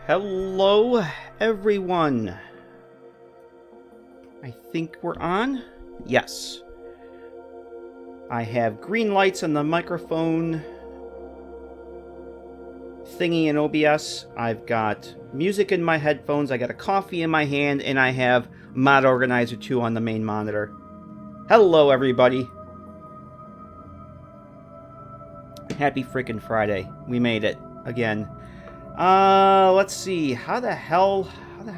Hello, everyone. I think we're on. Yes. I have green lights on the microphone thingy in OBS. I've got music in my headphones. I got a coffee in my hand, and I have Mod Organizer 2 on the main monitor. Hello, everybody. Happy freaking Friday. We made it again. Let's see. How the hell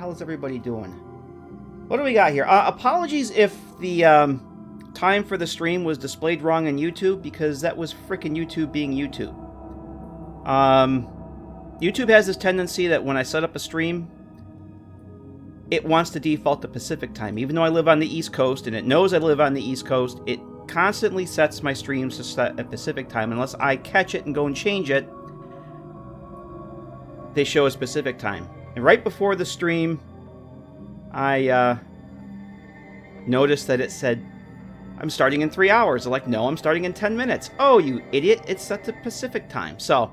is everybody doing? What do we got here? Apologies if the time for the stream was displayed wrong on YouTube, because that was freaking YouTube being YouTube. YouTube has this tendency that when I set up a stream, it wants to default to Pacific time. Even though I live on the East Coast, and it knows I live on the East Coast, it constantly sets my streams to set at Pacific time. Unless I catch it and go and change it, they show a specific time. And right before the stream, I noticed that it said, I'm starting in 3 hours. I'm like, no, I'm starting in 10 minutes. Oh, you idiot, it's set to Pacific time. So,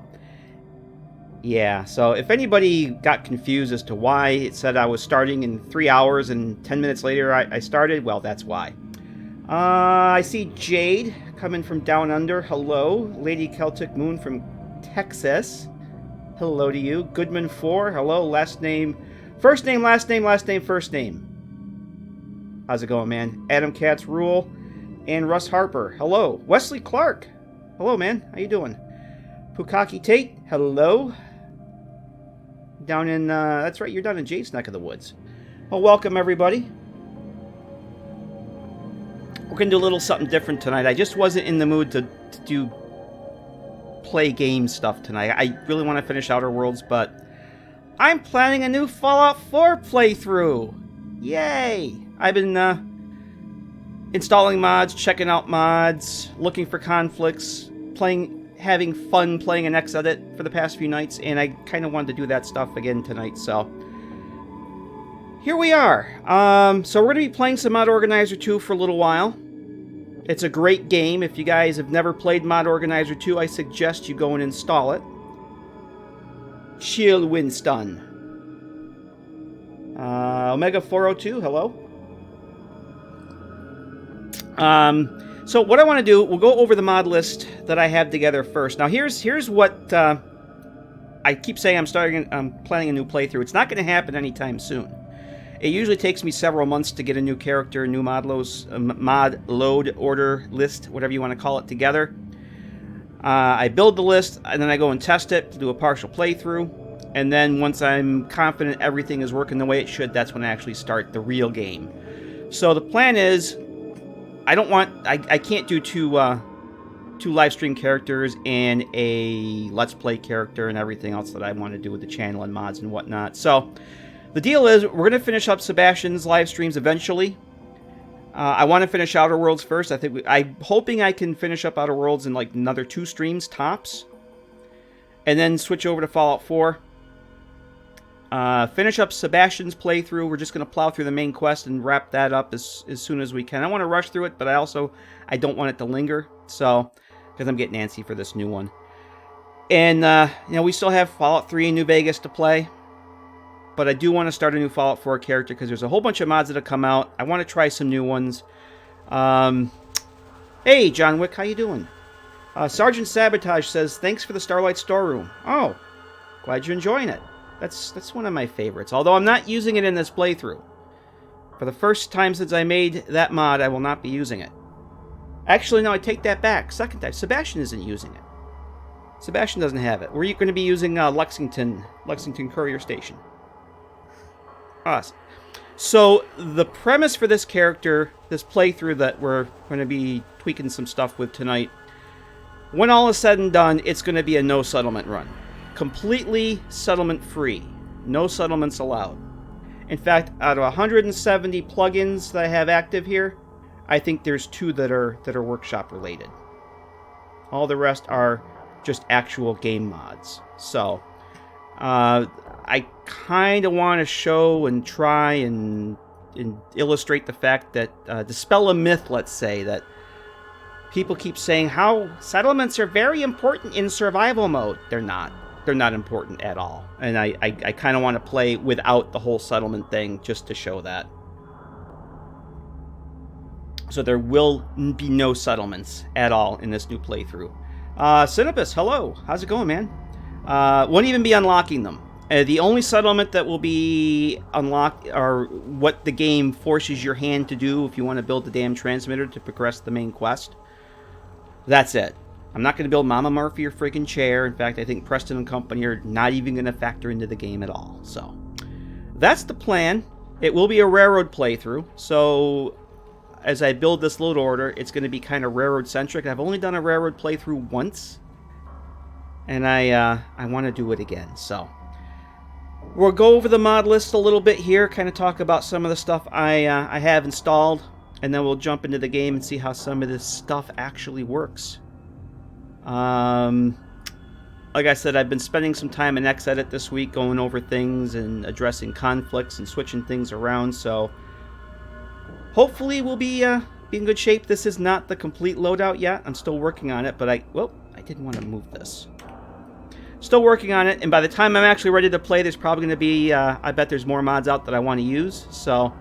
yeah, so if anybody got confused as to why it said I was starting in 3 hours and 10 minutes later I started, well, that's why. I see Jade coming from down under. Hello. Lady Celtic Moon from Texas. Hello to you. Goodman4. Hello. Last name. First name, last name, last name, first name. How's it going, man? Adam Katz Rule. And Russ Harper. Hello. Wesley Clark. Hello, man. How you doing? Pukaki Tate. Hello. Down in, that's right, you're down in Jade's neck of the woods. Well, welcome, everybody. We're going to do a little something different tonight. I just wasn't in the mood to do play game stuff tonight. I really want to finish Outer Worlds, but I'm planning a new Fallout 4 playthrough. Yay! I've been installing mods, checking out mods, looking for conflicts, having fun playing an Xedit for the past few nights, and I kind of wanted to do that stuff again tonight, so here we are. So we're going to be playing some Mod Organizer 2 for a little while. It's a great game. If you guys have never played Mod Organizer 2, I suggest you go and install it. Chill, Winston. Omega 402, hello. So what I want to do, we'll go over the mod list that I have together first. Now here's what I keep saying. I'm planning a new playthrough. It's not going to happen anytime soon. It usually takes me several months to get a new character, new mod load order list, whatever you want to call it, together. I build the list, and then I go and test it to do a partial playthrough. And then once I'm confident everything is working the way it should, that's when I actually start the real game. So the plan is, I can't do two live stream characters and a Let's Play character and everything else that I want to do with the channel and mods and whatnot. So the deal is, we're going to finish up Sebastian's live streams eventually. I want to finish Outer Worlds first. I'm hoping I can finish up Outer Worlds in like another 2 streams tops, and then switch over to Fallout 4. Finish up Sebastian's playthrough. We're just going to plow through the main quest and wrap that up as soon as we can. I want to rush through it, but I don't want it to linger, so, because I'm getting antsy for this new one. And, we still have Fallout 3 in New Vegas to play, but I do want to start a new Fallout 4 character, because there's a whole bunch of mods that have come out. I want to try some new ones. Hey, John Wick, how you doing? Sergeant Sabotage says, thanks for the Starlight Storeroom. Oh, glad you're enjoying it. That's one of my favorites, although I'm not using it in this playthrough. For the first time since I made that mod, I will not be using it. Actually, no, I take that back. Second time, Sebastian isn't using it. Sebastian doesn't have it. We're going to be using Lexington Courier Station. Awesome. So, the premise for this character, this playthrough that we're going to be tweaking some stuff with tonight, when all is said and done, it's going to be a no settlement run. Completely settlement free. No settlements allowed. In fact, out of 170 plugins that I have active here, I think there's 2 that are workshop related. All the rest are just actual game mods. So, I kind of want to show and try and illustrate the fact that, dispel a myth, let's say, that people keep saying how settlements are very important in survival mode. They're not. they're not important at all. And I kind of want to play without the whole settlement thing just to show that. So there will be no settlements at all in this new playthrough. Cinepus, hello. How's it going, man? Won't even be unlocking them. The only settlement that will be unlocked are what the game forces your hand to do if you want to build the damn transmitter to progress the main quest. That's it. I'm not going to build Mama Murphy or friggin' chair. In fact, I think Preston and company are not even going to factor into the game at all. So, that's the plan. It will be a railroad playthrough. So, as I build this load order, it's going to be kind of railroad-centric. I've only done a railroad playthrough once. And I want to do it again. So, we'll go over the mod list a little bit here. Kind of talk about some of the stuff I have installed. And then we'll jump into the game and see how some of this stuff actually works. Like I said, I've been spending some time in Xedit this week going over things and addressing conflicts and switching things around, so hopefully we'll be in good shape. This is not the complete loadout yet. I'm still working on it, but I didn't want to move this. Still working on it, and by the time I'm actually ready to play, there's probably going to be, I bet there's more mods out that I want to use, so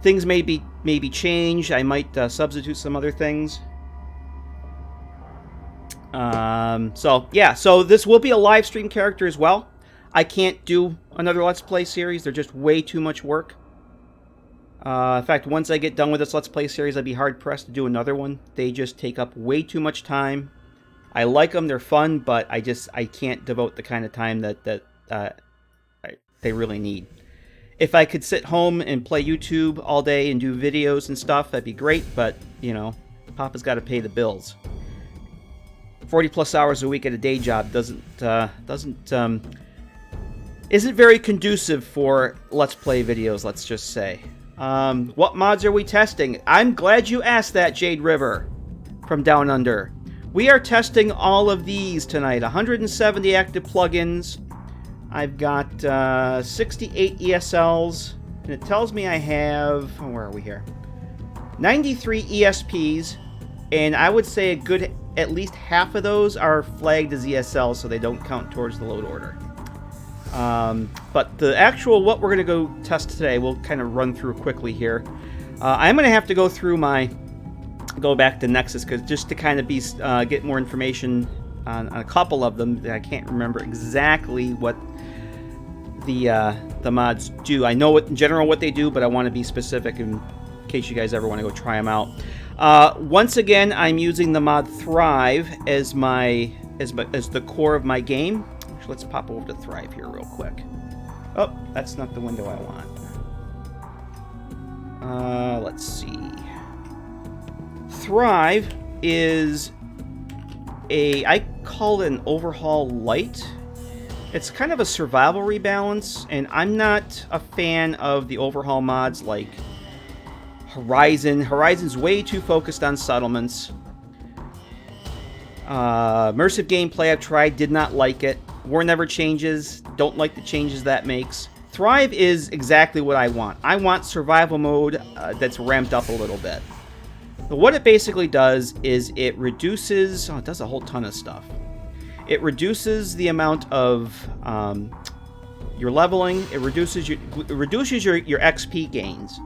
things may be changed. I might substitute some other things. So this will be a live stream character as well. I can't do another Let's Play series. They're just way too much work. In fact, once I get done with this Let's Play series, I'd be hard-pressed to do another one. They just take up way too much time. I like them, they're fun, but I can't devote the kind of time that they really need. If I could sit home and play YouTube all day and do videos and stuff, that'd be great, but, you know, Papa's got to pay the bills. 40-plus hours a week at a day job isn't very conducive for Let's Play videos, let's just say. What mods are we testing? I'm glad you asked that, Jade River from Down Under. We are testing all of these tonight. 170 active plugins. I've got 68 ESLs, and it tells me I have, where are we here? 93 ESPs, and I would say a good, at least half of those are flagged as ESL, so they don't count towards the load order. But the actual, what we're going to go test today, we'll kind of run through quickly here. I'm going to have to go through go back to Nexus, because just to kind of get more information on a couple of them, I can't remember exactly what the mods do. I know in general what they do, but I want to be specific in case you guys ever want to go try them out. Once again, I'm using the mod Thrive as the core of my game. Actually, let's pop over to Thrive here real quick. Oh, that's not the window I want. Let's see. Thrive is I call it an overhaul light. It's kind of a survival rebalance, and I'm not a fan of the overhaul mods like Horizon. Horizon's way too focused on settlements. Immersive gameplay I've tried, did not like it. War Never Changes, don't like the changes that makes. Thrive is exactly what I want. I want survival mode that's ramped up a little bit. But what it basically does is it reduces... it does a whole ton of stuff. It reduces the amount of your leveling. It reduces your XP gains.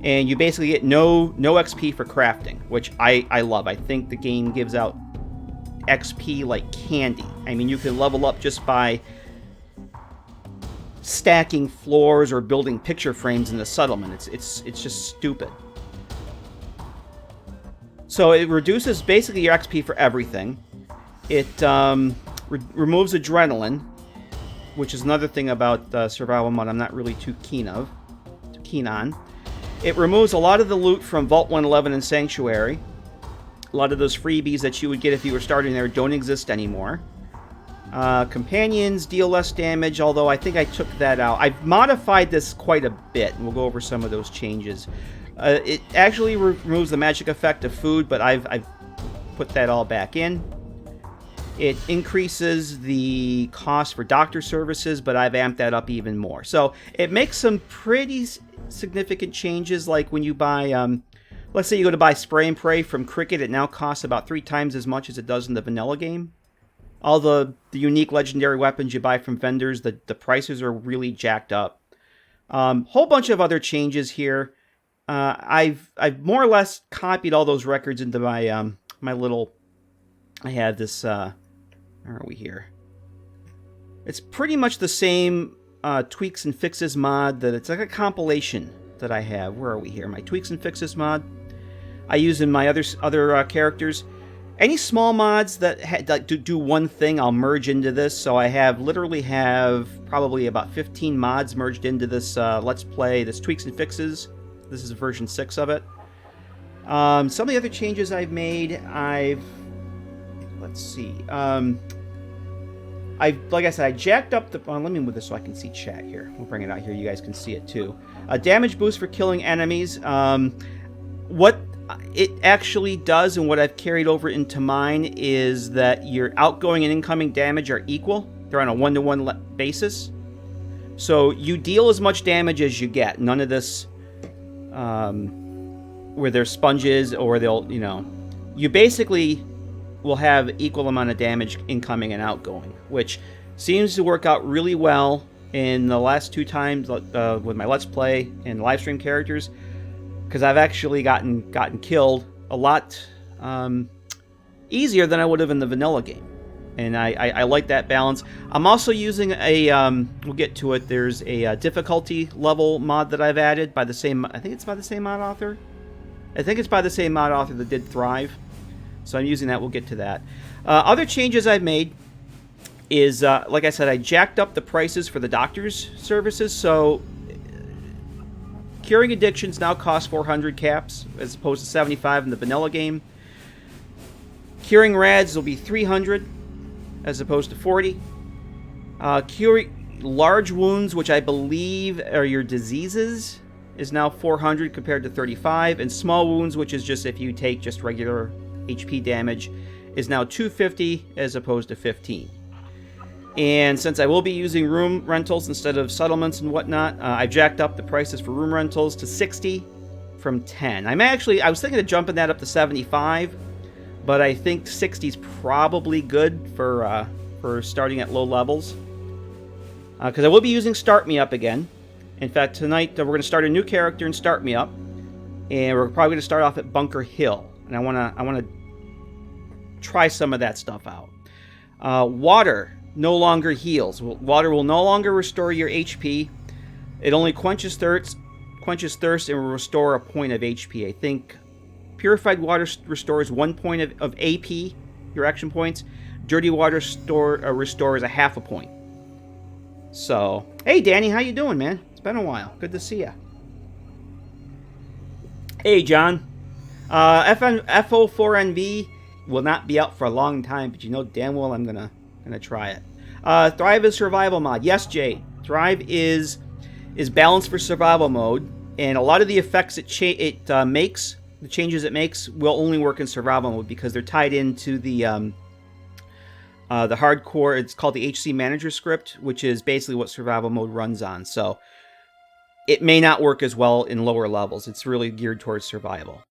And you basically get no XP for crafting, which I love. I think the game gives out XP like candy. I mean, you can level up just by stacking floors or building picture frames in the settlement. It's just stupid. So it reduces basically your XP for everything. It removes adrenaline, which is another thing about survival mode I'm not really too keen on. It removes a lot of the loot from Vault 111 and Sanctuary. A lot of those freebies that you would get if you were starting there don't exist anymore. Companions deal less damage, although I think I took that out. I've modified this quite a bit, and we'll go over some of those changes. It actually removes the magic effect of food, but I've put that all back in. It increases the cost for doctor services, but I've amped that up even more. So it makes some pretty significant changes, like when you buy, let's say you go to buy Spray and Pray from Cricket, it now costs about 3 times as much as it does in the vanilla game. All the unique legendary weapons you buy from vendors, the prices are really jacked up. Whole bunch of other changes here. I've more or less copied all those records into my my little. I have this. Where are we here? It's pretty much the same tweaks and fixes mod. That it's like a compilation that I have. Where are we here? My tweaks and fixes mod. I use in my other characters. Any small mods that do one thing, I'll merge into this. So I literally have probably about 15 mods merged into this Let's Play, this tweaks and fixes. This is version 6 of it. Some of the other changes I've made, let's see. Like I said, I jacked up the... let me move this so I can see chat here. We'll bring it out here. You guys can see it too. Damage boost for killing enemies. What it actually does and what I've carried over into mine is that your outgoing and incoming damage are equal. They're on a 1-to-1 basis. So you deal as much damage as you get. None of this where there's sponges or they'll, you basically will have equal amount of damage incoming and outgoing, which seems to work out really well in the last 2 times with my Let's Play and live stream characters. Because I've actually gotten killed a lot easier than I would have in the vanilla game. And I like that balance. I'm also using we'll get to it, there's a difficulty level mod that I've added by the same, I think it's by the same mod author. I think it's by the same mod author that did Thrive. So I'm using that, we'll get to that. Other changes I've made is, like I said, I jacked up the prices for the doctor's services. So curing addictions now cost 400 caps as opposed to 75 in the vanilla game. Curing rads will be 300 as opposed to 40. Curing large wounds, which I believe are your diseases, is now 400 compared to 35. And small wounds, which is just if you take just regular HP damage, is now 250 as opposed to 15. And since I will be using room rentals instead of settlements and whatnot, I jacked up the prices for room rentals to 60 from 10. I was thinking of jumping that up to 75, but I think 60 is probably good for starting at low levels. Because I will be using Start Me Up again. In fact, tonight we're going to start a new character in Start Me Up, and we're probably going to start off at Bunker Hill. And I want to try some of that stuff out. Water no longer heals. Water will no longer restore your HP. It only quenches thirst and will restore a point of HP. I think purified water restores 1 point of AP, your action points. Dirty water restores a half a point. So, hey Danny, how you doing, man? It's been a while. Good to see ya. Hey John. FO4NV will not be out for a long time, but you know damn well I'm gonna try it. Thrive is survival mod. Yes, Jay. Thrive is balanced for survival mode, and a lot of the effects it makes, the changes it makes, will only work in survival mode because they're tied into the hardcore. It's called the HC Manager script, which is basically what survival mode runs on. So it may not work as well in lower levels. It's really geared towards survival.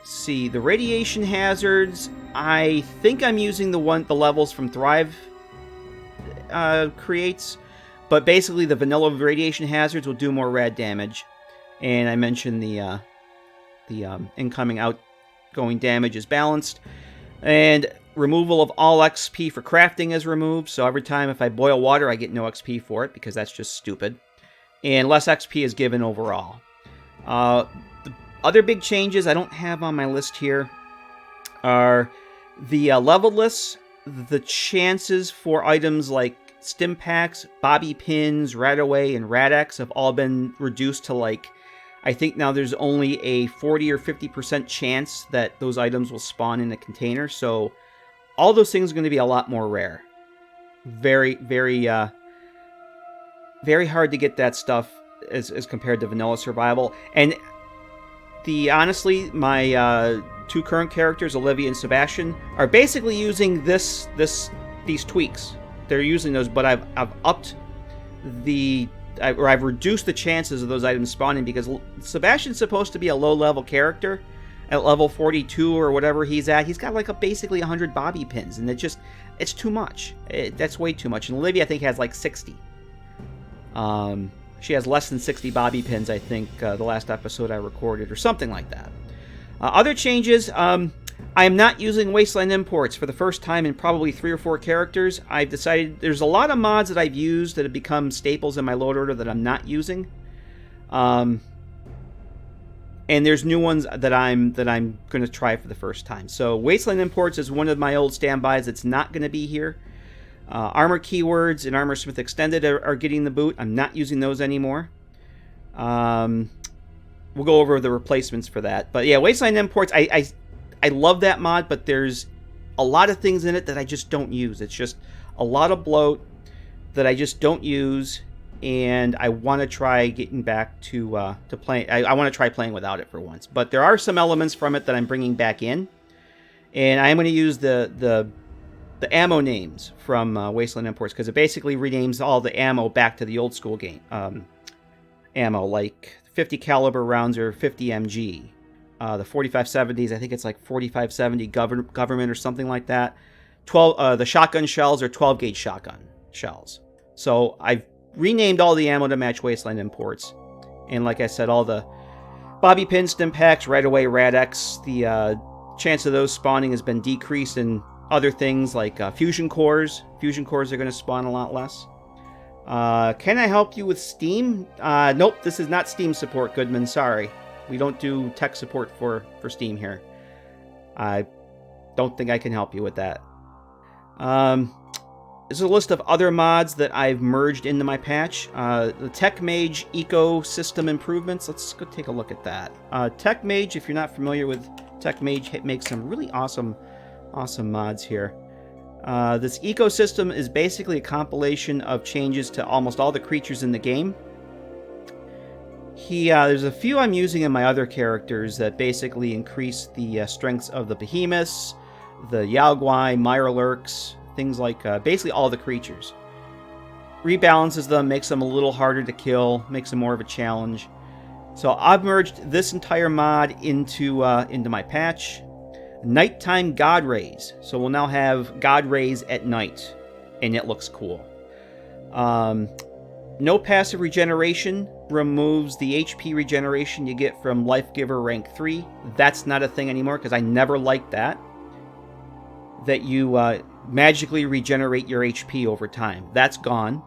See, the radiation hazards, I think I'm using the levels from Thrive creates, but basically the vanilla radiation hazards will do more rad damage. And I mentioned the incoming outgoing damage is balanced. And removal of all XP for crafting is removed, so every time if I boil water I get no XP for it because that's just stupid. And less XP is given overall. Other big changes I don't have on my list here are the level lists. The chances for items like stim packs, bobby pins, Radaway, and Radex have all been reduced to I think now there's only a 40 or 50% chance that those items will spawn in a container. So all those things are going to be a lot more rare. Very, very, very hard to get that stuff as compared to vanilla survival. And honestly, my 2 current characters, Olivia and Sebastian, are basically using these tweaks. They're using those, but I've upped I've reduced the chances of those items spawning because Sebastian's supposed to be a low-level character, at level 42 or whatever he's at, he's got like basically 100 bobby pins, and it's too much. That's way too much. And Olivia, I think, has like 60. She has less than 60 bobby pins, I think, the last episode I recorded, or something like that. Other changes, I am not using Wasteland imports for the first time in probably 3 or 4 characters. I've decided there's a lot of mods that I've used that have become staples in my load order that I'm not using. And there's new ones that I'm going to try for the first time. So Wasteland imports is one of my old standbys that's not going to be here. Armor keywords and Armor Smith Extended are getting the boot. I'm not using those anymore. We'll go over the replacements for that. But yeah, Wasteland imports, I love that mod, but there's a lot of things in it that I just don't use. It's just a lot of bloat that I just don't use, and I want to try getting back to playing. I want to try playing without it for once. But there are some elements from it that I'm bringing back in, and I am going to use the ammo names from Wasteland imports, because it basically renames all the ammo back to the old school game ammo, like 50 caliber rounds are 50 MG. The 4570s, I think it's like 4570 government or something like that. The shotgun shells are 12 gauge shotgun shells. So I've renamed all the ammo to match Wasteland imports, and like I said, all the bobby pin stim packs, right away Rad-X, the chance of those spawning has been decreased, and other things like fusion cores. Fusion cores are going to spawn a lot less. Can I help you with Steam? Nope, this is not Steam support, Goodman. Sorry. We don't do tech support for Steam here. I don't think I can help you with that. This is a list of other mods that I've merged into my patch. The Tech Mage ecosystem improvements. Let's go take a look at that. Tech Mage, if you're not familiar with Tech Mage, it makes some really awesome mods here. This ecosystem is basically a compilation of changes to almost all the creatures in the game. There's a few I'm using in my other characters that basically increase the strengths of the behemoths, the Yaoguai, Mirelurks, things like basically all the creatures. Rebalances them, makes them a little harder to kill, makes them more of a challenge. So I've merged this entire mod into my patch. Nighttime God Rays. So we'll now have God Rays at night, and it looks cool. No passive regeneration removes the HP regeneration you get from Life Giver rank 3. That's not a thing anymore, because I never liked that. That you magically regenerate your HP over time. That's gone.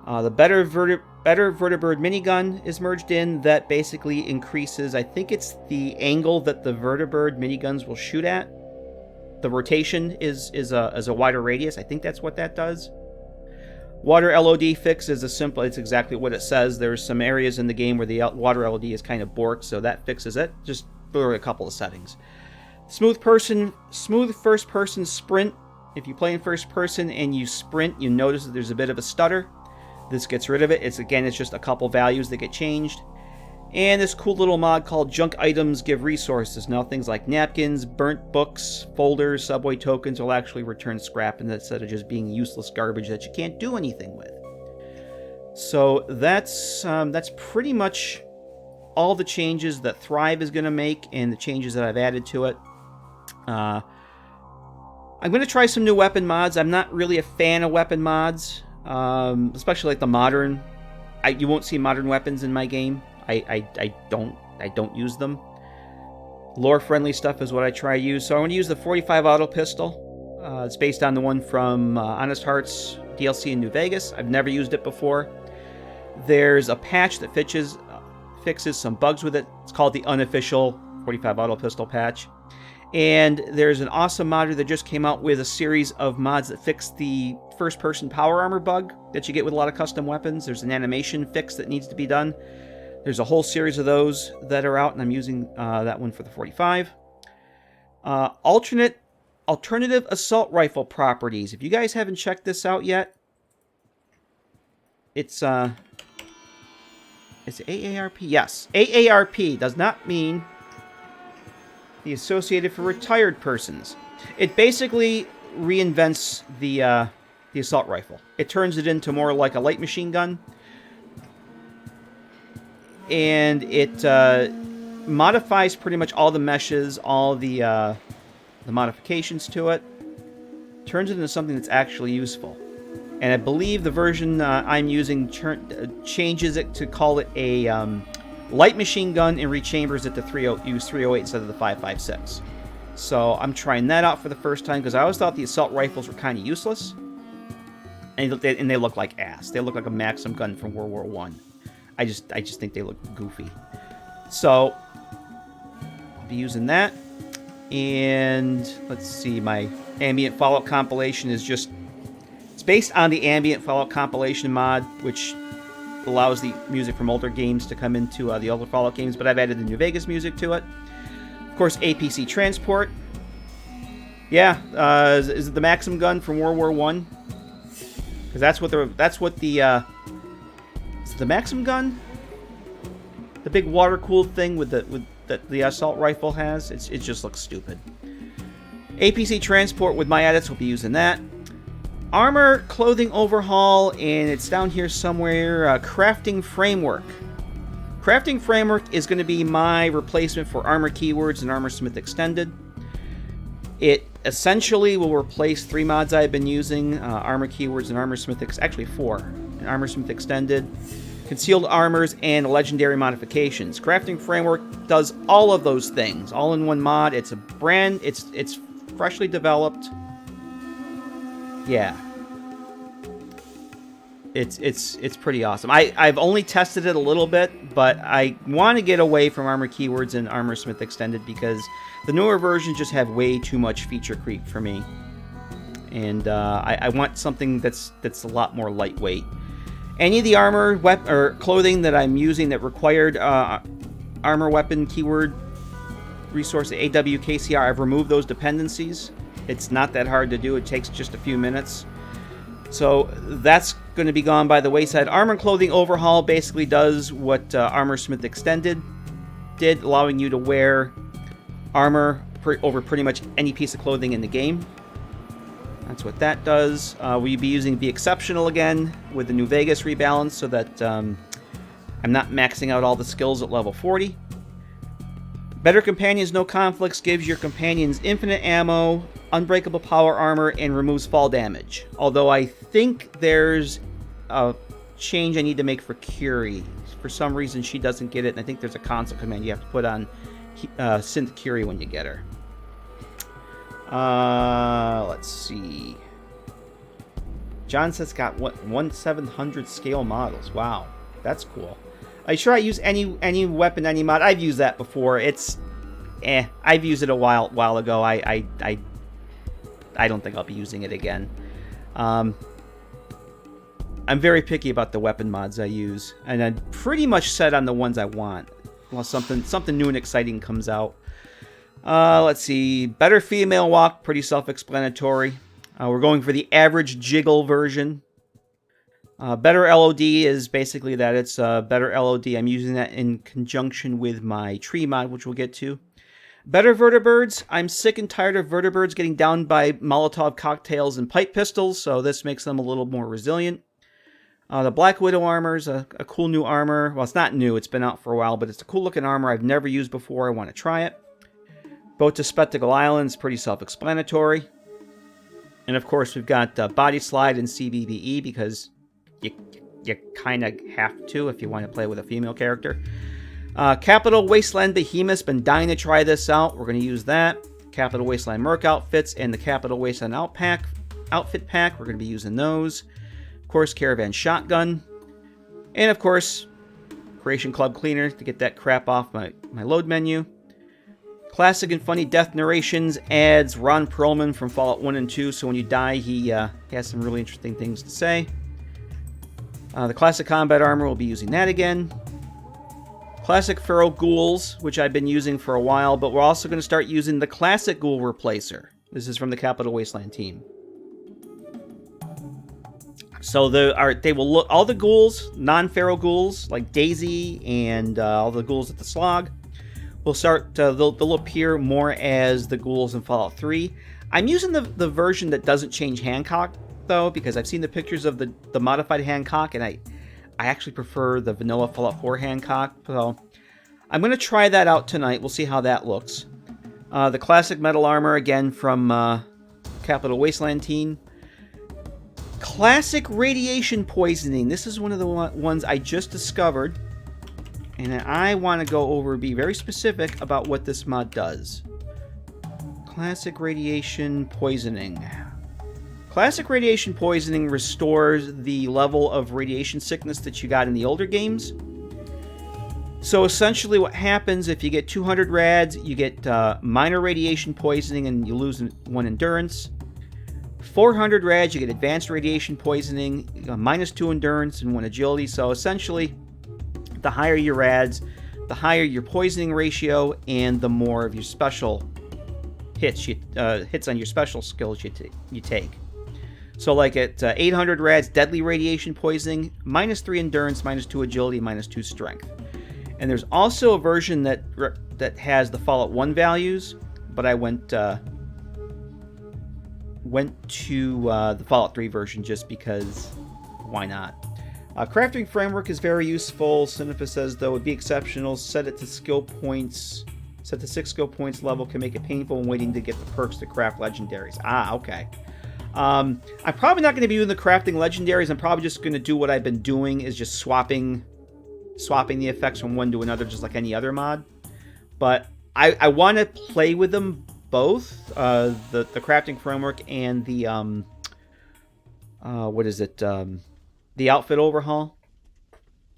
The Better Vertibird minigun is merged in. That basically increases, I think it's the angle that the Vertibird miniguns will shoot at. The rotation is a wider radius. I think that's what that does. Water LOD fix is it's exactly what it says. There's some areas in the game where the water LOD is kind of borked, so that fixes it. Just for a couple of settings. Smooth first person sprint. If you play in first person and you sprint, you notice that there's a bit of a stutter. This gets rid of it. It's just a couple values that get changed. And this cool little mod called Junk Items Give Resources. Now things like napkins, burnt books, folders, subway tokens will actually return scrap instead of just being useless garbage that you can't do anything with. So that's pretty much all the changes that Thrive is going to make and the changes that I've added to it. I'm going to try some new weapon mods. I'm not really a fan of weapon mods, especially like the modern. You won't see modern weapons in my game. I don't use them. Lore-friendly stuff is what I try to use. So I'm going to use the 45 auto pistol. It's based on the one from Honest Hearts DLC in New Vegas. I've never used it before. There's a patch that fixes some bugs with it. It's called the unofficial 45 auto pistol patch. And there's an awesome modder that just came out with a series of mods that fix the first-person power armor bug that you get with a lot of custom weapons. There's an animation fix that needs to be done. There's a whole series of those that are out, and I'm using that one for the 45. Alternative assault rifle properties. If you guys haven't checked this out yet, it's AARP. Yes, AARP does not mean the Associated for Retired Persons. It basically reinvents the assault rifle. It turns it into more like a light machine gun. And it modifies pretty much all the meshes, all the modifications to it, turns it into something that's actually useful. And I believe the version I'm using changes it to call it a light machine gun and rechambers it to use 308 instead of the 5.56. So I'm trying that out for the first time because I always thought the assault rifles were kind of useless. And they look like ass. They look like a Maxim gun from World War I. I just think they look goofy. So I'll be using that. And let's see, my ambient Fallout compilation is just... It's based on the ambient Fallout compilation mod, which allows the music from older games to come into the older Fallout games, but I've added the New Vegas music to it. Of course, APC transport. Yeah, is it the Maxim gun from World War I? Because that's what the is it the Maxim gun? The big water-cooled thing with the assault rifle has. It just looks stupid. APC transport with my edits, will be using that. Armor, clothing overhaul, and it's down here somewhere. Crafting framework. Crafting framework is going to be my replacement for armor keywords and armor smith extended. It essentially will replace 3 mods I've been using: armor keywords and armor smith, actually 4. And armor smith extended, concealed armors, and legendary modifications. Crafting framework does all of those things all in one mod. It's a brand. It's freshly developed. Yeah, it's pretty awesome. I've only tested it a little bit, but I want to get away from armor keywords and armor smith extended because the newer versions just have way too much feature creep for me, and I want something that's a lot more lightweight. Any of the armor or clothing that I'm using that required armor weapon keyword resource AWKCR, I've removed those dependencies. It's not that hard to do. It takes just a few minutes. So that's going to be gone by the wayside. Armor and clothing overhaul basically does what Armor Smith Extended did, allowing you to wear armor over pretty much any piece of clothing in the game. That's what that does. We'll be using Be Exceptional again with the New Vegas rebalance so that I'm not maxing out all the skills at level 40. Better Companions, No Conflicts gives your companions infinite ammo, unbreakable power armor, and removes fall damage. Although I think there's a change I need to make for Curie. For some reason she doesn't get it, and I think there's a console command you have to put on Synth Curie when you get her. Let's see. John says got what 1/700 scale models. Wow, that's cool. Are you sure I use any weapon, any mod? I've used that before. It's I've used it a while ago. I don't think I'll be using it again. I'm very picky about the weapon mods I use, and I'm pretty much set on the ones I want. Unless something new and exciting comes out. Let's see. Better female walk, pretty self-explanatory. We're going for the average jiggle version. Better LOD is basically that. It's better LOD. I'm using that in conjunction with my tree mod, which we'll get to. Better vertibirds. I'm sick and tired of vertibirds getting downed by Molotov cocktails and pipe pistols, so this makes them a little more resilient. The Black Widow armor is a cool new armor. Well, it's not new. It's been out for a while, but it's a cool looking armor I've never used before. I want to try it. Boat to Spectacle Island is pretty self-explanatory. And of course, we've got Body Slide and CBBE because you kind of have to if you want to play with a female character. Capital Wasteland Behemoth's been dying to try this out. We're going to use that. Capital Wasteland Merc outfits and the Capital Wasteland outfit pack. We're going to be using those. Of course, Caravan Shotgun. And of course, Creation Club Cleaner to get that crap off my load menu. Classic and Funny Death Narrations adds Ron Perlman from Fallout 1 and 2, so when you die, he has some really interesting things to say. The Classic Combat Armor, we'll be using that again. Classic Feral Ghouls, which I've been using for a while, but we're also going to start using the Classic Ghoul Replacer. This is from the Capital Wasteland team. So they will look, all the ghouls, non-feral ghouls, like Daisy and all the ghouls at the Slog, will start, they'll appear more as the ghouls in Fallout 3. I'm using the version that doesn't change Hancock, though, because I've seen the pictures of the modified Hancock, and I actually prefer the vanilla Fallout 4 Hancock. So I'm going to try that out tonight. We'll see how that looks. The classic metal armor, again, from Capital Wasteland team. Classic radiation poisoning. This is one of the ones I just discovered. And I want to go over, be very specific about what this mod does. Classic radiation poisoning. Classic radiation poisoning restores the level of radiation sickness that you got in the older games. So essentially what happens if you get 200 rads, you get minor radiation poisoning and you lose 1 endurance. 400 rads, you get advanced radiation poisoning, -2 endurance and 1 agility. So essentially, the higher your rads, the higher your poisoning ratio, and the more of your special hits on your special skills you take. So like at 800 rads, deadly radiation poisoning, -3 endurance, -2 agility, -2 strength. And there's also a version that has the Fallout 1 values, but I went to the Fallout 3 version just because why not? Crafting framework is very useful. Cinepha says, though, would be exceptional. Set it to skill points. Set to 6 skill points level can make it painful when waiting to get the perks to craft legendaries. Ah, okay. I'm probably not going to be doing the crafting legendaries. I'm probably just going to do what I've been doing, is just swapping the effects from one to another, just like any other mod. But I want to play with them both, the crafting framework and the what is it? The outfit overhaul,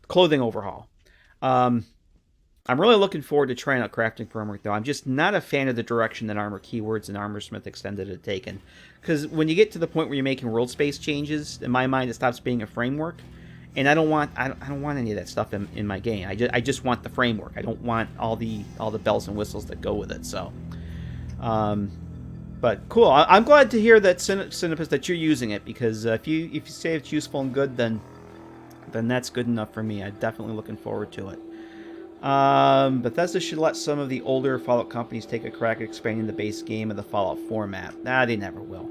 clothing overhaul. I'm really looking forward to trying out crafting framework, though. I'm just not a fan of the direction that Armor Keywords and Armorsmith Extended have taken. Because when you get to the point where you're making world space changes, in my mind, it stops being a framework. And I don't want any of that stuff in my game. I just want the framework. I don't want all the bells and whistles that go with it. So, but cool. I'm glad to hear that Cinepus, that you're using it, because if you say it's useful and good, then that's good enough for me. I'm definitely looking forward to it. Bethesda should let some of the older Fallout companies take a crack at expanding the base game of the Fallout 4 map. Nah, they never will.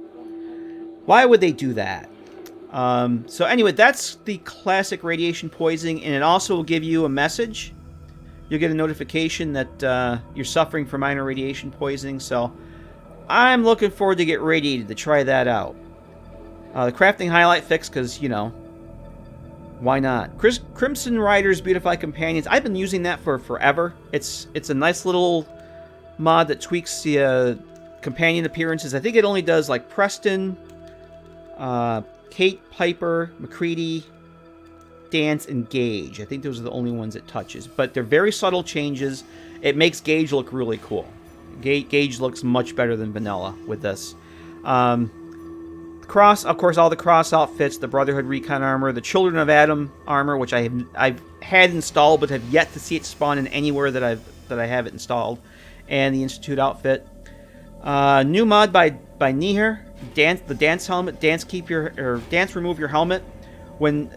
Why would they do that? So anyway, that's the classic radiation poisoning, and it also will give you a message. You'll get a notification that you're suffering from minor radiation poisoning, so I'm looking forward to get radiated to try that out. The crafting highlight fix, because, you know, why not? Crimson Rider's Beautify Companions. I've been using that for forever. It's a nice little mod that tweaks the companion appearances. I think it only does like Preston, Kate, Piper, McCready, Dance, and Gage. I think those are the only ones it touches. But they're very subtle changes. It makes Gage look really cool. Gage looks much better than vanilla with this. Cross, of course, all the Cross outfits, the Brotherhood Recon armor, the Children of Adam armor, which I've had installed but have yet to see it spawn in anywhere that I have it installed, and the Institute outfit. New mod by Nihir, the dance helmet. Dance remove your helmet when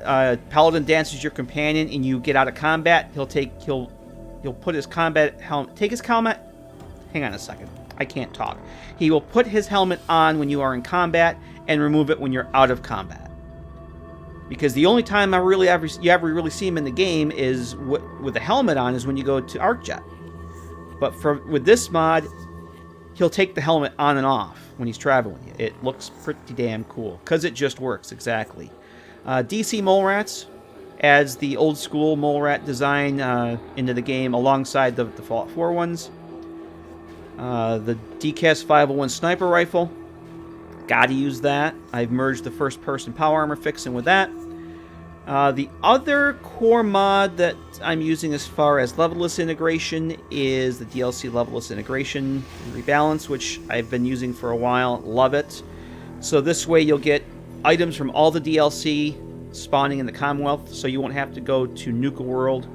Paladin dances your companion and you get out of combat. He'll put his combat helmet. Take his helmet. Hang on a second. I can't talk. He will put his helmet on when you are in combat and remove it when you're out of combat. Because the only time you ever really see him in the game is with the helmet on is when you go to Arcjet. But with this mod, he'll take the helmet on and off when he's traveling. It looks pretty damn cool because it just works exactly. DC Mole Rats adds the old school mole rat design into the game alongside the Fallout 4 ones. The DCAS 501 sniper rifle. Gotta use that. I've merged the first person power armor fixing with that. The other core mod that I'm using as far as levelless integration is the DLC levelless integration and rebalance, which I've been using for a while. Love it. So this way you'll get items from all the DLC spawning in the Commonwealth, so you won't have to go to Nuka World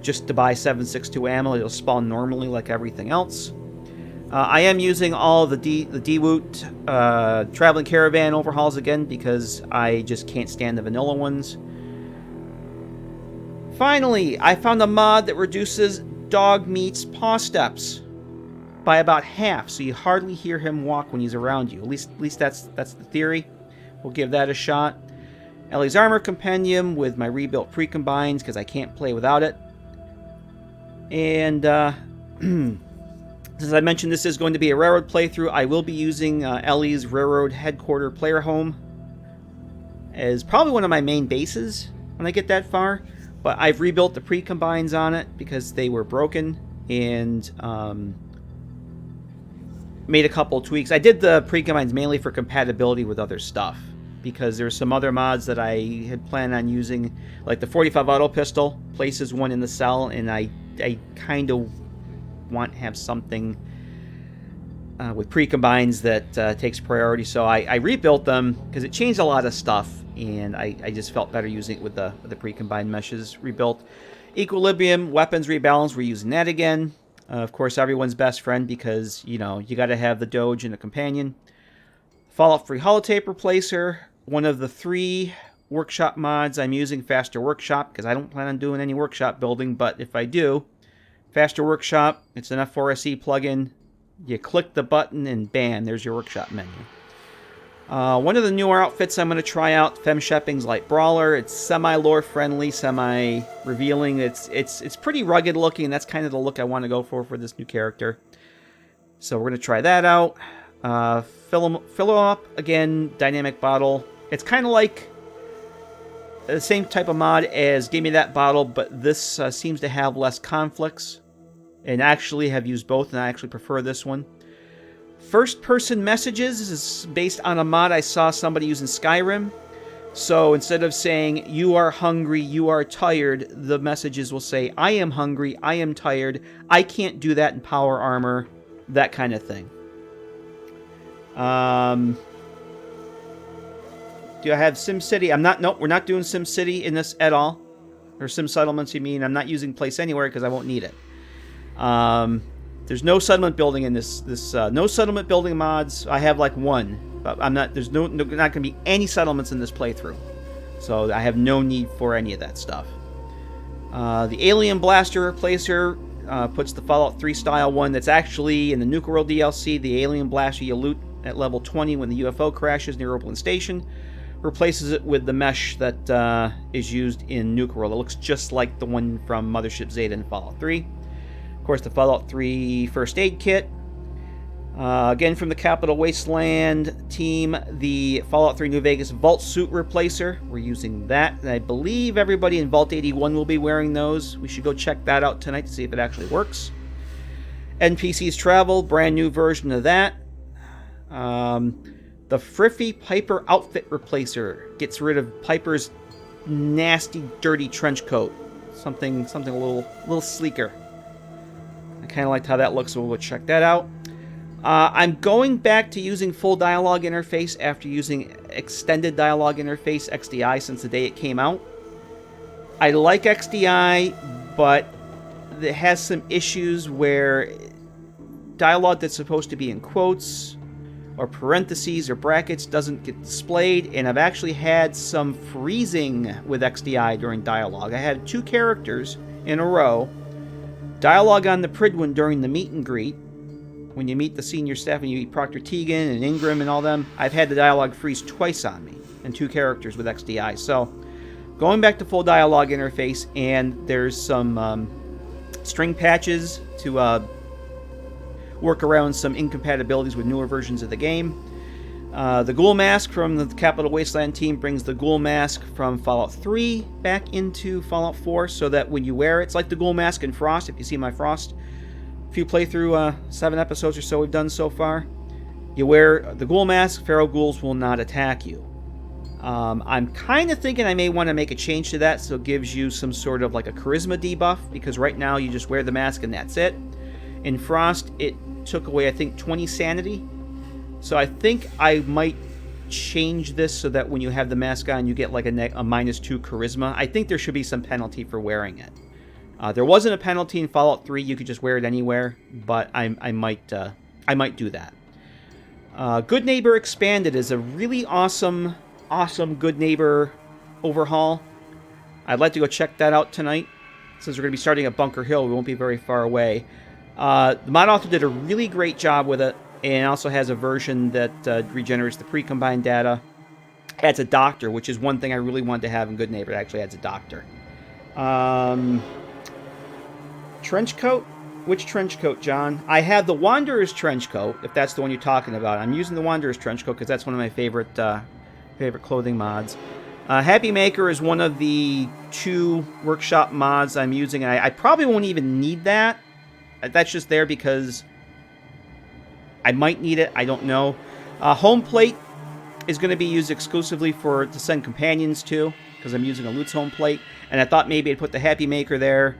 just to buy 7.62 ammo. It'll spawn normally like everything else. I am using all the DeWoot Traveling Caravan overhauls again because I just can't stand the vanilla ones. Finally, I found a mod that reduces Dog Meat's paw steps by about half, so you hardly hear him walk when he's around you. At least that's the theory. We'll give that a shot. Ellie's Armor Compendium with my rebuilt pre-combines because I can't play without it. And as I mentioned, this is going to be a railroad playthrough. I will be using Ellie's Railroad Headquarter Player Home as probably one of my main bases when I get that far. But I've rebuilt the pre-combines on it because they were broken, and made a couple tweaks. I did the pre-combines mainly for compatibility with other stuff, because there's some other mods that I had planned on using, like the 45 auto pistol places one in the cell, and I kind of want to have something with pre-combines that takes priority. So I rebuilt them because it changed a lot of stuff, and I just felt better using it with the pre-combined meshes rebuilt. Equilibrium, weapons rebalance, we're using that again. Of course, everyone's best friend, because, you know, you got to have the Doge and a companion. Fallout Free holotape replacer. One of the 3 workshop mods I'm using, Faster Workshop, because I don't plan on doing any workshop building, but if I do, Faster Workshop, it's an F4SE plugin. You click the button and bam, there's your workshop menu. One of the newer outfits I'm going to try out, Fem Shepping's Light Brawler. It's semi-lore friendly, semi-revealing. It's pretty rugged looking. That's kind of the look I want to go for this new character. So we're going to try that out. Fill them up again, dynamic bottle. It's kind of like the same type of mod as Give Me That Bottle, but this seems to have less conflicts. And actually have used both, and I actually prefer this one. First-person messages is based on a mod I saw somebody use in Skyrim. So instead of saying, you are hungry, you are tired, the messages will say, I am hungry, I am tired, I can't do that in Power Armor, that kind of thing. Do I have SimCity? Nope, we're not doing SimCity in this at all. Or Sim Settlements, you mean. I'm not using Place Anywhere because I won't need it. There's no settlement building in this. No settlement building mods. I have like one, but I'm not. There's not going to be any settlements in this playthrough, so I have no need for any of that stuff. The Alien Blaster Replacer puts the Fallout 3 style one that's actually in the Nuka World DLC. The Alien Blaster you loot at level 20 when the UFO crashes near Oberlin Station. Replaces it with the mesh that is used in Nuka World. It looks just like the one from Mothership Zeta in Fallout 3. Of course, the Fallout 3 First Aid Kit. Again, from the Capital Wasteland team, the Fallout 3 New Vegas Vault Suit Replacer. We're using that. And I believe everybody in Vault 81 will be wearing those. We should go check that out tonight to see if it actually works. NPC's Travel, brand new version of that. The Friffy Piper Outfit Replacer gets rid of Piper's nasty, dirty trench coat. Something a little sleeker. I kind of liked how that looks, so we'll check that out. I'm going back to using full dialogue interface after using extended dialogue interface, XDI, since the day it came out. I like XDI, but it has some issues where dialogue that's supposed to be in quotes or parentheses or brackets doesn't get displayed, and I've actually had some freezing with XDI during dialogue. I had 2 characters in a row. Dialogue on the Pridwin during the meet and greet, when you meet the senior staff and you meet Proctor Tegan and Ingram and all them, I've had the dialogue freeze twice on me, and 2 characters with XDI. So, going back to full dialogue interface, and there's some string patches to work around some incompatibilities with newer versions of the game. The Ghoul Mask from the Capital Wasteland team brings the Ghoul Mask from Fallout 3 back into Fallout 4, so that when you wear it, it's like the Ghoul Mask in Frost. If you see my Frost, if you play through 7 episodes or so we've done so far, you wear the Ghoul Mask, feral ghouls will not attack you. I'm kind of thinking I may want to make a change to that, so it gives you some sort of like a charisma debuff, because right now you just wear the mask and that's it. In Frost, it took away, I think, 20 sanity. So I think I might change this so that when you have the mask on, you get like a -2 charisma. I think there should be some penalty for wearing it. There wasn't a penalty in Fallout 3. You could just wear it anywhere, but I might do that. Good Neighbor Expanded is a really awesome Good Neighbor overhaul. I'd like to go check that out tonight. Since we're going to be starting at Bunker Hill, we won't be very far away. The mod author did a really great job with it, and also has a version that regenerates the pre-combined data. Adds a doctor, which is one thing I really wanted to have in Good Neighbor. It actually adds a doctor. Trench coat? Which trench coat, John? I have the Wanderer's trench coat, if that's the one you're talking about. I'm using the Wanderer's trench coat because that's one of my favorite clothing mods. Happy Maker is one of the 2 workshop mods I'm using. I probably won't even need that. That's just there because I might need it. I don't know. Home plate is going to be used exclusively to send companions to, because I'm using a Loot's home plate. And I thought maybe I'd put the Happy Maker there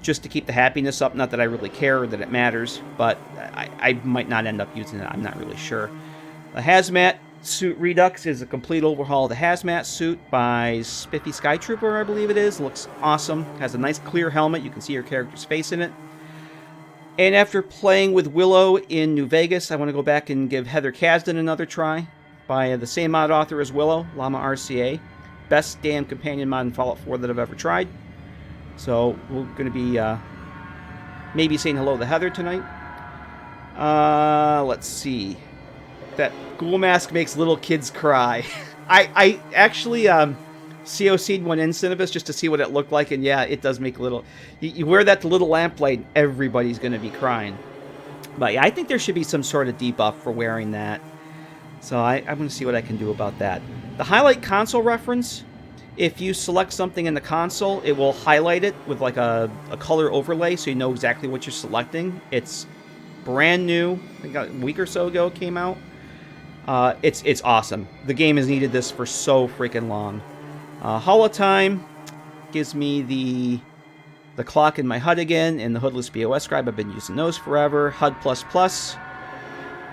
just to keep the happiness up. Not that I really care or that it matters, but I might not end up using it. I'm not really sure. The Hazmat Suit Redux is a complete overhaul of the Hazmat Suit by Spiffy Skytrooper, I believe it is. Looks awesome. Has a nice clear helmet. You can see your character's face in it. And after playing with Willow in New Vegas, I want to go back and give Heather Kasdan another try by the same mod author as Willow, Llama RCA. Best damn companion mod in Fallout 4 that I've ever tried. So we're going to be maybe saying hello to Heather tonight. Let's see. That ghoul mask makes little kids cry. I actually COC'd one in Cinnabis just to see what it looked like, and yeah, it does make little... You wear that to Little Lamplight, everybody's going to be crying. But yeah, I think there should be some sort of debuff for wearing that. So I'm going to see what I can do about that. The highlight console reference, if you select something in the console, it will highlight it with like a color overlay so you know exactly what you're selecting. It's brand new. I think a week or so ago it came out. It's awesome. The game has needed this for so freaking long. Holotime gives me the clock in my HUD again, and the hoodless BOS scribe. I've been using those forever. HUD++.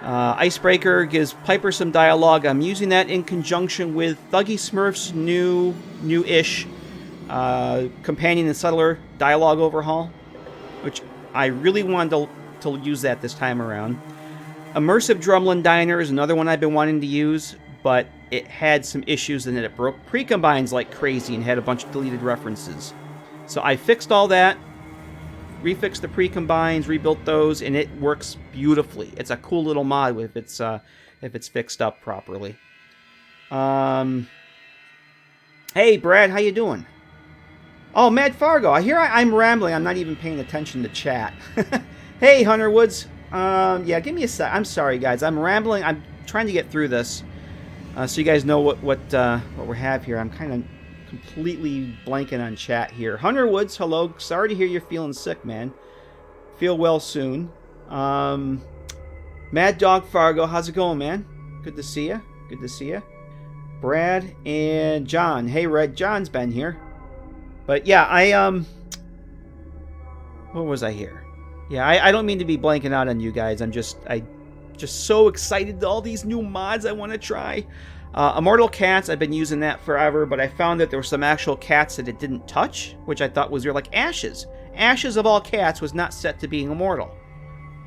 Icebreaker gives Piper some dialogue. I'm using that in conjunction with Thuggy Smurf's new-ish Companion and Settler dialogue overhaul, which I really wanted to use that this time around. Immersive Drumlin Diner is another one I've been wanting to use, but it had some issues in that it broke precombines like crazy and had a bunch of deleted references. So I fixed all that, refixed the precombines, rebuilt those, and it works beautifully. It's a cool little mod if it's fixed up properly. Hey Brad, how you doing? Oh, Mad Fargo, I'm rambling. I'm not even paying attention to chat. Hey Hunter Woods. Yeah, give me a sec. I'm sorry guys, I'm rambling. I'm trying to get through this, so you guys know what we have here. I'm kind of completely blanking on chat here. Hunter Woods, hello. Sorry to hear you're feeling sick, man. Feel well soon. Mad Dog Fargo, how's it going, man? Good to see you. Good to see you. Brad and John. Hey, Red. John's been here. But yeah, what was I here? Yeah, I don't mean to be blanking out on you guys. I'm just so excited to all these new mods I want to try. Immortal Cats, I've been using that forever, but I found that there were some actual cats that it didn't touch, which I thought was weird, like Ashes. Ashes of all cats was not set to being immortal.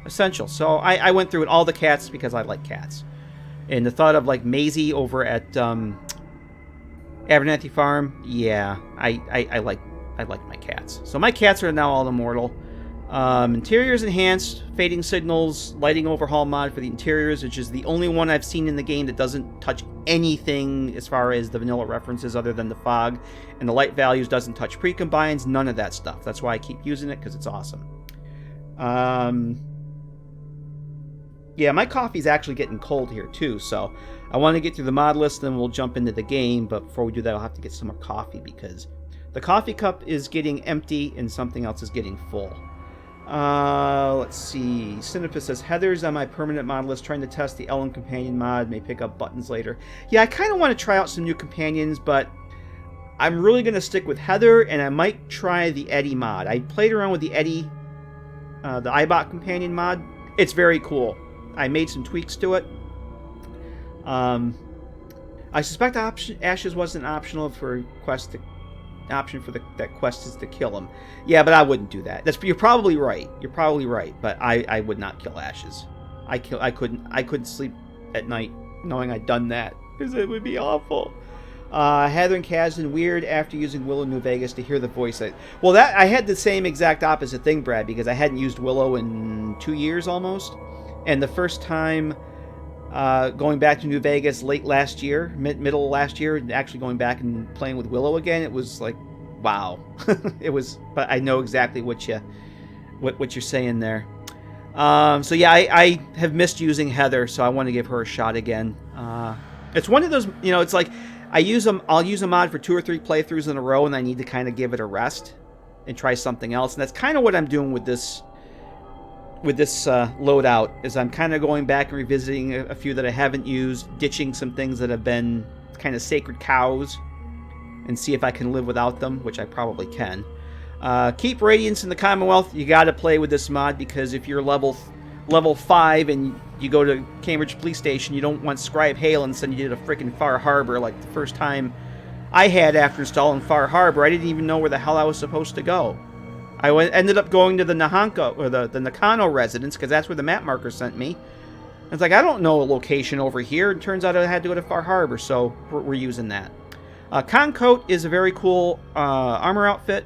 Essential. So I went through all the cats because I like cats. And the thought of like Maisie over at Abernathy Farm, yeah, I like my cats. So my cats are now all immortal. Interiors enhanced, fading signals, lighting overhaul mod for the interiors, which is the only one I've seen in the game that doesn't touch anything as far as the vanilla references other than the fog, and the light values doesn't touch precombines, none of that stuff. That's why I keep using it, because it's awesome. Yeah, my coffee's actually getting cold here too, so I want to get through the mod list, then we'll jump into the game, but before we do that I'll have to get some more coffee because the coffee cup is getting empty and something else is getting full. Let's see. Cinepus says, Heather's on my permanent mod list, trying to test the Ellen Companion mod, may pick up buttons later. Yeah, I kind of want to try out some new companions, but I'm really going to stick with Heather, and I might try the Eddie mod. I played around with the Eddie, the iBot Companion mod. It's very cool. I made some tweaks to it. I suspect Ashes wasn't optional for quest to... option for that quest is to kill him. Yeah, but I wouldn't do that. You're probably right. You're probably right, but I would not kill Ashes. I couldn't sleep at night knowing I'd done that because it would be awful. Heather and Kasdan, weird after using Willow New Vegas to hear the voice. Well, that I had the same exact opposite thing, Brad, because I hadn't used Willow in 2 years almost, and the first time going back to New Vegas late last year, middle of last year, actually going back and playing with Willow again, it was like, wow. It was, but I know exactly what what you're saying there. So yeah, I have missed using Heather, so I want to give her a shot again. It's one of those, it's like I'll use a mod for 2 or 3 playthroughs in a row, and I need to kind of give it a rest and try something else. And that's kind of what I'm doing with this loadout, is I'm kind of going back and revisiting a few that I haven't used, ditching some things that have been kind of sacred cows, and see if I can live without them, which I probably can. Keep Radiance in the Commonwealth. You got to play with this mod, because if you're level 5 and you go to Cambridge Police Station, you don't want Scribe Hale and send you to freaking Far Harbor. Like the first time I had after installing Far Harbor, I didn't even know where the hell I was supposed to go. I ended up going to the Nahanko, or the Nakano residence, because that's where the map marker sent me. It's like, I don't know a location over here. It turns out I had to go to Far Harbor, so we're using that. Concoat is a very cool armor outfit.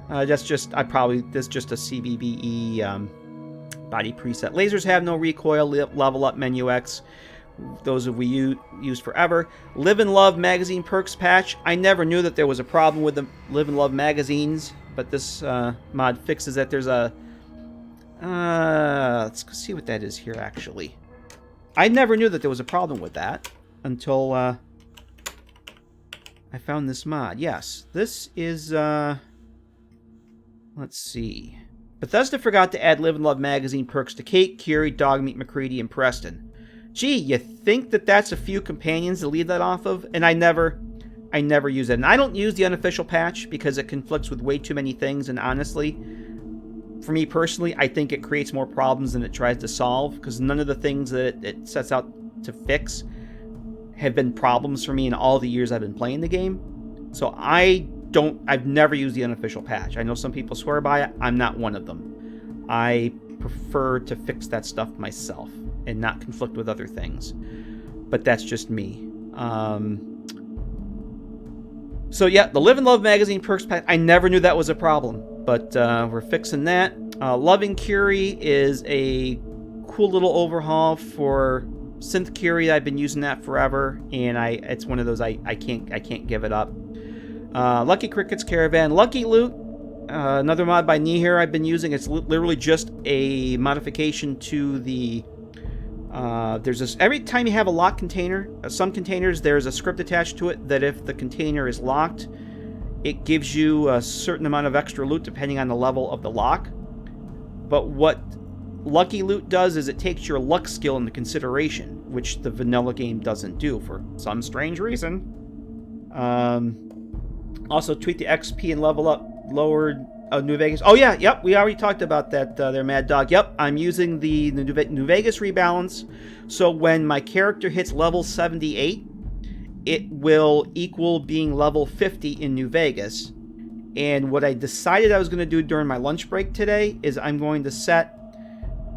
That's just a CVBE body preset. Lasers have no recoil. Level up menu X. Those have we used forever. Live and Love magazine perks patch. I never knew that there was a problem with the Live and Love magazines, but this mod fixes that. There's a let's see what that is here. Actually, I never knew that there was a problem with that until I found this mod. Yes, this is let's see. Bethesda forgot to add Live and Love magazine perks to Kate, Curie, Dogmeat, McCready, and Preston. Gee, you think that that's a few companions to leave that off of? And I never use it. And I don't use the unofficial patch because it conflicts with way too many things. And honestly, for me personally, I think it creates more problems than it tries to solve, because none of the things that it sets out to fix have been problems for me in all the years I've been playing the game. So I've never used the unofficial patch. I know some people swear by it. I'm not one of them. I prefer to fix that stuff myself and not conflict with other things. But that's just me. So yeah, the Live and Love magazine perks patch, I never knew that was a problem. But we're fixing that. Loving Curie is a cool little overhaul for Synth Curie. I've been using that forever, and it's one of those I can't give it up. Lucky Cricket's Caravan. Lucky Loot, another mod by Nihir I've been using. It's literally just a modification to the... there's this... Every time you have a locked container, some containers, there's a script attached to it that if the container is locked, it gives you a certain amount of extra loot depending on the level of the lock. But what Lucky Loot does is it takes your luck skill into consideration, which the vanilla game doesn't do for some strange reason. Also, tweak the XP and level up lowered New Vegas. Oh, yeah, yep, we already talked about that there, Mad Dog. Yep, I'm using the New Vegas rebalance, so when my character hits level 78, it will equal being level 50 in New Vegas. And what I decided I was going to do during my lunch break today is I'm going to set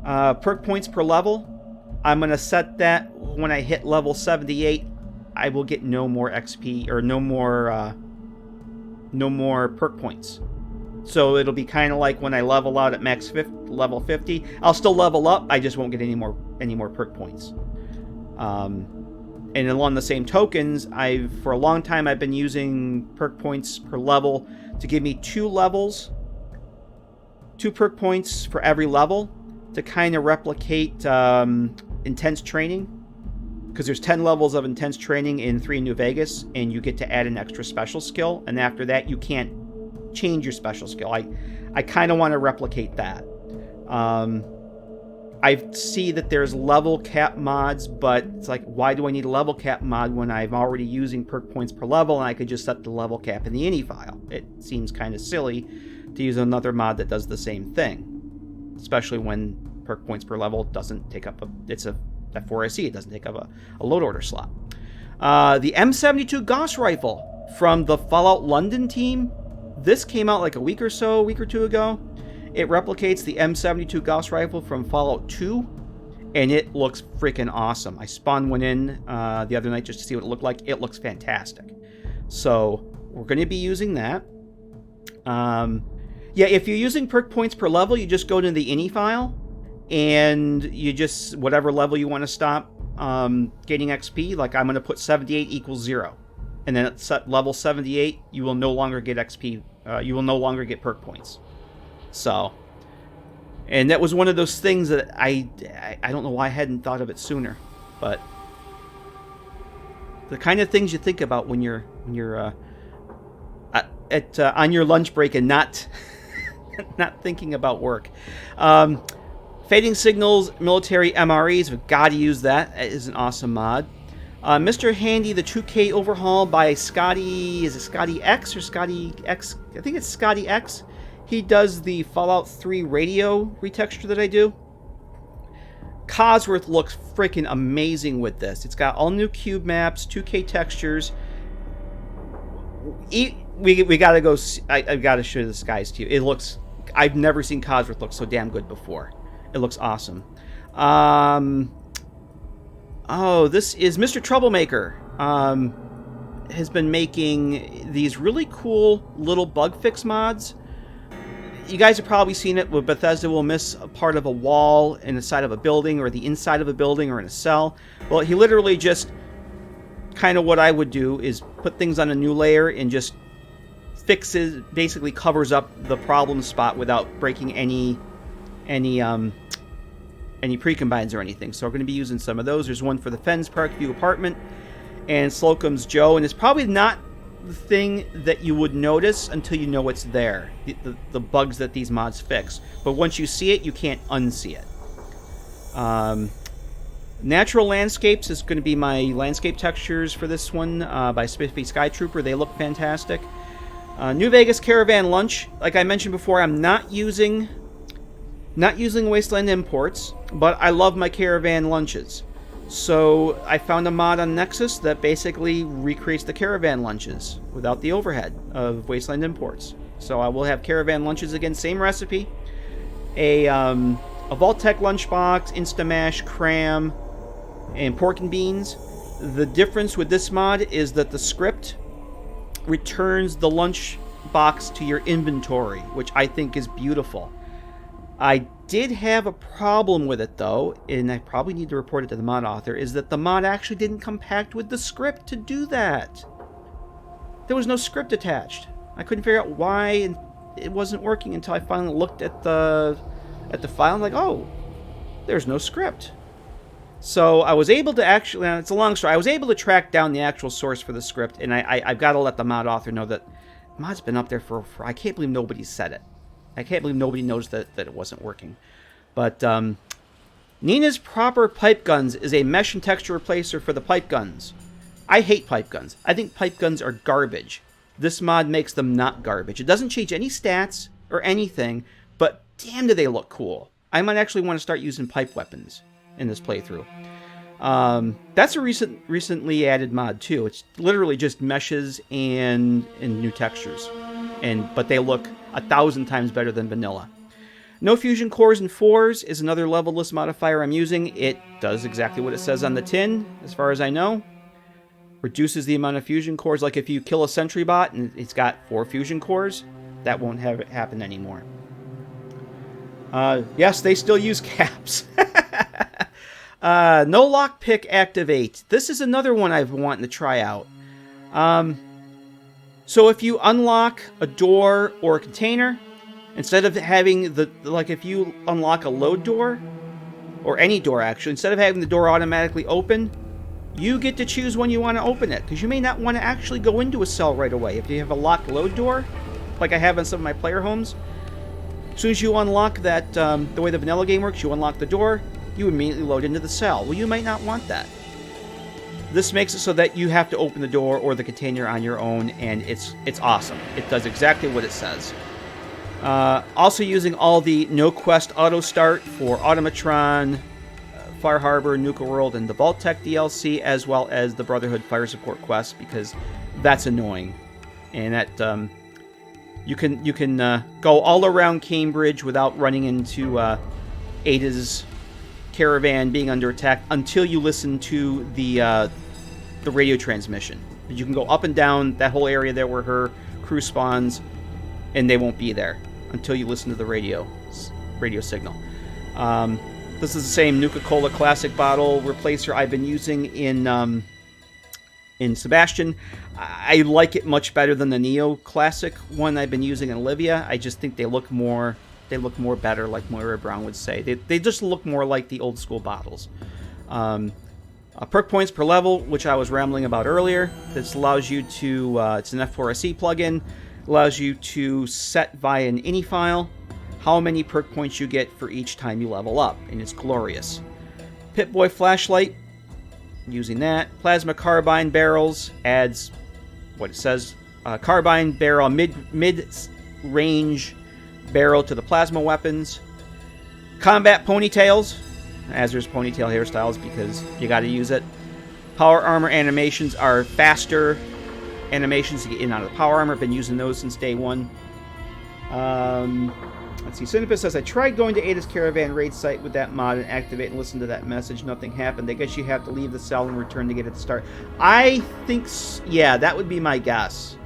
perk points per level. I'm going to set that when I hit level 78, I will get no more XP, or no more perk points. So it'll be kind of like when I level out at level 50, I'll still level up, I just won't get any more perk points. And along the same tokens, for a long time I've been using perk points per level to give me 2 perk points for every level to kind of replicate intense training. Because there's 10 levels of intense training in 3 in New Vegas, and you get to add an extra special skill, and after that you can't change your special skill. I kind of want to replicate that. I see that there's level cap mods, but it's like, why do I need a level cap mod when I'm already using perk points per level and I could just set the level cap in the ini file? It seems kind of silly to use another mod that does the same thing, especially when perk points per level doesn't take up it's a F4SC, it doesn't take up a load order slot. The M72 Gauss rifle from the Fallout London team. This came out like a week or two ago. It replicates the M72 Gauss rifle from Fallout 2, and it looks freaking awesome. I spawned one in the other night just to see what it looked like. It looks fantastic. So we're going to be using that. Yeah, if you're using perk points per level, you just go to the ini file, and you just, whatever level you want to stop getting XP, like I'm going to put 78 equals 0. And then at level 78, you will no longer get XP. You will no longer get perk points. So, And that was one of those things that I don't know why I hadn't thought of it sooner, but the kind of things you think about when you're on your lunch break and not not thinking about work. Fading signals, military MREs, we've got to use that. That is an awesome mod. Mr. Handy, the 2K overhaul by Scotty, is it Scotty X or Scotty X? I think it's Scotty X. He does the Fallout 3 radio retexture that I do. Cosworth looks freaking amazing with this. It's got all new cube maps, 2K textures. We gotta go. I've got to show the guys to you. It looks. I've never seen Cosworth look so damn good before. It looks awesome. Oh, this is Mr. Troublemaker. Has been making these really cool little bug fix mods. You guys have probably seen it where Bethesda will miss a part of a wall in the side of a building or the inside of a building or in a cell. Well, he literally just kind of what I would do is put things on a new layer and just fixes, basically covers up the problem spot without breaking any precombines or anything. So we're going to be using some of those. There's one for the Fens Parkview apartment and Slocum's Joe, and it's probably not the thing that you would notice until you know it's there, the bugs that these mods fix. But once you see it, you can't unsee it. Natural Landscapes is going to be my landscape textures for this one by Spiffy Sky Trooper. They look fantastic. New Vegas Caravan Lunch, like I mentioned before, I'm not using Wasteland imports, but I love my Caravan lunches. So I found a mod on Nexus that basically recreates the Caravan lunches without the overhead of Wasteland imports. So I will have Caravan lunches again, same recipe. A Vault-Tec lunchbox, Instamash, Cram, and pork and beans. The difference with this mod is that the script returns the lunch box to your inventory, which I think is beautiful. I did have a problem with it though, and I probably need to report it to the mod author, is that the mod actually didn't compact with the script to do that. There was no script attached. I couldn't figure out why, and it wasn't working until I finally looked at the file and like, oh, there's no script. So I was able to actually, it's a long story, I was able to track down the actual source for the script, and I've got to let the mod author know that the mod's been up there for I can't believe nobody said it. I can't believe nobody knows that it wasn't working. But Nina's Proper Pipe Guns is a mesh and texture replacer for the pipe guns. I hate pipe guns. I think pipe guns are garbage. This mod makes them not garbage. It doesn't change any stats or anything, but damn do they look cool. I might actually want to start using pipe weapons in this playthrough. That's a recently added mod too. It's literally just meshes and new textures. But they look 1,000 times better than vanilla. No fusion cores and 4s is another level-less modifier I'm using. It does exactly what it says on the tin, as far as I know. Reduces the amount of fusion cores. Like if you kill a sentry bot and it's got 4 fusion cores, that won't have it happen anymore. Yes, they still use caps. No lockpick activate. This is another one I've wanted to try out. So if you unlock a door or a container, instead of having if you unlock a load door, or any door actually, instead of having the door automatically open, you get to choose when you want to open it, because you may not want to actually go into a cell right away. If you have a locked load door, like I have in some of my player homes, as soon as you unlock that, the way the vanilla game works, you unlock the door, you immediately load into the cell. Well, you might not want that. This makes it so that you have to open the door or the container on your own, and it's awesome. It does exactly what it says. Also using all the No Quest Auto Start for Automatron, Fire Harbor, Nuka World, and the Vault-Tec DLC, as well as the Brotherhood Fire Support quest, because that's annoying. And that you can go all around Cambridge without running into Ada's caravan being under attack until you listen to the radio transmission. You can go up and down that whole area there where her crew spawns, and they won't be there until you listen to the radio signal. This is the same Nuka-Cola Classic bottle replacer I've been using in Sebastian. I like it much better than the Neo Classic one I've been using in Olivia. I just think they look more They look more better, like Moira Brown would say. They just look more like the old school bottles. Perk points per level, which I was rambling about earlier. This allows you to, it's an F4SE plugin, allows you to set via an ini file how many perk points you get for each time you level up, and it's glorious. Pip-Boy flashlight, using that. Plasma carbine barrels adds what it says, carbine barrel, mid-range barrel to the plasma weapons. Combat ponytails, as there's ponytail hairstyles because you got to use it. Power armor animations are faster animations to get in and out of the power armor. I've been using those since day one. Let's see. Cinepus says, I tried going to Ada's Caravan raid site with that mod and activate and listen to that message. Nothing happened. I guess you have to leave the cell and return to get it to start. I think, yeah, that would be my guess.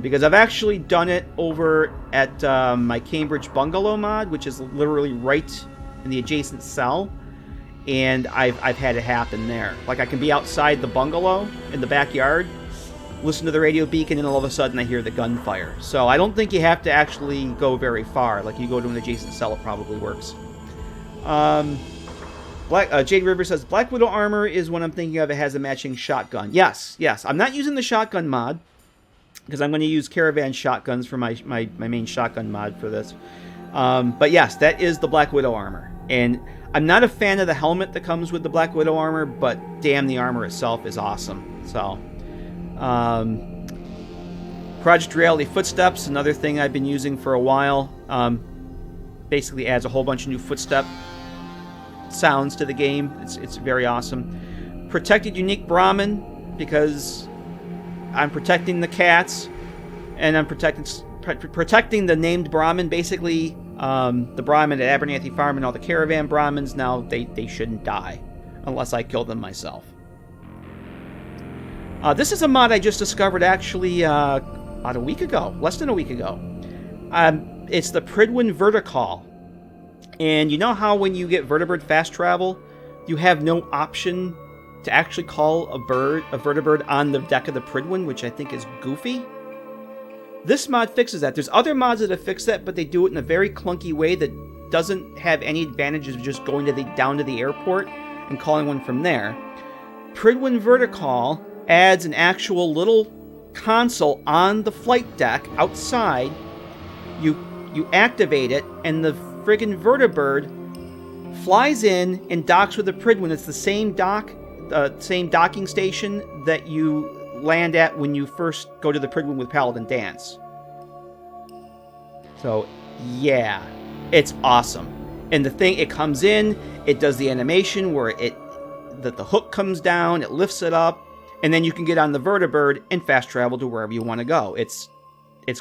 Because I've actually done it over at my Cambridge Bungalow mod, which is literally right in the adjacent cell, and I've had it happen there. Like, I can be outside the bungalow in the backyard, listen to the radio beacon, and all of a sudden I hear the gunfire. So I don't think you have to actually go very far. Like, you go to an adjacent cell, it probably works. Jade River says, Black Widow armor is what I'm thinking of. It has a matching shotgun. Yes. I'm not using the shotgun mod, because I'm going to use Caravan shotguns for my main shotgun mod for this. But yes, that is the Black Widow armor. And I'm not a fan of the helmet that comes with the Black Widow armor, but damn, the armor itself is awesome. So, Project Reality Footsteps, another thing I've been using for a while. Basically adds a whole bunch of new footstep sounds to the game. It's very awesome. Protected Unique Brahmin, because I'm protecting the cats, and I'm protecting the named Brahmin, basically. The Brahmin at Abernathy Farm and all the Caravan Brahmins, now they shouldn't die unless I kill them myself. This is a mod I just discovered actually about a week ago, less than a week ago. It's the Pridwin Verticall. And you know how when you get vertibird fast travel, you have no option to actually call a vertibird on the deck of the Pridwin, which I think is goofy? This mod fixes that. There's other mods that have fixed that, but they do it in a very clunky way that doesn't have any advantages of just going down to the airport and calling one from there. Pridwin Verticall adds an actual little console on the flight deck outside. You activate it, and the friggin' vertibird flies in and docks with the Pridwin. It's the same docking station that you land at when you first go to the Pridwin with Paladin Dance. So, yeah, it's awesome. And the thing, it comes in, it does the animation where the hook comes down, it lifts it up, and then you can get on the vertibird and fast travel to wherever you want to go. It's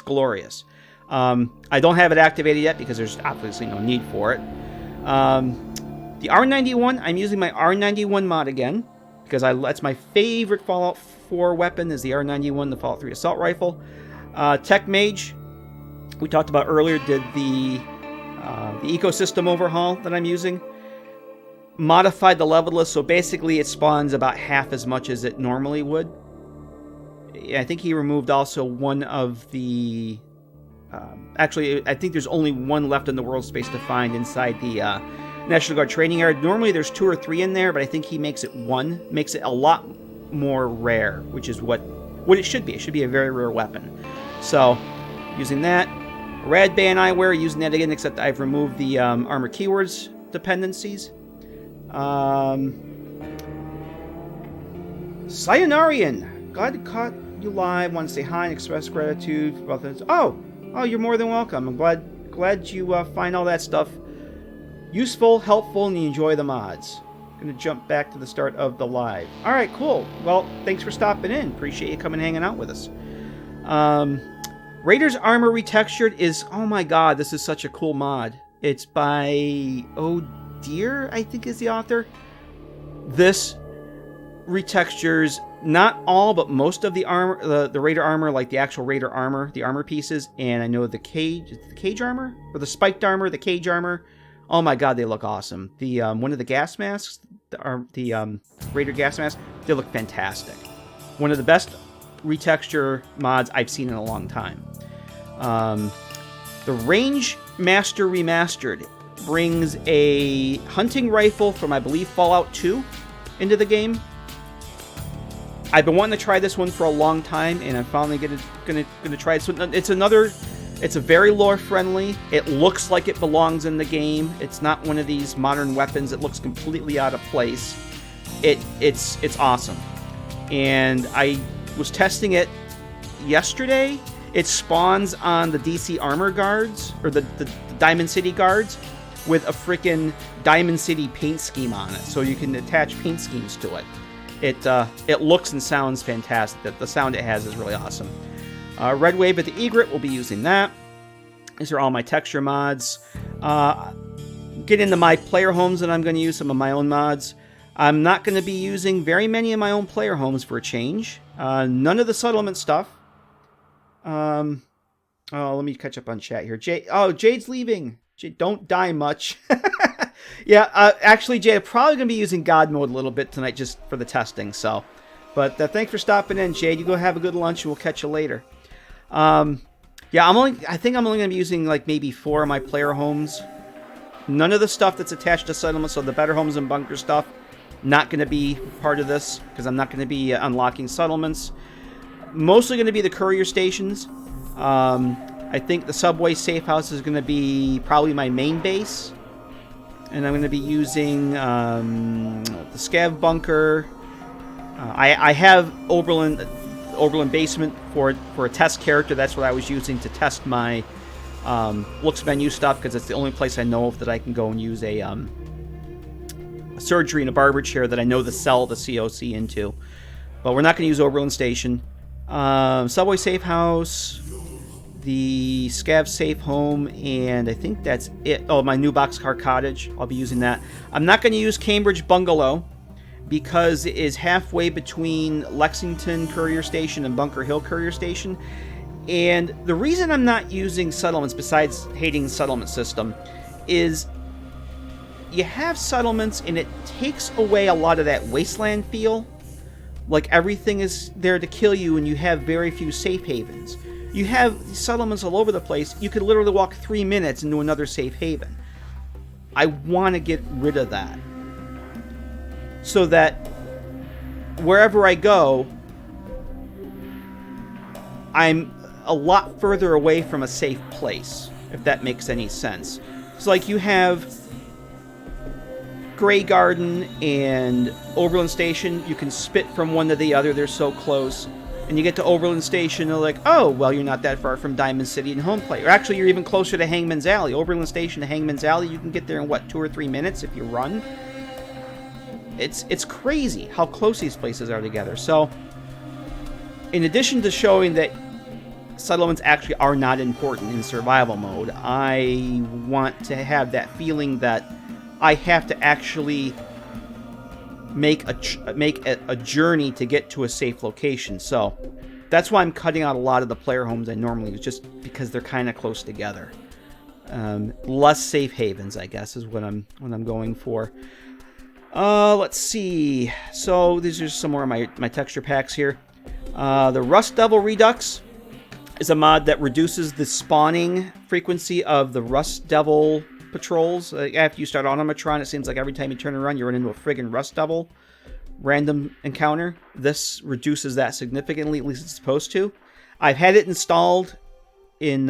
glorious. I don't have it activated yet because there's obviously no need for it. The R91, I'm using my R91 mod again, because that's my favorite Fallout 4 weapon is the R91, the Fallout 3 assault rifle. Tech Mage, we talked about earlier, did the ecosystem overhaul that I'm using. Modified the level list, so basically it spawns about half as much as it normally would. I think he removed also one of the... actually, I think there's only one left in the world space to find inside the National Guard training area. Normally there's 2 or 3 in there, but I think he makes it 1. Makes it a lot more rare, which is what it should be. It should be a very rare weapon. So, using that. Rad Band Eyewear, using that again, except I've removed the armor keywords dependencies. Sayonarian, glad to caught you live. Want to say hi and express gratitude for this. Oh, you're more than welcome. I'm glad you find all that stuff useful, helpful, and you enjoy the mods. Gonna jump back to the start of the live. All right, cool. Well, thanks for stopping in. Appreciate you coming and hanging out with us. Raider's Armor Retextured is, oh my god, this is such a cool mod. It's by Deer, I think is the author. This retextures not all, but most of the armor, the Raider armor, like the actual Raider armor, the armor pieces, and I know the cage armor, or the spiked armor, the cage armor. Oh my god, they look awesome. The one of the gas masks, the Raider gas masks, they look fantastic. One of the best retexture mods I've seen in a long time. The range Master Remastered brings a hunting rifle from, I believe, Fallout 2 into the game. I've been wanting to try this one for a long time, and I'm finally gonna try it. So it's a very lore friendly. It looks like it belongs in the game. It's not one of these modern weapons that looks completely out of place. It's awesome. And I was testing it yesterday. It spawns on the DC Armor Guards, or the Diamond City Guards, with a freaking Diamond City paint scheme on it. So you can attach paint schemes to it. It looks and sounds fantastic. The sound it has is really awesome. Red Wave at the Egret, we'll be using that. These are all my texture mods. Get into my player homes, and I'm going to use some of my own mods. I'm not going to be using very many of my own player homes for a change. None of the settlement stuff. Oh, let me catch up on chat here. Jade's leaving. Jade, don't die much. Yeah, actually, Jade, I'm probably going to be using God mode a little bit tonight just for the testing. So, but thanks for stopping in, Jade. You go have a good lunch, and we'll catch you later. Yeah, I think I'm only going to be using like maybe 4 of my player homes. None of the stuff that's attached to settlements, so the better homes and bunker stuff, not going to be part of this because I'm not going to be unlocking settlements. Mostly going to be the courier stations. I think the subway safe house is going to be probably my main base. And I'm going to be using the scav bunker. I have Oberlin basement for a test character. That's what I was using to test my looks menu stuff, because it's the only place I know of that I can go and use a surgery and a barber chair that I know to sell the COC into. But we're not going to use Oberlin Station. Subway safe house, the scav safe home, and I think that's it. Oh, my new boxcar cottage. I'll be using that. I'm not going to use Cambridge Bungalow because it is halfway between Lexington Courier Station and Bunker Hill Courier Station. And the reason I'm not using settlements, besides hating the settlement system, is you have settlements and it takes away a lot of that wasteland feel. Like everything is there to kill you and you have very few safe havens. You have settlements all over the place. You could literally walk 3 minutes into another safe haven. I want to get rid of that, so that wherever I go, I'm a lot further away from a safe place, if that makes any sense. So like you have Grey Garden and Oberlin Station, you can spit from one to the other, they're so close. And you get to Oberlin Station, they're like, oh, well, you're not that far from Diamond City and Home Plate. Or actually, you're even closer to Hangman's Alley. Oberlin Station to Hangman's Alley, you can get there in, 2 or 3 minutes if you run? It's crazy how close these places are together. So, in addition to showing that settlements actually are not important in survival mode, I want to have that feeling that I have to actually make a journey to get to a safe location. So that's why I'm cutting out a lot of the player homes I normally use, just because they're kind of close together. Less safe havens, I guess, is what I'm going for. Let's see. So these are some more of my texture packs here. The Rust Devil Redux is a mod that reduces the spawning frequency of the Rust Devil patrols. After you start Automatron, it seems like every time you turn around, you run into a friggin' Rust Devil random encounter. This reduces that significantly, at least it's supposed to. I've had it installed in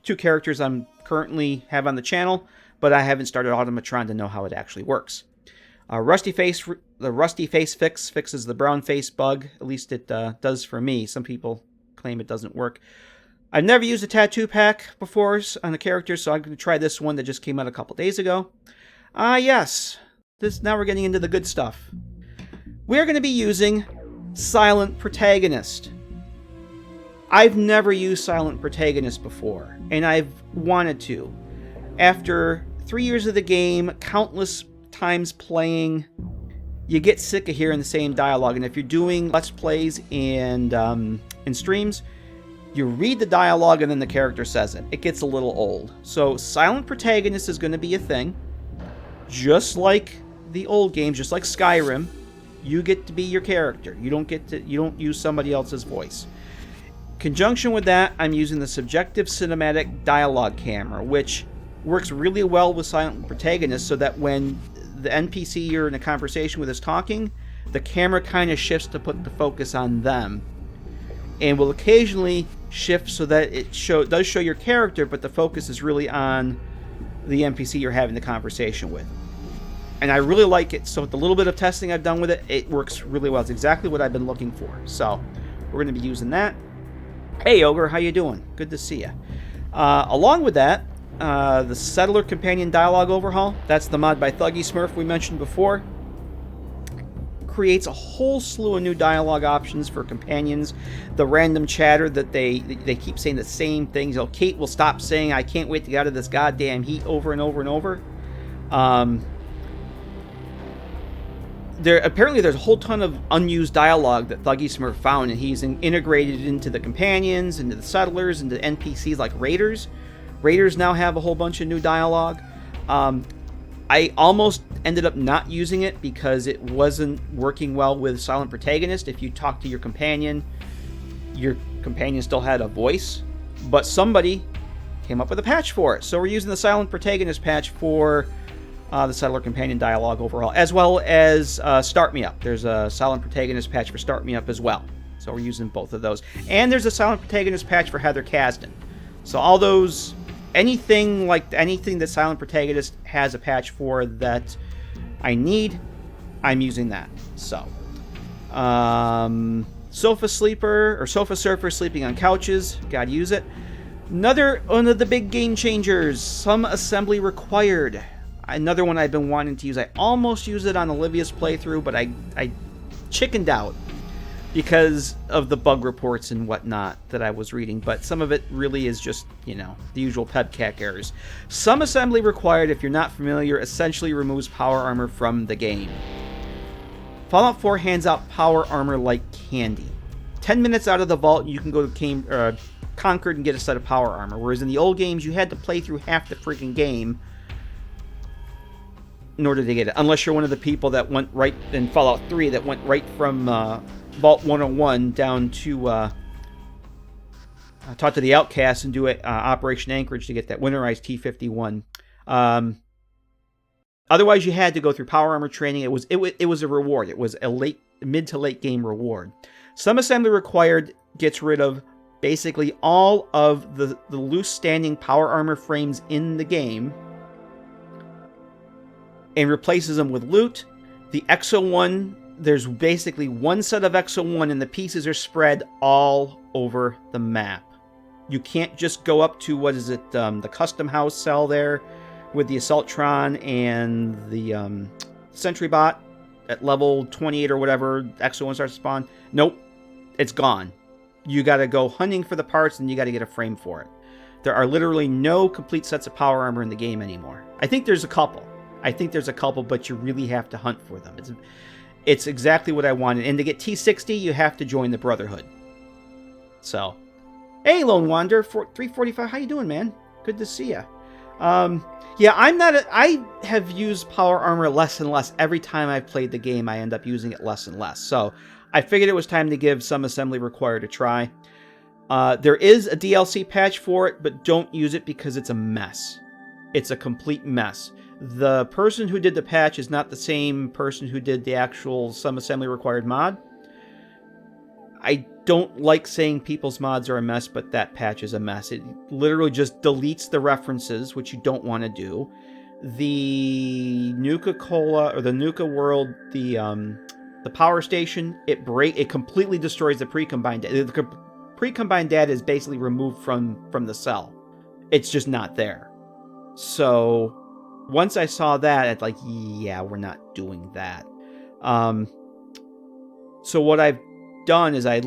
2 characters I'm currently have on the channel, but I haven't started Automatron to know how it actually works. The Rusty Face Fix fixes the brown face bug. At least it does for me. Some people claim it doesn't work. I've never used a tattoo pack before on a character, so I'm going to try this one that just came out a couple days ago. Yes. Now we're getting into the good stuff. We're going to be using Silent Protagonist. I've never used Silent Protagonist before, and I've wanted to. After 3 years of the game, countless times playing, you get sick of hearing the same dialogue. And if you're doing Let's Plays and streams, you read the dialogue and then the character says it. It gets a little old. So Silent Protagonist is going to be a thing. Just like the old games, just like Skyrim, you get to be your character. You don't use somebody else's voice. Conjunction with that, I'm using the subjective cinematic dialogue camera, which works really well with silent protagonists, so that when the NPC you're in a conversation with is talking, the camera kind of shifts to put the focus on them, and will occasionally shift so that it does show your character, but the focus is really on the NPC you're having the conversation with. And I really like it. So with the little bit of testing I've done with it, it works really well. It's exactly what I've been looking for. So we're going to be using that. Hey, Ogre, how you doing? Good to see you. Along with that, the Settler Companion Dialogue Overhaul, that's the mod by Thuggy Smurf we mentioned before, creates a whole slew of new dialogue options for companions. The random chatter that they keep saying the same things. You know, Kate will stop saying, "I can't wait to get out of this goddamn heat," over and over and over. Apparently there's a whole ton of unused dialogue that Thuggy Smurf found, and he's integrated into the companions, into the settlers, into NPCs like raiders. Raiders now have a whole bunch of new dialogue. I almost ended up not using it because it wasn't working well with silent protagonist. If you talk to your companion still had a voice, but somebody came up with a patch for it. So we're using the silent protagonist patch for the Settler Companion Dialogue Overhaul, as well as Start Me Up. There's a silent protagonist patch for Start Me Up as well. So we're using both of those. And there's a silent protagonist patch for Heather Kasdan. So all those, anything that silent protagonist has a patch for that I need, I'm using that. So, sofa surfer sleeping on couches, gotta use it. Another one of the big game changers, some assembly required. Another one I've been wanting to use. I almost used it on Olivia's playthrough, but I chickened out because of the bug reports and whatnot that I was reading. But some of it really is just, the usual PEBCAC errors. Some assembly required, if you're not familiar, essentially removes power armor from the game. Fallout 4 hands out power armor like candy. 10 minutes out of the vault, you can go to Concord and get a set of power armor. Whereas in the old games, you had to play through half the freaking game in order to get it. Unless you're one of the people that went right in Fallout 3, that went right from Vault 101 down to talk to the Outcasts and do Operation Anchorage to get that winterized T-51. Otherwise, you had to go through power armor training. It was a reward. It was a mid to late game reward. Some assembly required gets rid of basically all of the loose standing power armor frames in the game and replaces them with loot. The Exo 1, there's basically one set of Exo 1 and the pieces are spread all over the map. You can't just go up to, the custom house cell there with the Assaultron and the Sentry Bot at level 28 or whatever, Exo 1 starts to spawn. Nope, it's gone. You gotta go hunting for the parts and you gotta get a frame for it. There are literally no complete sets of power armor in the game anymore. I think there's a couple, but you really have to hunt for them. It's exactly what I wanted. And to get T60, you have to join the Brotherhood. So, hey, Lone Wanderer, 345, how you doing, man? Good to see you. Yeah, I have used power armor less and less. Every time I've played the game, I end up using it less and less. So, I figured it was time to give some assembly required a try. There is a DLC patch for it, but don't use it because it's a mess. It's a complete mess. The person who did the patch is not the same person who did the actual some assembly required mod. I don't like saying people's mods are a mess, but that patch is a mess. It literally just deletes the references, which you don't want to do. The Nuka-Cola, or the Nuka World, the power station, it completely destroys the pre-combined data. The pre-combined data is basically removed from the cell. It's just not there. So once I saw that, it's like, yeah, we're not doing that. So what I've done is I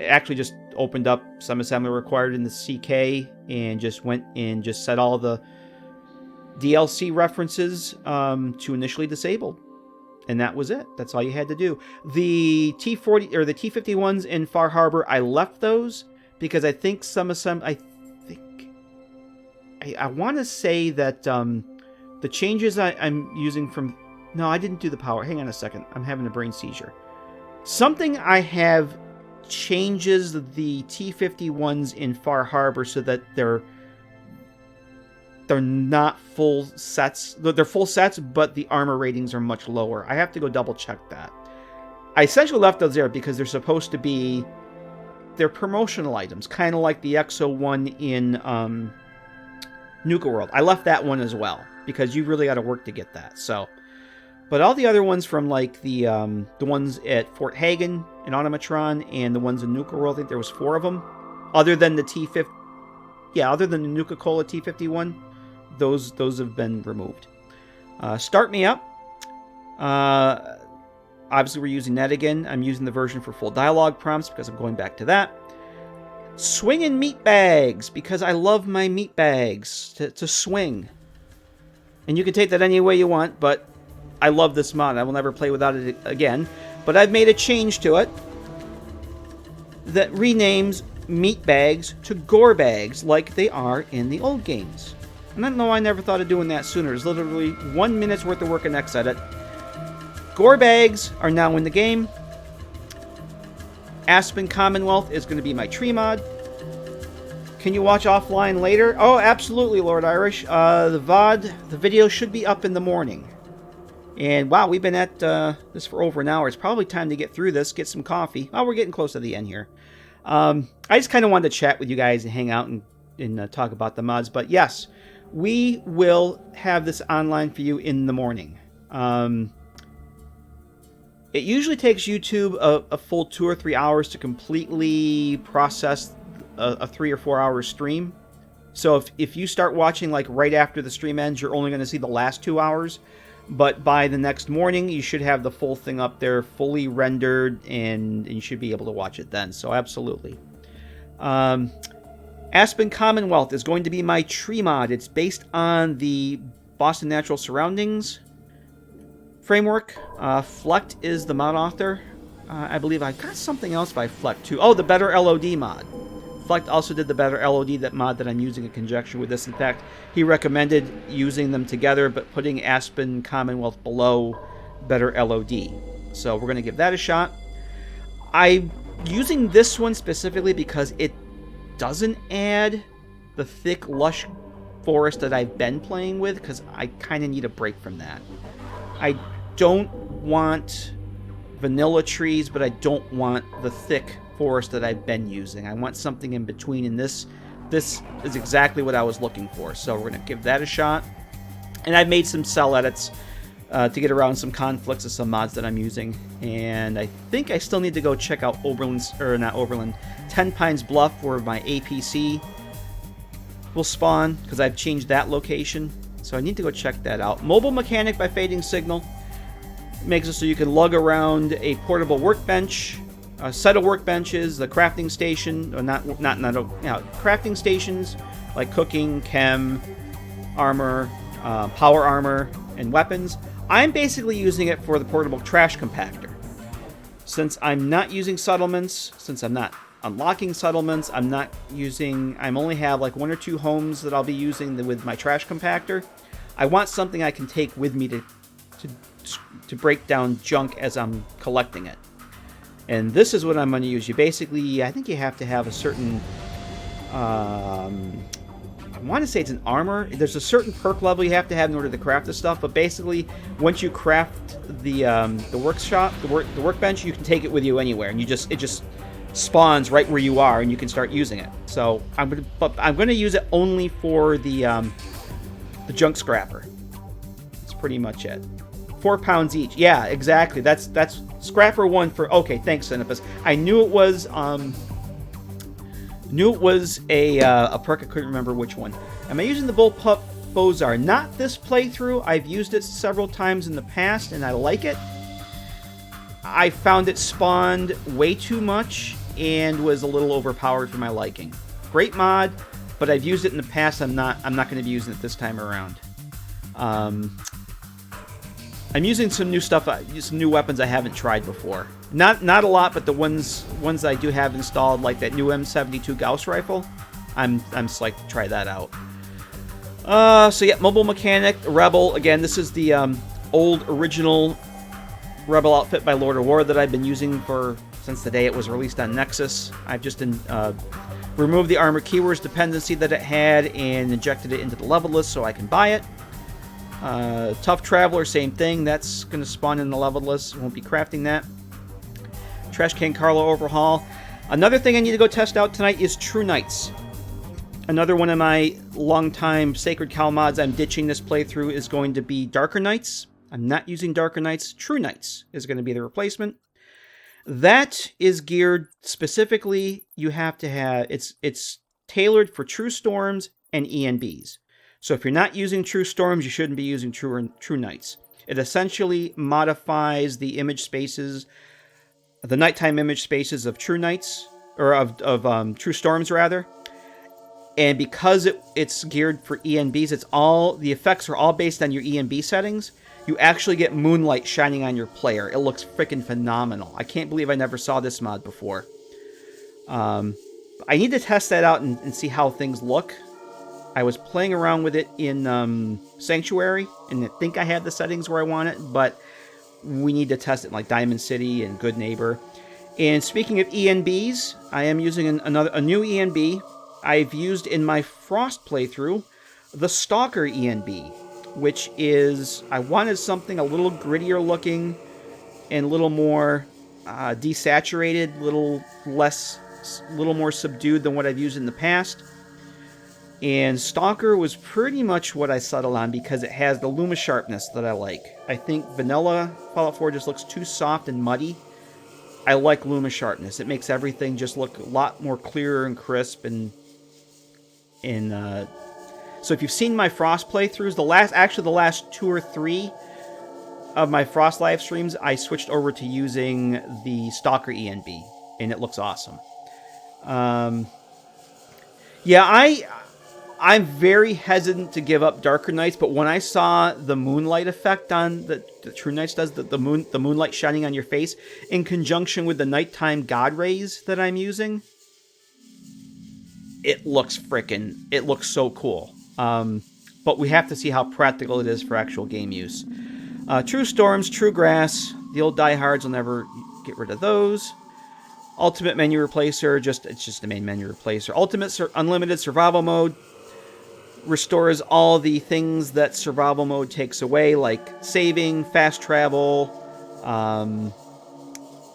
actually just opened up some assembly required in the CK and just went and just set all the DLC references to initially disabled. And that was it. That's all you had to do. The T40 or the T51s in Far Harbor, I left those because I think I want to say that the changes I'm using from... No, I didn't do the power. Hang on a second. I'm having a brain seizure. Something I have changes the T-51s in Far Harbor so that they're not full sets. They're full sets, but the armor ratings are much lower. I have to go double check that. I essentially left those there because they're supposed to be... They're promotional items, kind of like the XO1 in Nuka World. I left that one as well because you really got to work to get that. So, but all the other ones from like the ones at Fort Hagen in Automatron and the ones in Nuka World, I think there was 4 of them. Other than the T50, other than the Nuka-Cola T51, those have been removed. Start Me Up. Obviously, we're using that again. I'm using the version for full dialogue prompts because I'm going back to that. Swinging meat bags, because I love my meat bags to swing. And you can take that any way you want, but I love this mod. I will never play without it again. But I've made a change to it that renames meat bags to gore bags like they are in the old games. And I don't know, I never thought of doing that sooner. It's literally 1 minute's worth of work in Xedit. Gore bags are now in the game. Aspen Commonwealth is going to be my tree mod. Can you watch offline later? Oh, absolutely, Lord Irish. The VOD, the video should be up in the morning. And wow, we've been at this for over an hour. It's probably time to get through this, get some coffee. Oh, we're getting close to the end here. I just kind of wanted to chat with you guys and hang out and talk about the mods. But yes, we will have this online for you in the morning. It usually takes YouTube a full 2 or 3 hours to completely process a 3 or 4 hour stream. So if you start watching like right after the stream ends, you're only going to see the last 2 hours. But by the next morning, you should have the full thing up there, fully rendered, and you should be able to watch it then. So absolutely. Aspen Commonwealth is going to be my tree mod. It's based on the Boston Natural Surroundings framework. Flecht is the mod author. I believe I got something else by Flecht too. Oh, the Better LOD mod. Flecht also did the Better LOD, that mod that I'm using in conjunction with this. In fact, he recommended using them together, but putting Aspen Commonwealth below Better LOD. So we're going to give that a shot. I'm using this one specifically because it doesn't add the thick, lush forest that I've been playing with, because I kind of need a break from that. I don't want vanilla trees, but I don't want the thick forest that I've been using. I want something in between, and this is exactly what I was looking for. So we're going to give that a shot. And I've made some cell edits to get around some conflicts of some mods that I'm using. And I think I still need to go check out Ten Pines Bluff, where my APC will spawn, because I've changed that location. So I need to go check that out. Mobile Mechanic by Fading Signal makes it so you can lug around a portable workbench, a set of workbenches, the crafting station, or crafting stations like cooking, chem, armor, power armor, and weapons. I'm basically using it for the portable trash compactor. Since I'm not using settlements, since I'm not unlocking settlements, I only have like 1 or 2 homes that I'll be using with my trash compactor. I want something I can take with me to break down junk as I'm collecting it. And this is what I'm going to use. I think you have to have a certain, I want to say it's an armor. There's a certain perk level you have to have in order to craft this stuff. But basically, once you craft the workbench, you can take it with you anywhere, and it just spawns right where you are, and you can start using it. So I'm going to use it only for the junk scrapper. That's pretty much it. 4 pounds each. Yeah, exactly. That's scrapper 1 for. Okay, thanks, Cinepus. I knew it was a perk. I couldn't remember which one. Am I using the Bullpup Bozar? Not this playthrough. I've used it several times in the past, and I like it. I found it spawned way too much and was a little overpowered for my liking. Great mod, but I've used it in the past. I'm not going to be using it this time around. I'm using some new stuff, some new weapons I haven't tried before. Not a lot, but the ones I do have installed, like that new M72 Gauss rifle, I'm psyched to try that out. So yeah, Mobile Mechanic, Rebel. Again, this is the old original Rebel outfit by Lord of War that I've been using for since the day it was released on Nexus. I've just removed the armor keywords dependency that it had and injected it into the level list so I can buy it. Tough Traveler, same thing. That's going to spawn in the level list. Won't be crafting that. Trash Can Carlo overhaul. Another thing I need to go test out tonight is True Knights. Another one of my longtime Sacred Cow mods I'm ditching this playthrough is going to be Darker Knights. I'm not using Darker Knights. True Knights is going to be the replacement. That is geared specifically, you have to have, it's tailored for True Storms and ENBs. So if you're not using True Storms, you shouldn't be using True Knights. It essentially modifies the image spaces, the nighttime image spaces of True Knights, or of True Storms rather. And because it's geared for ENBs, the effects are all based on your ENB settings. You actually get moonlight shining on your player. It looks freaking phenomenal. I can't believe I never saw this mod before. I need to test that out and see how things look. I was playing around with it in Sanctuary, and I think I had the settings where I want it, but we need to test it in like Diamond City and Good Neighbor. And speaking of ENBs, I am using a new ENB. I've used in my Frost playthrough the Stalker ENB, which is, I wanted something a little grittier looking and a little more desaturated, little more subdued than what I've used in the past. And Stalker was pretty much what I settled on because it has the Luma sharpness that I like. I think vanilla Fallout 4 just looks too soft and muddy. I like Luma sharpness. It makes everything just look a lot more clearer and crisp. So if you've seen my Frost playthroughs, the last 2 or 3 of my Frost live streams, I switched over to using the Stalker ENB, and it looks awesome. I'm very hesitant to give up Darker Knights, but when I saw the moonlight effect on the True Knights does, the moonlight shining on your face, in conjunction with the nighttime god rays that I'm using, it looks so cool. But we have to see how practical it is for actual game use. True Storms, True Grass, the old diehards will never get rid of those. Ultimate menu replacer, it's just the main menu replacer. Ultimate unlimited survival mode restores all the things that survival mode takes away, like saving, fast travel,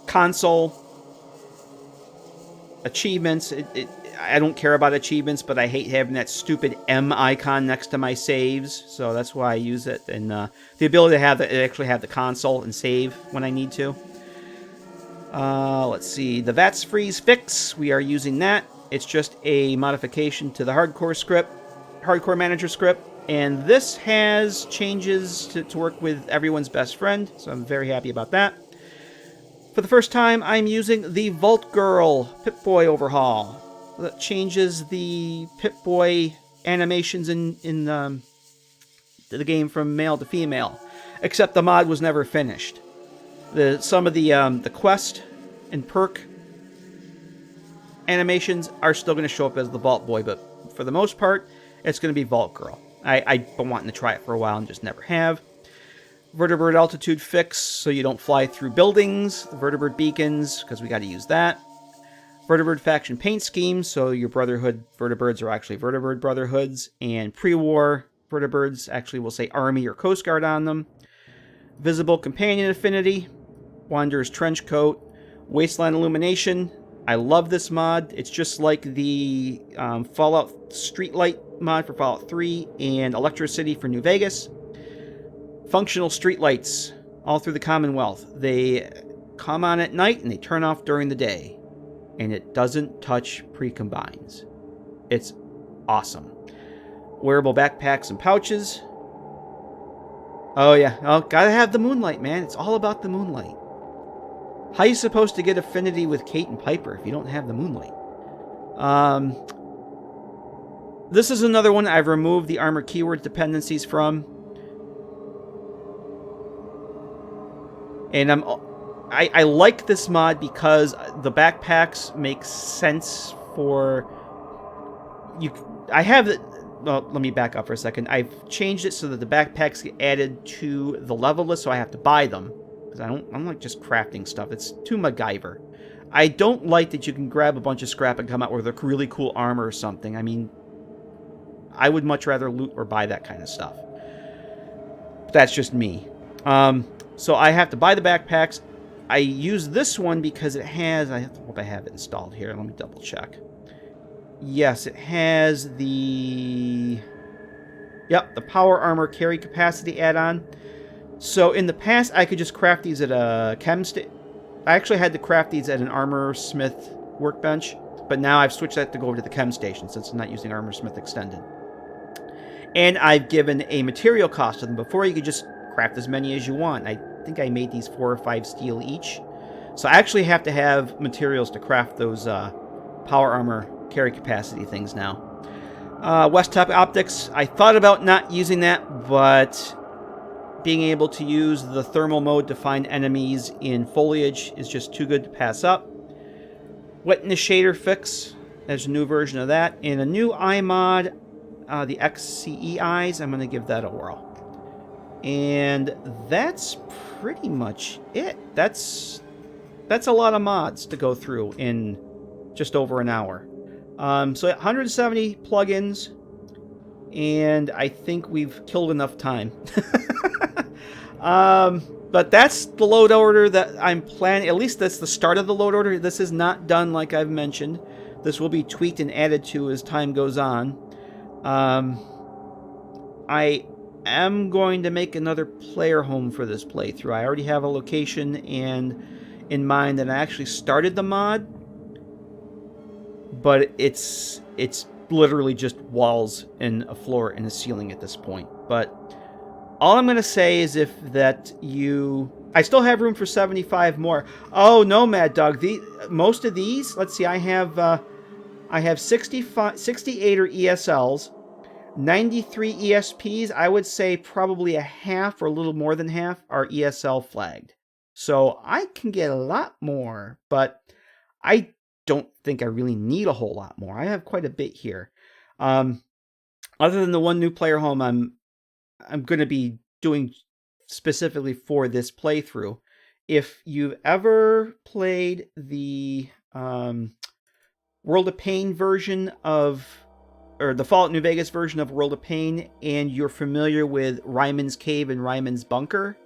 console, achievements. I don't care about achievements, but I hate having that stupid M icon next to my saves, so that's why I use it. And the ability to actually have the console and save when I need to. Let's see, the VATS freeze fix, we are using that. It's just a modification to the hardcore manager script, and this has changes to work with everyone's best friend, so I'm very happy about that. For the first time, I'm using the Vault Girl Pip-Boy overhaul. That changes the Pip-Boy animations in the game from male to female, except the mod was never finished. Some of the quest and perk animations are still going to show up as the Vault Boy, but for the most part, it's going to be Vault Girl. I've been wanting to try it for a while and just never have. Vertibird altitude fix, so you don't fly through buildings. The Vertibird beacons, because we got to use that. Vertibird faction paint scheme, so your Brotherhood Vertibirds are actually Vertibird Brotherhoods, and pre-war Vertibirds actually will say Army or Coast Guard on them. Visible companion affinity, Wanderer's trench coat, Wasteland illumination. I love this mod. It's just like the Fallout Streetlight mod for Fallout 3 and Electricity for New Vegas. Functional streetlights all through the Commonwealth. They come on at night and they turn off during the day. And it doesn't touch pre-combines. It's awesome. Wearable backpacks and pouches. Oh yeah, gotta have the moonlight, man. It's all about the moonlight. How are you supposed to get affinity with Kate and Piper if you don't have the moonlight? This is another one I've removed the armor keyword dependencies from. And I like this mod because the backpacks make sense for you. I have it. Well, let me back up for a second. I've changed it so that the backpacks get added to the level list, so I have to buy them because I don't like just crafting stuff. It's too MacGyver. I don't like that you can grab a bunch of scrap and come out with a really cool armor or something. I mean, I would much rather loot or buy that kind of stuff. But that's just me. So I have to buy the backpacks. I use this one because it has... I hope I have it installed here. Let me double check. Yes, it has the... Yep, the power armor carry capacity add-on. So in the past, I could just craft these at a chem station. I actually had to craft these at an armor smith workbench, but now I've switched that to go over to the chem station since I'm not using armor smith extended. And I've given a material cost to them. Before, you could just craft as many as you want. I think I made these 4 or 5 steel each. So I actually have to have materials to craft those power armor carry capacity things now. West Top Optics, I thought about not using that, but being able to use the thermal mode to find enemies in foliage is just too good to pass up. Wetness Shader Fix, there's a new version of that. And a new eye mod, the XCE eyes, I'm going to give that a whirl. And that's pretty much it. That's a lot of mods to go through in just over an hour. So 170 plugins, and I think we've killed enough time. But that's the load order that I'm planning. At least that's the start of the load order. This is not done like I've mentioned. This will be tweaked and added to as time goes on. I am going to make another player home for this playthrough. I already have a location and in mind, and I actually started the mod. But it's literally just walls and a floor and a ceiling at this point. But all I'm going to say is I still have room for 75 more. Oh, no, Mad Dog. Most of these, let's see, I have 68 are ESLs, 93 ESPs. I would say probably a half or a little more than half are ESL flagged. So I can get a lot more, but I don't think I really need a whole lot more. I have quite a bit here. Other than the one new player home I'm going to be doing specifically for this playthrough. If you've ever played the World of Pain version of, or the Fallout New Vegas version of World of Pain, and you're familiar with Ryman's Cave and Ryman's Bunker,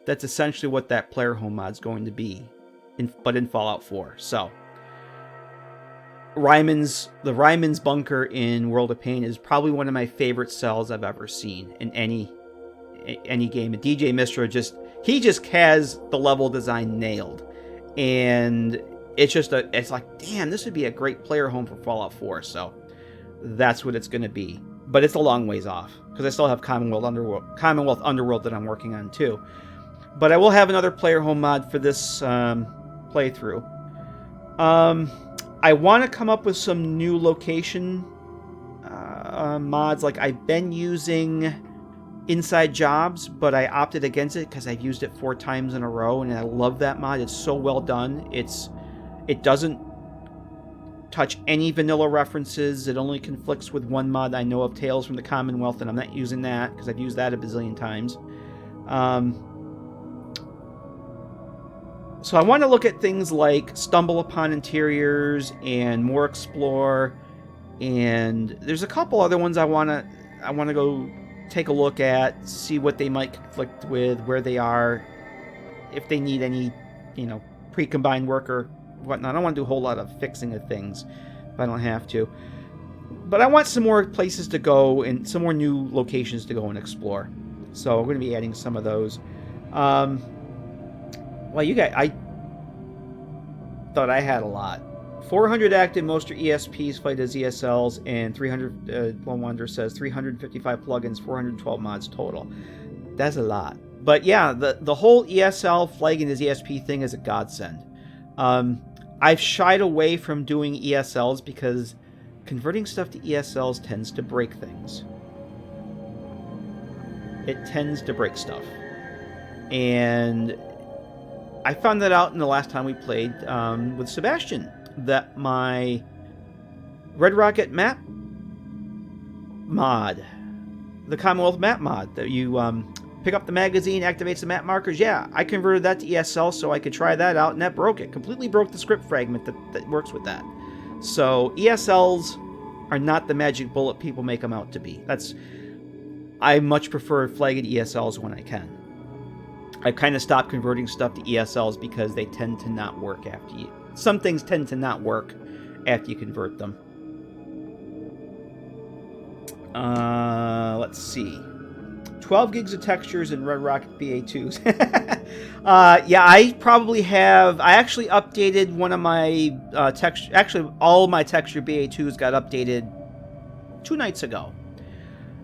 that's essentially what that player home mod's going to be, but in Fallout 4. So the Ryman's Bunker in World of Pain is probably one of my favorite cells I've ever seen in any game. And DJ Mistra just has the level design nailed, and it's like, damn, this would be a great player home for Fallout 4. So that's what it's going to be, but it's a long ways off because I still have Commonwealth Underworld that I'm working on too. But I will have another player home mod for this playthrough. I want to come up with some new location mods. Like, I've been using Inside Jobs, but I opted against it because I've used it 4 times in a row, and I love that mod. It's so well done. It doesn't touch any vanilla references. It only conflicts with one mod I know of, Tales from the Commonwealth, and I'm not using that because I've used that a bazillion times. So I want to look at things like Stumble Upon Interiors and More Explore, and there's a couple other ones I want to go take a look at, see what they might conflict with, where they are, if they need any, pre-combined work or whatnot. I don't want to do a whole lot of fixing of things if I don't have to. But I want some more places to go and some more new locations to go and explore. So we're going to be adding some of those. Well, I thought I had a lot. 400 active Moster ESPs fight as ESLs, and 300, Lone Wonder says 355 plugins, 412 mods total. That's a lot. But yeah, the whole ESL flagging as ESP thing is a godsend. I've shied away from doing ESLs because converting stuff to ESLs tends to break things. It tends to break stuff. And I found that out in the last time we played with Sebastian, that my Red Rocket map mod, the Commonwealth map mod that you pick up the magazine, activates the map markers. Yeah, I converted that to ESL so I could try that out, and that broke it. Completely broke the script fragment that works with that. So ESLs are not the magic bullet people make them out to be. I much prefer flagged ESLs when I can. I've kind of stopped converting stuff to ESLs because they tend to not work after you... Some things tend to not work after you convert them. Let's see. 12 gigs of textures in Red Rocket BA2s. Yeah, I probably have... I actually updated one of my texture... Actually, all of my texture BA2s got updated 2 nights ago.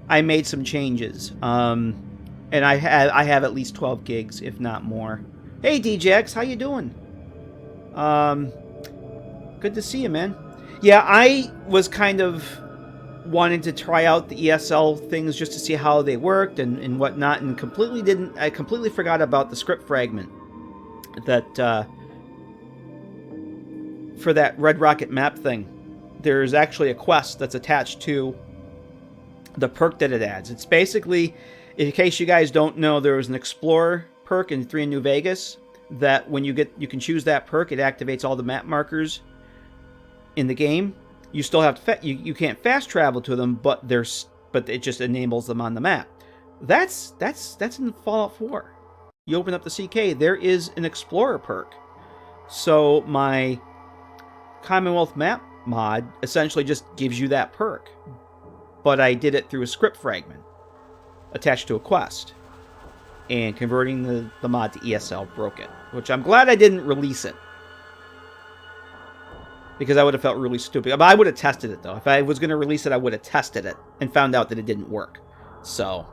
I made some changes. And I have at least 12 gigs, if not more. Hey, DJX, how you doing? Good to see you, man. Yeah, I was kind of wanting to try out the ESL things just to see how they worked and whatnot, and I completely forgot about the script fragment that for that Red Rocket map thing. There's actually a quest that's attached to the perk that it adds. It's basically, in case you guys don't know, there was an Explorer perk in 3 in New Vegas that when you can choose that perk, it activates all the map markers in the game. You still have to you can't fast travel to them, but it just enables them on the map. That's in Fallout 4. You open up the CK, there is an Explorer perk. So my Commonwealth map mod essentially just gives you that perk. But I did it through a script fragment attached to a quest. And converting the mod to ESL broke it. Which I'm glad I didn't release it. Because I would have felt really stupid. But I would have tested it, though. If I was going to release it, I would have tested it. And found out that it didn't work. So,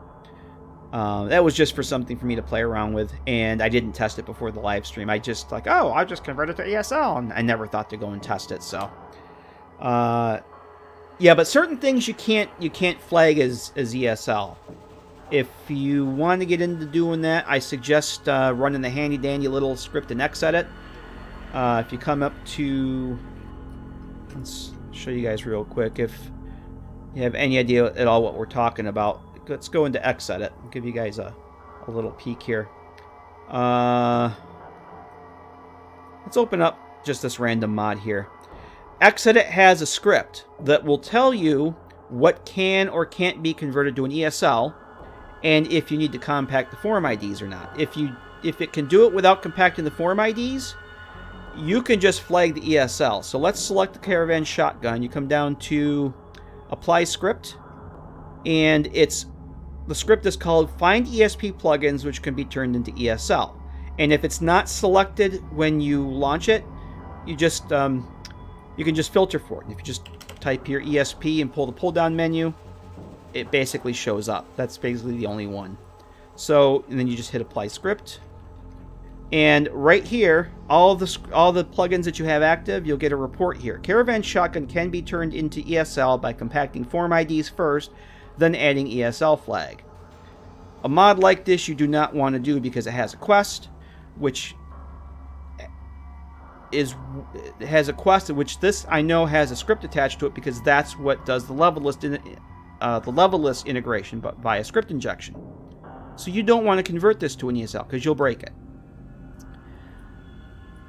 that was just for something for me to play around with. And I didn't test it before the live stream. I just like, oh, I'll just convert it to ESL. And I never thought to go and test it, so. Yeah, but certain things you can't flag as ESL. If you want to get into doing that, I suggest running the handy-dandy little script in Xedit. If you come up to... Let's show you guys real quick. If you have any idea at all what we're talking about, let's go into Xedit. I'll give you guys a little peek here. Let's open up just this random mod here. Xedit has a script that will tell you what can or can't be converted to an ESL, and if you need to compact the form IDs or not. If it can do it without compacting the form IDs, you can just flag the ESL. So let's select the Caravan Shotgun. You come down to Apply Script, and the script is called Find ESP Plugins which can be turned into ESL. And if it's not selected when you launch it, you just you can just filter for it. And if you just type here ESP and pull the pull-down menu, it basically shows up. That's basically the only one. So, and then you just hit Apply Script. And right here, all the plugins that you have active, you'll get a report here. Caravan Shotgun can be turned into ESL by compacting form IDs first, then adding ESL flag. A mod like this you do not want to do because it has a quest, which has a quest in which this I know has a script attached to it because that's what does the level list integration, but via script injection. So you don't want to convert this to an ESL because you'll break it.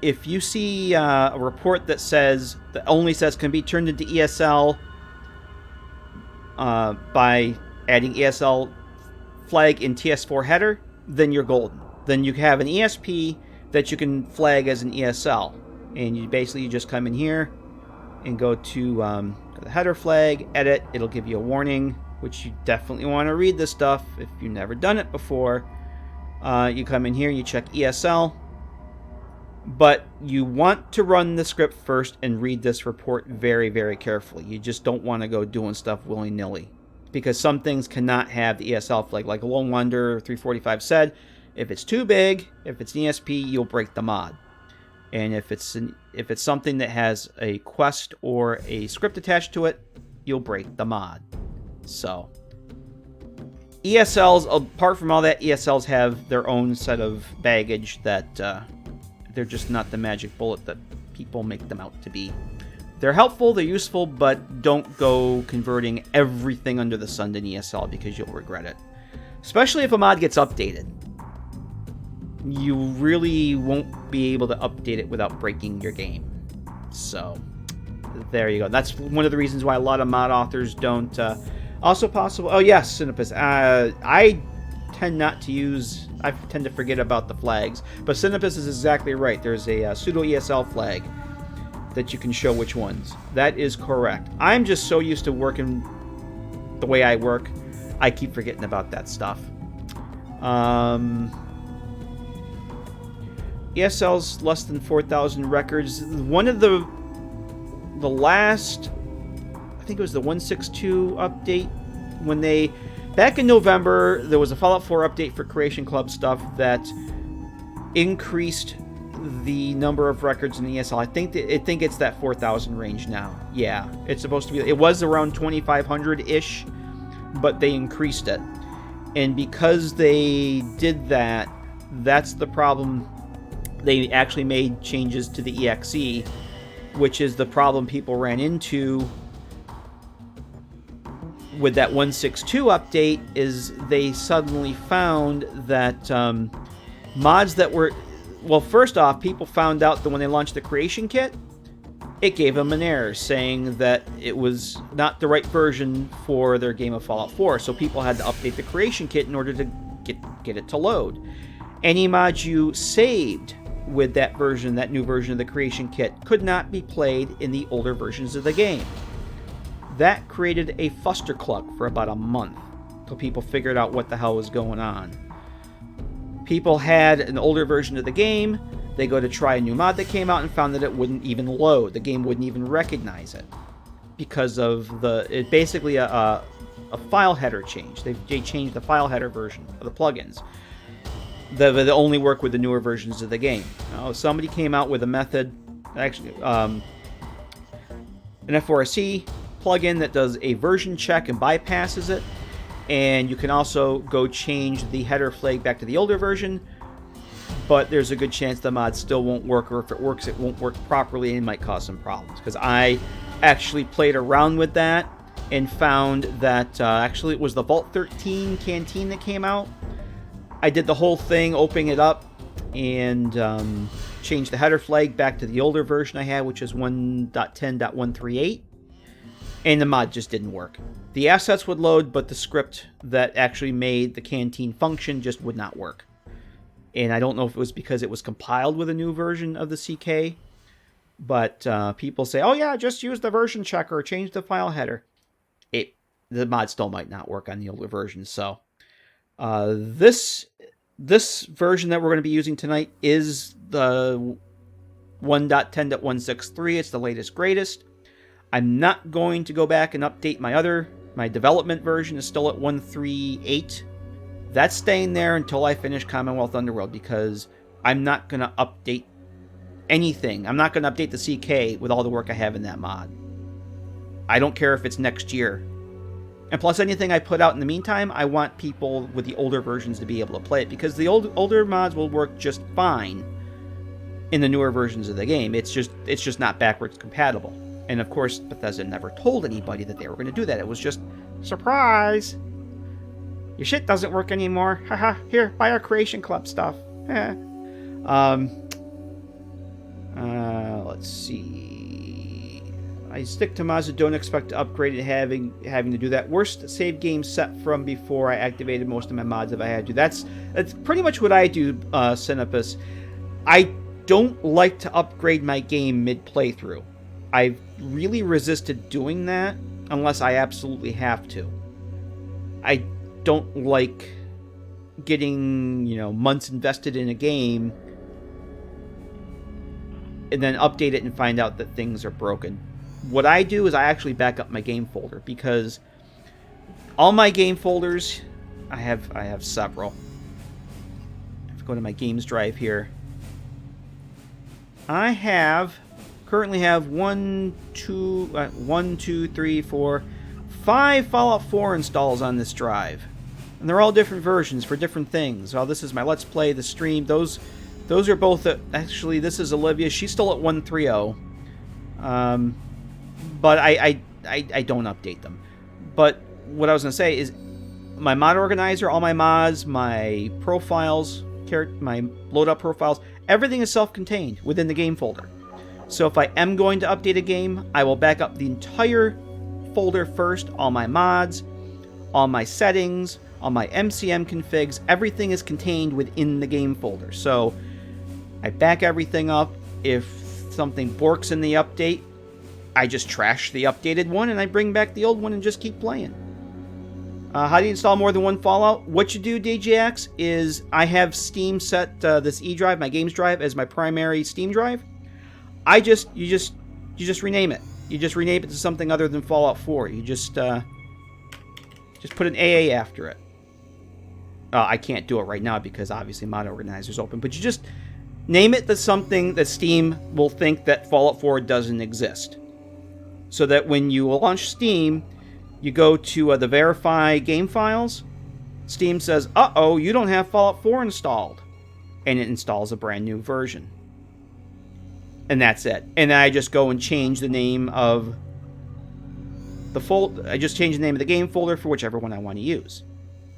If you see a report that only says can be turned into ESL by adding ESL flag in TS4 header, then you're golden. Then you have an ESP that you can flag as an ESL, and you just come in here and go to the header flag, edit. It'll give you a warning, which you definitely want to read this stuff if you've never done it before. You come in here, you check ESL. But you want to run the script first and read this report very, very carefully. You just don't want to go doing stuff willy-nilly. Because some things cannot have the ESL flag. Like Lone Wonder 345 said, if it's too big, if it's an ESP, you'll break the mod. And if it's something that has a quest or a script attached to it, you'll break the mod. So, ESLs, apart from all that, ESLs have their own set of baggage that... they're just not the magic bullet that people make them out to be. They're helpful, they're useful, but don't go converting everything under the sun to ESL because you'll regret it. Especially if a mod gets updated. You really won't be able to update it without breaking your game. So, there you go. That's one of the reasons why a lot of mod authors don't. Also possible. Oh yes, Sinopus. I tend not to use. I tend to forget about the flags. But Sinopus is exactly right. There's a pseudo ESL flag that you can show which ones. That is correct. I'm just so used to working the way I work, I keep forgetting about that stuff. ESL's less than 4,000 records. One of the last, I think it was the 162 update, when they, back in November, there was a Fallout 4 update for Creation Club stuff that increased the number of records in ESL. I think it's that 4,000 range now. Yeah, it's supposed to be. It was around 2,500-ish, but they increased it. And because they did that, that's the problem. They actually made changes to the EXE, which is the problem people ran into with that 162 update, is they suddenly found that mods that were... Well, first off, people found out that when they launched the Creation Kit, it gave them an error saying that it was not the right version for their game of Fallout 4, so people had to update the Creation Kit in order to get it to load. Any mods you saved with that version, that new version of the Creation Kit, could not be played in the older versions of the game. That created a fustercluck for about a month until people figured out what the hell was going on. People had an older version of the game, they go to try a new mod that came out and found that it wouldn't even load. The game wouldn't even recognize it because of it's basically a file header change. They changed the file header version of the plugins. They only work with the newer versions of the game. Somebody came out with a method, actually, an F4C plugin that does a version check and bypasses it, and you can also go change the header flag back to the older version, but there's a good chance the mod still won't work, or if it works, it won't work properly and might cause some problems. Because I actually played around with that and found that actually it was the Vault 13 canteen that came out. I did the whole thing, opening it up, and changed the header flag back to the older version I had, which is 1.10.138, and the mod just didn't work. The assets would load, but the script that actually made the canteen function just would not work. And I don't know if it was because it was compiled with a new version of the CK, but people say, oh yeah, just use the version checker, change the file header. The mod still might not work on the older version, so... This version that we're going to be using tonight is the 1.10.163. It's the latest, greatest. I'm not going to go back and update my development version is still at 1.3.8. That's staying there until I finish Commonwealth Underworld, because I'm not going to update anything. I'm not going to update the CK with all the work I have in that mod. I don't care if it's next year. And plus, anything I put out in the meantime, I want people with the older versions to be able to play it, because the older mods will work just fine in the newer versions of the game. It's just not backwards compatible. And of course, Bethesda never told anybody that they were going to do that. It was just, surprise! Your shit doesn't work anymore. Haha, here, buy our Creation Club stuff. Let's see. I stick to mods that don't expect to upgrade it, having to do that. Worst save game set from before I activated most of my mods if I had to. That's pretty much what I do, Sinopus. I don't like to upgrade my game mid-playthrough. I've really resisted doing that unless I absolutely have to. I don't like getting, months invested in a game and then update it and find out that things are broken. What I do is I actually back up my game folder, because all my game folders, I have several. I have to go to my games drive here. I currently have 5 Fallout 4 installs on this drive. And they're all different versions for different things. Well, this is my Let's Play, the stream. Those are both actually, this is Olivia. She's still at 1.3.0. But I don't update them. But what I was going to say is, my mod organizer, all my mods, my profiles, my loadout profiles, everything is self-contained within the game folder. So if I am going to update a game, I will back up the entire folder first, all my mods, all my settings, all my MCM configs, everything is contained within the game folder. So I back everything up. If something borks in the update, I just trash the updated one and I bring back the old one and just keep playing. How do you install more than one Fallout? What you do, DJX, is I have Steam set this E drive, my games drive, as my primary Steam drive. You just rename it. You just rename it to something other than Fallout 4. You just put an AA after it. I can't do it right now because obviously mod organizer's open, but you just name it to something that Steam will think that Fallout 4 doesn't exist. So that when you launch Steam, you go to the verify game files, Steam says, uh-oh, you don't have Fallout 4 installed. And it installs a brand new version. And that's it. And I just go and change the name of the folder. I just change the name of the game folder for whichever one I want to use.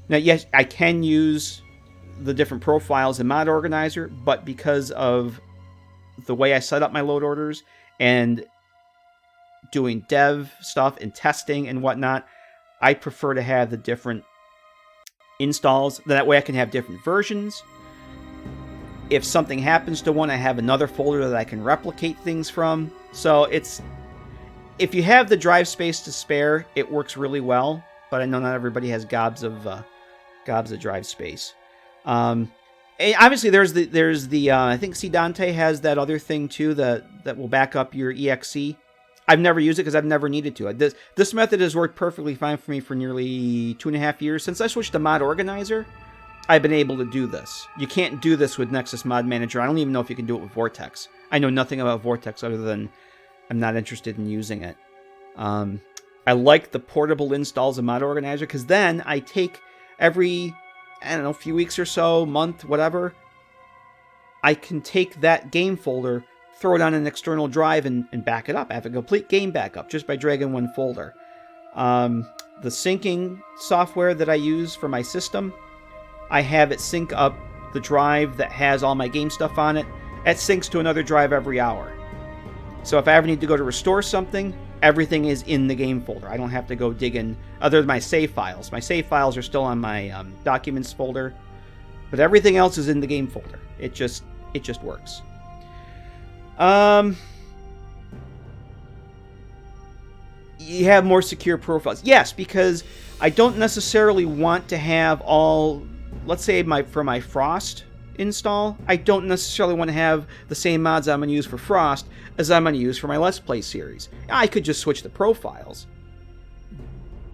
Now, yes, I can use the different profiles in Mod Organizer, but because of the way I set up my load orders and doing dev stuff and testing and whatnot, I prefer to have the different installs. That way I can have different versions. If something happens to one, I have another folder that I can replicate things from. So if you have the drive space to spare, it works really well. But I know not everybody has gobs of drive space. And obviously, there's the I think C Dante has that other thing too that will back up your exe. I've never used it because I've never needed to. This method has worked perfectly fine for me for nearly 2.5 years. Since I switched to Mod Organizer, I've been able to do this. You can't do this with Nexus Mod Manager. I don't even know if you can do it with Vortex. I know nothing about Vortex other than I'm not interested in using it. I like the portable installs of Mod Organizer because then I take every, few weeks or so, month, whatever, I can take that game folder, throw it on an external drive, and back it up. I have a complete game backup just by dragging one folder. The syncing software that I use for my system, I have it sync up the drive that has all my game stuff on it. It syncs to another drive every hour. So if I ever need to go to restore something, everything is in the game folder. I don't have to go dig in, other than my save files. My save files are still on my documents folder, but everything else is in the game folder. It just works. You have more secure profiles. Yes, because I don't necessarily want to have all, let's say for my Frost install, I don't necessarily want to have the same mods I'm going to use for Frost as I'm going to use for my Let's Play series. I could just switch the profiles.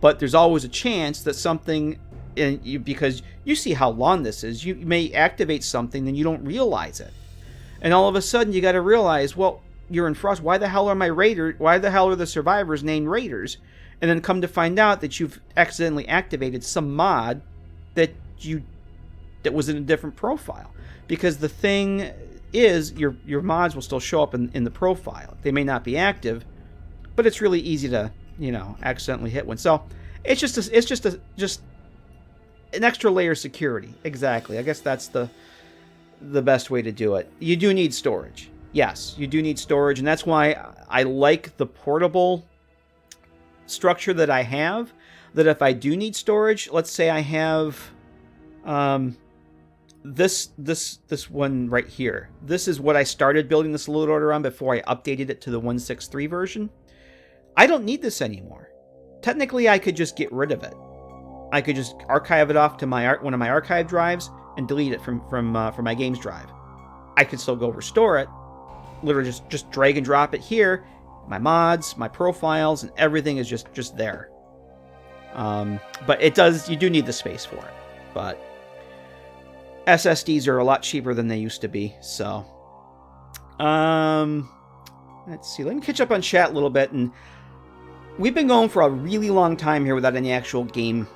But there's always a chance that something, because you see how long this is, you may activate something and you don't realize it. And all of a sudden you got to realize, well, you're in Frost, why the hell are the survivors named Raiders? And then come to find out that you've accidentally activated some mod that was in a different profile. Because the thing is, your mods will still show up in the profile. They may not be active, but it's really easy to, accidentally hit one. So it's just an extra layer of security. Exactly. I guess that's the best way to do it. You do need storage. Yes, you do need storage, and that's why I like the portable structure that I have. That if I do need storage, let's say I have this one right here. This is what I started building this load order on before I updated it to the 1.6.3 version. I don't need this anymore. Technically, I could just get rid of it. I could just archive it off to one of my archive drives and delete it from my games drive. I could still go restore it. Literally just drag and drop it here. My mods, my profiles, and everything is just there. But you do need the space for it. But SSDs are a lot cheaper than they used to be, so. Let's see. Let me catch up on chat a little bit. And we've been going for a really long time here without any actual game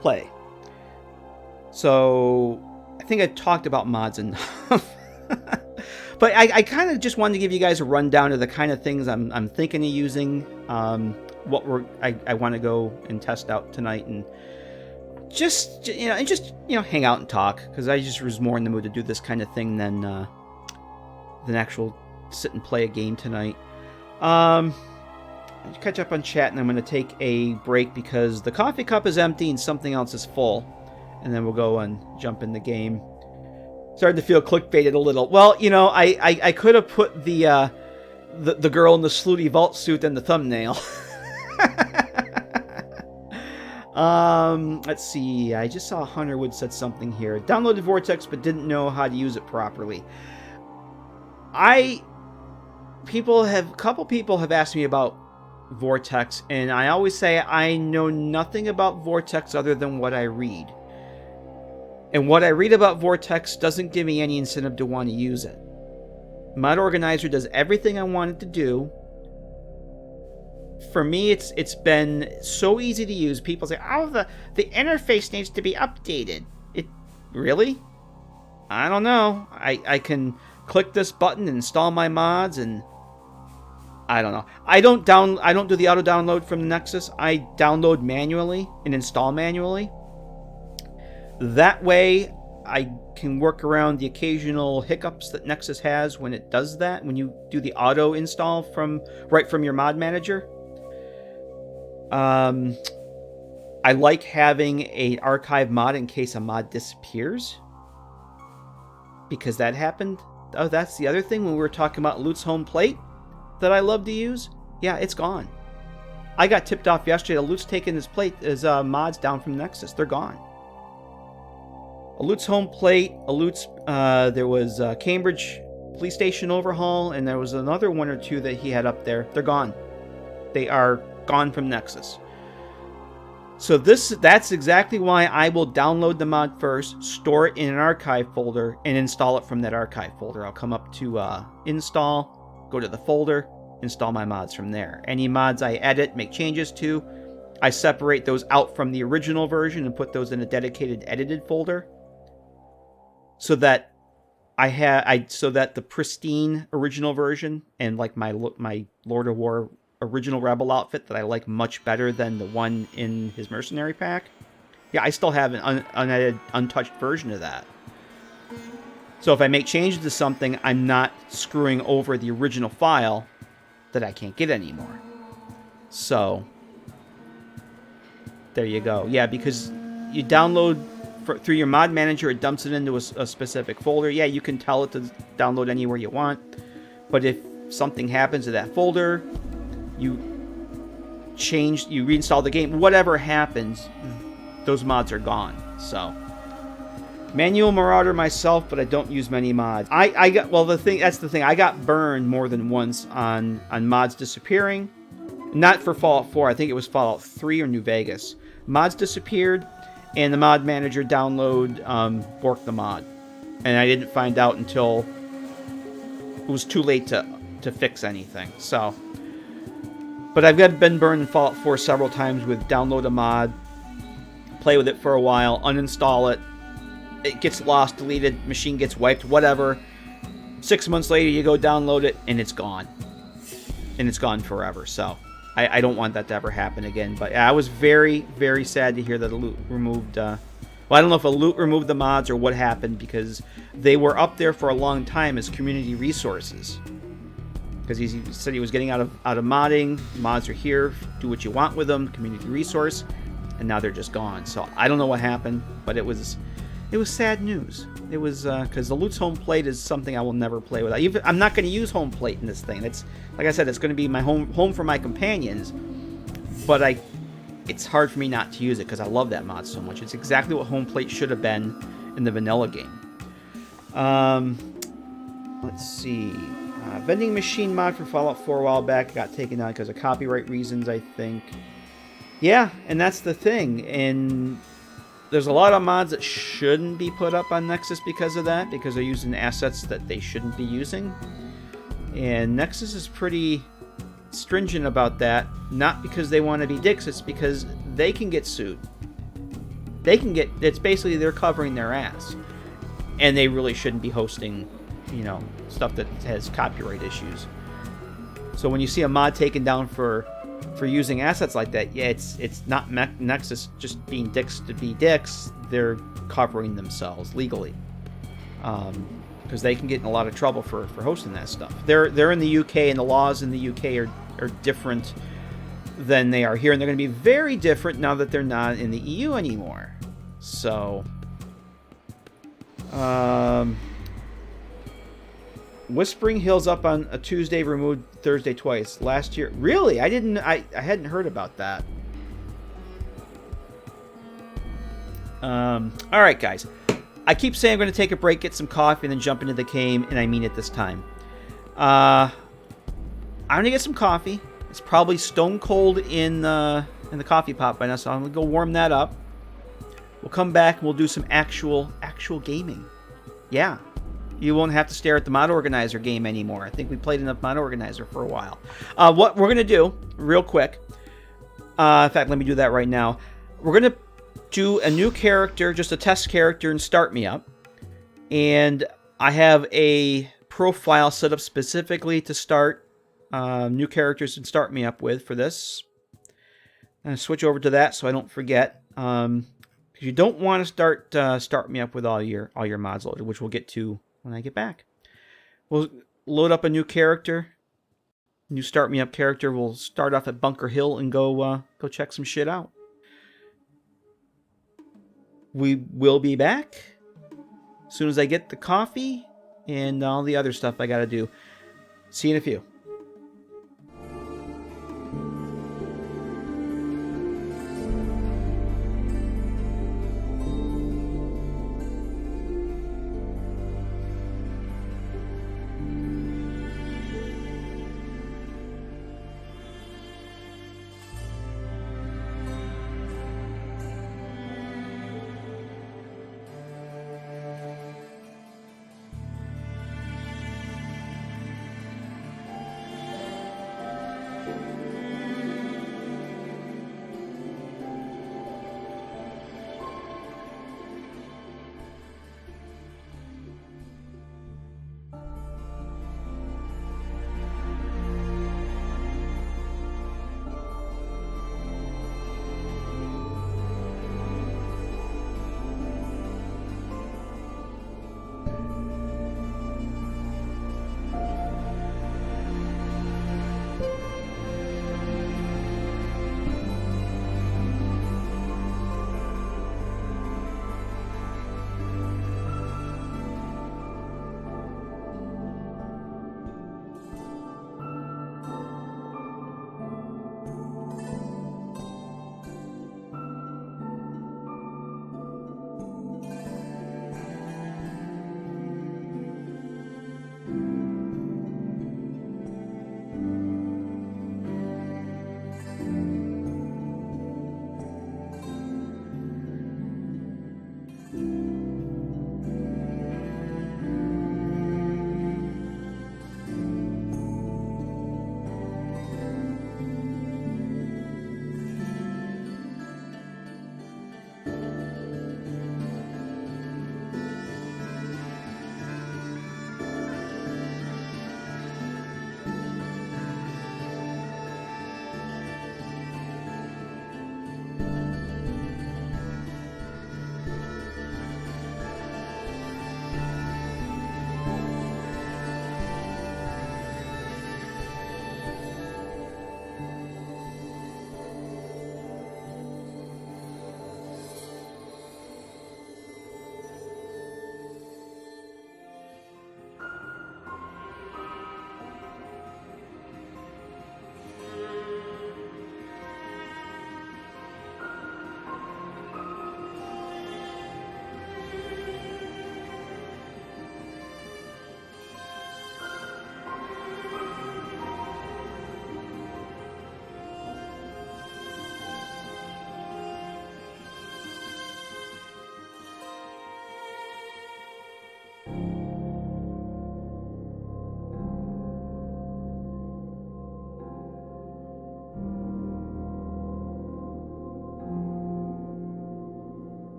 play. So I think I talked about mods enough. But I kind of just wanted to give you guys a rundown of the kind of things I'm thinking of using. I want to go and test out tonight and and just hang out and talk, because I just was more in the mood to do this kind of thing than actual sit and play a game tonight. Catch up on chat, and I'm going to take a break because the coffee cup is empty and something else is full, and then we'll go and jump in the game. Starting to feel clickbaited a little. Well, I could have put the girl in the Slooty Vault suit in the thumbnail. Let's see. I just saw Hunterwood said something here. Downloaded Vortex but didn't know how to use it properly. A couple people have asked me about Vortex, and I always say I know nothing about Vortex other than what I read. And what I read about Vortex doesn't give me any incentive to want to use it. Mod Organizer does everything I want it to do. For me, it's been so easy to use. People say, "Oh, the interface needs to be updated." It really? I don't know. I can click this button and install my mods, and I don't know. I don't do the auto download from Nexus. I download manually and install manually. That way, I can work around the occasional hiccups that Nexus has when it does that. When you do the auto install right from your mod manager. I like having an archive mod in case a mod disappears, because that happened. Oh, that's the other thing when we were talking about Loot's home plate that I love to use. Yeah, it's gone. I got tipped off yesterday. Loot's taking his mods down from Nexus. They're gone. A Loot's home plate. There was Cambridge police station overhaul, and there was another one or two that he had up there. They're gone. They are gone from Nexus. So that's exactly why I will download the mod first, store it in an archive folder, and install it from that archive folder. I'll come up to install, go to the folder, install my mods from there. Any mods I edit, make changes to, I separate those out from the original version and put those in a dedicated edited folder, so that the pristine original version and like my Lord of War original Rebel outfit that I like much better than the one in his mercenary pack. Yeah, I still have an unedited, untouched version of that. So if I make changes to something, I'm not screwing over the original file that I can't get anymore. So there you go. Yeah, because you download through your mod manager, it dumps it into a specific folder. Yeah, you can tell it to download anywhere you want, but if something happens to that folder, you reinstall the game, whatever happens, those mods are gone. So manual marauder myself, but I don't use many mods. That's the thing. I got burned more than once on mods disappearing. Not for Fallout 4. I think it was Fallout 3 or New Vegas. Mods disappeared, and the mod manager download borked the mod, and I didn't find out until it was too late to fix anything. So. But I've been burned in Fallout 4 several times with download a mod, play with it for a while, uninstall it, it gets lost, deleted, machine gets wiped, whatever. 6 months later, you go download it, and it's gone. And it's gone forever, so I don't want that to ever happen again. But I was very, very sad to hear that a Loot removed... I don't know if a Loot removed the mods or what happened, because they were up there for a long time as community resources. Because he said he was getting out of modding. Mods are here. Do what you want with them. Community resource. And now they're just gone. So I don't know what happened, but it was sad news. It was because the Loot's home plate is something I will never play with. I'm not going to use home plate in this thing. It's like I said, it's going to be my home for my companions. But it's hard for me not to use it because I love that mod so much. It's exactly what home plate should have been in the vanilla game. Let's see. Vending machine mod for Fallout 4 a while back got taken down because of copyright reasons, I think. Yeah, and that's the thing. And there's a lot of mods that shouldn't be put up on Nexus because of that, because they're using assets that they shouldn't be using. And Nexus is pretty stringent about that, not because they want to be dicks, it's because they can get sued. It's basically they're covering their ass. And they really shouldn't be hosting, stuff that has copyright issues. So when you see a mod taken down for for using assets like that, yeah, it's not Nexus just being dicks to be dicks. They're covering themselves legally, because they can get in a lot of trouble for hosting that stuff. They're in the UK, and the laws in the UK are different than they are here, and they're going to be very different now that they're not in the EU anymore. So, Whispering Hills up on a Tuesday, removed Thursday twice. Last year. Really? I hadn't heard about that. Alright, guys. I keep saying I'm going to take a break, get some coffee, and then jump into the game, and I mean it this time. I'm going to get some coffee. It's probably stone cold in the coffee pot by now, so I'm going to go warm that up. We'll come back and we'll do some actual gaming. Yeah. You won't have to stare at the Mod Organizer game anymore. I think we played enough Mod Organizer for a while. What we're going to do, real quick, in fact, let me do that right now. We're going to do a new character, just a test character, and start me up. And I have a profile set up specifically to start new characters and start me up with for this. I'm going to switch over to that so I don't forget. Because you don't want to start me up with all your mods loaded, which we'll get to when I get back. We'll load up a new character. New start me up character. We'll start off at Bunker Hill and go check some shit out. We will be back as soon as I get the coffee and all the other stuff I gotta do. See you in a few.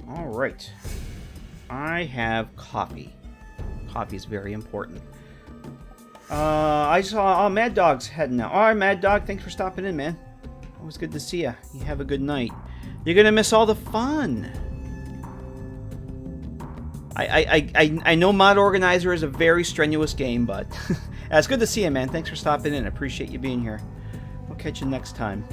All right. I have coffee. Coffee is very important. I saw Mad Dog's heading out. All right, Mad Dog, thanks for stopping in, man. Always good to see you. You have a good night. You're gonna miss all the fun. I know Mod Organizer is a very strenuous game, but it's good to see you, man. Thanks for stopping in. I appreciate you being here. We'll catch you next time.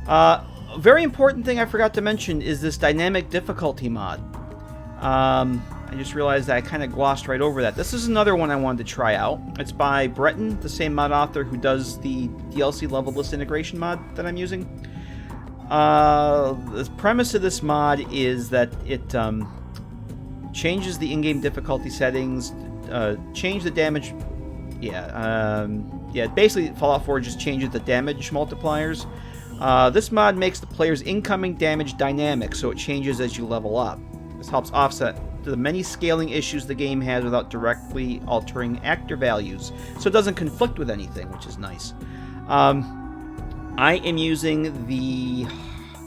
A very important thing I forgot to mention is this dynamic difficulty mod. I just realized that I kind of glossed right over that. This is another one I wanted to try out. It's by Breton, the same mod author who does the DLC level list integration mod that I'm using. The premise of this mod is that it changes the in-game difficulty settings, change the damage. Basically Fallout 4 just changes the damage multipliers. This mod makes the player's incoming damage dynamic, so it changes as you level up. This helps offset the many scaling issues the game has without directly altering actor values, so it doesn't conflict with anything, which is nice. I am using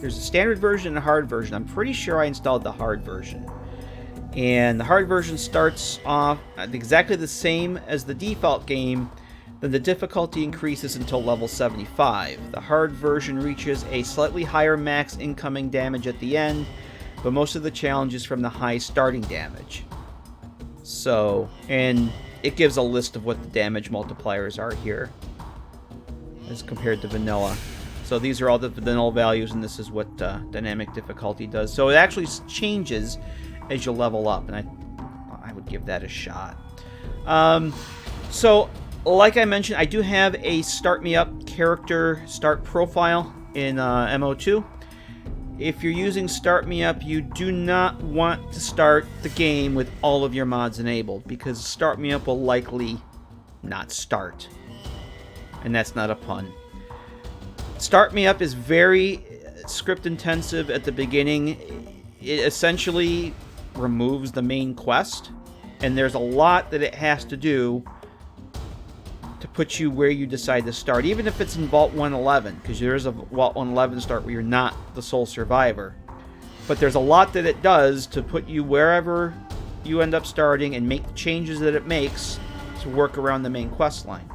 there's a standard version and a hard version. I'm pretty sure I installed the hard version. And the hard version starts off exactly the same as the default game, then the difficulty increases until level 75. The hard version reaches a slightly higher max incoming damage at the end, but most of the challenge is from the high starting damage. So, and it gives a list of what the damage multipliers are here as compared to vanilla. So these are all the vanilla values, and this is what dynamic difficulty does. So it actually changes as you level up, and I would give that a shot. So, like I mentioned, I do have a Start Me Up character start profile in MO2. If you're using Start Me Up, you do not want to start the game with all of your mods enabled, because Start Me Up will likely not start. And that's not a pun. Start Me Up is very script intensive at the beginning. It essentially removes the main quest, and there's a lot that it has to do to put you where you decide to start, even if it's in Vault 111, because there is a Vault 111 start where you're not the sole survivor. But there's a lot that it does to put you wherever you end up starting and make the changes that it makes to work around the main quest line.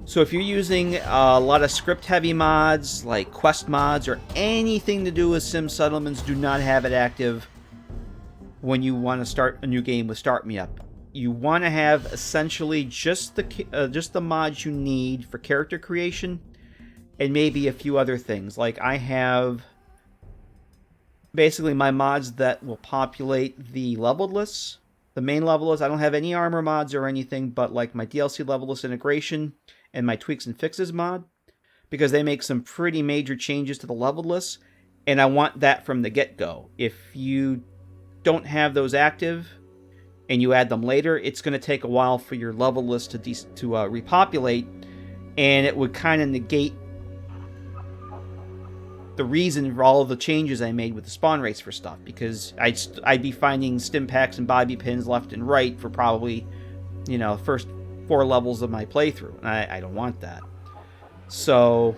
So if you're using a lot of script-heavy mods, like quest mods, or anything to do with sim settlements, do not have it active when you want to start a new game with Start Me Up. You want to have essentially just the mods you need for character creation, and maybe a few other things. Like I have basically my mods that will populate the leveled lists, the main level list. I don't have any armor mods or anything, but like my DLC level list integration and my tweaks and fixes mod, because they make some pretty major changes to the leveled list, and I want that from the get-go. If you don't have those active and you add them later, it's going to take a while for your level list to repopulate, and it would kind of negate the reason for all of the changes I made with the spawn rates for stuff, because I'd be finding stim packs and bobby pins left and right for probably, first 4 levels of my playthrough, and I don't want that. So,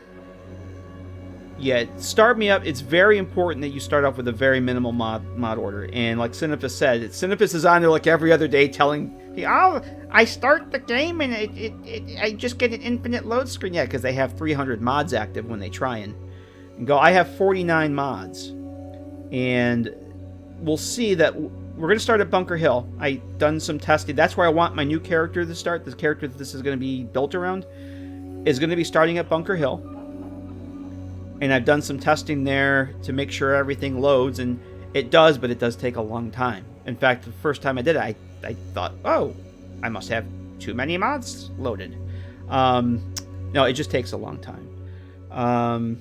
yeah, Start Me Up, it's very important that you start off with a very minimal mod order, and like Cinepus said, Cinepus is on there like every other day telling me, oh, I start the game and I just get an infinite load screen. Yeah, because they have 300 mods active when they try and go. I have 49 mods, and we'll see that we're going to start at Bunker Hill. I've done some testing. That's where I want my new character to start. The character that this is going to be built around is going to be starting at Bunker Hill. And I've done some testing there to make sure everything loads, and it does, but it does take a long time. In fact, the first time I did it, I thought, oh, I must have too many mods loaded. No, it just takes a long time.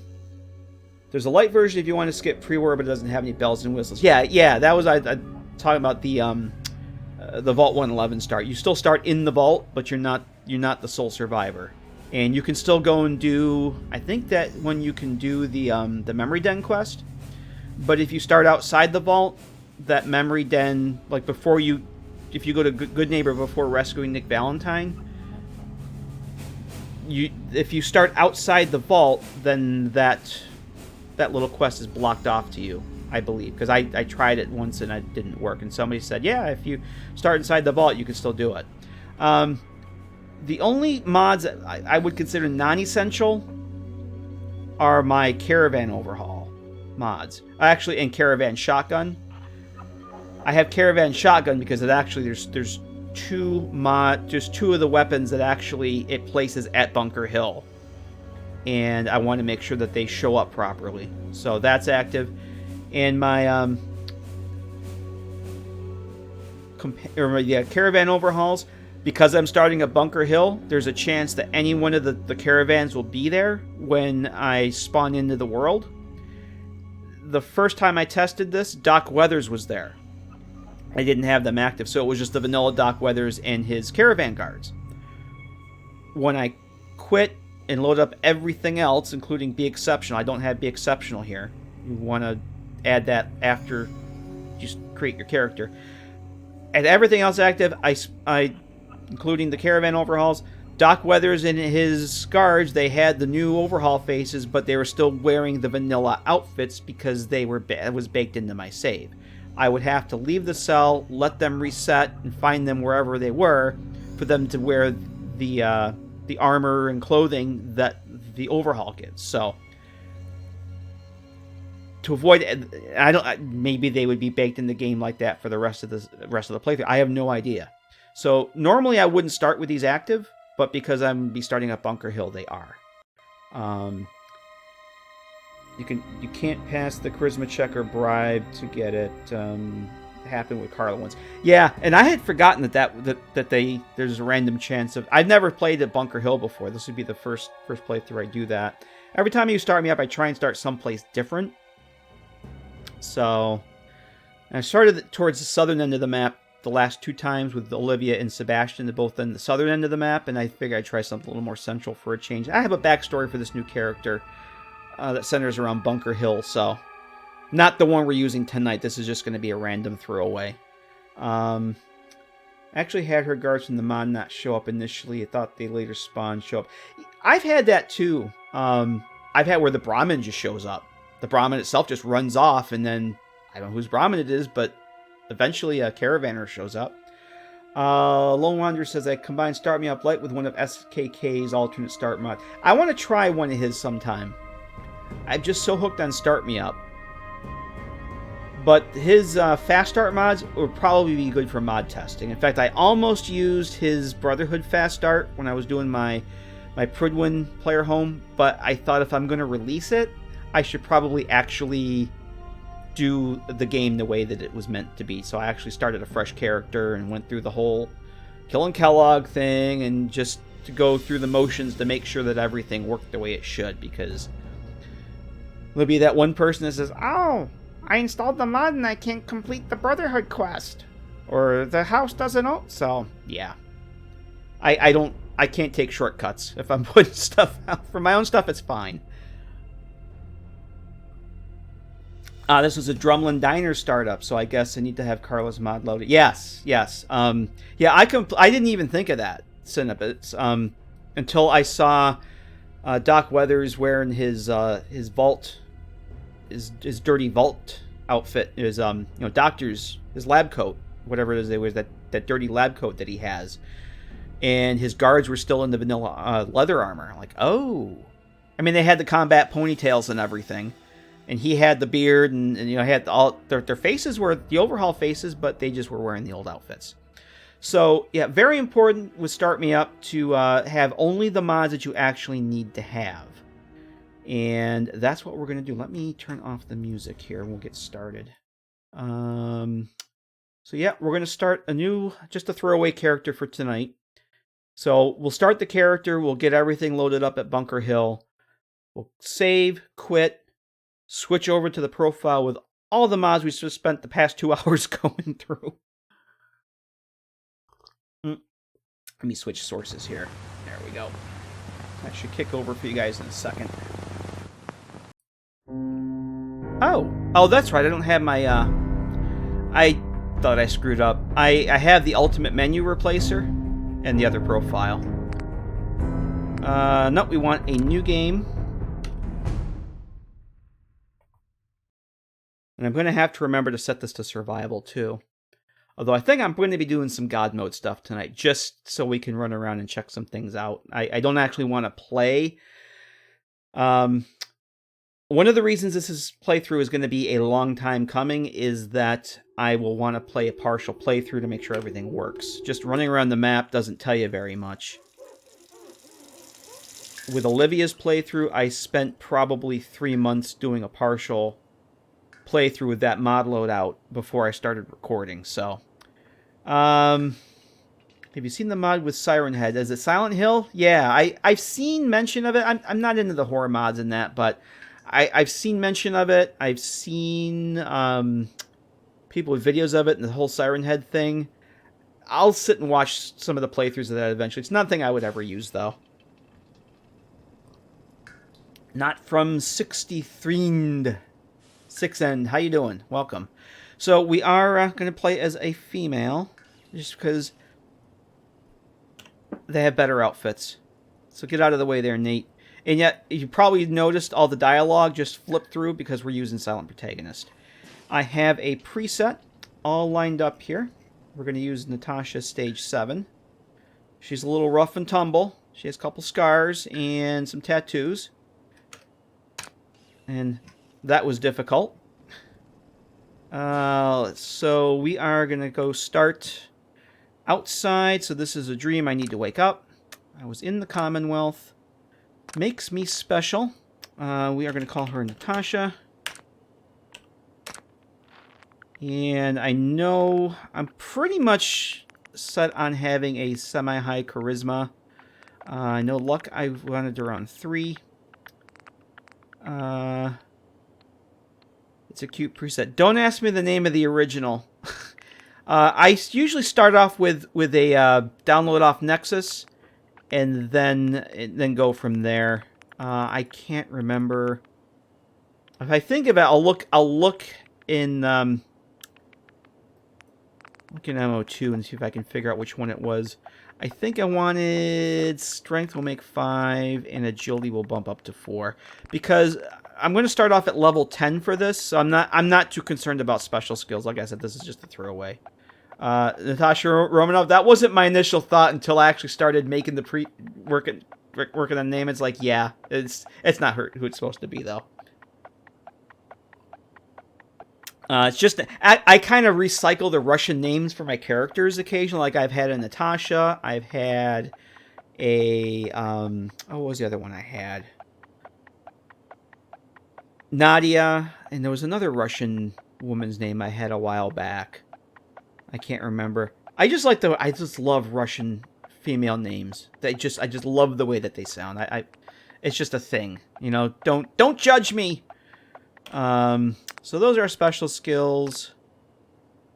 There's a light version if you want to skip pre-war, but it doesn't have any bells and whistles. Yeah, that was I talking about the Vault 111 start. You still start in the vault, but you're not the sole survivor, and you can still go and do. I think that when you can do the memory den quest, but if you start outside the vault, that memory den, like if you go to Good Neighbor before rescuing Nick Valentine, if you start outside the vault, then that little quest is blocked off to you. I believe, because I tried it once and it didn't work. And somebody said, yeah, if you start inside the vault, you can still do it. The only mods that I would consider non-essential are my caravan overhaul mods. Actually, and caravan shotgun. I have caravan shotgun because it actually there's two of the weapons that actually it places at Bunker Hill, and I want to make sure that they show up properly. So that's active. And my caravan overhauls, because I'm starting at Bunker Hill, there's a chance that any one of the caravans will be there when I spawn into the world. The first time I tested this, Doc Weathers was there. I didn't have them active, so it was just the vanilla Doc Weathers and his caravan guards. When I quit and load up everything else, including Be Exceptional, I don't have Be Exceptional here. You want to add that after you create your character. And everything else active, I including the caravan overhauls, Doc Weathers and his guards, they had the new overhaul faces, but they were still wearing the vanilla outfits because it was baked into my save. I would have to leave the cell, let them reset, and find them wherever they were for them to wear the armor and clothing that the overhaul gives. So to avoid, maybe they would be baked in the game like that for the rest of the playthrough. I have no idea. So normally I wouldn't start with these active, but because I'm going to be starting at Bunker Hill, they are. You can't pass the charisma check or bribe to get it. Happened with Carla once. Yeah, and I had forgotten that there's a random chance of. I've never played at Bunker Hill before. This would be the first playthrough I do that. Every time you start me up, I try and start someplace different. So I started towards the southern end of the map the last two times with Olivia and Sebastian, both in the southern end of the map, and I figured I'd try something a little more central for a change. I have a backstory for this new character that centers around Bunker Hill, so not the one we're using tonight. This is just going to be a random throwaway. Actually had her guards from the mod not show up initially. I thought they later spawned show up. I've had that too. I've had where the Brahmin just shows up. The Brahmin itself just runs off, and then I don't know whose Brahmin it is, but eventually a Caravaner shows up. Lone Wanderer says, I combined Start Me Up Light with one of SKK's alternate start mod. I want to try one of his sometime. I'm just so hooked on Start Me Up. But his fast start mods would probably be good for mod testing. In fact, I almost used his Brotherhood fast start when I was doing my Prydwen player home, but I thought if I'm going to release it, I should probably actually do the game the way that it was meant to be. So I actually started a fresh character and went through the whole Killing Kellogg thing and just to go through the motions to make sure that everything worked the way it should, because there'll be that one person that says, oh, I installed the mod and I can't complete the Brotherhood quest, or the house doesn't own. So yeah, I can't take shortcuts. If I'm putting stuff out for my own stuff, it's fine. This was a Drumlin Diner startup, so I guess I need to have Carla's mod loaded. Yes. Yeah, I didn't even think of that, Cinnabits, until I saw Doc Weathers wearing his vault, his dirty vault outfit, his doctor's, his lab coat, whatever it is they wear, that dirty lab coat that he has, and his guards were still in the vanilla leather armor. I'm like, oh, I mean, they had the combat ponytails and everything. And he had the beard, and had all their faces were the overhaul faces, but they just were wearing the old outfits. So yeah, very important with Start Me Up to have only the mods that you actually need to have, and that's what we're gonna do. Let me turn off the music here, and we'll get started. So yeah, we're gonna start just a throwaway character for tonight. So we'll start the character. We'll get everything loaded up at Bunker Hill. We'll save, quit. Switch over to the profile with all the mods we just spent the past 2 hours going through. Let me switch sources here. There we go. I should kick over for you guys in a second. Oh, that's right. I don't have my, I thought I screwed up. I have the ultimate menu replacer and the other profile. No, we want a new game. And I'm going to have to remember to set this to survival, too. Although I think I'm going to be doing some God mode stuff tonight, just so we can run around and check some things out. I don't actually want to play. One of the reasons this playthrough is going to be a long time coming is that I will want to play a partial playthrough to make sure everything works. Just running around the map doesn't tell you very much. With Olivia's playthrough, I spent probably 3 months doing a partial playthrough with that mod load out before I started recording, so... have you seen the mod with Siren Head? Is it Silent Hill? Yeah, I've seen mention of it. I'm not into the horror mods and that, but I've seen mention of it. I've seen people with videos of it and the whole Siren Head thing. I'll sit and watch some of the playthroughs of that eventually. It's nothing I would ever use, though. Not from 63 Six End. How you doing? Welcome. So we are going to play as a female, just because they have better outfits. So get out of the way there, Nate. And yet, you probably noticed all the dialogue just flipped through because we're using Silent Protagonist. I have a preset all lined up here. We're going to use Natasha Stage 7. She's a little rough and tumble. She has a couple scars and some tattoos. And that was difficult. So we are going to go start outside. So this is a dream. I need to wake up. I was in the Commonwealth. Makes me special. We are going to call her Natasha. And I know I'm pretty much set on having a semi-high charisma. I know luck I wanted around 3. It's a cute preset. Don't ask me the name of the original. I usually start off with a download off Nexus, and then go from there. I can't remember. If I think of it, I'll look in MO2 and see if I can figure out which one it was. I think I wanted Strength will make 5 and Agility will bump up to 4, because I'm going to start off at level 10 for this, so I'm not too concerned about special skills. Like I said, this is just a throwaway. Natasha Romanoff, that wasn't my initial thought until I actually started making the working on the name. It's like, yeah, it's not her who it's supposed to be, though. It's just, I kind of recycle the Russian names for my characters occasionally. Like, I've had a Natasha, I've had a, what was the other one I had? Nadia, and there was another Russian woman's name I had a while back. I can't remember. I just love Russian female names. I just love the way that they sound. It's just a thing, you know. Don't judge me. So those are our special skills.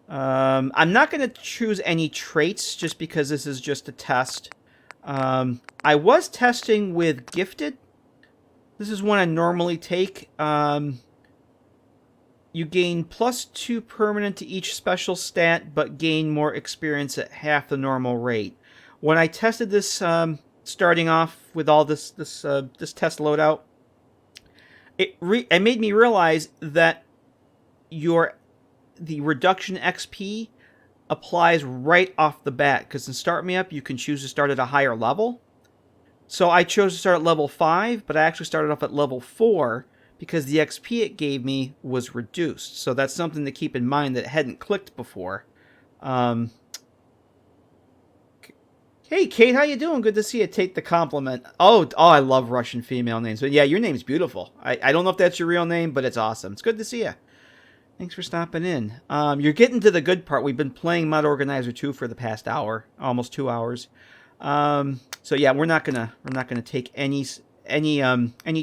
I'm not going to choose any traits just because this is just a test. I was testing with Gifted. This is one I normally take. You gain +2 permanent to each special stat, but gain more experience at half the normal rate. When I tested this, starting off with all this test loadout, it made me realize that the reduction XP applies right off the bat, because in Start Me Up you can choose to start at a higher level. So I chose to start at level 5, but I actually started off at level 4 because the XP it gave me was reduced. So that's something to keep in mind that hadn't clicked before. Hey, Kate, how you doing? Good to see you. Take the compliment. Oh, I love Russian female names. But yeah, your name's beautiful. I don't know if that's your real name, but it's awesome. It's good to see you. Thanks for stopping in. You're getting to the good part. We've been playing Mod Organizer 2 for the past hour, almost 2 hours. So yeah, we're not gonna take any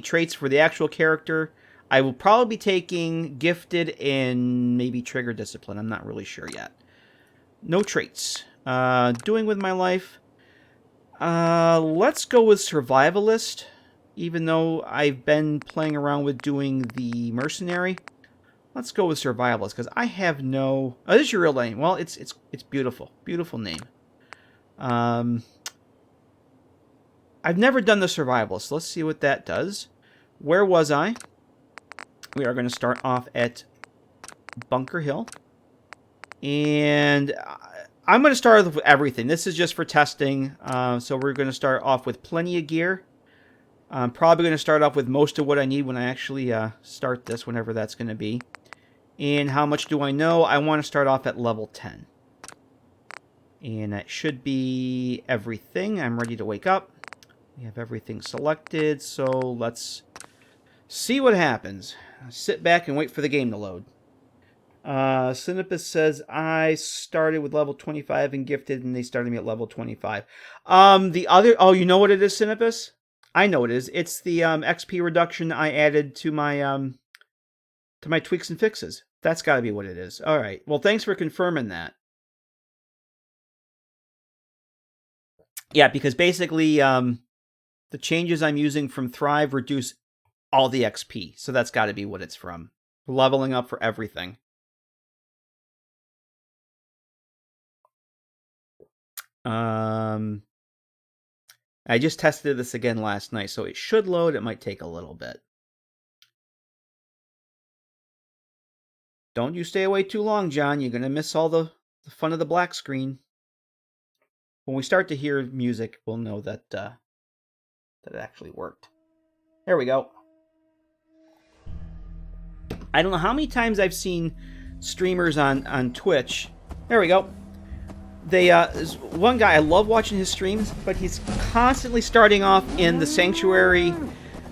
traits for the actual character. I will probably be taking Gifted and maybe Trigger Discipline. I'm not really sure yet. No traits. Doing with my life. Let's go with Survivalist, even though I've been playing around with doing the Mercenary. Let's go with Survivalist, because I have no... Oh, this is your real name. Well, it's beautiful. Beautiful name. I've never done the Survivalist, so let's see what that does. Where was I? We are going to start off at Bunker Hill. And I'm going to start with everything. This is just for testing. So we're going to start off with plenty of gear. I'm probably going to start off with most of what I need when I actually start this, whenever that's going to be. And how much do I know? I want to start off at level 10. And that should be everything. I'm ready to wake up. We have everything selected, so let's see what happens. Sit back and wait for the game to load. Sinopus says, I started with level 25 and gifted, and they started me at level 25. Oh, you know what it is, Sinopus? I know it is. It's the XP reduction I added to my tweaks and fixes. That's got to be what it is. All right. Well, thanks for confirming that. Yeah, because basically, the changes I'm using from Thrive reduce all the XP. So that's got to be what it's from. Leveling up for everything. I just tested this again last night, so it should load. It might take a little bit. Don't you stay away too long, John. You're going to miss all the fun of the black screen. When we start to hear music, we'll know that it actually worked. There we go. I don't know how many times I've seen streamers on Twitch. There we go. There's one guy, I love watching his streams, but he's constantly starting off in the Sanctuary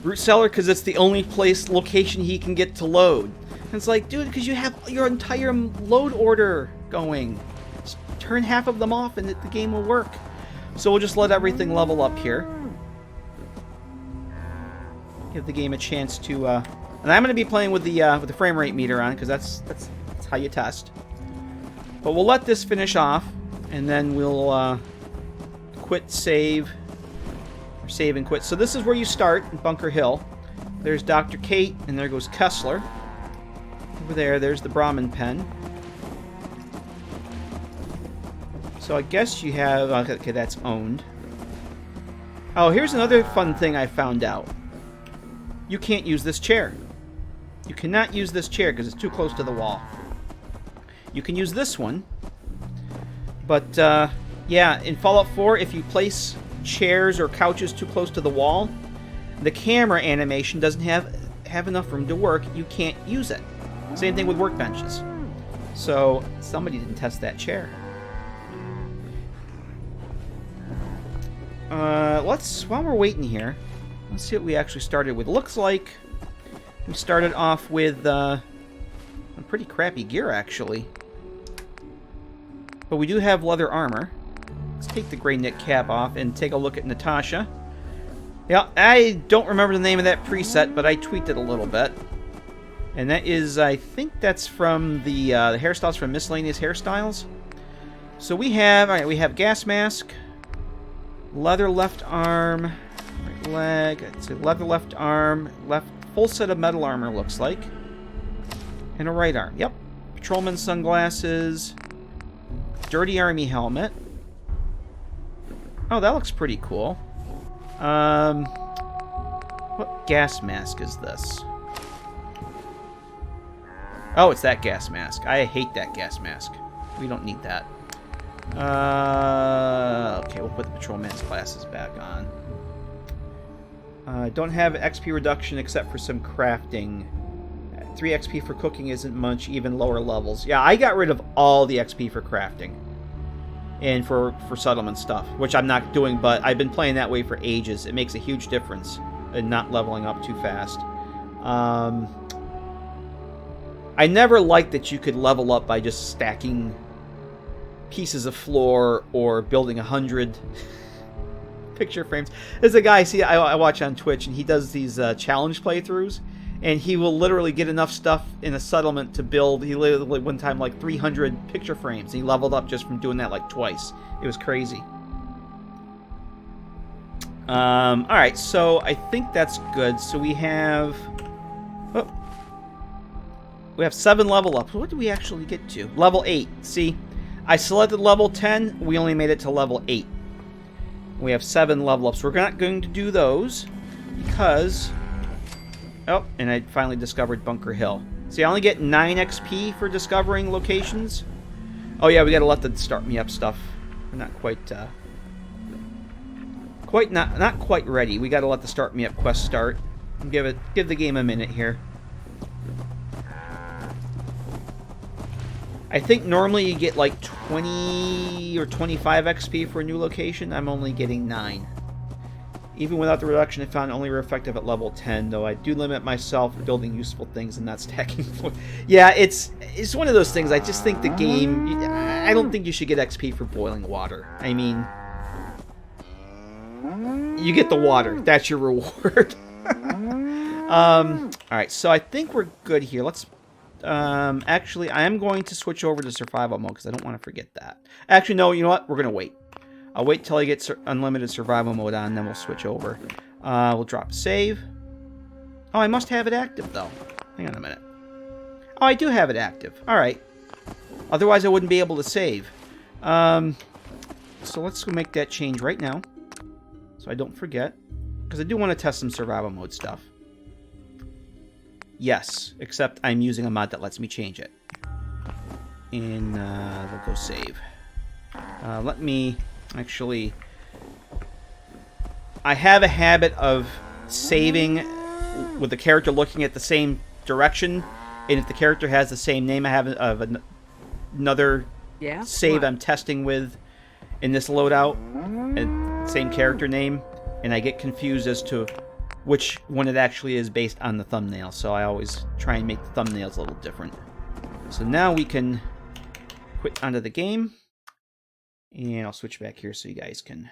root cellar because it's the only location he can get to load. And it's like, dude, because you have your entire load order going. Just turn half of them off and the game will work. So we'll just let everything level up here. Give the game a chance to... and I'm going to be playing with the frame rate meter on, because that's how you test. But we'll let this finish off, and then we'll quit, save, or save and quit. So this is where you start, in Bunker Hill. There's Dr. Kate, and there goes Kessler. Over there's the Brahmin pen. So I guess you have... Okay, that's owned. Oh, here's another fun thing I found out. You can't use this chair. You cannot use this chair because it's too close to the wall. You can use this one. But, yeah, in Fallout 4, if you place chairs or couches too close to the wall, the camera animation doesn't have enough room to work. You can't use it. Same thing with workbenches. So, somebody didn't test that chair. While we're waiting here, let's see what we actually started with. Looks like we started off with some pretty crappy gear, actually. But we do have leather armor. Let's take the gray knit cap off and take a look at Natasha. Yeah, I don't remember the name of that preset, but I tweaked it a little bit. And that is, I think that's from the hairstyles from Miscellaneous Hairstyles. So we have, alright, we have gas mask, leather left arm, right leg, it's a leather left arm, full set of metal armor looks like, and a right arm. Yep. Patrolman sunglasses, dirty army helmet. Oh, that looks pretty cool. What gas mask is this? Oh, it's that gas mask. I hate that gas mask. We don't need that. Okay, we'll put the patrolman's glasses back on. Don't have XP reduction except for some crafting. 3 XP for cooking isn't much, even lower levels. Yeah, I got rid of all the XP for crafting. And for settlement stuff, which I'm not doing, but I've been playing that way for ages. It makes a huge difference in not leveling up too fast. I never liked that you could level up by just stacking pieces of floor or building 100 picture frames. There's a guy I watch on Twitch, and he does these challenge playthroughs, and he will literally get enough stuff in a settlement to build. He literally one time like 300 picture frames. He leveled up just from doing that like twice. It was crazy. All right, so I think that's good. So we have. We have 7 level ups. What did we actually get to? Level 8. See, I selected level 10. We only made it to level 8. We have 7 level ups. We're not going to do those because... Oh, and I finally discovered Bunker Hill. See, I only get 9 XP for discovering locations. Oh yeah, we gotta let the start me up stuff. We're not not quite ready. We gotta let the start me up quest start. Give the game a minute here. I think normally you get like 20 or 25 XP for a new location. I'm only getting 9. Even without the reduction, I found only were effective at level 10, though I do limit myself to building useful things and not stacking. Yeah, it's one of those things. I just think the game... I don't think you should get XP for boiling water. I mean... You get the water. That's your reward. Alright, so I think we're good here. Let's... actually, I am going to switch over to survival mode, because I don't want to forget that. Actually, no, you know what? We're going to wait. I'll wait till I get unlimited survival mode on, then we'll switch over. We'll drop save. Oh, I must have it active, though. Hang on a minute. Oh, I do have it active. Alright. Otherwise, I wouldn't be able to save. So let's go make that change right now. So I don't forget. Because I do want to test some survival mode stuff. Yes, except I'm using a mod that lets me change it. And we'll go save. Let me... Actually, I have a habit of saving with the character looking at the same direction, and if the character has the same name I have another save I'm testing with in this loadout, and same character name, and I get confused as to which one it actually is based on the thumbnail, so I always try and make the thumbnails a little different. So now we can quit onto the game. And I'll switch back here so you guys can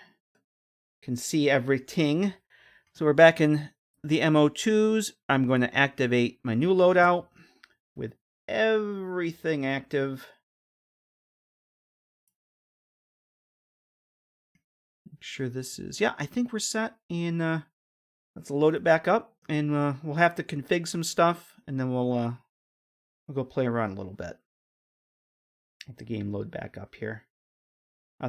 see everything. So we're back in the MO2s. I'm going to activate my new loadout with everything active. Make sure this is... Yeah, I think we're set. And let's load it back up. And we'll have to config some stuff. And then we'll go play around a little bit. Let the game load back up here.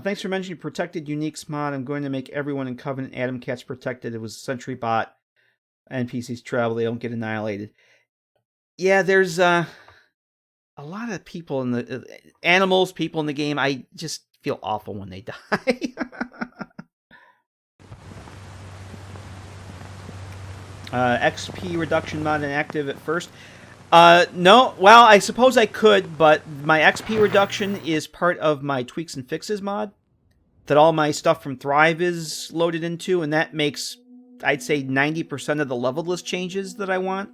Thanks for mentioning Protected Uniques mod. I'm going to make everyone in Covenant Atom Cats protected. It was Sentry Bot. NPCs travel. They don't get annihilated. Yeah, there's a lot of people in the... animals, people in the game. I just feel awful when they die. XP reduction mod inactive at first. No, well, I suppose I could, but my XP reduction is part of my tweaks and fixes mod that all my stuff from Thrive is loaded into, and that makes, I'd say, 90% of the level list changes that I want.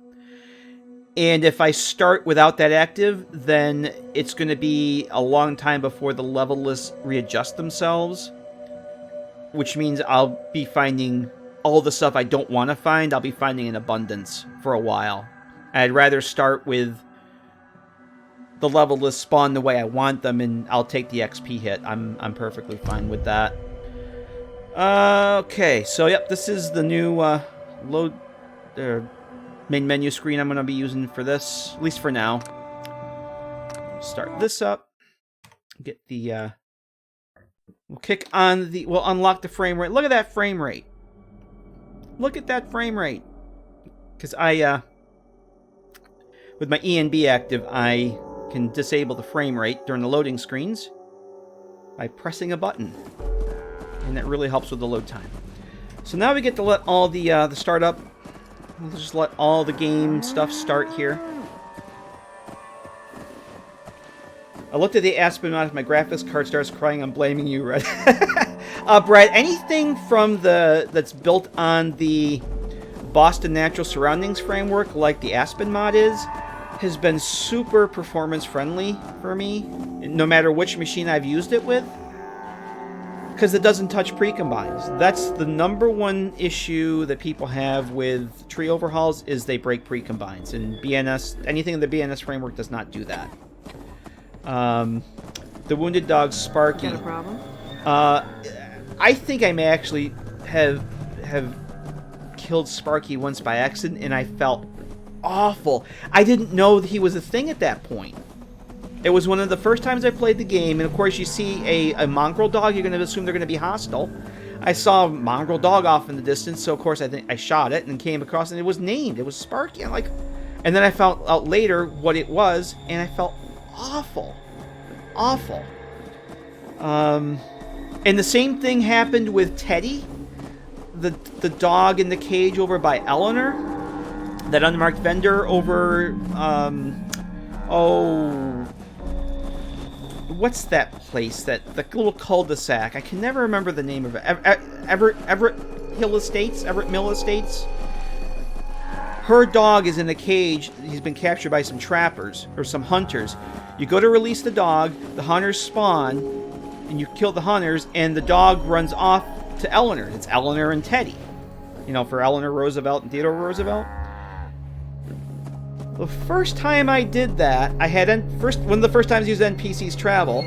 And if I start without that active, then it's going to be a long time before the level lists readjust themselves, which means I'll be finding all the stuff I don't want to find, I'll be finding in abundance for a while. I'd rather start with the level list spawn the way I want them, and I'll take the XP hit. I'm perfectly fine with that. Okay, so yep, this is the new load main menu screen I'm going to be using for this, at least for now. Start this up. Get the we'll kick on the... We'll unlock the frame rate. Look at that frame rate. Look at that frame rate. Because with my ENB active, I can disable the frame rate during the loading screens by pressing a button. And that really helps with the load time. So now we get to let all the startup... We'll just let all the game stuff start here. I looked at the Aspen mod. If my graphics card starts crying, I'm blaming you, Red. Brad, anything from that's built on the Boston Natural Surroundings framework, like the Aspen mod is, has been super performance friendly for me, no matter which machine I've used it with, because it doesn't touch precombines. That's the #1 issue that people have with tree overhauls, is they break precombines, and BNS, anything in the BNS framework does not do that. The Wounded Dog Sparky. Got a problem? I think I may actually have killed Sparky once by accident, and I felt awful. I didn't know that he was a thing at that point. It was one of the first times I played the game, and of course you see a mongrel dog, you're going to assume they're going to be hostile. I saw a mongrel dog off in the distance, so of course I shot it and came across, and it was named. It was Sparky. I'm like, And then I found out later what it was, and I felt awful. Awful. And the same thing happened with Teddy, the dog in the cage over by Eleanor, that unmarked vendor over, what's that place, the little cul-de-sac? I can never remember the name of it. Everett Mill Estates? Her dog is in a cage. He's been captured by some trappers, or some hunters. You go to release the dog, the hunters spawn, and you kill the hunters, and the dog runs off to Eleanor. It's Eleanor and Teddy. You know, for Eleanor Roosevelt and Theodore Roosevelt. The first time I did that, I had one of the first times I used NPC's travel.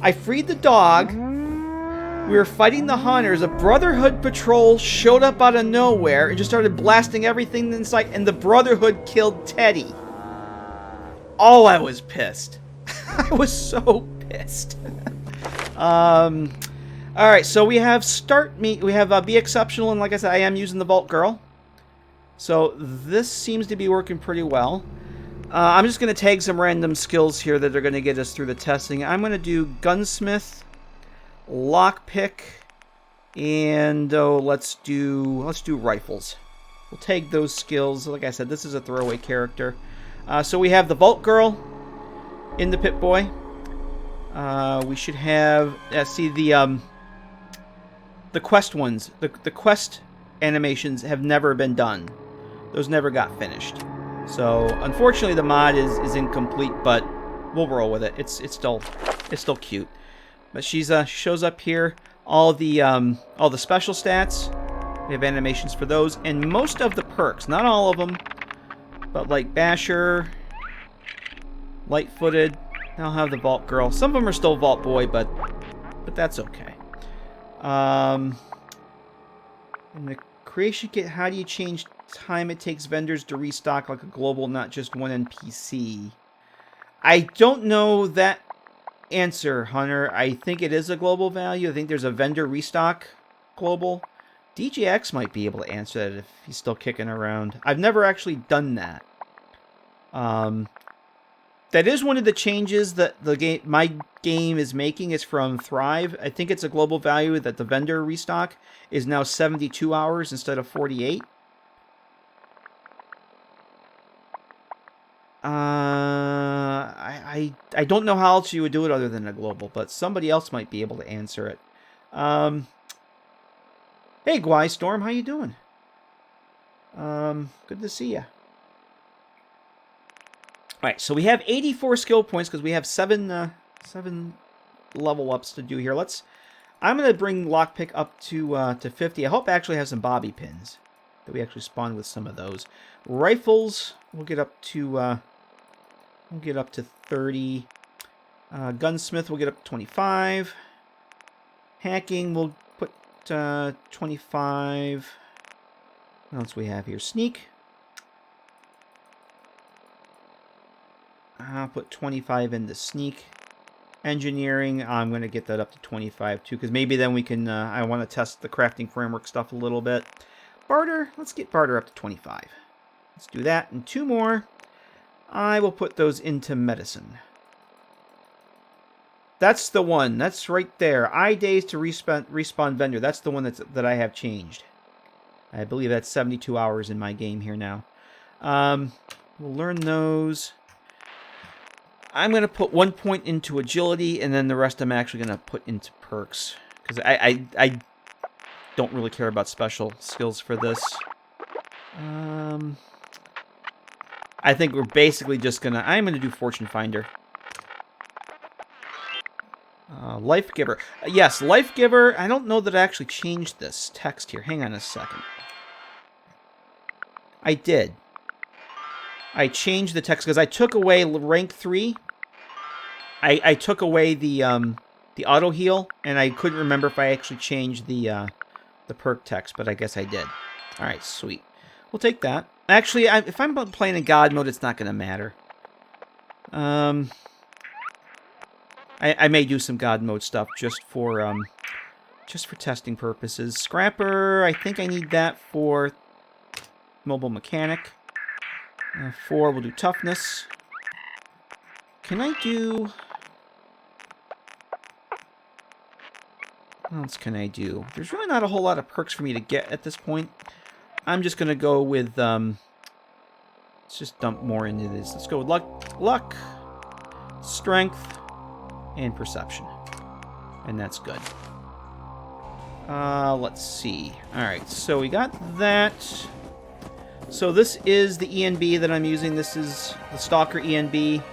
I freed the dog. We were fighting the hunters. A Brotherhood patrol showed up out of nowhere and just started blasting everything in sight. And the Brotherhood killed Teddy. Oh, I was pissed. I was so pissed. All right, so we have we have Be Exceptional, and like I said, I am using the Vault Girl. So this seems to be working pretty well. I'm just going to tag some random skills here that are going to get us through the testing. I'm going to do Gunsmith, Lockpick, and let's do Rifles. We'll tag those skills. Like I said, this is a throwaway character. So we have the Vault Girl in the Pip-Boy. We should have the quest ones. The quest animations have never been done. Those never got finished. So unfortunately the mod is incomplete, but we'll roll with it. It's still cute. But she shows up here. All the special stats. We have animations for those, and most of the perks. Not all of them, but like Basher, Light-Footed. I'll have the Vault Girl. Some of them are still Vault Boy, but that's okay. In the creation kit, how do you change time it takes vendors to restock like a global, not just one NPC? I don't know that answer, Hunter. I think it is a global value. I think there's a vendor restock global. DJX might be able to answer that if he's still kicking around. I've never actually done that. That is one of the changes that my game is making. It's from Thrive. I think it's a global value that the vendor restock is now 72 hours instead of 48. I don't know how else you would do it other than a global, but somebody else might be able to answer it. Hey, Gwai Storm, how you doing? Good to see you. Alright, so we have 84 skill points because we have seven level ups to do here. I'm going to bring Lockpick up to 50. I hope I actually have some bobby pins that we actually spawn with some of those. Rifles, we'll get up to 30. Gunsmith, we'll get up to 25. Hacking, we'll put 25. What else we have here? Sneak. I'll put 25 into Sneak. Engineering, I'm going to get that up to 25 too, because maybe then we can, I want to test the crafting framework stuff a little bit. Barter, let's get Barter up to 25. Let's do that, and 2 more. I will put those into Medicine. That's the one. That's right there. days to respawn vendor. That's the one that I have changed. I believe that's 72 hours in my game here now. We'll learn those. I'm going to put 1 point into agility, and then the rest I'm actually going to put into perks. Because I don't really care about special skills for this. I think we're basically just going to... I'm going to do Fortune Finder. Life Giver. Yes, Life Giver. I don't know that I actually changed this text here. Hang on a second. I did. I changed the text because I took away rank 3. I took away the auto heal, and I couldn't remember if I actually changed the perk text, but I guess I did. All right, sweet. We'll take that. Actually, if I'm playing in God mode, it's not going to matter. I may do some God mode stuff just for testing purposes. Scrapper, I think I need that for mobile mechanic. 4, we'll do toughness. Can I do... What else can I do? There's really not a whole lot of perks for me to get at this point. I'm just going to go with... let's just dump more into this. Let's go with luck, strength, and perception. And that's good. Let's see. Alright, so we got that. So this is the ENB that I'm using. This is the Stalker ENB.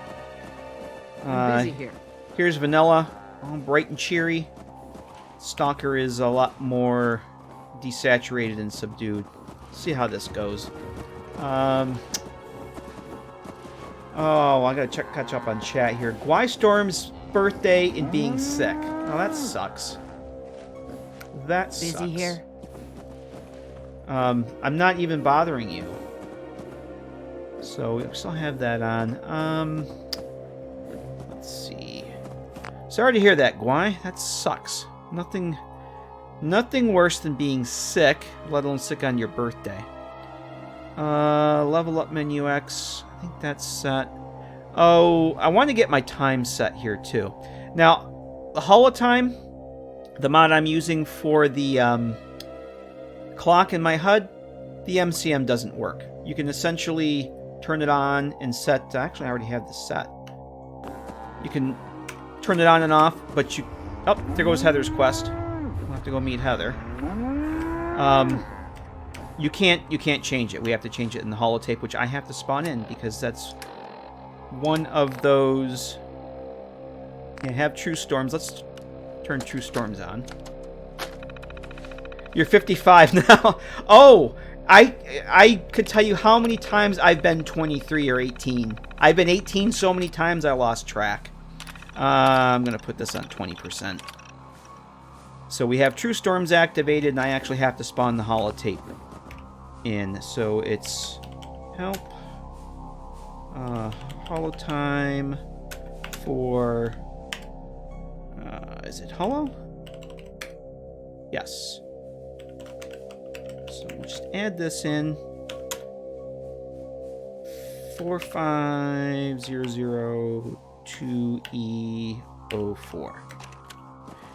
I'm busy here. Here's vanilla. All bright and cheery. Stalker is a lot more desaturated and subdued. Let's see how this goes. Oh, I gotta catch up on chat here. Gwystorm's birthday and being sick. Oh, that sucks. That sucks. Busy here. I'm not even bothering you. So we still have that on. Let's see. Sorry to hear that, Gwy. That sucks. Nothing worse than being sick, let alone sick on your birthday. Level up menu X. I think that's set. Oh, I want to get my time set here too. Now, the holotime, the mod I'm using for the clock in my HUD, the MCM doesn't work. You can essentially turn it on and set... Actually, I already have this set. You can turn it on and off, but you... Oh, there goes Heather's quest. We'll have to go meet Heather. You can't change it. We have to change it in the holotape, which I have to spawn in because that's one of those. Yeah, have True Storms. Let's turn True Storms on. You're 55 now. Oh, I could tell you how many times I've been 23 or 18. I've been 18 so many times I lost track. I'm going to put this on 20%. So we have True Storms activated, and I actually have to spawn the holotape in. So it's help holotime for is it holo? Yes. So we'll just add this in. 45002E04.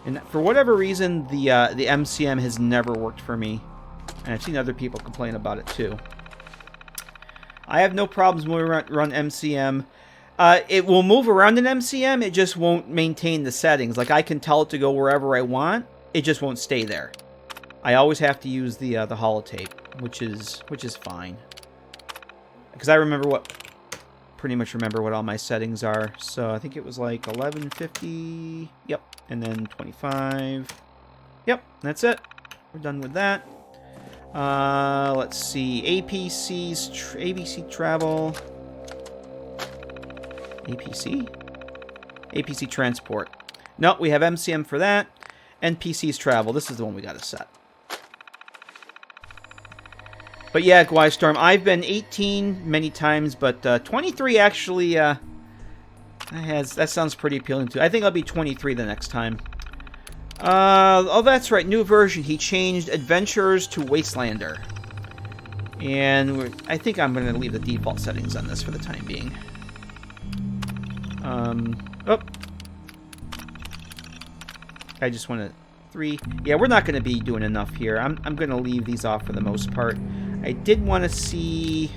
And for whatever reason, the MCM has never worked for me. And I've seen other people complain about it too. I have no problems when we run MCM. It will move around in MCM, it just won't maintain the settings. Like, I can tell it to go wherever I want, it just won't stay there. I always have to use the holotape, which is fine. Because I pretty much remember what all my settings are. So I think it was like 1150, yep, and then 25. Yep, that's it. We're done with that. Let's see, ABC travel. APC transport. No, we have MCM for that. NPC's travel. This is the one we got to set. But yeah, Gwystorm, I've been 18 many times, but 23 actually, that sounds pretty appealing too. I think I'll be 23 the next time. Oh, that's right, new version. He changed Adventurers to Wastelander. And I think I'm going to leave the default settings on this for the time being. Oh. I just want to... 3. Yeah, we're not going to be doing enough here. I'm going to leave these off for the most part. I did want to see...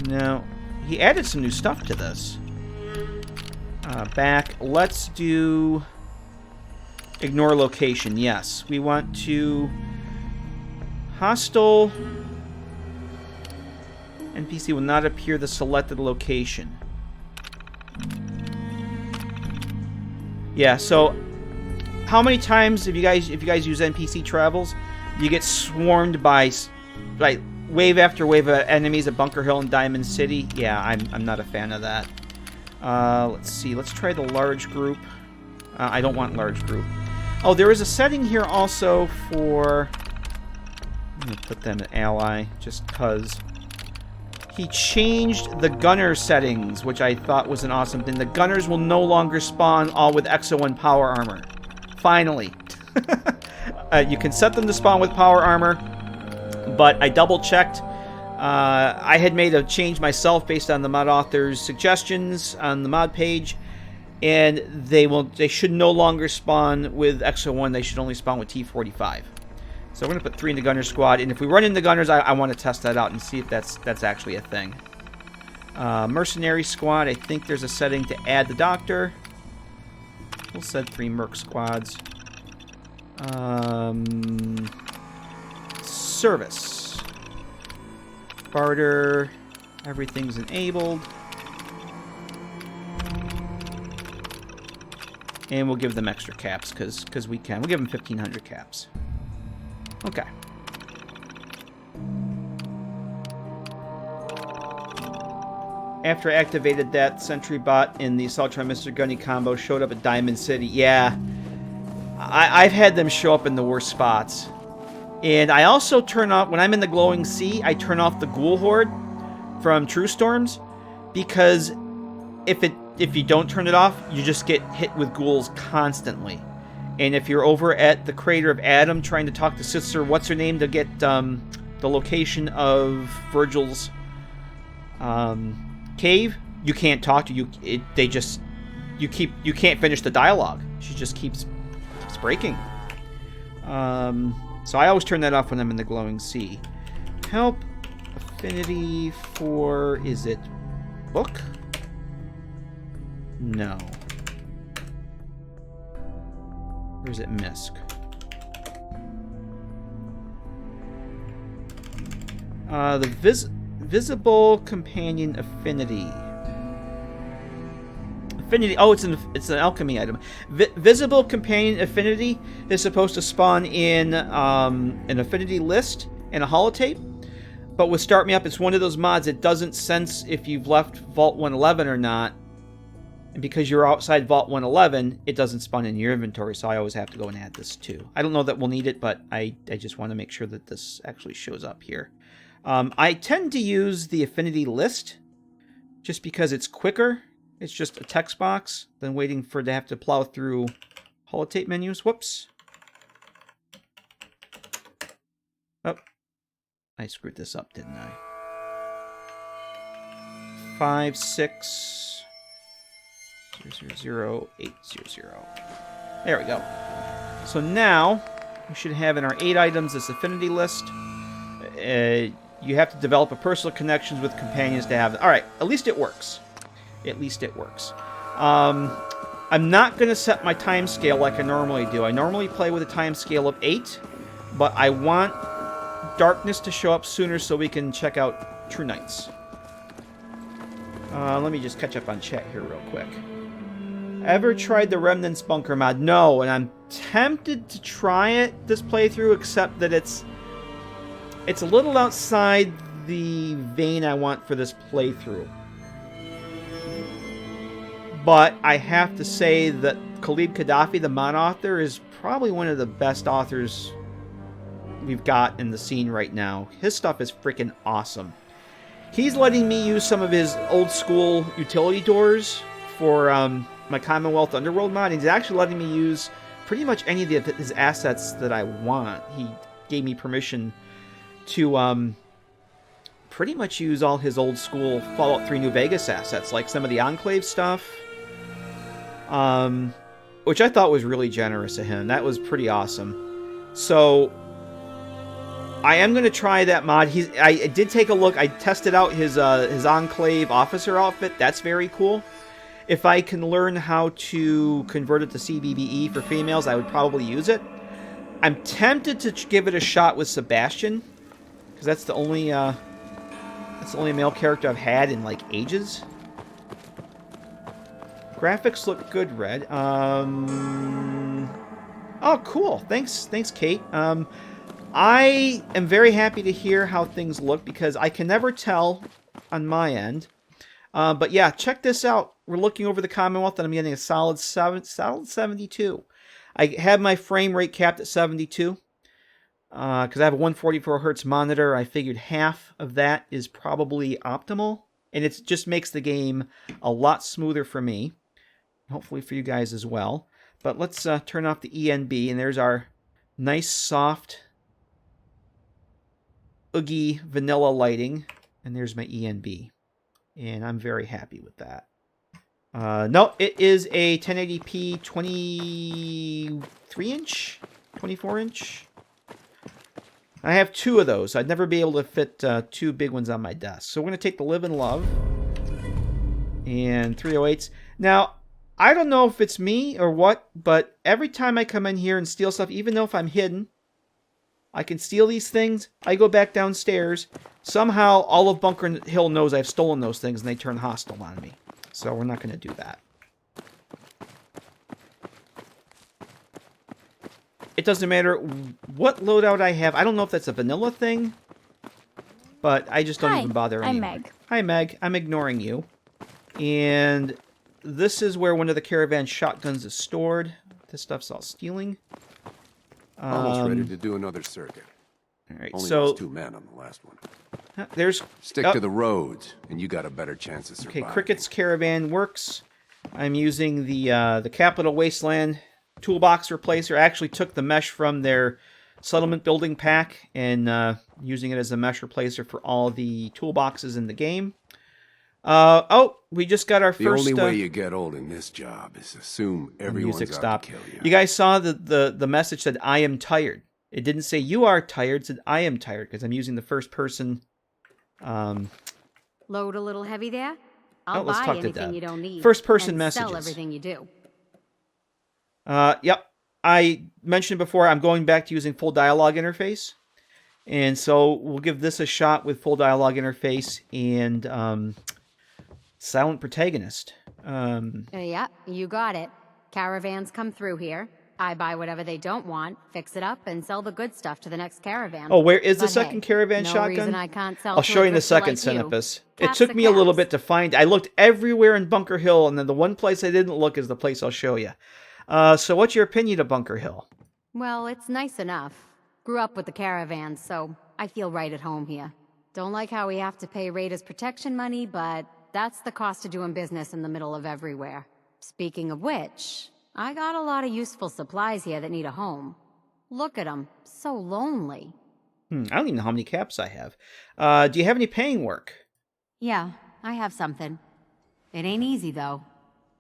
No. He added some new stuff to this. Back. Let's do... Ignore location. Yes. We want to... Hostile... NPC will not appear the selected location. Yeah, so how many times if you guys use NPC travels, you get swarmed by wave after wave of enemies at Bunker Hill and Diamond City? Yeah, I'm not a fan of that. Let's see. Let's try the large group. I don't want large group. Oh, there is a setting here also for... I'm going to put them at ally, just because... He changed the gunner settings, which I thought was an awesome thing. The gunners will no longer spawn all with Exo and power armor. Finally. You can set them to spawn with power armor, but I double-checked. I had made a change myself based on the mod author's suggestions on the mod page, and they should no longer spawn with XO1. They should only spawn with T45. So we're going to put 3 in the gunner squad, and if we run into gunners, I want to test that out and see if that's actually a thing. Mercenary squad, I think there's a setting to add the doctor. We'll set 3 merc squads. Service. Barter. Everything's enabled. And we'll give them extra caps, because we can. We'll give them 1,500 caps. Okay. After I activated that, Sentry Bot in the Assaultron Mr. Gunny combo showed up at Diamond City. Yeah. I've had them show up in the worst spots. And I also turn off, when I'm in the Glowing Sea, I turn off the Ghoul Horde from True Storms, because if you don't turn it off, you just get hit with ghouls constantly. And if you're over at the Crater of Adam trying to talk to Sister What's-Her-Name to get the location of Virgil's cave, you can't talk to you. You can't finish the dialogue. She just keeps breaking. So I always turn that off when I'm in the Glowing Sea. Help affinity for, is it book? No. Or is it misc? The visible companion affinity. Oh, it's an alchemy item. Visible companion affinity is supposed to spawn in an affinity list and a holotape. But with Start Me Up, it's one of those mods that doesn't sense if you've left Vault 111 or not. And because you're outside Vault 111, it doesn't spawn in your inventory, so I always have to go and add this too. I don't know that we'll need it, but I just want to make sure that this actually shows up here. I tend to use the affinity list just because it's quicker. It's just a text box than waiting for to have to plow through holotape menus. Whoops. Oh, I screwed this up, didn't I? 5, 6, 0, 0, 8, 0, 0. There we go. So now we should have in our 8 items this affinity list. You have to develop a personal connections with companions to have it. All right, at least it works. At least it works. I'm not going to set my time scale like I normally do. I normally play with a time scale of 8, but I want darkness to show up sooner so we can check out True Knights. Let me just catch up on chat here real quick. Ever tried the Remnants Bunker mod? No, and I'm tempted to try it this playthrough, except that it's a little outside the vein I want for this playthrough. But I have to say that Khalid Gaddafi, the mod author, is probably one of the best authors we've got in the scene right now. His stuff is freaking awesome. He's letting me use some of his old school utility doors for my Commonwealth Underworld mod. He's actually letting me use pretty much any of his assets that I want. He gave me permission to pretty much use all his old school Fallout 3 New Vegas assets, like some of the Enclave stuff, which I thought was really generous of him. That was pretty awesome. So I am going to try that mod. I did take a look. I tested out his Enclave officer outfit. That's very cool. If I can learn how to convert it to CBBE for females, I would probably use it. I'm tempted to give it a shot with Sebastian, because that's the only male character I've had in like ages. Graphics look good, Red. Oh, cool. Thanks, Kate. I am very happy to hear how things look, because I can never tell on my end. But yeah, check this out. We're looking over the Commonwealth, and I'm getting a solid 72. I have my frame rate capped at 72. Because I have a 144 hertz monitor. I figured half of that is probably optimal. And it just makes the game a lot smoother for me. Hopefully for you guys as well. But let's turn off the ENB, and there's our nice, soft Oogie vanilla lighting. And there's my ENB. And I'm very happy with that. No, it is a 1080p 23-inch? 24-inch? I have 2 of those. I'd never be able to fit 2 big ones on my desk. So we're going to take the Live and Love. And 308s. Now, I don't know if it's me or what, but every time I come in here and steal stuff, even though if I'm hidden, I can steal these things. I go back downstairs. Somehow, all of Bunker Hill knows I've stolen those things, and they turn hostile on me. So we're not going to do that. It doesn't matter what loadout I have. I don't know if that's a vanilla thing, but I just don't even bother anymore. I'm Meg. Hi, Meg. I'm ignoring you. And this is where one of the caravan shotguns is stored. This stuff's all stealing. Almost ready to do another circuit. All right, Only so lost 2 men on the last one. there's Stick to the roads, and you got a better chance of surviving. okay. Cricket's caravan works. I'm using the Capital Wasteland toolbox replacer. I actually took the mesh from their settlement building pack and using it as a mesh replacer for all the toolboxes in the game. Oh, we just got our The first... only way you get old in this job is assume everyone's music out stopped. to kill you. You guys saw the message said, I am tired. It didn't say you are tired, it said I am tired, because I'm using the first person. Load a little heavy there? Oh, I'll let's buy talk to anything Deb. you don't need. First person and messages. Sell everything you do. Yep. I mentioned before I'm going back to using full dialogue interface. And so we'll give this a shot with full dialogue interface and silent protagonist. Yeah, you got it. Caravans come through here. I buy whatever they don't want, fix it up, and sell the good stuff to the next caravan. Oh, where is the But second hey, caravan no shotgun? reason I can't sell I'll to show a you in a drifter second, like you. Cenopus. It Cats took are me a little cats. bit to find. I looked everywhere in Bunker Hill, and then the one place I didn't look is the place I'll show you. So what's your opinion of Bunker Hill? Well, it's nice enough. Grew up with the caravans, so I feel right at home here. Don't like how we have to pay Raiders protection money, but that's the cost of doing business in the middle of everywhere. Speaking of which, I got a lot of useful supplies here that need a home. Look at them, so lonely. I don't even know how many caps I have. Do you have any paying work? Yeah, I have something. It ain't easy, though.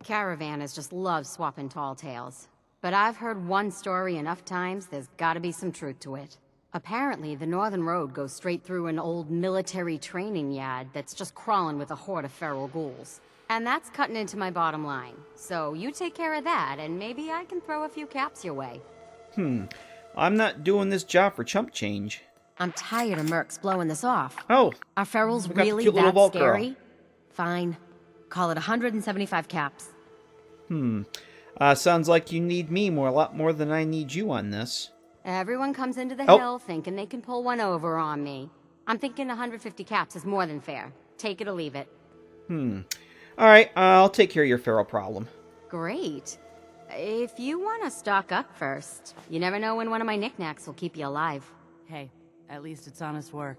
Caravanners just love swapping tall tales. But I've heard one story enough times, there's gotta be some truth to it. Apparently, the Northern Road goes straight through an old military training yard that's just crawling with a horde of feral ghouls. And that's cutting into my bottom line. So you take care of that, and maybe I can throw a few caps your way. I'm not doing this job for chump change. I'm tired of mercs blowing this off. Oh, Are ferals we got the really cute little that Vault girl. scary? Fine. Call it 175 caps. sounds like you need me a lot more than I need you on this. Everyone comes into the Oh. hill thinking they can pull one over on me. I'm thinking 150 caps is more than fair. Take it or leave it. All right, I'll take care of your feral problem. Great. If you want to stock up first, you never know when one of my knickknacks will keep you alive. Hey, at least it's honest work.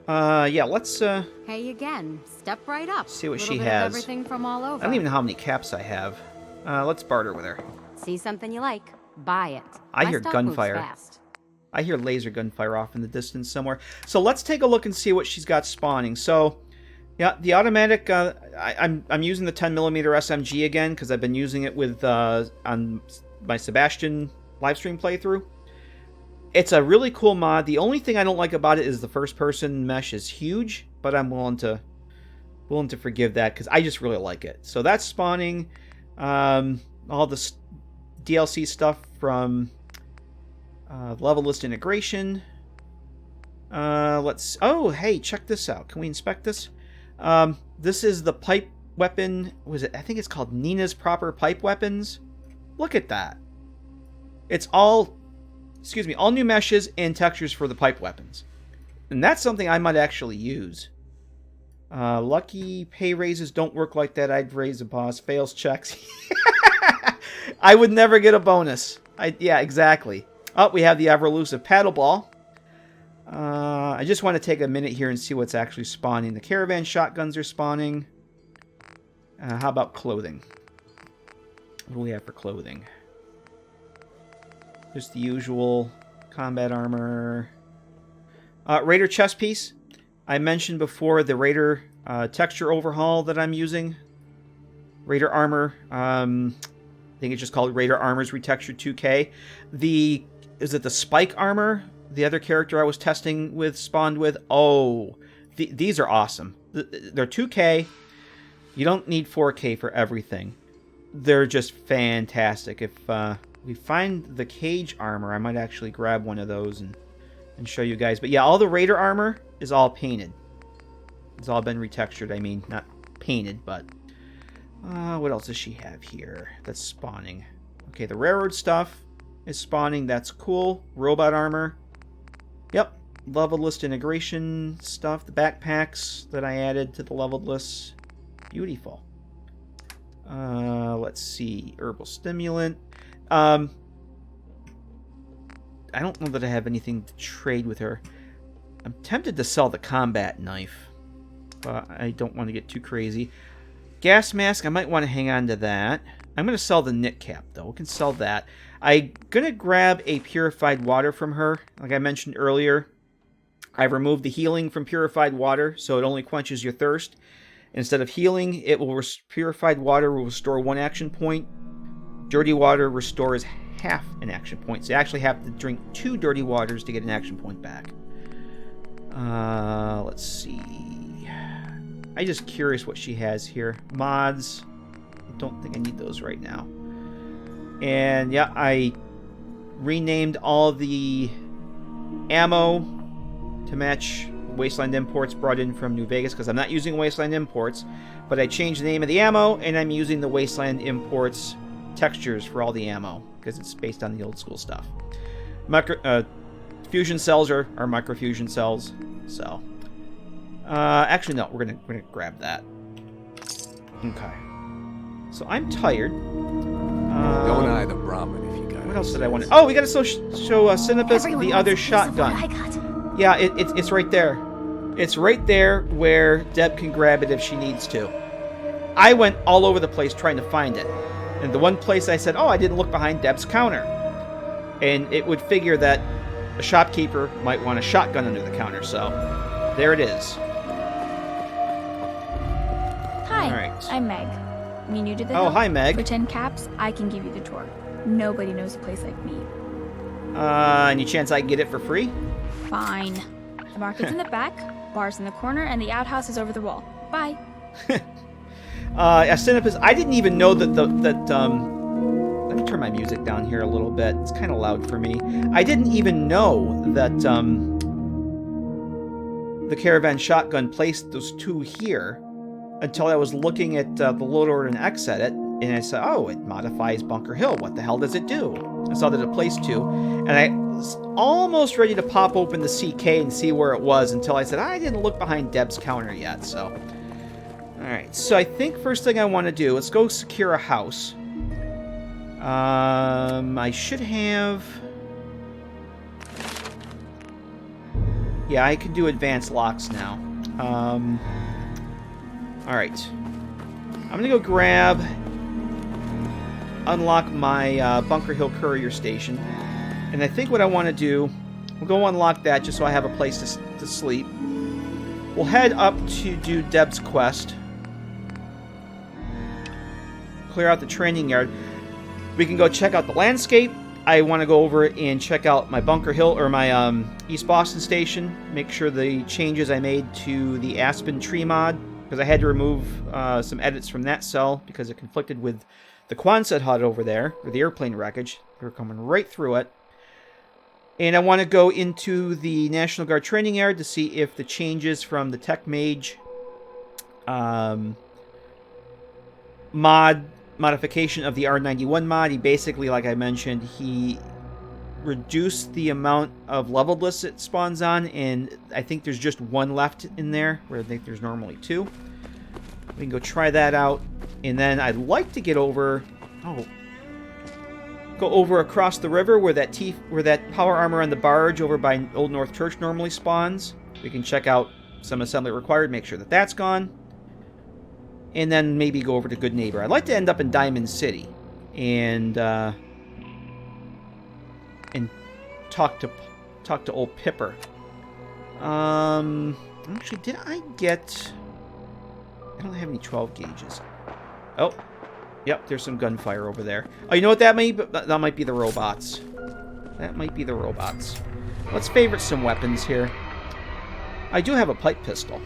Yeah, let's, Hey again, step right up. See what Little she bit has. Of everything from all over. I don't even know how many caps I have. Let's barter with her. See something you like, buy it. I My hear stock moves gunfire. fast. I hear laser gunfire off in the distance somewhere. So let's take a look and see what she's got spawning. So, yeah, the automatic, I'm using the 10mm SMG again because I've been using it with on my Sebastian livestream playthrough. It's a really cool mod. The only thing I don't like about it is the first-person mesh is huge, but I'm willing to forgive that because I just really like it. So that's spawning. All the DLC stuff from level list integration. Oh, hey, check this out. Can we inspect this? This is the pipe weapon. I think it's called Nina's Proper Pipe Weapons. Look at that. It's all new meshes and textures for the pipe weapons. And that's something I might actually use. Lucky pay raises don't work like that. I'd raise a boss. Fails checks. I would never get a bonus. Yeah, exactly. Oh, we have the ever-elusive paddle ball. I just want to take a minute here and see what's actually spawning. The caravan shotguns are spawning. How about clothing? What do we have for clothing? Just the usual combat armor. Raider chest piece. I mentioned before the Raider texture overhaul that I'm using. Raider armor. I think it's just called Raider Armors Retextured 2K. Is it the Spike armor? The other character I was testing with, spawned with. Oh, these are awesome. They're 2K. You don't need 4K for everything. They're just fantastic. If we find the cage armor, I might actually grab one of those and show you guys. But yeah, all the Raider armor is all painted. It's all been retextured. I mean, not painted, but... what else does she have here that's spawning? Okay, the railroad stuff is spawning. That's cool. Robot armor. Yep. Leveled list integration stuff. The backpacks that I added to the leveled list. Beautiful. Let's see. Herbal stimulant. I don't know that I have anything to trade with her. I'm tempted to sell the combat knife, but I don't want to get too crazy. Gas mask, I might want to hang on to that. I'm going to sell the knit cap, though. We can sell that. I'm going to grab a purified water from her. Like I mentioned earlier, I've removed the healing from purified water, so it only quenches your thirst. Instead of healing, purified water will restore 1 action point. Dirty water restores half an action point. So you actually have to drink 2 dirty waters to get an action point back. Let's see. I'm just curious what she has here. Mods. I don't think I need those right now. And yeah, I renamed all the ammo to match Wasteland Imports brought in from New Vegas, because I'm not using Wasteland Imports, but I changed the name of the ammo, and I'm using the Wasteland Imports textures for all the ammo, because it's based on the old school stuff. Fusion cells are microfusion cells, so... actually, no, we're gonna grab that. Okay. So I'm tired. Don't eye the Brahmin if you got it. What else did I want to... Oh, we gotta show Cinnabis the other shotgun. Yeah, it's right there. It's right there where Deb can grab it if she needs to. I went all over the place trying to find it. And the one place I said, oh, I didn't look behind Deb's counter. And it would figure that a shopkeeper might want a shotgun under the counter, so there it is. Hi, all right. I'm Meg. Me new to the Oh, hill. hi, Meg. For 10 caps, I can give you the tour. Nobody knows a place like me. Any chance I can get it for free? Fine. The market's in the back, bar's in the corner, and the outhouse is over the wall. Bye. Asinopus, I didn't even know that let me turn my music down here a little bit. It's kind of loud for me. I didn't even know that the Caravan shotgun placed those 2 here until I was looking at the load order and X edit, and I said, oh, it modifies Bunker Hill. What the hell does it do? I saw that it placed 2, and I was almost ready to pop open the CK and see where it was until I said, I didn't look behind Deb's counter yet, so... Alright, so I think first thing I want to do, let's go secure a house. I should have... Yeah, I can do advanced locks now. Alright. I'm going to go unlock my Bunker Hill Courier Station. And I think what I want to do, we'll go unlock that just so I have a place to sleep. We'll head up to do Deb's quest. Clear out the training yard. We can go check out the landscape. I want to go over and check out my Bunker Hill, or my East Boston station. Make sure the changes I made to the Aspen tree mod, because I had to remove some edits from that cell because it conflicted with the Quonset hut over there, or the airplane wreckage. They were coming right through it. And I want to go into the National Guard training yard to see if the changes from the Tech Mage modification of the R91 mod. He basically, like I mentioned, he reduced the amount of leveled lists it spawns on, and I think there's just 1 left in there, where I think there's normally 2. We can go try that out, and then I'd like to get over... go over across the river where that power armor on the barge over by Old North Church normally spawns. We can check out some assembly required, make sure that that's gone. And then maybe go over to Good Neighbor. I'd like to end up in Diamond City and talk to old Pipper. Actually, did I get... I don't have any 12 gauges. Oh. Yep, there's some gunfire over there. Oh, you know what that might be? That might be the robots. That might be the robots. Let's favorite some weapons here. I do have a pipe pistol.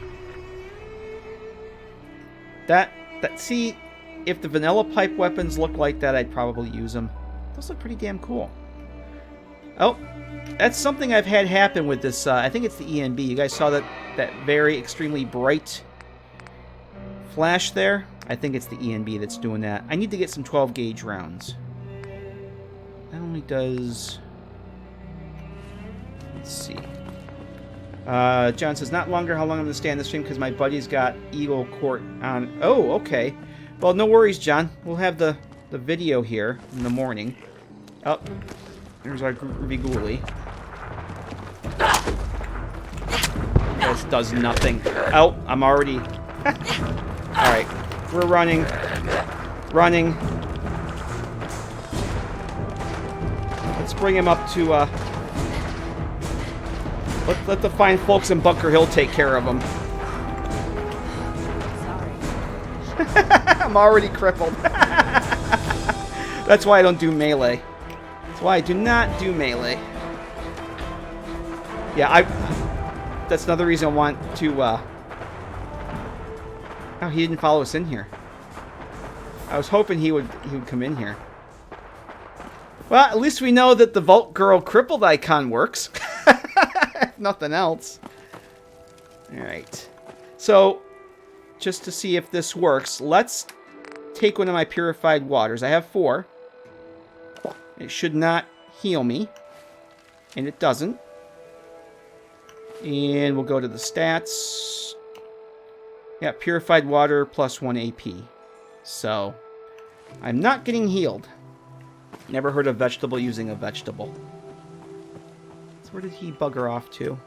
See, if the vanilla pipe weapons look like that, I'd probably use them. Those look pretty damn cool. Oh, that's something I've had happen with this. I think it's the ENB. You guys saw that very extremely bright flash there? I think it's the ENB that's doing that. I need to get some 12 gauge rounds. That only does... Let's see. John says, not longer how long I'm going to stay on the stream because my buddy's got Eagle Court on. Oh, okay. Well, no worries, John. We'll have the video here in the morning. Oh, there's our groovy ghoulie. This does nothing. Oh, I'm already... Alright, we're running. Running. Let's bring him up to, Let the fine folks in Bunker Hill take care of him. Sorry. I'm already crippled. That's why I don't do melee. That's why I do not do melee. Yeah, that's another reason I want to, Oh, he didn't follow us in here. I was hoping he would come in here. Well, at least we know that the Vault Girl crippled icon works. If nothing else. Alright. So, just to see if this works, let's take one of my purified waters. I have 4. It should not heal me. And it doesn't. And we'll go to the stats. Yeah, purified water plus 1 AP. So, I'm not getting healed. Never heard of vegetable using a vegetable. So where did he bugger off to?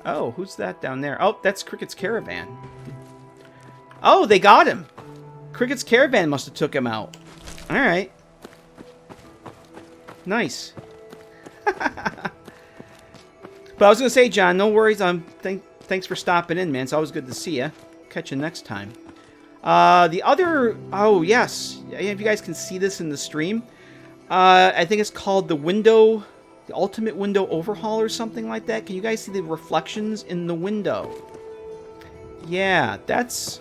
Oh, who's that down there? Oh, that's Cricket's Caravan. Oh, they got him. Cricket's Caravan must have took him out. Alright. Nice. But I was going to say, John, no worries. Thanks for stopping in, man. It's always good to see you. Catch you next time. The other... Oh, yes. If you guys can see this in the stream. I think it's called the Ultimate Window Overhaul or something like that. Can you guys see the reflections in the window? Yeah, that's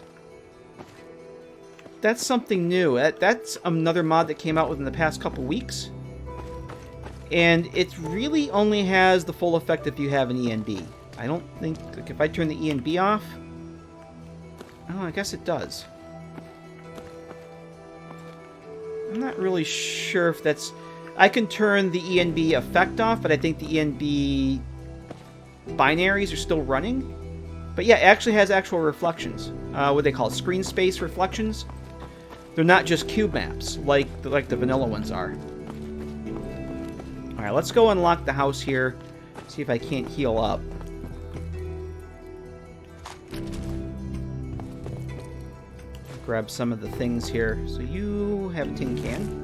something new. That's another mod that came out within the past couple weeks. And it really only has the full effect if you have an ENB. I don't think... Like, if I turn the ENB off... Oh, I guess it does. I'm not really sure if that's... I can turn the ENB effect off, but I think the ENB binaries are still running. But yeah, it actually has actual reflections. What they call it, screen space reflections. They're not just cube maps, like the vanilla ones are. Alright, let's go unlock the house here. See if I can't heal up. Grab some of the things here. So you have a tin can.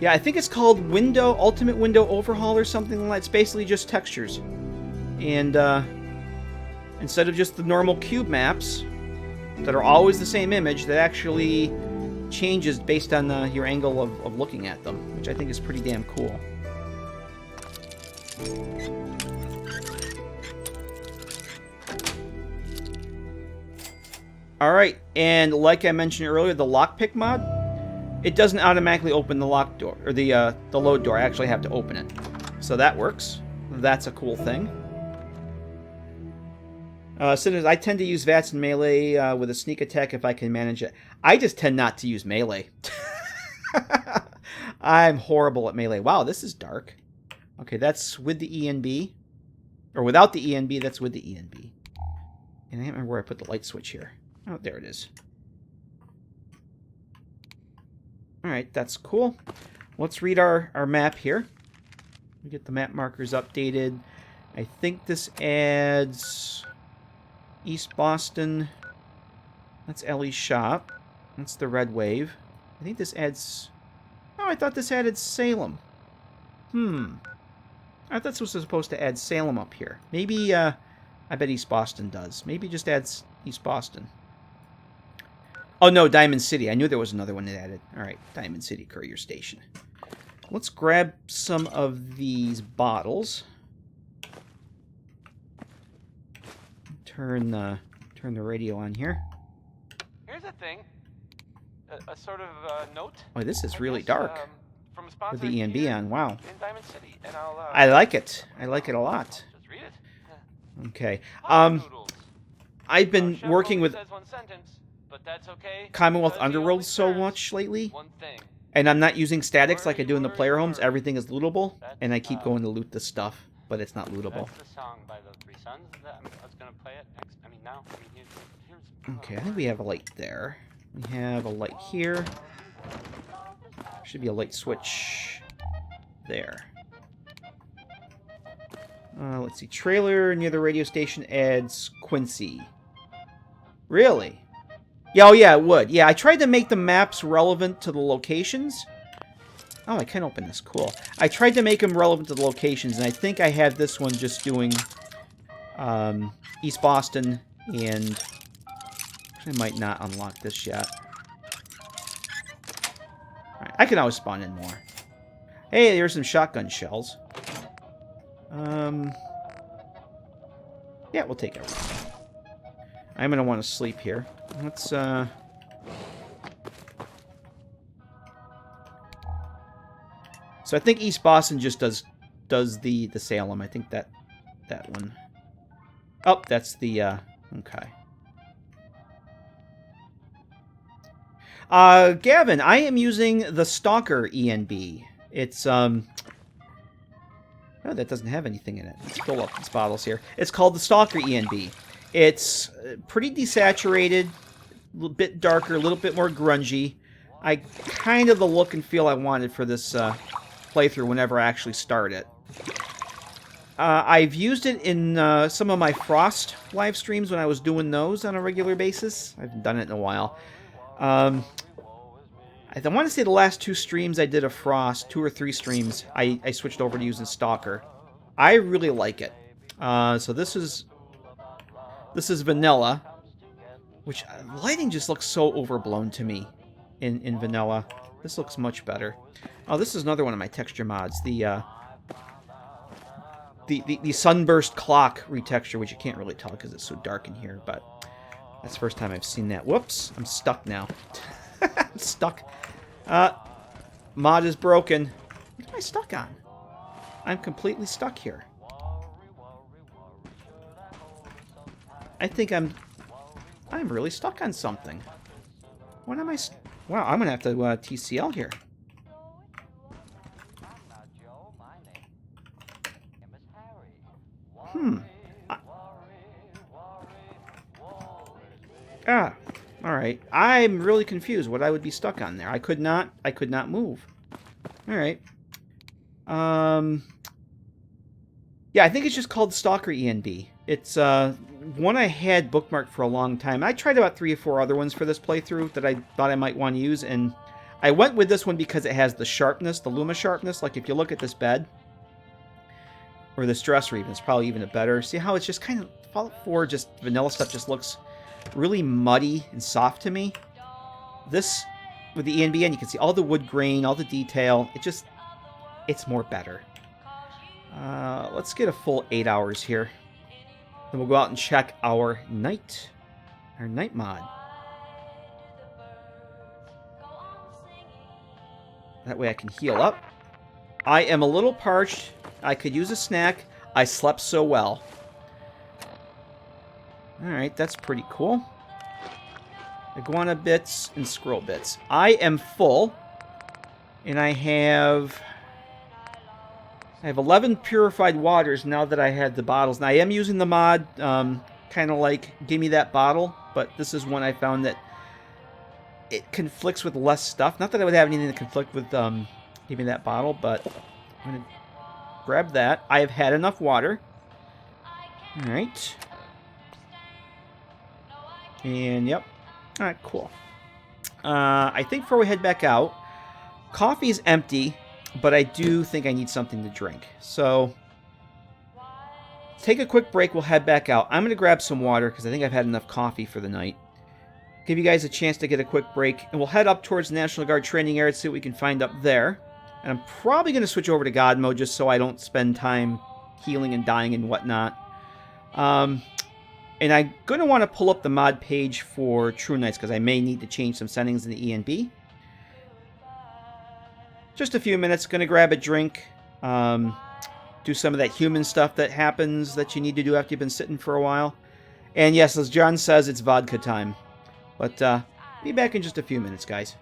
Yeah, I think it's called Ultimate Window Overhaul or something like that. It's basically just textures. And instead of just the normal cube maps that are always the same image, that actually changes based on your angle of looking at them, which I think is pretty damn cool. Alright, and like I mentioned earlier, the lockpick mod, it doesn't automatically open the lock door, or the load door. I actually have to open it. So that works. That's a cool thing. Sinners, I tend to use VATS and melee with a sneak attack if I can manage it. I just tend not to use melee. I'm horrible at melee. Wow, this is dark. Okay, that's with the ENB. Or without the ENB, that's with the ENB. And I can't remember where I put the light switch here. Oh, there it is. Alright, that's cool. Let's read our map here. We get the map markers updated. I think this adds East Boston. That's Ellie's shop. That's the Red Wave. I think this adds I thought this added Salem. I thought this was supposed to add Salem up here. Maybe, I bet East Boston does. Maybe it just adds East Boston. Oh, no, Diamond City. I knew there was another one that added. All right, Diamond City Courier Station. Let's grab some of these bottles. Turn the radio on here. Here's a thing. A sort of note. Oh, this is really dark. From a sponsor With the ENB on. Wow. in Diamond City, and I like it. I like it a lot. just read it. Okay. Noodles. I've been Chef working only with says one sentence, but that's okay, Commonwealth because he Underworld only so says much lately. one thing. And I'm not using statics like I do in the player homes. Everything is lootable. And I keep going to loot the stuff. But it's not lootable. That's the song by the Three Sons. I was gonna play it next. Now. Here's. Okay, I think we have a light there. We have a light here. Should be a light switch there. Let's see. Trailer near the radio station adds Quincy. Really? Yeah, oh yeah, it would. Yeah, I tried to make the maps relevant to the locations. Oh, I can open this. Cool. I tried to make them relevant to the locations, and I think I have this one just doing East Boston, and I might not unlock this yet. Alright, I can always spawn in more. Hey, there's some shotgun shells. Yeah, we'll take everything. I'm gonna want to sleep here. Let's, So I think East Boston just does the Salem. I think that one. Oh, that's the, okay. Gavin, I am using the Stalker ENB. It's, oh, that doesn't have anything in it. Let's fill up these bottles here. It's called the Stalker ENB. It's pretty desaturated, a little bit darker, a little bit more grungy. Kind of the look and feel I wanted for this, playthrough whenever I actually start it. I've used it in some of my Frost live streams when I was doing those on a regular basis. I haven't done it in a while. I want to say the last 2 streams I did of Frost, 2 or 3 streams, I switched over to using Stalker. I really like it. So this is vanilla, which lighting just looks so overblown to me in vanilla. This looks much better. Oh, this is another one of my texture mods. The sunburst clock retexture, which you can't really tell because it's so dark in here, but that's the first time I've seen that. Whoops, I'm stuck now. I'm stuck. Mod is broken. What am I stuck on? I'm completely stuck here. I think I'm really stuck on something. What am I... Wow, I'm gonna have to TCL here. Alright. I'm really confused what I would be stuck on there. I could not move. Alright. Yeah, I think it's just called Stalker ENB. It's one I had bookmarked for a long time. I tried about 3 or 4 other ones for this playthrough that I thought I might want to use, and I went with this one because it has the sharpness, the Luma sharpness. Like, if you look at this bed, or this dresser even, it's probably even better. See how it's just kind of, Fallout 4, just vanilla stuff just looks really muddy and soft to me. This, with the ENBN, you can see all the wood grain, all the detail. It's more better. Let's get a full 8 hours here. Then we'll go out and check our night mod. That way I can heal up. I am a little parched. I could use a snack. I slept so well. Alright, that's pretty cool. Iguana bits and squirrel bits. I am full. And I have 11 purified waters now that I had the bottles. Now, I am using the mod, kind of like, give me that bottle. But this is one I found that it conflicts with less stuff. Not that I would have anything to conflict with give me that bottle, but I'm going to grab that. I have had enough water. Alright. And, yep. Alright, cool. I think before we head back out, Coffee's empty, but I do think I need something to drink. So, take a quick break. We'll head back out. I'm going to grab some water because I think I've had enough coffee for the night. Give you guys a chance to get a quick break. And we'll head up towards the National Guard training area to see what we can find up there. And I'm probably going to switch over to God mode just so I don't spend time healing and dying and whatnot. And I'm going to want to pull up the mod page for True Knights because I may need to change some settings in the ENB. Just a few minutes. Going to grab a drink. Do some of that human stuff that happens that you need to do after you've been sitting for a while. And yes, as John says, it's vodka time. But be back in just a few minutes, guys.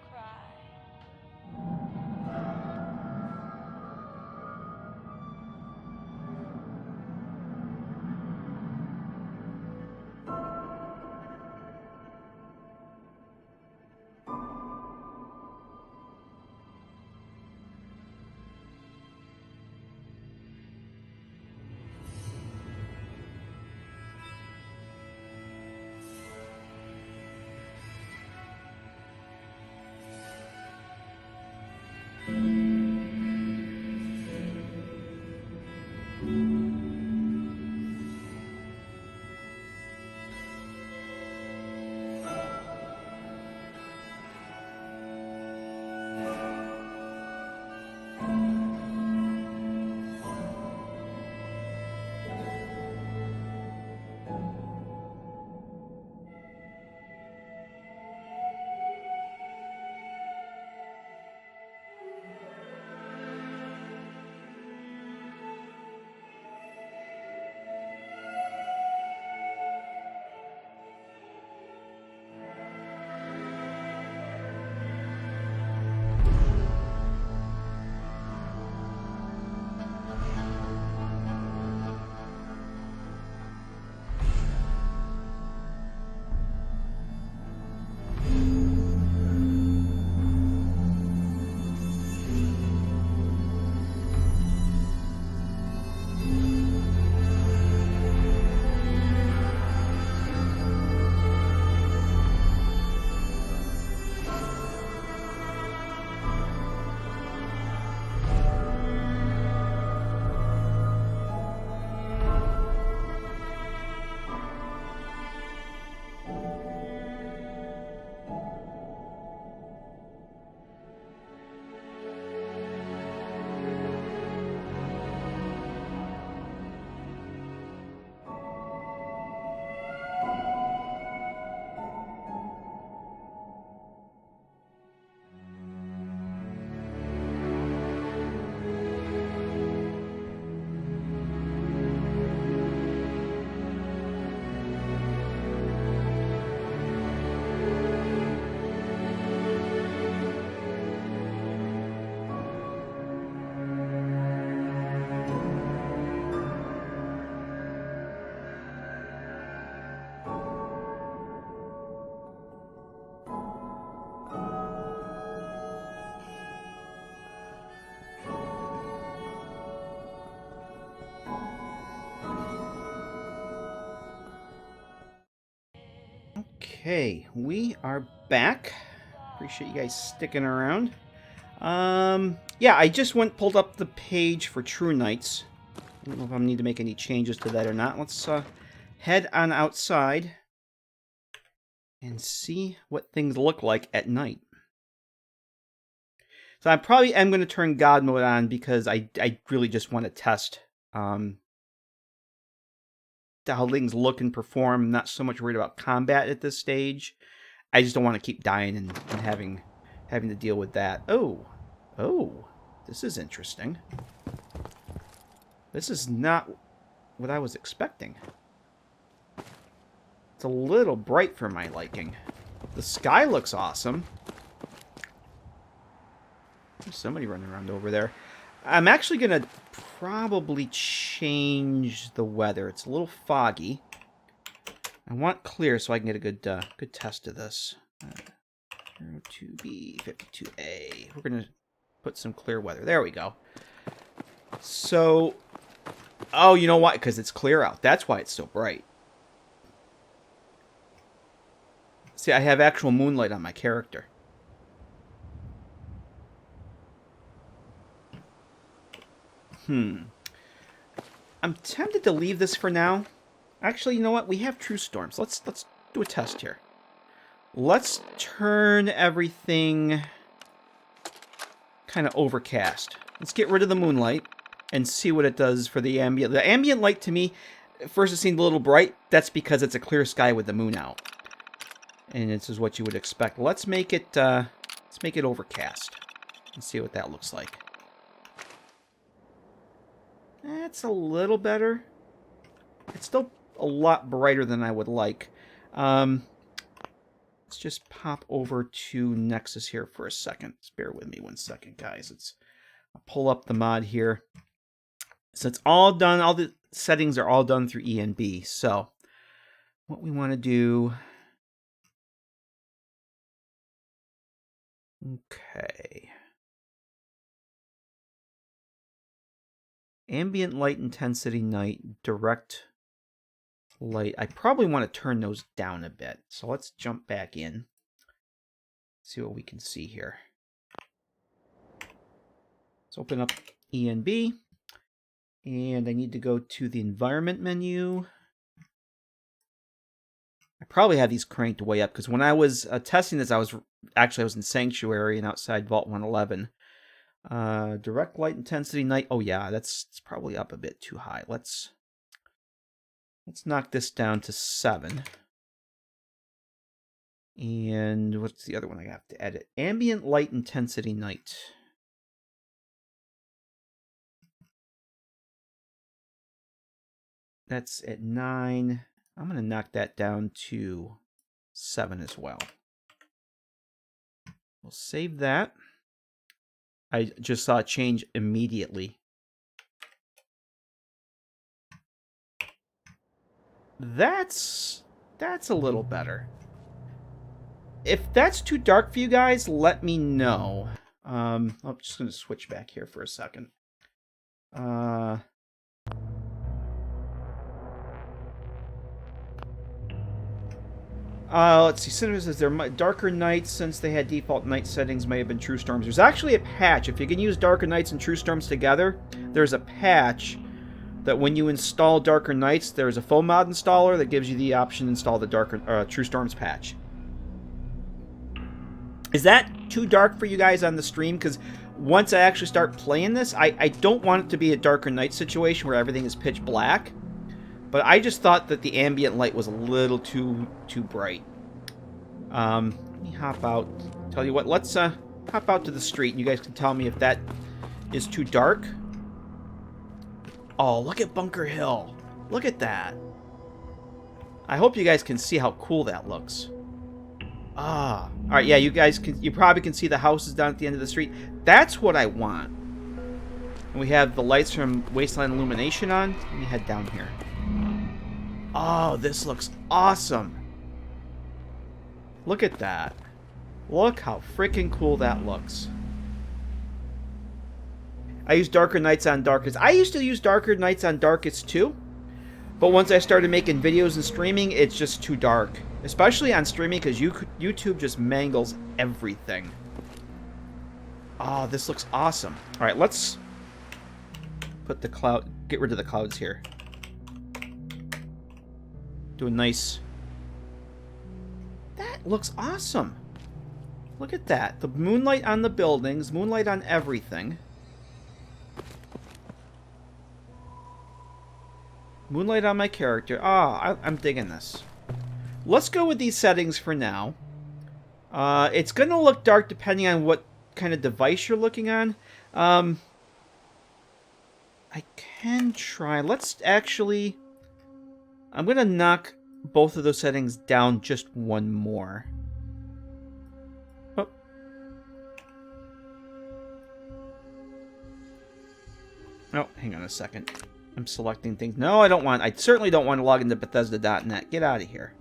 Okay, we are back. Appreciate you guys sticking around. Yeah, I just pulled up the page for True Knights. I don't know if I need to make any changes to that or not. Let's head on outside and see what things look like at night. So I probably am going to turn God mode on because I really just want to test how things look and perform. I'm not so much worried about combat at this stage. I just don't want to keep dying and having to deal with that. Oh, this is interesting. This is not what I was expecting. It's a little bright for my liking. The sky looks awesome. There's somebody running around over there. I'm actually going to probably change the weather. It's a little foggy. I want clear so I can get a good test of this. 02B, 52A. We're going to put some clear weather. There we go. So, oh, you know what? Because it's clear out. That's why it's so bright. See, I have actual moonlight on my character. I'm tempted to leave this for now. Actually, you know what? We have true storms. Let's do a test here. Let's turn everything kind of overcast. Let's get rid of the moonlight and see what it does for the ambient. The ambient light to me, first it seemed a little bright. That's because it's a clear sky with the moon out. And this is what you would expect. Let's make it overcast and see what that looks like. That's a little better. It's still a lot brighter than I would like. Let's just pop over to Nexus here for a second. Just bear with me 1 second, guys. I'll pull up the mod here. So it's all done. All the settings are all done through ENB. So what we want to do... Okay. Ambient light intensity night, direct light. I probably want to turn those down a bit. So let's jump back in. See what we can see here. Let's open up ENB. And I need to go to the environment menu. I probably have these cranked way up because when I was testing this, I was in Sanctuary and outside Vault 111. Direct light intensity night. Oh yeah, it's probably up a bit too high. Let's knock this down to 7. And what's the other one I have to edit? Ambient light intensity night. That's at 9. I'm going to knock that down to 7 as well. We'll save that. I just saw a change immediately. That's a little better. If that's too dark for you guys, let me know. I'm just going to switch back here for a second. Let's see. Cinnamon says there are darker nights since they had default night settings may have been true storms. There's actually a patch. If you can use darker nights and true storms together, there's a patch that when you install darker nights, there's a full mod installer that gives you the option to install the darker true storms patch. Is that too dark for you guys on the stream? Because once I actually start playing this, I don't want it to be a darker night situation where everything is pitch black. But I just thought that the ambient light was a little too bright. Let me hop out. Tell you what, let's hop out to the street, and you guys can tell me if that is too dark. Oh, look at Bunker Hill. Look at that. I hope you guys can see how cool that looks. Ah, all right. Yeah, you probably can see the houses down at the end of the street. That's what I want. And we have the lights from Wasteland Illumination on. Let me head down here. Oh, this looks awesome. Look at that. Look how freaking cool that looks. I use darker nights on darkest. I used to use darker nights on darkest too. But once I started making videos and streaming, it's just too dark. Especially on streaming because YouTube just mangles everything. Oh, this looks awesome. All right, let's put the cloud, get rid of the clouds here. Do a nice... That looks awesome. Look at that. The moonlight on the buildings, moonlight on everything. Moonlight on my character. Ah, I'm digging this. Let's go with these settings for now. It's going to look dark depending on what kind of device you're looking on. I can try. Let's actually... I'm going to knock both of those settings down just one more. Oh. Oh, hang on a second. I'm selecting things. No, I don't want... I certainly don't want to log into Bethesda.net. Get out of here.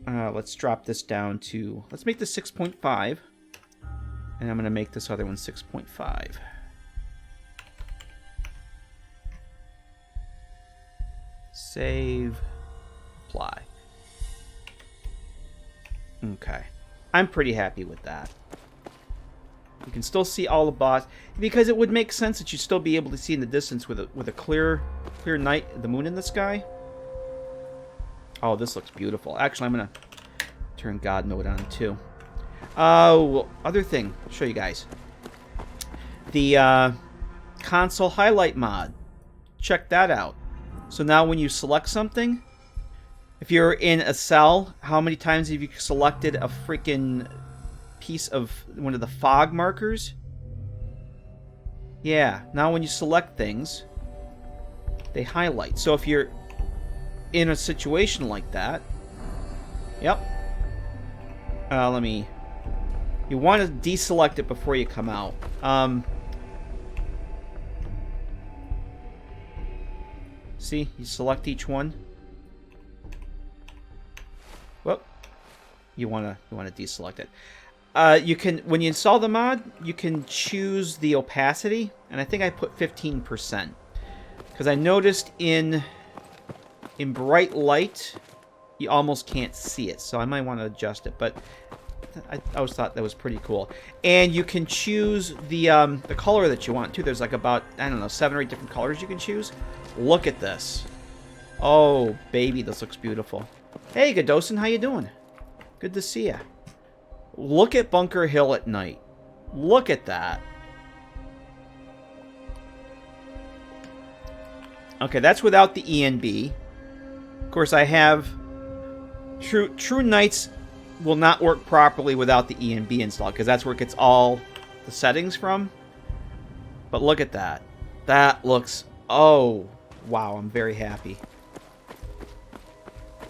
Let's drop this down to... Let's make this 6.5. And I'm going to make this other one 6.5. Save. Apply. Okay. I'm pretty happy with that. can still see all the boss, because it would make sense that you'd still be able to see in the distance with a clear night, the moon in the sky. Oh, this looks beautiful. Actually, I'm gonna turn God mode on too. Well, other thing, I'll show you guys. The console highlight mod. Check that out. So now when you select something, if you're in a cell, how many times have you selected a freaking piece of one of the fog markers? Yeah, now when you select things, they highlight. So if you're in a situation like that, yep. You want to deselect it before you come out. See, you select each one. Well, you want to deselect it. You can, when you install the mod, you can choose the opacity, and I think I put 15%, because I noticed in bright light you almost can't see it, so I might want to adjust it. But I always thought that was pretty cool. And you can choose the color that you want too. There's like about, I don't know, 7 or 8 different colors you can choose. Look at this. Oh baby, this looks beautiful. Hey Godosin, how you doing? Good to see ya. Look at Bunker Hill at night. Look at that. Okay, that's without the ENB. Of course, I have True Nights will not work properly without the ENB installed, because that's where it gets all the settings from. But look at that. That looks... Oh, wow, I'm very happy.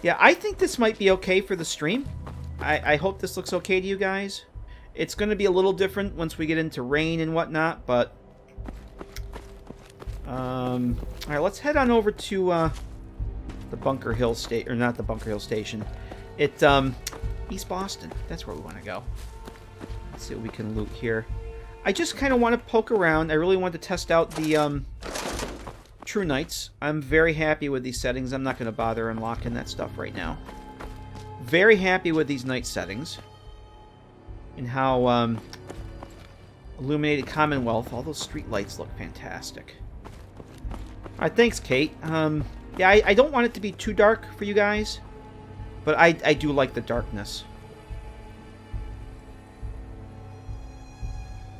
Yeah, I think this might be okay for the stream. I hope this looks okay to you guys. It's going to be a little different once we get into rain and whatnot, but... Alright, let's head on over to the Bunker Hill Station, or not the Bunker Hill Station. It's East Boston. That's where we want to go. Let's see what we can loot here. I just kind of want to poke around. I really want to test out the True Nights. I'm very happy with these settings. I'm not going to bother unlocking that stuff right now. Very happy with these night settings. And how Illuminated Commonwealth, all those street lights look fantastic. Alright, thanks, Kate. Yeah, I don't want it to be too dark for you guys, but I do like the darkness.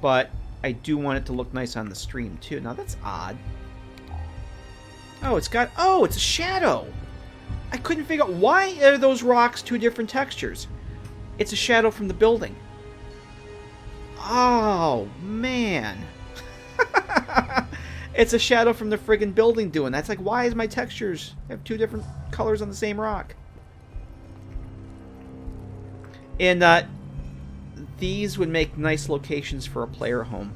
But I do want it to look nice on the stream, too. Now, that's odd. Oh, it's got... Oh, it's a shadow! I couldn't figure out... Why are those rocks 2 different textures? It's a shadow from the building. Oh, man. It's a shadow from the friggin' building doing. That's like, why is my textures have 2 different colors on the same rock? And these would make nice locations for a player home.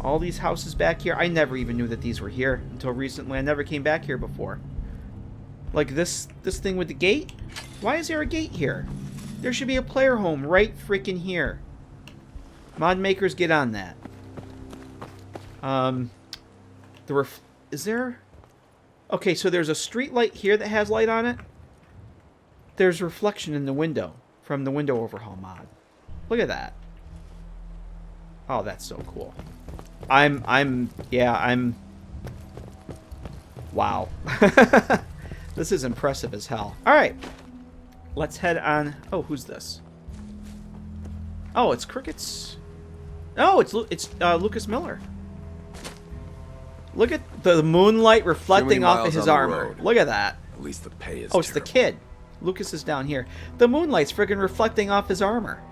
All these houses back here, I never even knew that these were here until recently. I never came back here before. Like this thing with the gate? Why is there a gate here? There should be a player home right freaking here. Mod makers, get on that. Is there... Okay, so there's a street light here that has light on it. There's reflection in the window from the window overhaul mod. Look at that. Oh, that's so cool. Wow. This is impressive as hell. Alright. Let's head on... Oh, who's this? Oh, it's Cricket's... Oh, it's Lucas Miller. Look at the moonlight reflecting off of his armor. Look at that. At least the pay is Oh, it's the kid. Lucas is down here. The moonlight's friggin' reflecting off his armor.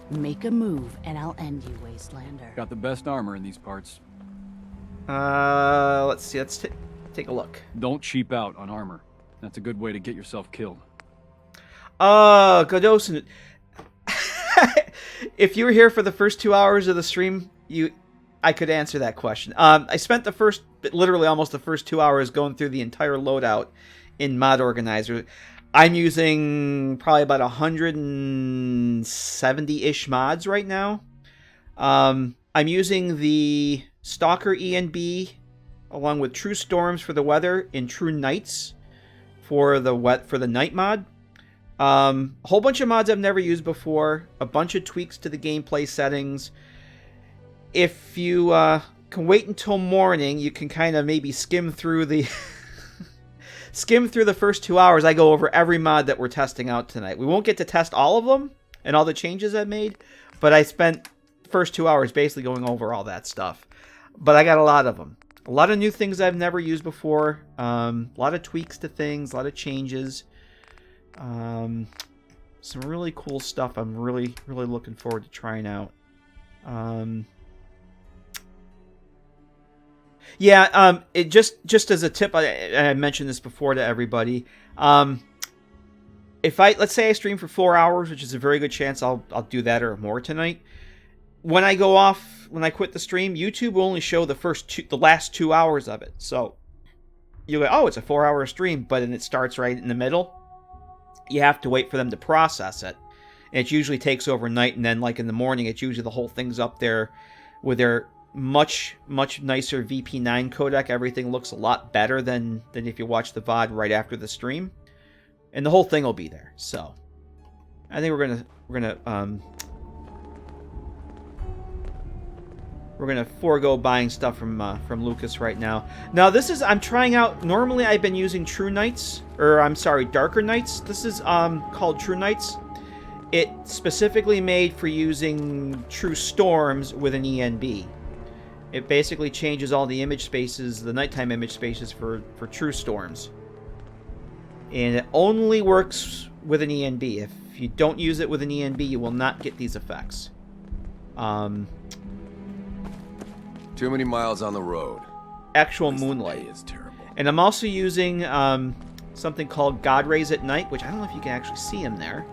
Make a move, and I'll end you, Wastelander. Got the best armor in these parts. Let's see. Let's take a look. Don't cheap out on armor. That's a good way to get yourself killed. Godosin. If you were here for the first 2 hours of the stream, I could answer that question. I spent literally almost the first 2 hours going through the entire loadout in Mod Organizer. I'm using probably about 170-ish mods right now. I'm using the Stalker ENB along with True Storms for the weather and True Nights for the night mod. A whole bunch of mods I've never used before. A bunch of tweaks to the gameplay settings. If you can wait until morning, you can kind of maybe skim through the skim through the first 2 hours. I go over every mod that we're testing out tonight. We won't get to test all of them and all the changes I've made, but I spent the first 2 hours basically going over all that stuff. But I got a lot of them. A lot of new things I've never used before. A lot of tweaks to things. A lot of changes. Some really cool stuff I'm really looking forward to trying out. It just as a tip, I mentioned this before to everybody. If let's say I stream for 4 hours, which is a very good chance I'll do that or more tonight. When I go off, when I quit the stream, YouTube will only show the last 2 hours of it. So you go, oh, it's a 4-hour stream, but then it starts right in the middle. You have to wait for them to process it. And it usually takes overnight, and then like in the morning, it's usually the whole thing's up there with their much nicer VP9 codec. Everything looks a lot better than if you watch the VOD right after the stream. And the whole thing will be there. So I think we're gonna forego buying stuff from Lucas right now. Now this is, I'm trying out, normally I've been using True Knights, or I'm sorry, Darker Knights. This is called True Knights. It's specifically made for using True Storms with an ENB. It basically changes all the image spaces, the nighttime image spaces for True Storms. And it only works with an ENB. If you don't use it with an ENB, you will not get these effects. Too many miles on the road. Actual moonlight. Is terrible. And I'm also using something called God Rays at Night, which I don't know if you can actually see him there.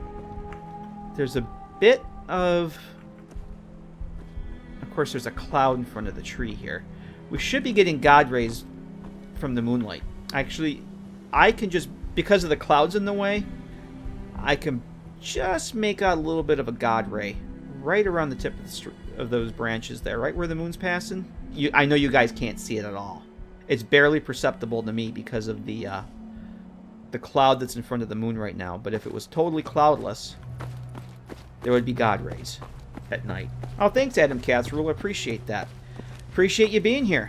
There's a bit of course, there's a cloud in front of the tree here. We should be getting God Rays from the moonlight. Actually, I can just, because of the clouds in the way, I can just make out a little bit of a God Ray right around the tip of those branches there, right where the moon's passing. I know you guys can't see it at all. It's barely perceptible to me because of the cloud that's in front of the moon right now. But if it was totally cloudless, there would be God Rays at night. Oh, thanks, Adam Casserole. Appreciate that. Appreciate you being here.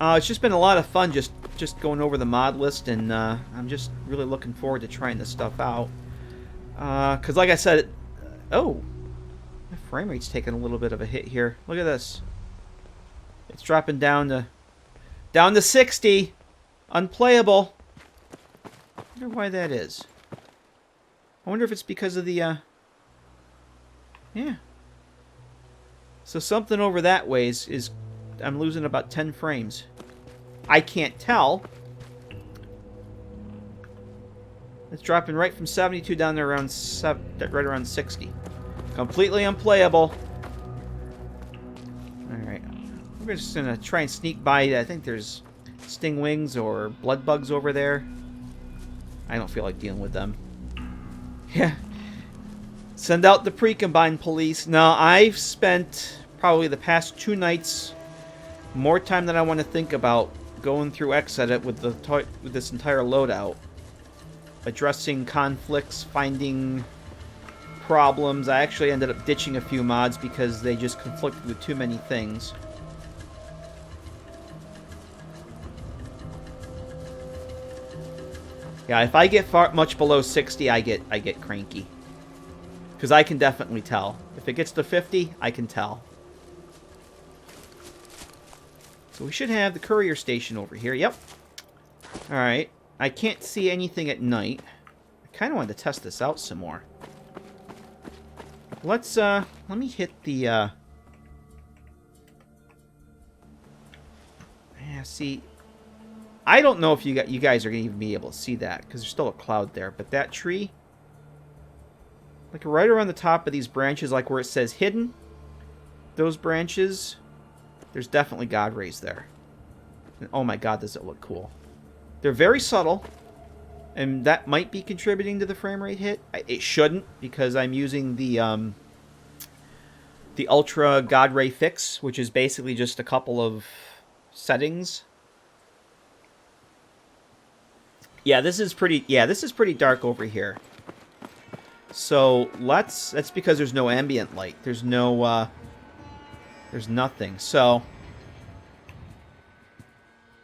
It's just been a lot of fun just going over the mod list, and I'm just really looking forward to trying this stuff out. Because like I said, my frame rate's taking a little bit of a hit here. Look at this. It's dropping down to 60. Unplayable. I wonder why that is. I wonder if it's because of the, yeah. So something over that way is I'm losing about 10 frames. I can't tell. It's dropping right from 72 down to around right around 60. Completely unplayable. Alright. We're just gonna try and sneak by. I think there's stingwings or blood bugs over there. I don't feel like dealing with them. Yeah. Send out the pre-combined police. Now, I've spent probably the past 2 nights more time than I want to think about going through Xedit with this entire loadout. Addressing conflicts, finding problems. I actually ended up ditching a few mods because they just conflicted with too many things. Yeah, if I get much below 60, I get cranky. Because I can definitely tell. If it gets to 50, I can tell. So we should have the courier station over here. Yep. Alright. I can't see anything at night. I kind of wanted to test this out some more. Let's, let me hit the, yeah, see... I don't know if you guys are going to even be able to see that, because there's still a cloud there. But that tree, like right around the top of these branches, like where it says hidden, those branches, there's definitely God Rays there. And oh my god, does it look cool. They're very subtle, and that might be contributing to the frame rate hit. It shouldn't, because I'm using the Ultra God Ray Fix, which is basically just a couple of settings. Yeah, this is pretty dark over here. So that's because there's no ambient light. There's no there's nothing. So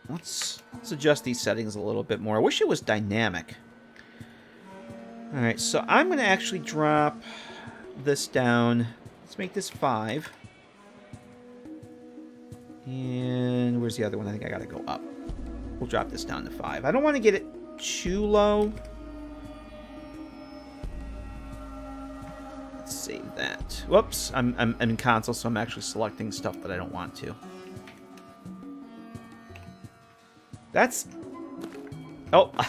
let's adjust these settings a little bit more. I wish it was dynamic. All right, so I'm going to actually drop this down. Let's make this 5. And where's the other one? I think I got to go up. We'll drop this down to 5. I don't want to get it too low. Let's save that. Whoops, I'm in console, so I'm actually selecting stuff that I don't want to. That's... Oh, I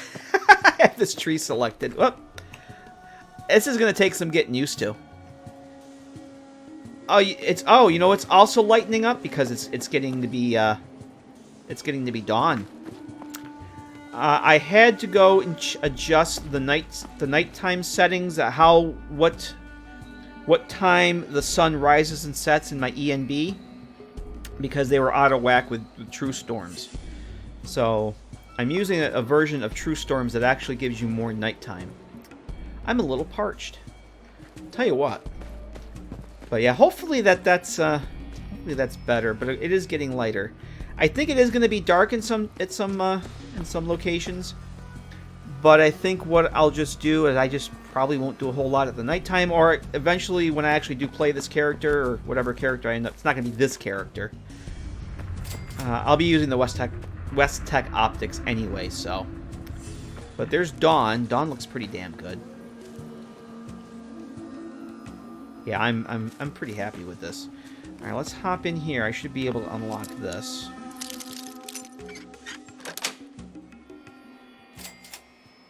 have this tree selected. Whoop. This is going to take some getting used to. Oh, you know, it's also lightening up because it's getting to be dawn. I had to go and adjust the nighttime settings, what time the sun rises and sets in my ENB, because they were out of whack with True Storms. So I'm using a version of True Storms that actually gives you more nighttime. I'm a little parched. I'll tell you what. But yeah, hopefully that's better. But it is getting lighter. I think it is going to be dark in some locations. But I think what I'll just do is I just probably won't do a whole lot at the nighttime, or eventually when I actually do play this character or whatever character I end up. It's not going to be this character. I'll be using the West Tech optics anyway. So, but there's Dawn. Dawn looks pretty damn good. Yeah, I'm pretty happy with this. All right, let's hop in here. I should be able to unlock this.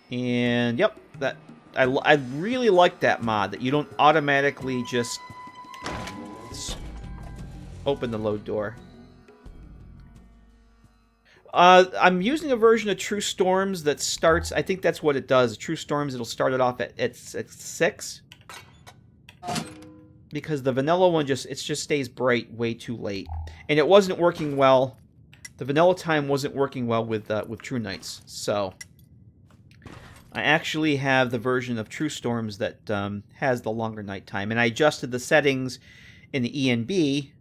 And yep, that I really like that mod that you don't automatically just open the load door. I'm using a version of True Storms that starts. I think that's what it does. True Storms. It'll start it off at 6. Because the vanilla one just stays bright way too late, and it wasn't working well. The vanilla time wasn't working well with True Nights, so I actually have the version of True Storms that has the longer nighttime, and I adjusted the settings in the ENB.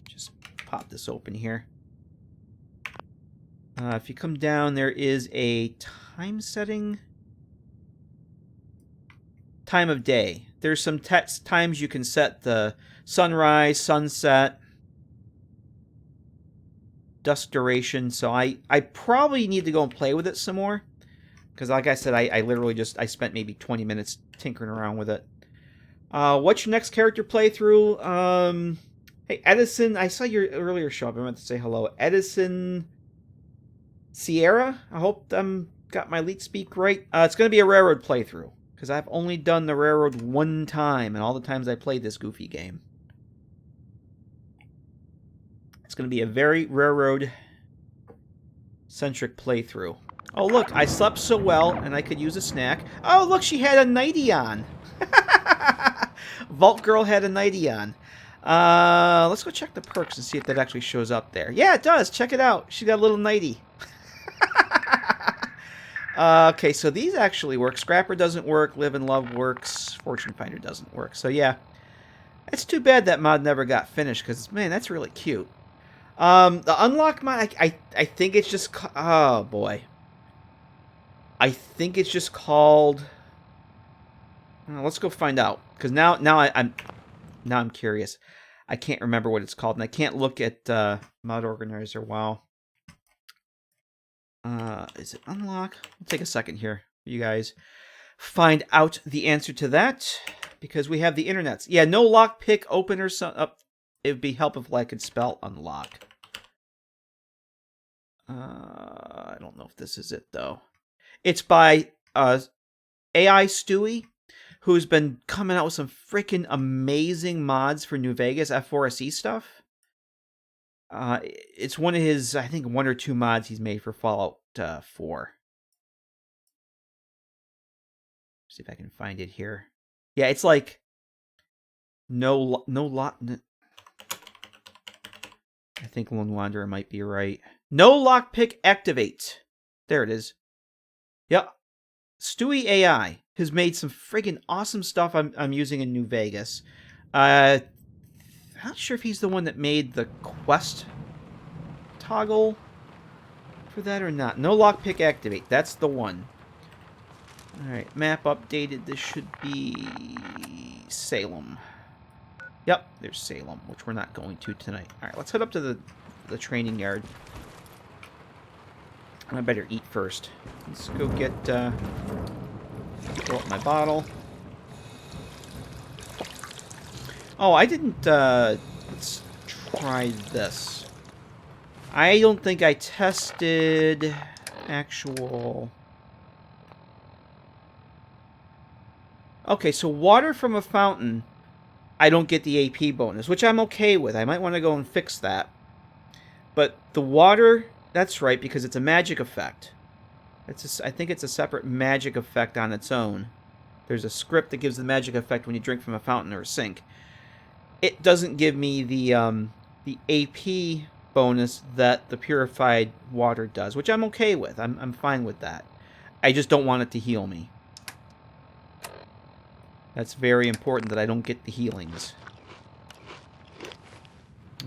Just pop this open here. If you come down, there is a time setting. Time of day. There's some times you can set the sunrise, sunset, dusk duration. So I probably need to go and play with it some more. Because like I said, I literally I spent maybe 20 minutes tinkering around with it. What's your next character playthrough? Hey, Edison, I saw your earlier show up. I meant to say hello. Edison Sierra? I hope I'm got my leet speak right. It's going to be a railroad playthrough. Because I've only done the railroad one time, and all the times I played this goofy game. It's going to be a very railroad-centric playthrough. Oh, look, I slept so well, and I could use a snack. Oh, look, she had a nightie on. Vault Girl had a nightie on. Let's go check the perks and see if that actually shows up there. Yeah, it does. Check it out. She got a little nightie. Okay, so these actually work. Scrapper doesn't work. Live and Love works. Fortune Finder doesn't work. So, yeah. It's too bad that mod never got finished, because, man, that's really cute. The Unlock mod, I think it's just... Oh, boy. I think it's just called... let's go find out. Because now I'm curious. I can't remember what it's called, and I can't look at Mod Organizer. Wow. Is it unlock? We'll take a second here. You guys find out the answer to that, because we have the internets. Yeah, no lockpick opener. It would be helpful if I could spell unlock. I don't know if this is it though. It's by AI Stewie, who's been coming out with some freaking amazing mods for New Vegas F4SE stuff. It's one of his, I think, 1 or 2 mods he's made for Fallout 4. See if I can find it here. Yeah, it's like no lot. I think Lone Wanderer might be right. No lockpick activate. There it is. Yep. Stewie AI has made some friggin' awesome stuff I'm using in New Vegas. I'm not sure if he's the one that made the quest toggle for that or not. No lockpick activate. That's the one. Alright, map updated. This should be Salem. Yep, there's Salem, which we're not going to tonight. Alright, let's head up to the training yard. I better eat first. Let's go get, fill up my bottle. Oh, I didn't, let's try this. I don't think I tested actual... Okay, so water from a fountain, I don't get the AP bonus, which I'm okay with. I might want to go and fix that. But the water, that's right, because it's a magic effect. I think it's a separate magic effect on its own. There's a script that gives the magic effect when you drink from a fountain or a sink. It doesn't give me the AP bonus that the purified water does, which I'm okay with. I'm fine with that. I just don't want it to heal me. That's very important that I don't get the healings.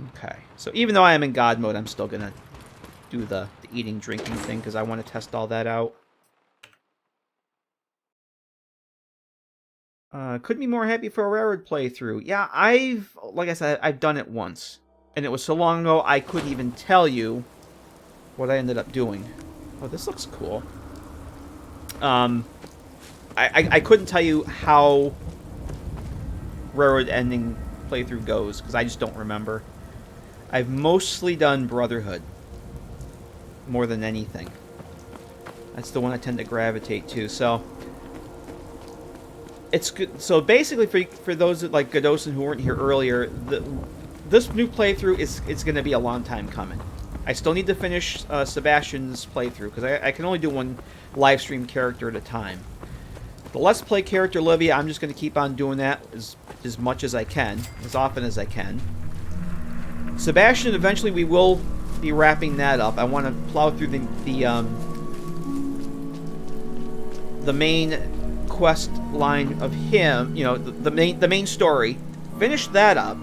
Okay. So even though I am in God mode, I'm still going to do the eating, drinking thing because I want to test all that out. Couldn't be more happy for a railroad playthrough. Yeah, like I said, I've done it once. And it was so long ago, I couldn't even tell you what I ended up doing. Oh, this looks cool. I couldn't tell you how railroad ending playthrough goes, because I just don't remember. I've mostly done Brotherhood, more than anything. That's the one I tend to gravitate to, so... It's good. So basically, for those that, like Godosin who weren't here earlier, this new playthrough it's going to be a long time coming. I still need to finish Sebastian's playthrough, because I can only do one live stream character at a time. The Let's Play character, Livia, I'm just going to keep on doing that as much as I can, as often as I can. Sebastian, eventually we will be wrapping that up. I want to plow through the main quest line of him, you know, the main story. Finish that up.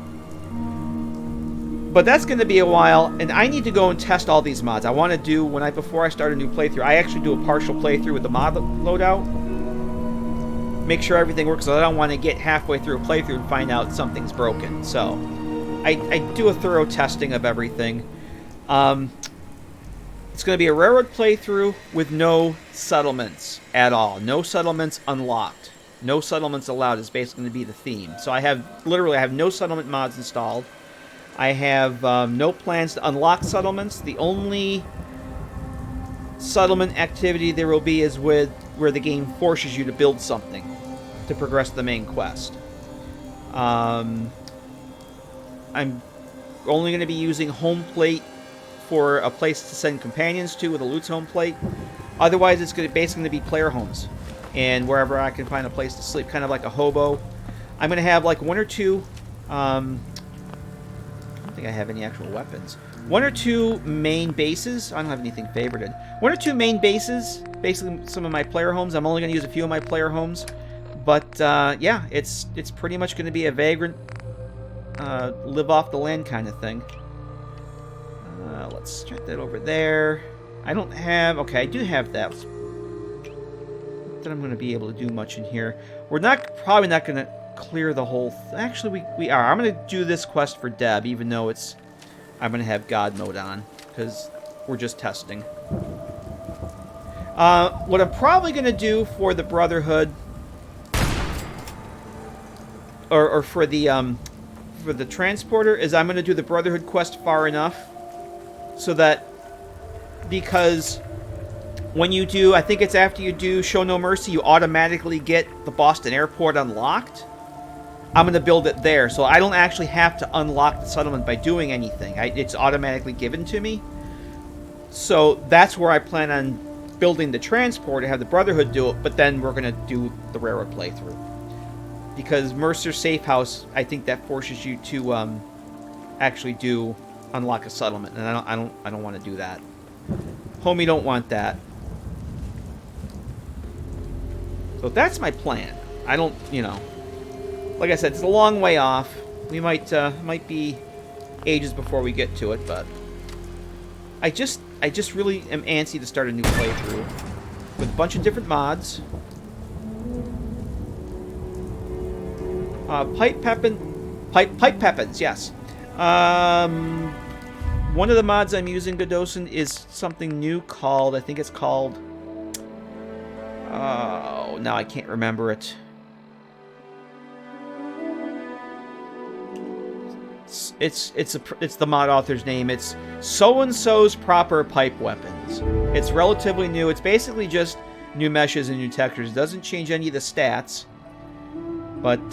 But that's going to be a while, and I need to go and test all these mods. I want to do, before I start a new playthrough, I actually do a partial playthrough with the mod loadout. Make sure everything works, so I don't want to get halfway through a playthrough and find out something's broken. So, I do a thorough testing of everything. It's going to be a railroad playthrough with no settlements at all. No settlements unlocked. No settlements allowed is basically going to be the theme. So I have no settlement mods installed. I have no plans to unlock settlements. The only settlement activity there will be is where the game forces you to build something to progress the main quest. I'm only going to be using home plate for a place to send companions to with a loot's home plate. Otherwise, it's basically going to be player homes and wherever I can find a place to sleep, kind of like a hobo. I'm going to have like one or two. I don't think I have any actual weapons. One or two main bases. I don't have anything favorited. One or two main bases. Basically, some of my player homes. I'm only going to use a few of my player homes. But yeah, it's pretty much going to be a vagrant, live off the land kind of thing. Let's check that over there. I don't have... Okay, I do have that. That I'm going to be able to do much in here. We're probably not going to clear the whole... Actually, we are. I'm going to do this quest for Deb, even though I'm going to have God mode on, because we're just testing. What I'm probably going to do for the Brotherhood, or for the transporter, is I'm going to do the Brotherhood quest far enough so that, because when you do, I think it's after you do Show No Mercy, you automatically get the Boston Airport unlocked. I'm going to build it there, so I don't actually have to unlock the settlement by doing anything. It's automatically given to me. So that's where I plan on building the transport to have the Brotherhood do it, but then we're going to do the railroad playthrough. Because Mercer's Safe House, I think that forces you to actually unlock a settlement, and I don't want to do that. Homie don't want that. So that's my plan. I don't, you know, like I said, it's a long way off. We might be ages before we get to it, but I just really am antsy to start a new playthrough with a bunch of different mods. Pipe Peppins, yes. One of the mods I'm using, Godosin, is something new called, I think it's called, oh, now I can't remember it. It's the mod author's name. It's So-and-so's Proper Pipe Weapons. It's relatively new. It's basically just new meshes and new textures. It doesn't change any of the stats. But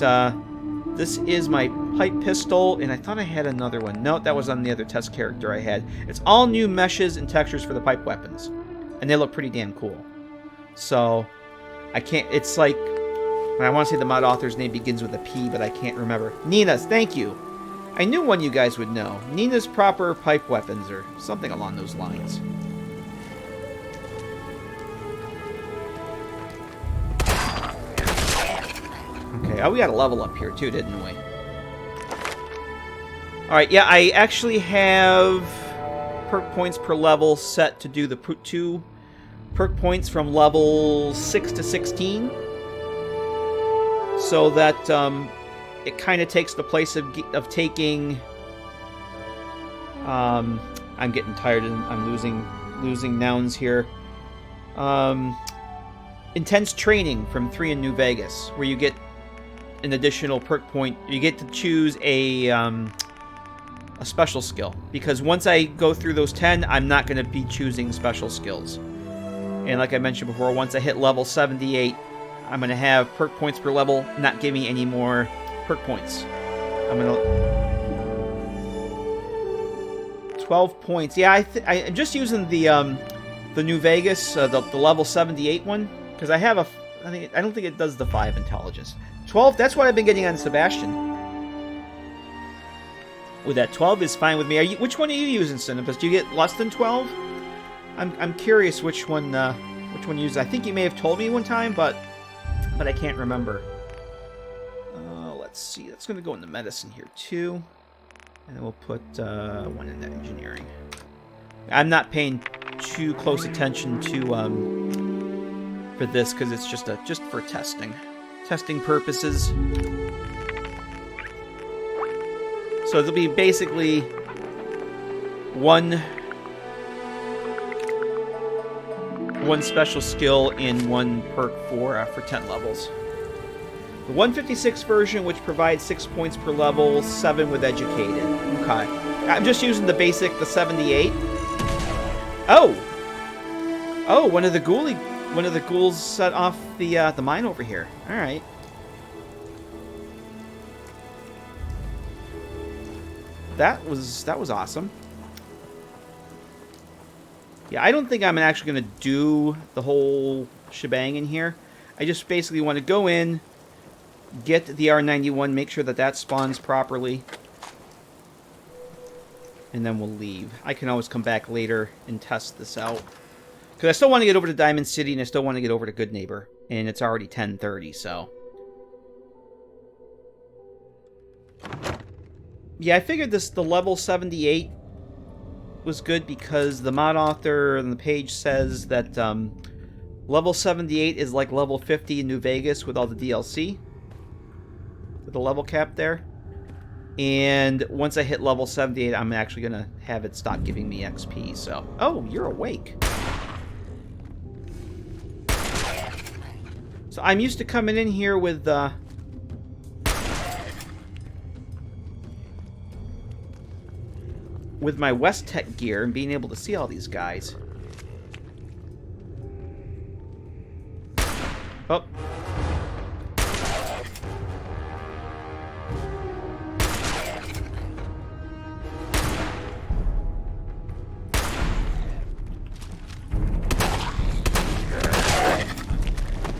this is my pipe pistol, and I thought I had another one. No, that was on the other test character I had. It's all new meshes and textures for the pipe weapons. And they look pretty damn cool. So, I can't... It's like... I want to say the mod author's name begins with a P, but I can't remember. Nina's, thank you! I knew one you guys would know. Nina's Proper Pipe Weapons, or something along those lines. Okay, oh, we got a level up here too, didn't we? Alright, yeah, I actually have perk points per level set to do the 2 perk points from level 6 to 16. So that, it kind of takes the place of taking... I'm getting tired and I'm losing nouns here. Intense training from 3 in New Vegas, where you get an additional perk point. You get to choose a special skill, because once I go through those 10, I'm not going to be choosing special skills. And like I mentioned before, once I hit level 78, I'm going to have perk points per level not give me any more perk points. I'm going to... 12 points. Yeah, I'm just using the New Vegas, the level 78 one, because I have I don't think it does the 5 intelligence. 12, that's what I've been getting on Sebastian. With that 12 is fine with me. Which one are you using, Cinnabus? Do you get less than 12? I'm curious which one you use. I think you may have told me one time, but I can't remember. Let's see. That's going to go into medicine here too, and then we'll put one into engineering. I'm not paying too close attention to for this because it's just for testing purposes. So it'll be basically one special skill in one perk for 10 levels. The 156 version, which provides 6 points per level, 7 with educated. Okay. I'm just using the basic, the 78. Oh! Oh, one of the ghouls set off the mine over here. Alright. That was awesome. Yeah, I don't think I'm actually going to do the whole shebang in here. I just basically want to go in, get the R91, make sure that spawns properly, and then we'll leave. I can always come back later and test this out. Because I still want to get over to Diamond City, and I still want to get over to Good Neighbor. And it's already 10:30, so... Yeah, I figured the level 78 was good because the mod author on the page says that level 78 is like level 50 in New Vegas with all the DLC. With the level cap there. And once I hit level 78, I'm actually going to have it stop giving me XP, so... Oh, you're awake. So I'm used to coming in here with my West Tech gear and being able to see all these guys. Oh.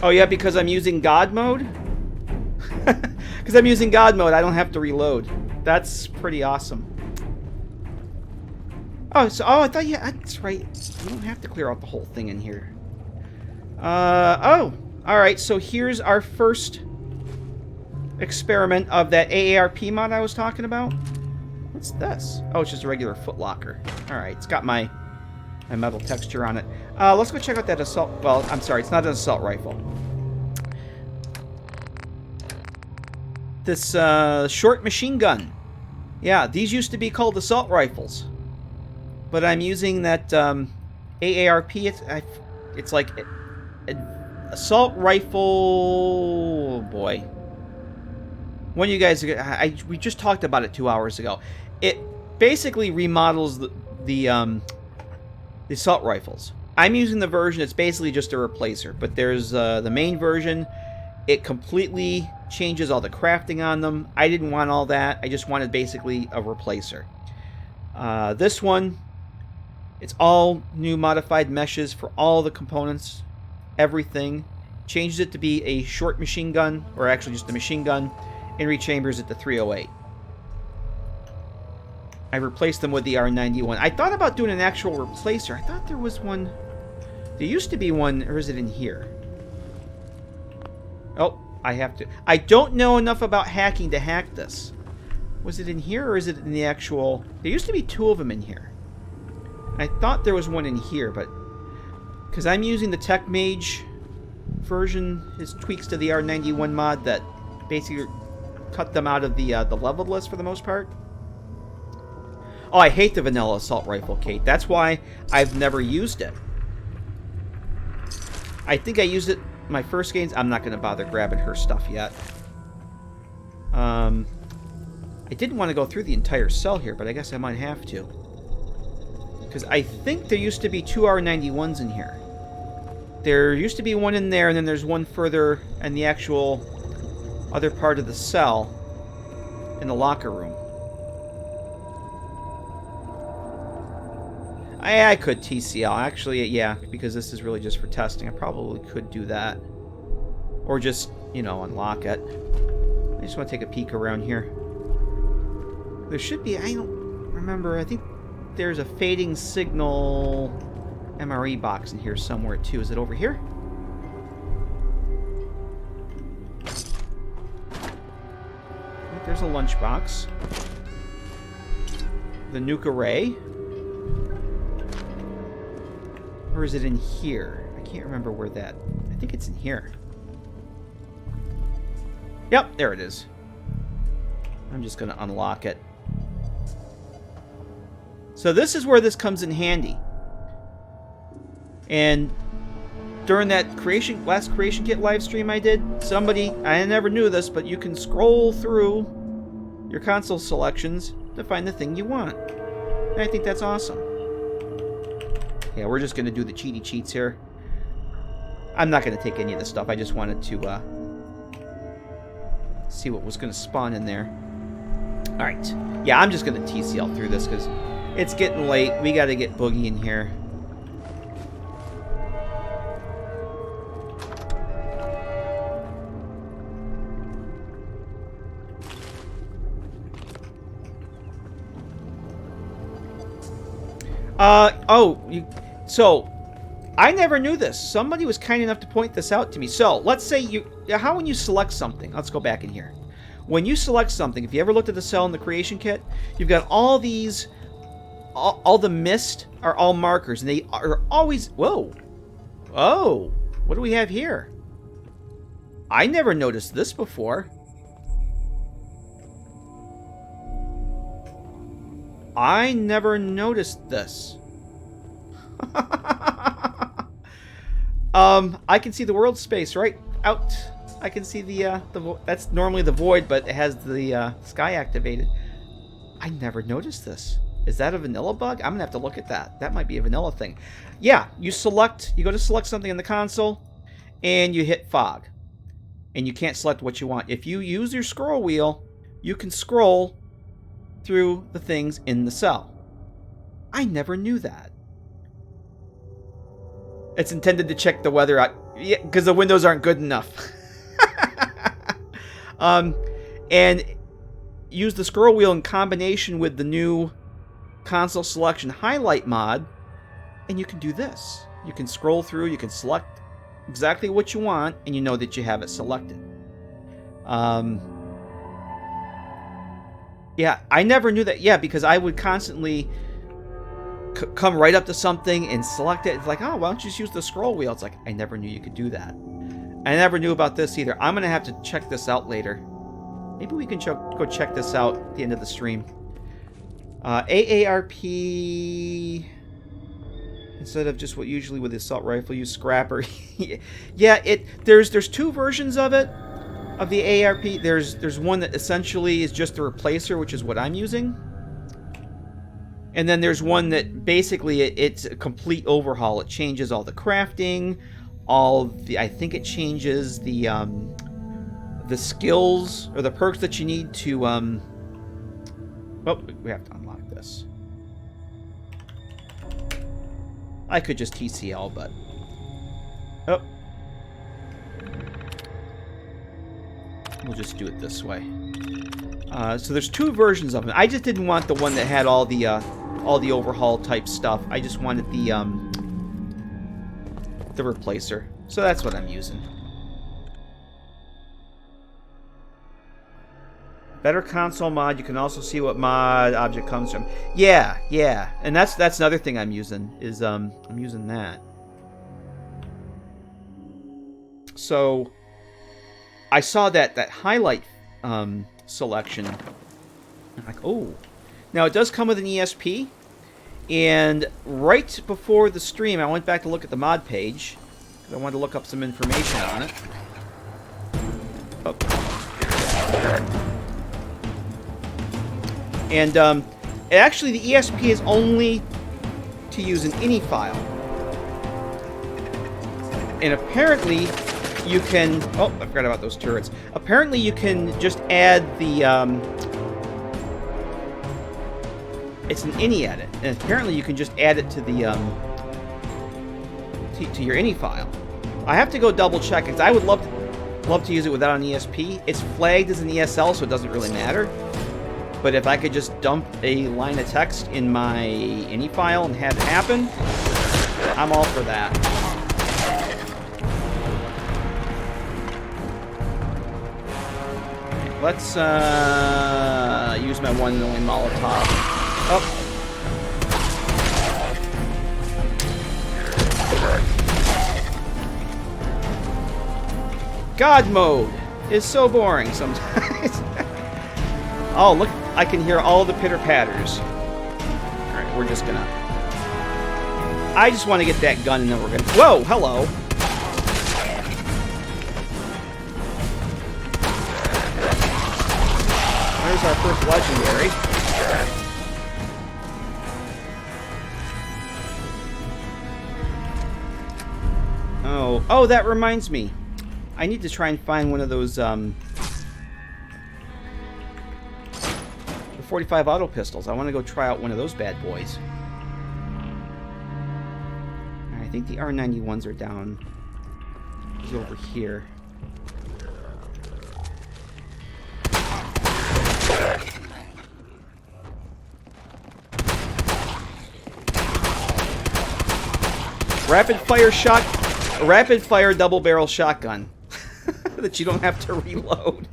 Oh yeah, because I'm using God mode? Because I'm using God mode, I don't have to reload. That's pretty awesome. Oh, so I thought that's right. You don't have to clear out the whole thing in here. Oh, Alright, so here's our first experiment of that AARP mod I was talking about. What's this? Oh, it's just a regular footlocker. Alright, it's got my metal texture on it. Let's go check out that assault... Well, I'm sorry, it's not an assault rifle. This short machine gun. Yeah, these used to be called assault rifles. But I'm using that AARP. It's like assault rifle... Oh, boy. One of you guys... we just talked about it 2 hours ago. It basically remodels the assault rifles. I'm using the version that's basically just a replacer. But there's the main version. It completely changes all the crafting on them. I didn't want all that. I just wanted basically a replacer. This one, it's all new modified meshes for all the components, everything. Changes it to be a short machine gun, or actually just a machine gun, and rechambers it to 308. I replaced them with the R91. I thought about doing an actual replacer. I thought there was one. There used to be one, or is it in here? Oh, I have to. I don't know enough about hacking to hack this. Was it in here, or is it in the actual... There used to be 2 of them in here. I thought there was one in here, but... Because I'm using the Tech Mage version, his tweaks to the R91 mod that basically cut them out of the leveled list for the most part. Oh, I hate the vanilla assault rifle, Kate. That's why I've never used it. I think I used it my first games. I'm not going to bother grabbing her stuff yet. I didn't want to go through the entire cell here, but I guess I might have to. Because I think there used to be 2 R91s in here. There used to be one in there, and then there's one further in the actual other part of the cell in the locker room. I could TCL. Actually, yeah, because this is really just for testing. I probably could do that. Or just, you know, unlock it. I just want to take a peek around here. There should be... I don't remember. I think there's a fading signal MRE box in here somewhere, too. Is it over here? There's a lunchbox. The nuke array. Or is it in here? I can't remember where that... I think it's in here. Yep, there it is. I'm just going to unlock it. So this is where this comes in handy. And during that last Creation Kit live stream I did, I never knew this, but you can scroll through your console selections to find the thing you want. And I think that's awesome. Yeah, we're just going to do the cheaty cheats here. I'm not going to take any of this stuff. I just wanted to see what was going to spawn in there. Alright. Yeah, I'm just going to TCL through this because it's getting late. We got to get Boogie in here. So, I never knew this. Somebody was kind enough to point this out to me. So, let's say when you select something, let's go back in here. When you select something, if you ever looked at the cell in the Creation Kit, you've got all these, all the mist are all markers, and they are always, whoa. Oh, what do we have here? I never noticed this before. I never noticed this. I can see the world space right out. I can see that's normally the void, but it has the sky activated. I never noticed this. Is that a vanilla bug? I'm gonna have to look at that. That might be a vanilla thing. Yeah, you go to select something in the console, and you hit fog, and you can't select what you want. If you use your scroll wheel, you can scroll through the things in the cell. I never knew that. It's intended to check the weather out. Yeah, because the windows aren't good enough. And use the scroll wheel in combination with the new console selection highlight mod, and you can do this. You can scroll through, you can select exactly what you want, and you know that you have it selected. Yeah, I never knew that. Yeah, because I would constantly come right up to something and select it. It's like, oh, why don't you just use the scroll wheel? It's like, I never knew you could do that. I never knew about this either. I'm going to have to check this out later. Maybe we can go check this out at the end of the stream. AARP... Instead of just what usually with the assault rifle, use scrapper. Yeah, there's two versions of it, of the AARP. There's one that essentially is just a replacer, which is what I'm using. And then there's one that basically it's a complete overhaul. It changes all the crafting, I think it changes the skills or the perks that you need to oh, we have to unlock this. I could just TCL, but oh, we'll just do it this way. So there's two versions of it. I just didn't want the one that had all the overhaul type stuff. I just wanted the replacer. So that's what I'm using. Better console mod. You can also see what mod object comes from. Yeah, yeah. And that's another thing I'm using is I'm using that. So I saw that highlight selection. I'm like, oh. Now it does come with an ESP, and right before the stream I went back to look at the mod page because I wanted to look up some information on it. Oh. And actually the ESP is only to use an ini file. And apparently you can... Oh, I forgot about those turrets. Apparently you can just add the... it's an ini edit. And apparently you can just add it to the... to your ini file. I have to go double check it, because I would love to use it without an ESP. It's flagged as an ESL, so it doesn't really matter. But if I could just dump a line of text in my ini file and have it happen, I'm all for that. Let's use my one and only Molotov. Oh. God mode is so boring sometimes. Oh, look, I can hear all the pitter-patters. Alright, we're just gonna... I just want to get that gun and then we're gonna... Whoa, hello! There's our first legendary. Oh, that reminds me. I need to try and find one of those, the 45 auto pistols. I want to go try out one of those bad boys. I think the R91s are down. He's over here. Rapid fire double barrel shotgun that you don't have to reload.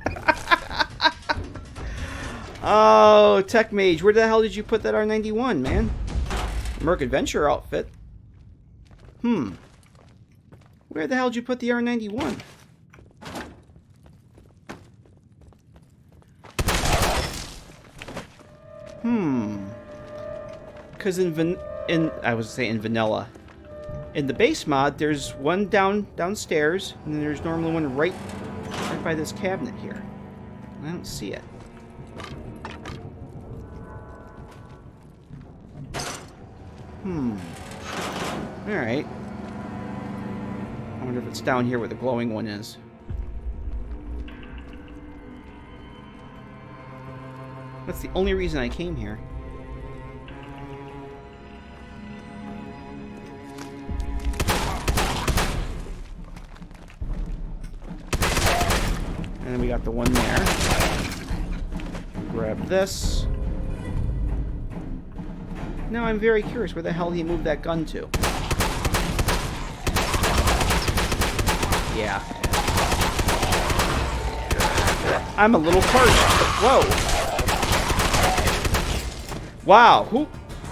Oh, Tech Mage, where the hell did you put that R91, man? Merc Adventure outfit. Where the hell did you put the R91? Because I was saying vanilla. In the base mod, there's one downstairs, and then there's normally one right by this cabinet here. I don't see it. Alright. I wonder if it's down here where the glowing one is. That's the only reason I came here. And then we got the one there. Grab this. Now I'm very curious where the hell he moved that gun to. Yeah. I'm a little parched. Whoa. Wow.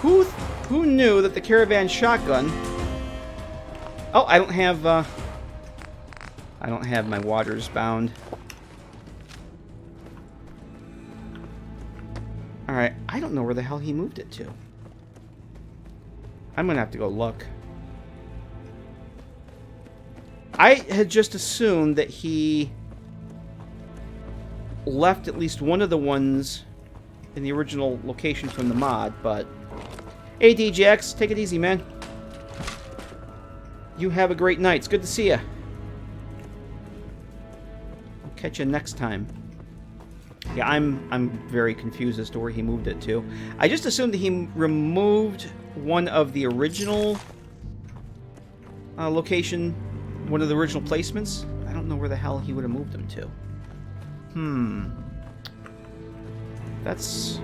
Who knew that the caravan shotgun... Oh, I don't have my waters bound. Alright, I don't know where the hell he moved it to. I'm gonna have to go look. I had just assumed that he left at least one of the ones in the original location from the mod, but... Hey, DJX, take it easy, man. You have a great night. It's good to see you. I'll catch you next time. Yeah, I'm very confused as to where he moved it to. I just assumed that he removed one of the original location, one of the original placements. I don't know where the hell he would have moved them to. That's...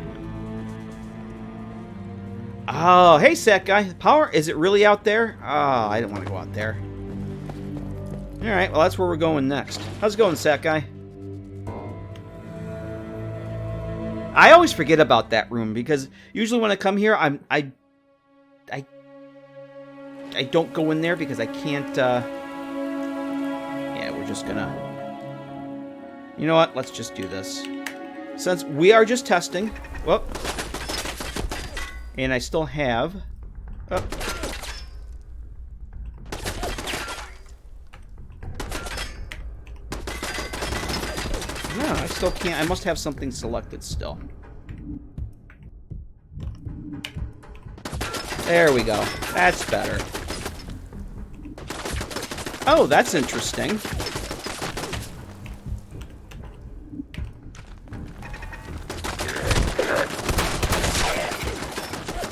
Oh, hey, Sat Guy. Power, is it really out there? Oh, I didn't want to go out there. Alright, well, that's where we're going next. How's it going, Sat Guy? I always forget about that room, because usually when I come here, I don't go in there because I can't, Yeah, we're just gonna... You know what? Let's just do this. Since we are just testing... Whoop. And I still have... Oh. No, I still can't. I must have something selected still. There we go. That's better. Oh, that's interesting.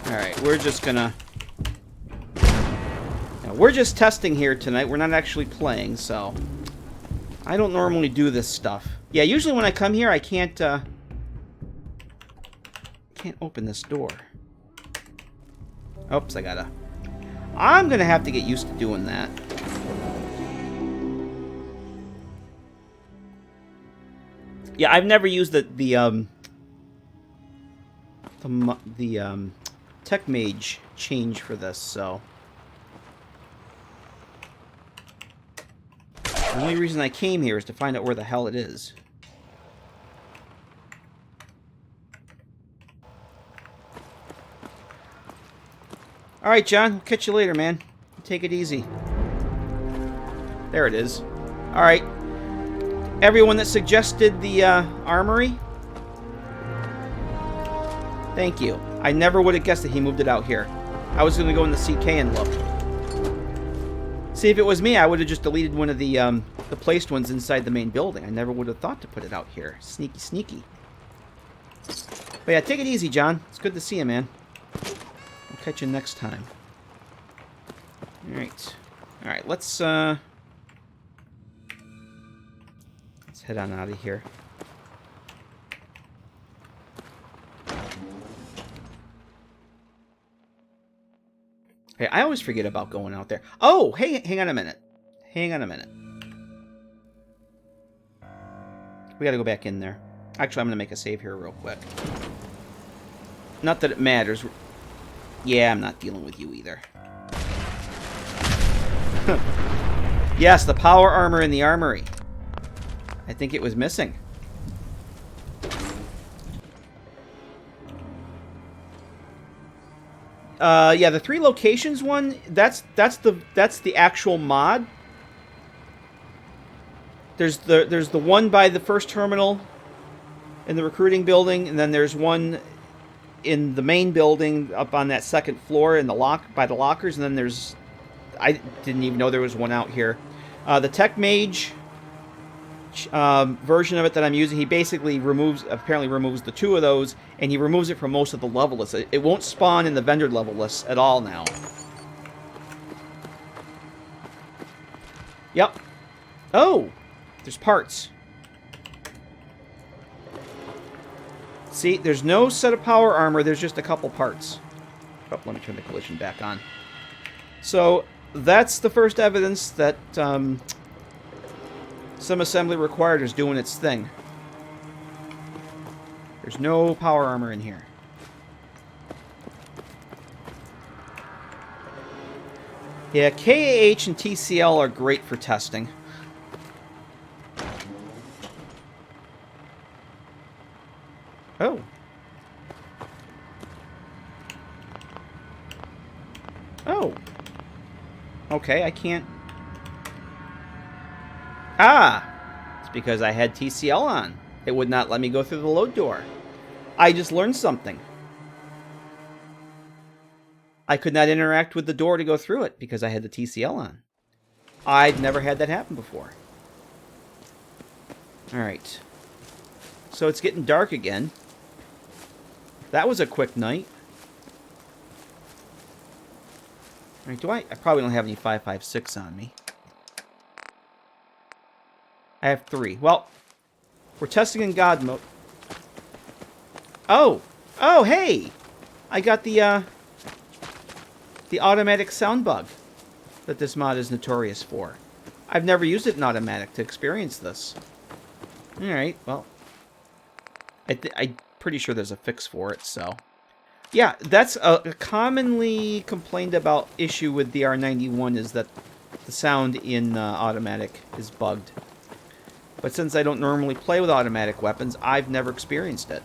Alright, we're just gonna... we're just testing here tonight. We're not actually playing, so... I don't normally do this stuff. Yeah, usually when I come here, I can't open this door. Oops, I'm gonna have to get used to doing that. Yeah, I've never used the Tech Mage change for this, so... The only reason I came here is to find out where the hell it is. Alright, John. We'll catch you later, man. Take it easy. There it is. Alright. Everyone that suggested the armory, thank you. I never would have guessed that he moved it out here. I was going to go in the CK and look. See, if it was me, I would have just deleted one of the placed ones inside the main building. I never would have thought to put it out here. Sneaky, sneaky. But yeah, take it easy, John. It's good to see you, man. We'll catch you next time. Alright. Alright, let's head on out of here. Hey, I always forget about going out there. Oh, hey, hang on a minute. Hang on a minute. We gotta go back in there. Actually, I'm gonna make a save here real quick. Not that it matters. Yeah, I'm not dealing with you either. Yes, the power armor in the armory. I think it was missing. Yeah, the 3 locations one, that's the actual mod. There's the one by the first terminal in the recruiting building, and then there's one in the main building up on that second floor in the by the lockers, and then there's... I didn't even know there was one out here. The Tech Mage version of it that I'm using, he basically apparently removes the 2 of those, and he removes it from most of the level lists. It won't spawn in the vendor level lists at all now. Yep. Oh! There's parts. See, there's no set of power armor, there's just a couple parts. Oh, let me turn the collision back on. So, that's the first evidence that Some assembly required is doing its thing. There's no power armor in here. Yeah, KAH and TCL are great for testing. Oh. Oh. Okay, I can't... Ah! It's because I had TCL on. It would not let me go through the load door. I just learned something. I could not interact with the door to go through it because I had the TCL on. I'd never had that happen before. Alright. So it's getting dark again. That was a quick night. Alright, I probably don't have any 5.56 on me. I have 3. Well, we're testing in God mode. Oh! Oh, hey! I got the automatic sound bug that this mod is notorious for. I've never used it in automatic to experience this. Alright, well. I'm pretty sure there's a fix for it, so... Yeah, that's a commonly complained about issue with the R91 is that the sound in automatic is bugged. But since I don't normally play with automatic weapons, I've never experienced it.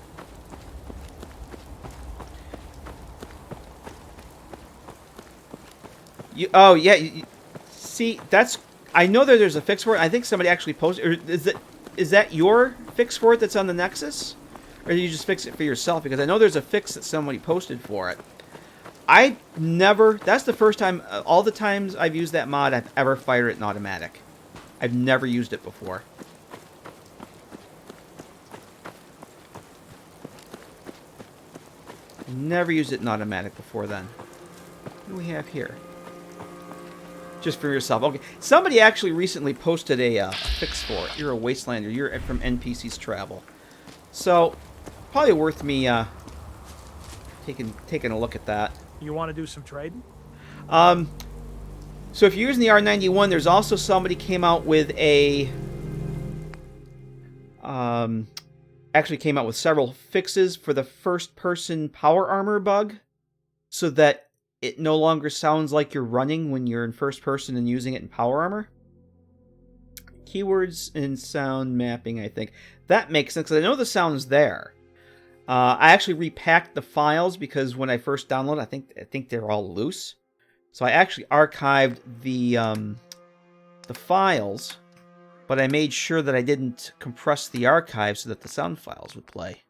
Oh, yeah. See, that's... I know that there's a fix for it. I think somebody actually posted... Or is that your fix for it that's on the Nexus? Or did you just fix it for yourself? Because I know there's a fix that somebody posted for it. I never... That's the first time... all the times I've used that mod, I've ever fired it in automatic. I've never used it before. Never used it in automatic before then. What do we have here? Just for yourself. Okay. Somebody actually recently posted a fix for it. You're a Wastelander. You're from NPC's Travel. So, probably worth me taking a look at that. You want to do some trading? So if you're using the R91, there's also somebody came out with a... actually came out with several fixes for the first-person power armor bug, so that it no longer sounds like you're running when you're in first person and using it in power armor. Keywords and sound mapping, I think. That makes sense, because I know the sound's there. I actually repacked the files, because when I first downloaded, I think they're all loose. So I actually archived the files, but I made sure that I didn't compress the archive so that the sound files would play.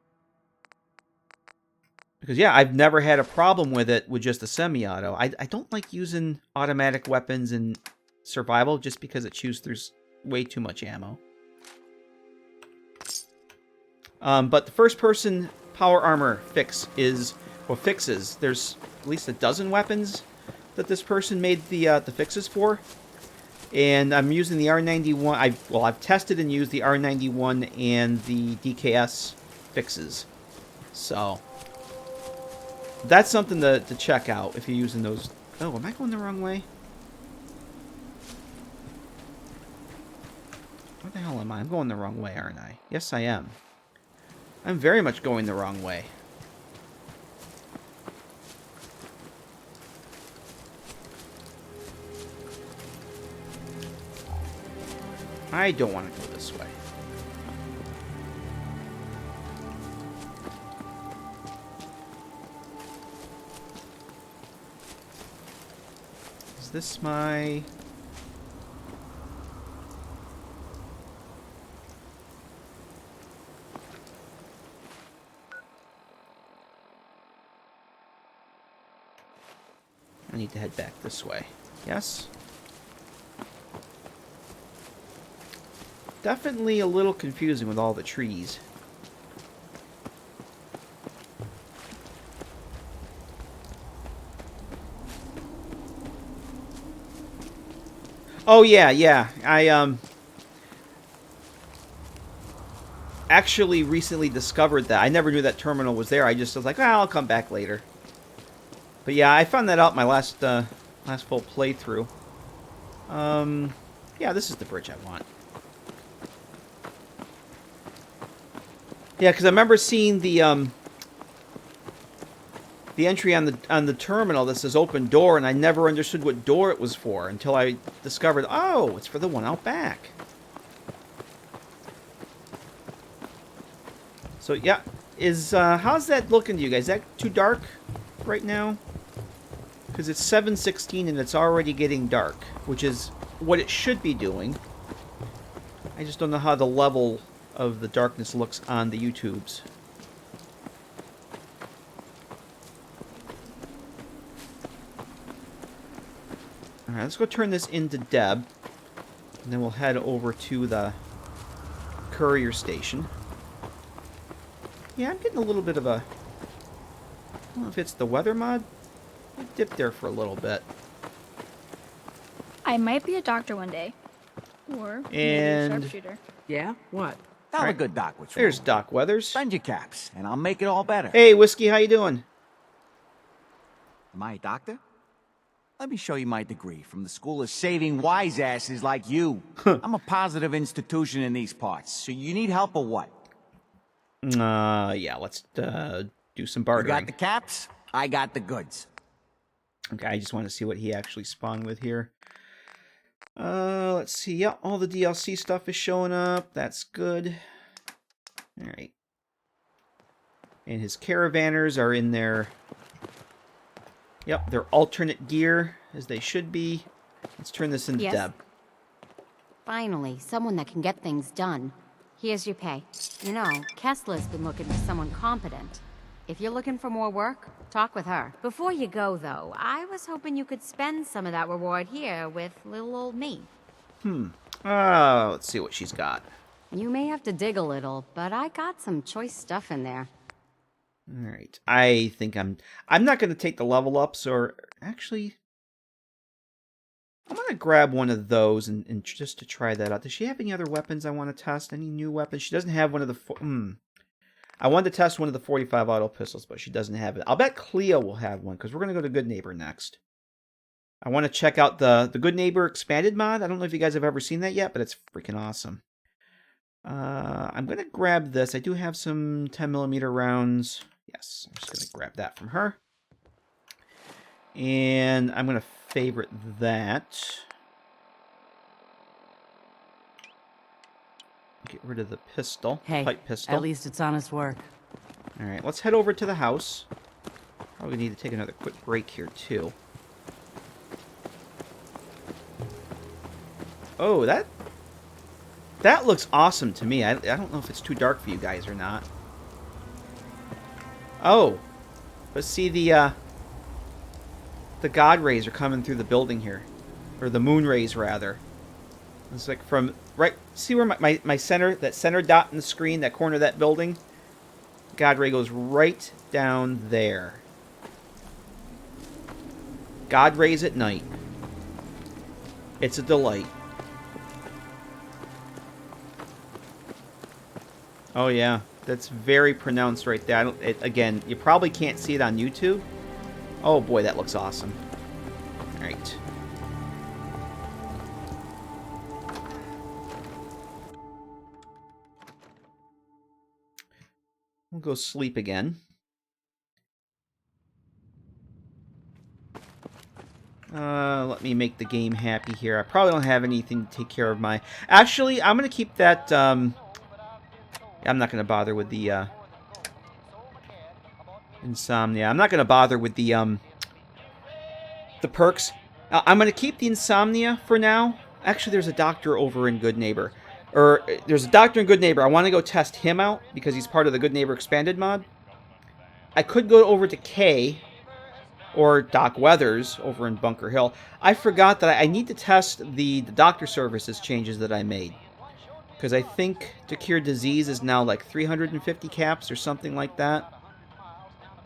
Because, yeah, I've never had a problem with it with just a semi-auto. I don't like using automatic weapons in survival just because it chews through way too much ammo. But the first-person power armor fix is... Well, fixes. There's at least a dozen weapons that this person made the fixes for. And I'm using the R91... I've tested and used the R91 and the DKS fixes. So... That's something to check out if you're using those... Oh, am I going the wrong way? Where the hell am I? I'm going the wrong way, aren't I? Yes, I am. I'm very much going the wrong way. I don't want to go this way. Is this my... I need to head back this way. Yes? Definitely a little confusing with all the trees. Oh, yeah. I, actually recently discovered that. I never knew that terminal was there. I just was like, well, I'll come back later. But yeah, I found that out my last full playthrough. Yeah, this is the bridge I want. Yeah, because I remember seeing the entry on the terminal that says open door, and I never understood what door it was for until I discovered, oh, it's for the one out back. So yeah, how's that looking to you guys? Is that too dark right now? Because it's 7:16 and it's already getting dark, which is what it should be doing. I just don't know how the level of the darkness looks on the YouTubes. Alright, let's go turn this into Deb. And then we'll head over to the courier station. Yeah, I'm getting a little bit of a... I don't know if it's the weather mod. I dipped there for a little bit. I might be a doctor one day. Or maybe And- a sharpshooter. Yeah? What? Tell Right. a good doc what's There's wrong. Doc Weathers. Spend your caps, and I'll make it all better. Hey, Whiskey, how you doing? Am I a doctor? Let me show you my degree from the School of Saving Wise Asses like you. I'm a positive institution in these parts, so you need help or what? Yeah, let's do some You bartering. got the caps, I got the goods. Okay, I just want to see what he actually spawned with here. Let's see. Yeah, all the DLC stuff is showing up. That's good. Alright. And his caravanners are in their... Yep, their alternate gear, as they should be. Let's turn this into Yes? Deb. Finally, someone that can get things done. Here's your pay. You know, Kessler's been looking for someone competent. If you're looking for more work, talk with her. Before you go, though, I was hoping you could spend some of that reward here with little old me. Let's see what she's got. You may have to dig a little, but I got some choice stuff in there. Alright, I think I'm not going to take the level ups, or... Actually... I'm going to grab one of those and just to try that out. Does she have any other weapons I want to test? Any new weapons? She doesn't have one of the... I wanted to test one of the 45 auto pistols, but she doesn't have it. I'll bet Cleo will have one, because we're going to go to Good Neighbor next. I want to check out the Good Neighbor expanded mod. I don't know if you guys have ever seen that yet, but it's freaking awesome. I'm going to grab this. I do have some 10mm rounds. Yes, I'm just going to grab that from her. And I'm going to favorite that. Get rid of the pistol, Hey, pipe pistol. at least it's honest work. Alright, let's head over to the house. Probably need to take another quick break here, too. Oh, that looks awesome to me. I don't know if it's too dark for you guys or not. Oh, let's see the God rays are coming through the building here. Or the moon rays, rather. It's like from... Right, see where my center, that center dot in the screen, that corner of that building? God ray goes right down there. God rays at night. It's a delight. Oh yeah, that's very pronounced right there. Again, you probably can't see it on YouTube. Oh boy, that looks awesome. Alright. We'll go sleep again. Let me make the game happy here. I probably don't have anything to take care of my... Actually, I'm going to keep that... I'm not going to bother with the... Insomnia. I'm not going to bother with the perks. I'm going to keep the Insomnia for now. Actually, there's a doctor over in Good Neighbor. Or, there's a doctor in Good Neighbor. I want to go test him out, because he's part of the Good Neighbor Expanded mod. I could go over to Kay, or Doc Weathers, over in Bunker Hill. I forgot that I need to test the doctor services changes that I made. Because I think to cure disease is now like 350 caps, or something like that.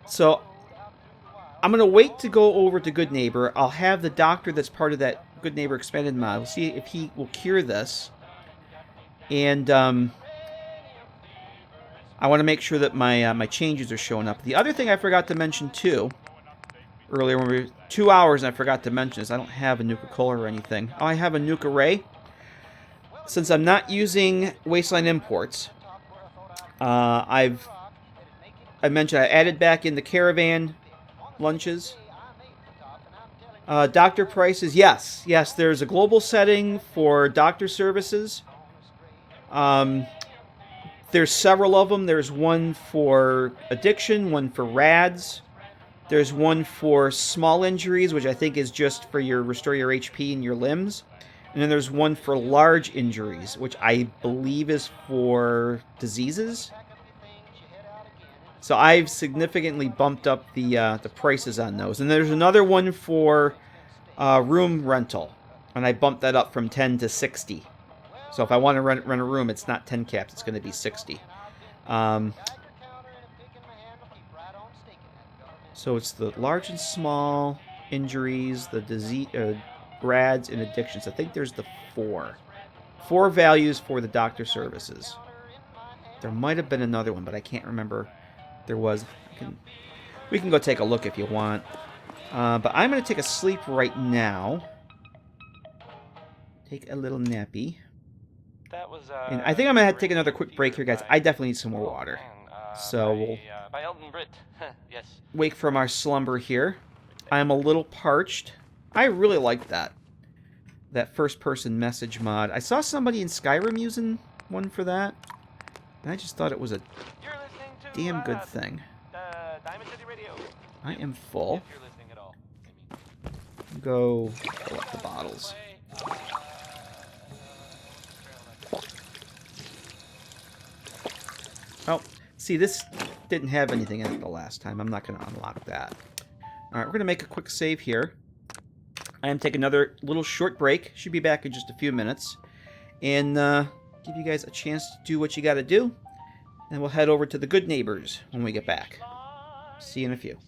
So, I'm going to wait to go over to Good Neighbor. I'll have the doctor that's part of that Good Neighbor Expanded mod. We'll see if he will cure this. And I want to make sure that my changes are showing up. The other thing I forgot to mention too, earlier when we were 2 hours, and I forgot to mention is I don't have a Nuka-Cola or anything. Oh, I have a Nuka-Ray. Since I'm not using Wasteland Imports, I mentioned I added back in the caravan lunches. Doctor prices, yes. There's a global setting for doctor services. There's several of them. There's one for addiction, one for RADs. There's one for small injuries, which I think is just for restore your HP and your limbs. And then there's one for large injuries, which I believe is for diseases. So I've significantly bumped up the prices on those. And there's another one for room rental, and I bumped that up from 10 to 60. So if I want to rent a room, it's not 10 caps, it's going to be 60. So it's the large and small injuries, the disease, RADs, and addictions. I think there's the 4 values for the doctor services. There might have been another one, but I can't remember. There was. We can go take a look if you want. But I'm going to take a sleep right now. Take a little nappy. That was, and I think I'm going to have to take another quick break here, guys. I definitely need some more water. So we'll yes. wake from our slumber here. I'm a little parched. I really like that first-person message mod. I saw somebody in Skyrim using one for that, and I just thought it was a damn good thing. I am full. Go fill up the bottles. Oh, see, this didn't have anything in it the last time. I'm not going to unlock that. Alright, we're going to make a quick save here. I am taking another little short break. Should be back in just a few minutes. And give you guys a chance to do what you got to do. And we'll head over to the Good Neighbors when we get back. See you in a few.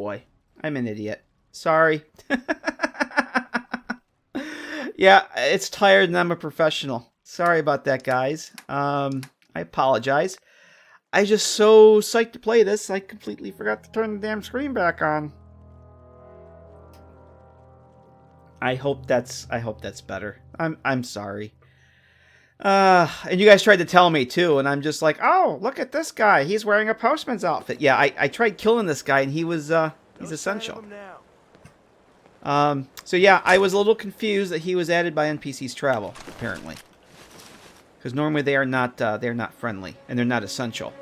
boy. I'm an idiot. Sorry. Yeah, it's tired and I'm a professional. Sorry about that, guys. I apologize. I just so psyched to play this, I completely forgot to turn the damn screen back on. I hope that's better. I'm sorry. And you guys tried to tell me too, and I'm just like, oh, look at this guy. He's wearing a postman's outfit. Yeah, I tried killing this guy, and he was he's essential. So yeah, I was a little confused that he was added by NPC's travel, apparently, because normally they're not friendly and they're not essential.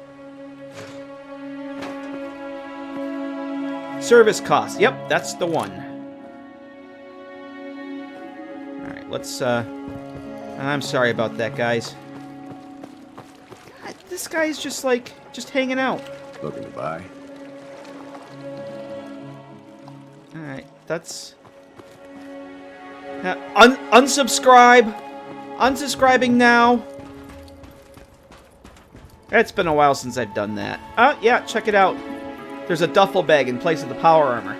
Service cost. Yep, that's the one. All right, let's. I'm sorry about that, guys. God, this guy's just hanging out. Looking to buy? Alright, that's... unsubscribe! Unsubscribing now! It's been a while since I've done that. Oh, yeah, check it out. There's a duffel bag in place of the power armor.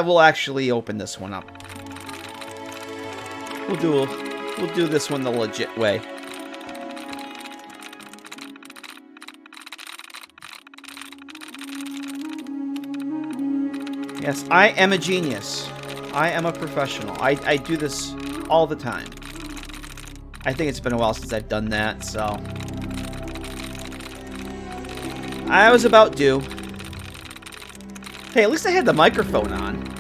We'll actually open this one up. We'll do this one the legit way. Yes, I am a genius. I am a professional. I do this all the time. I think it's been a while since I've done that, so... I was about due. Hey, at least I had the microphone on.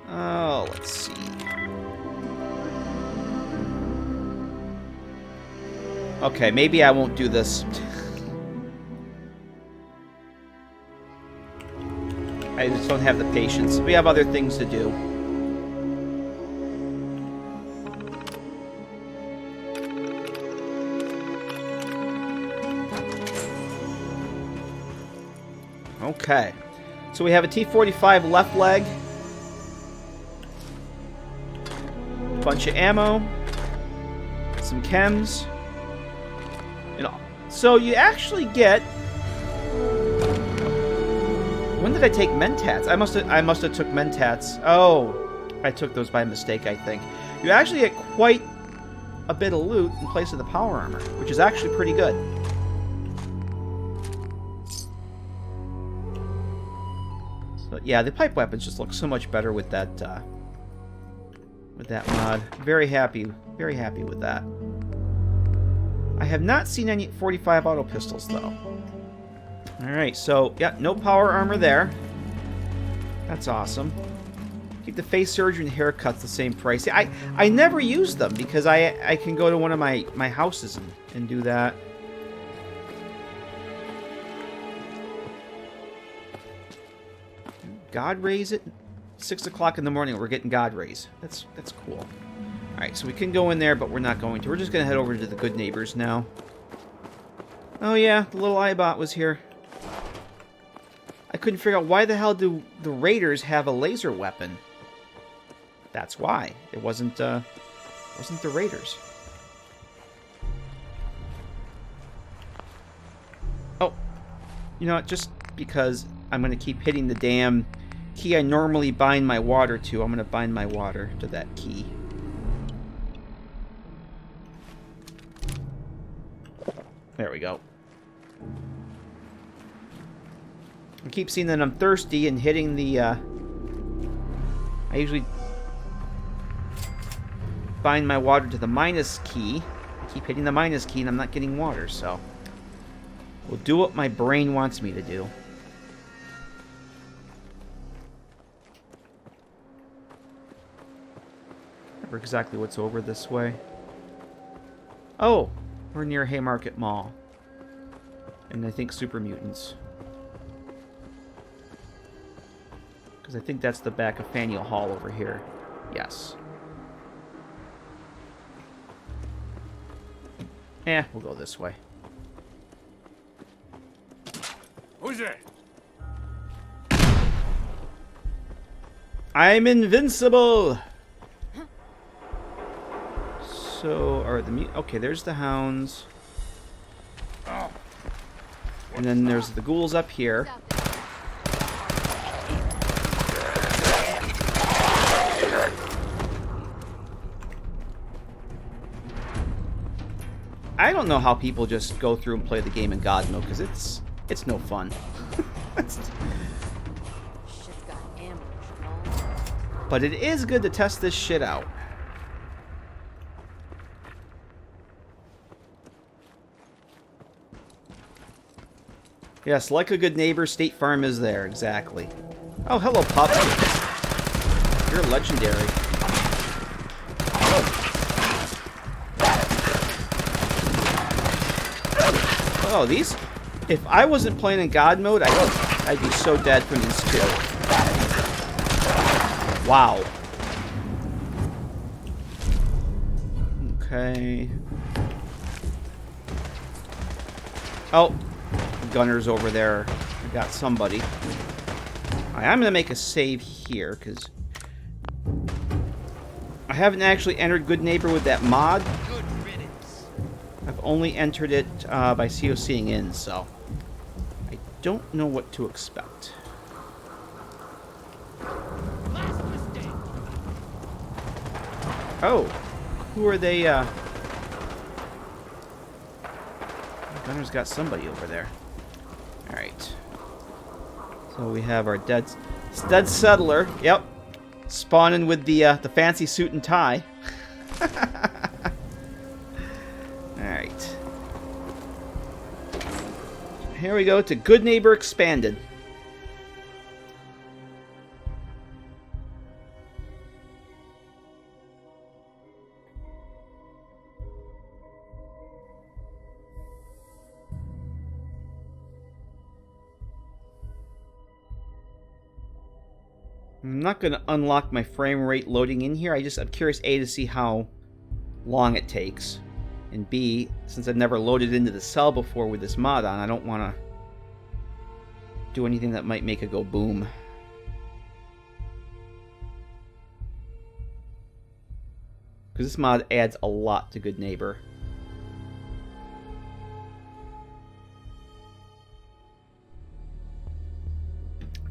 Oh, let's see. Okay, maybe I won't do this. I just don't have the patience. We have other things to do. Okay. So we have a T-45 left leg. Bunch of ammo. Some chems. So you actually get... When did I take mentats? I must have took mentats. Oh, I took those by mistake, I think. You actually get quite a bit of loot in place of the power armor, which is actually pretty good. So yeah, the pipe weapons just look so much better with that mod. Very happy with that. I have not seen any 45 auto pistols though. Alright, so, yeah, no power armor there. That's awesome. Keep the face surgery and haircuts the same price. I never use them because I can go to one of my houses and do that. God rays at 6 o'clock in the morning. We're getting God rays. That's cool. Alright, so we can go in there, but we're not going to. We're just going to head over to the good neighbors now. Oh yeah, the little iBot was here. I couldn't figure out why the hell do the raiders have a laser weapon. That's why. It wasn't the raiders. Oh. You know what, just because I'm going to keep hitting the damn key I normally bind my water to, I'm going to bind my water to that key. There we go. I keep seeing that I'm thirsty and hitting the, I usually bind my water to the minus key. I keep hitting the minus key and I'm not getting water, so... We'll do what my brain wants me to do. Never exactly what's over this way. Oh! We're near Haymarket Mall. And I think Super Mutants. Because I think that's the back of Faneuil Hall over here. Yes. We'll go this way. Who's that? I'm invincible! So, okay, there's the hounds. And then there's the ghouls up here. I don't know how people just go through and play the game in God mode, because it's no fun. But it is good to test this shit out. Yes, like a good neighbor, State Farm is there. Exactly. Oh, hello, pup. You're legendary. Oh, these... If I wasn't playing in God mode, I'd be so dead from these two. Wow. Okay. Oh. Gunner's over there. I got somebody. I'm going to make a save here, because I haven't actually entered Good Neighbor with that mod. I've only entered it by COCing in, so I don't know what to expect. Oh, who are they? Gunner's got somebody over there. All right. So we have our dead settler. Yep, spawning with the fancy suit and tie. Alright. Here we go to Good Neighbor Expanded. I'm not going to unlock my frame rate loading in here. I'm curious, A, to see how long it takes. And B, since I've never loaded into the cell before with this mod on, I don't want to do anything that might make it go boom. Because this mod adds a lot to Good Neighbor.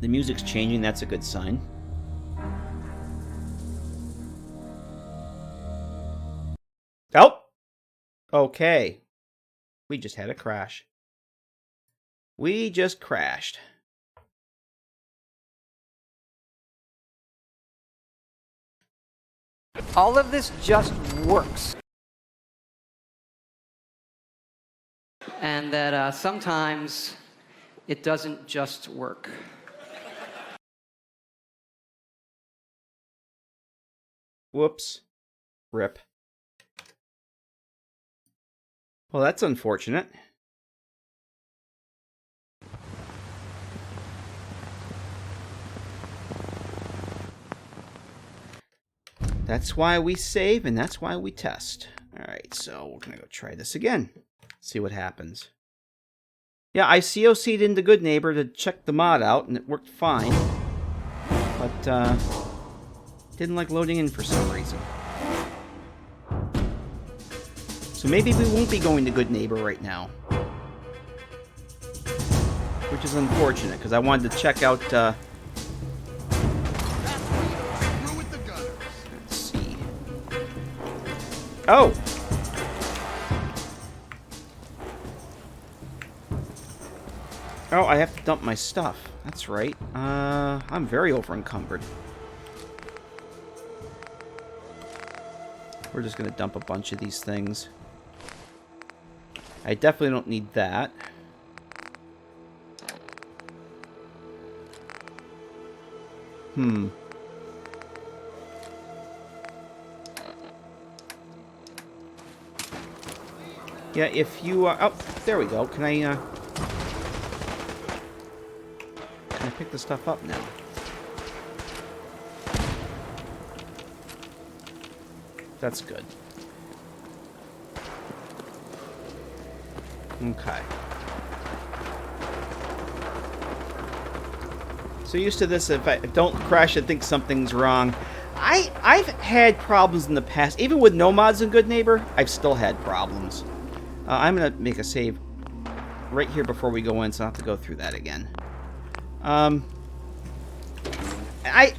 The music's changing, that's a good sign. Oh! Okay. We just had a crash. We just crashed. All of this just works. And that sometimes it doesn't just work. Whoops. Rip. Well, that's unfortunate. That's why we save, and that's why we test. Alright, so we're gonna go try this again. See what happens. Yeah, I COC'd into Good Neighbor to check the mod out, and it worked fine. But, didn't like loading in for some reason. So maybe we won't be going to Good Neighbor right now. Which is unfortunate, because I wanted to check out, let's see. Oh! Oh, I have to dump my stuff. That's right. I'm very over-encumbered. We're just going to dump a bunch of these things. I definitely don't need that. Yeah, if you oh, there we go. Can I pick the stuff up now? That's good. Okay. So used to this, if I don't crash and think something's wrong. I've had problems in the past. Even with no mods in Good Neighbor, I've still had problems. I'm going to make a save right here before we go in, so I don't have to go through that again. I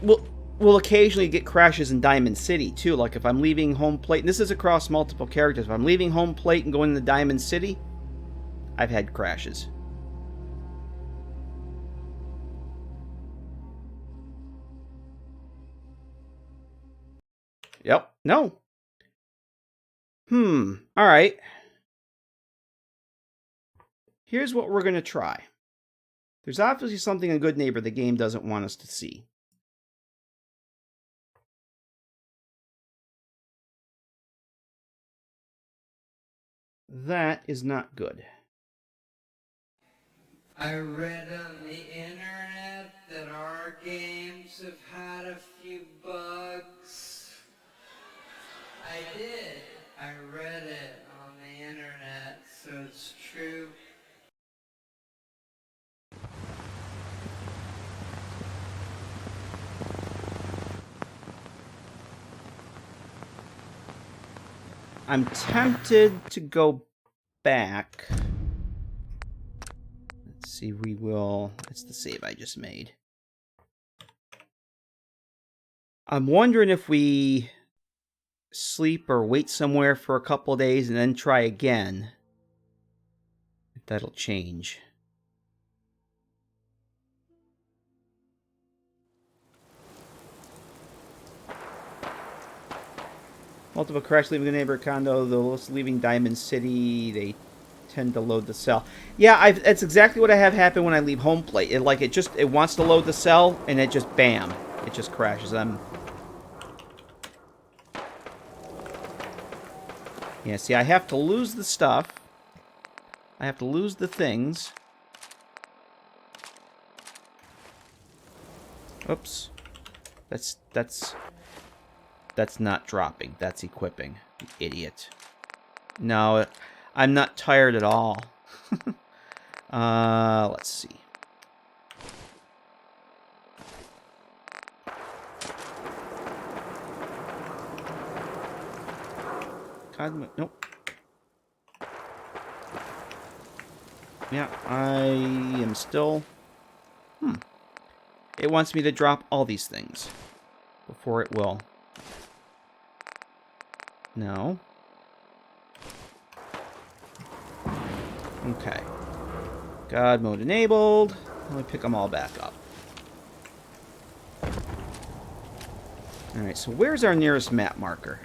will occasionally get crashes in Diamond City, too. Like if I'm leaving home plate, and this is across multiple characters. If I'm leaving home plate and going into Diamond City, I've had crashes. Yep. No. Alright. Here's what we're going to try. There's obviously something in Good Neighbor the game doesn't want us to see. That is not good. I read on the internet that our games have had a few bugs. I did. I read it on the internet, so it's true. I'm tempted to go back. Let's see, it's the save I just made. I'm wondering if we sleep or wait somewhere for a couple days and then try again. If that'll change. Multiple crash leaving a neighbor condo, those leaving Diamond City, they tend to load the cell. Yeah, that's exactly what I have happen when I leave home plate. It wants to load the cell and it just bam, it just crashes. Yeah, see, I have to lose the stuff. I have to lose the things. Oops. That's not dropping. That's equipping. You idiot. No, I'm not tired at all. Let's see. God, nope. Yeah, I am still... It wants me to drop all these things before it will. No. Okay. God mode enabled. Let me pick them all back up. Alright, so where's our nearest map marker?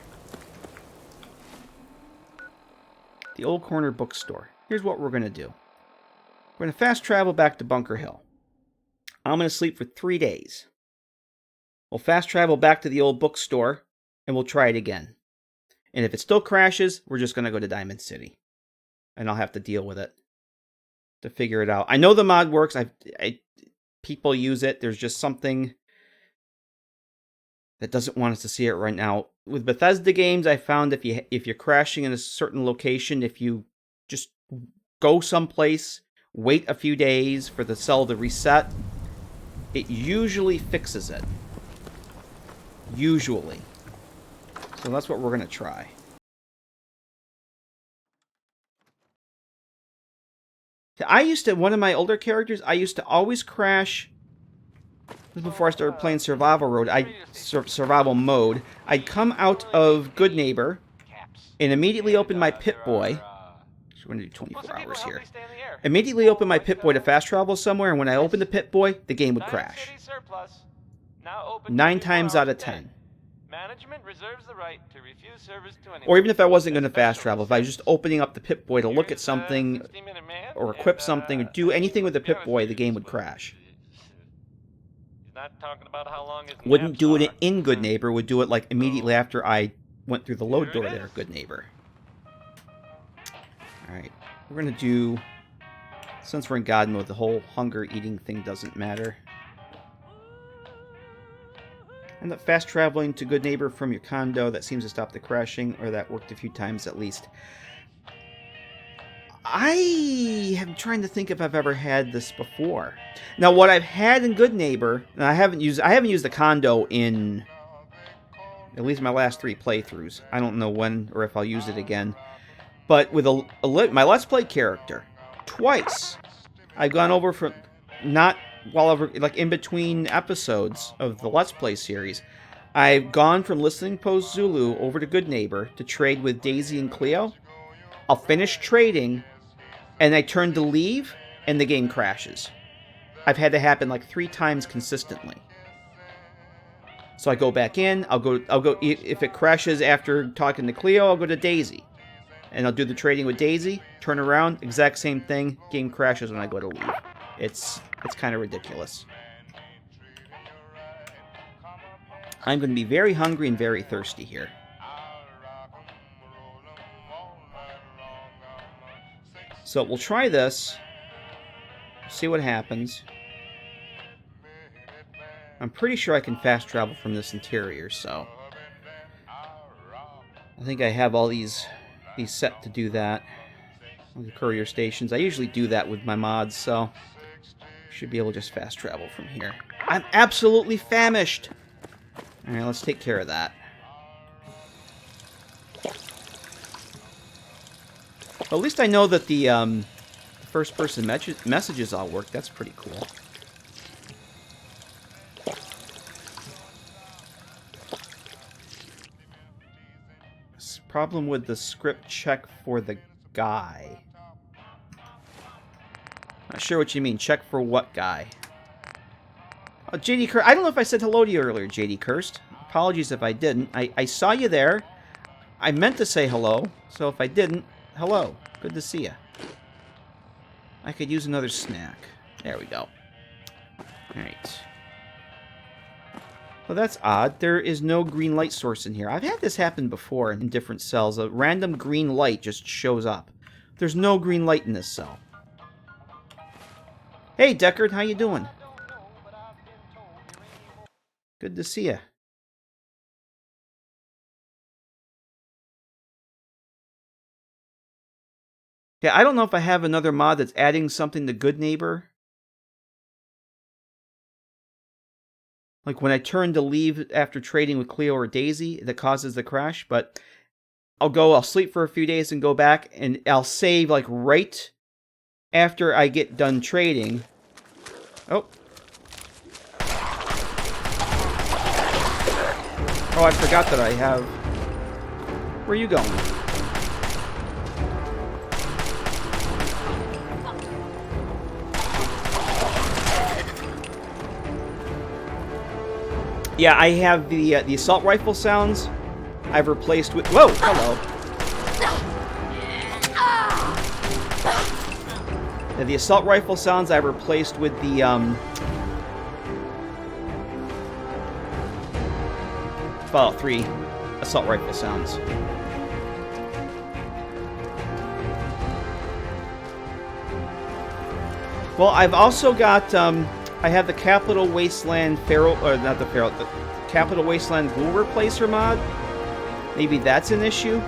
The Old Corner Bookstore. Here's what we're going to do. We're going to fast travel back to Bunker Hill. I'm going to sleep for 3 days. We'll fast travel back to the old bookstore, and we'll try it again. And if it still crashes, we're just going to go to Diamond City. And I'll have to deal with it to figure it out. I know the mod works. People use it. There's just something that doesn't want us to see it right now. With Bethesda games, I found if you're crashing in a certain location, if you just go someplace, wait a few days for the cell to reset, it usually fixes it. Usually. So that's what we're going to try. One of my older characters, I used to always crash. This was before I started playing survival mode. I'd come out of Good Neighbor and immediately open my Pip-Boy. We're going to do 24 hours here. Immediately open my Pip-Boy to fast travel somewhere, and when I open the Pip-Boy, the game would crash. 9 times out of 10. Management reserves the right to refuse service to anyone. Or even if I wasn't going to fast travel, if I was just opening up the Pip-Boy to look at something, or equip something, or do anything with the Pip-Boy, the game would crash. Not talking about how long his Wouldn't do it naps in Good Neighbor, would do it like immediately after I went through the load door there, Good Neighbor. Alright, we're going to do, since we're in God mode, the whole hunger eating thing doesn't matter. End up fast traveling to Good Neighbor from your condo. That seems to stop the crashing, or that worked a few times at least. I am trying to think if I've ever had this before. Now, what I've had in Good Neighbor, and I haven't used the condo in At least my last 3 playthroughs. I don't know when or if I'll use it again. But with my Let's Play character, twice, I've gone over from, not while over, like in between episodes of the Let's Play series, I've gone from Listening Post Zulu over to Good Neighbor to trade with Daisy and Cleo. I'll finish trading, and I turn to leave, and the game crashes. I've had that happen like 3 times consistently. So I go back in, I'll go, if it crashes after talking to Cleo, I'll go to Daisy. And I'll do the trading with Daisy, turn around, exact same thing, game crashes when I go to leave. It's kind of ridiculous. I'm going to be very hungry and very thirsty here. So we'll try this, see what happens. I'm pretty sure I can fast travel from this interior, so I think I have all these set to do that. The courier stations. I usually do that with my mods, so should be able to just fast travel from here. I'm absolutely famished! Alright, let's take care of that. Well, at least I know that the first-person messages all work. That's pretty cool. Problem with the script check for the guy. Not sure what you mean. Check for what guy? Oh, JD Kirst. I don't know if I said hello to you earlier, JD Kirst. Apologies if I didn't. I saw you there. I meant to say hello, so if I didn't, hello. Good to see you. I could use another snack. There we go. Alright. Well, that's odd. There is no green light source in here. I've had this happen before in different cells. A random green light just shows up. There's no green light in this cell. Hey, Deckard, how you doing? Good to see you. Yeah, I don't know if I have another mod that's adding something to Good Neighbor. Like when I turn to leave after trading with Cleo or Daisy, that causes the crash, but I'll sleep for a few days and go back, and I'll save like right after I get done trading. Oh. Oh, I forgot that I have... Where are you going? Yeah, I have the assault rifle sounds I've replaced with... Whoa! Hello. Yeah, the assault rifle sounds I've replaced with the, Fallout 3 assault rifle sounds. Well, I've also got, I have the Capital Wasteland the Capital Wasteland Ghoul Replacer mod. Maybe that's an issue.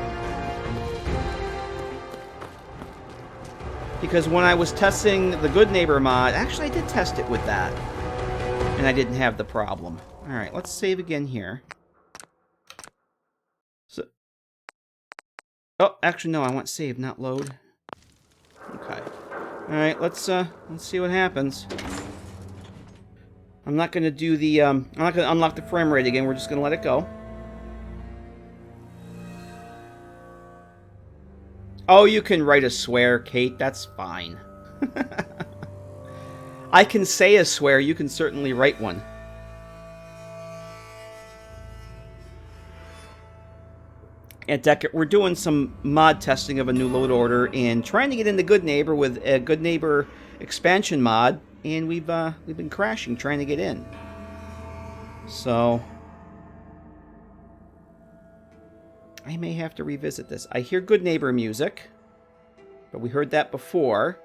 Because when I was testing the Good Neighbor mod, actually I did test it with that. And I didn't have the problem. Alright, let's save again here. So, oh, actually no, I want save, not load. Okay. Alright, let's see what happens. I'm not gonna do the, I'm not gonna unlock the frame rate again, we're just gonna let it go. Oh, you can write a swear, Kate, that's fine. I can say a swear, you can certainly write one. At Deckard, we're doing some mod testing of a new load order and trying to get into Good Neighbor with a Good Neighbor expansion mod, and we've been crashing trying to get in. So I may have to revisit this. I hear Good Neighbor music, but we heard that before.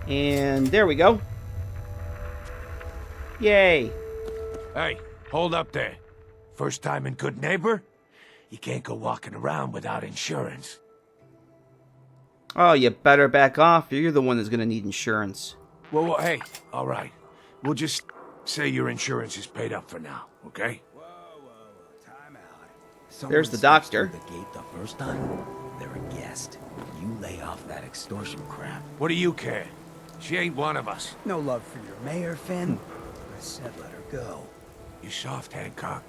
And there we go. Yay. Hey, hold up there. First time in Good Neighbor? You can't go walking around without insurance. Oh, you better back off. You're the one that's going to need insurance. Well, hey, all right. We'll just say your insurance is paid up for now, okay? There's the doctor. The gate the first time, they're a guest. You lay off that extortion crap. What do you care? She ain't one of us. No love for your mayor, Finn? I said let her go. You soft, Hancock.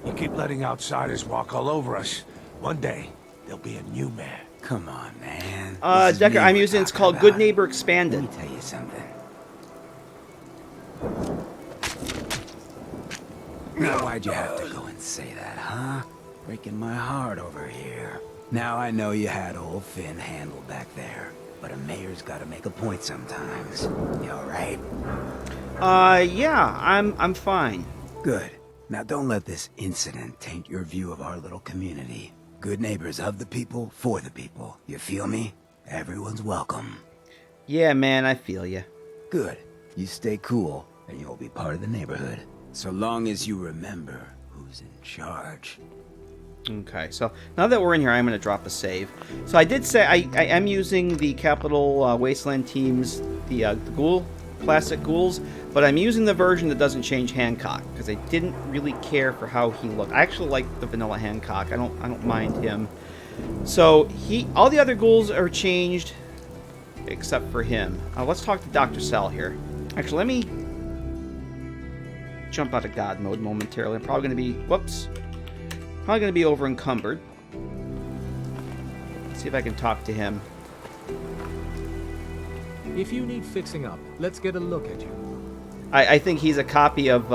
You keep letting outsiders walk all over us. One day, there'll be a new mayor. Come on, man. Decker, I'm using, it's called Good Neighbor Expanded. Let me tell you something. Now, why'd you have to go and say that, huh? Breaking my heart over here. Now I know you had old Finn handled back there, but a mayor's gotta make a point sometimes. You alright? Yeah, I'm fine. Good. Now don't let this incident taint your view of our little community. Good neighbors of the people, for the people. You feel me? Everyone's welcome. Yeah, man, I feel you. Good. You stay cool, and you'll be part of the neighborhood. So long as you remember who's in charge. Okay, so now that we're in here, I'm going to drop a save. So I did say I am using the Capital Wasteland teams, the ghoul, classic ghouls, but I'm using the version that doesn't change Hancock, because I didn't really care for how he looked. I actually like the vanilla Hancock. I don't mind him. So all the other ghouls are changed, except for him. Let's talk to Dr. Sal here. Actually, let me jump out of God mode momentarily. I'm probably going to be, whoops, probably going to be over encumbered. Let's see if I can talk to him. If you need fixing up, let's get a look at you. I think he's a copy of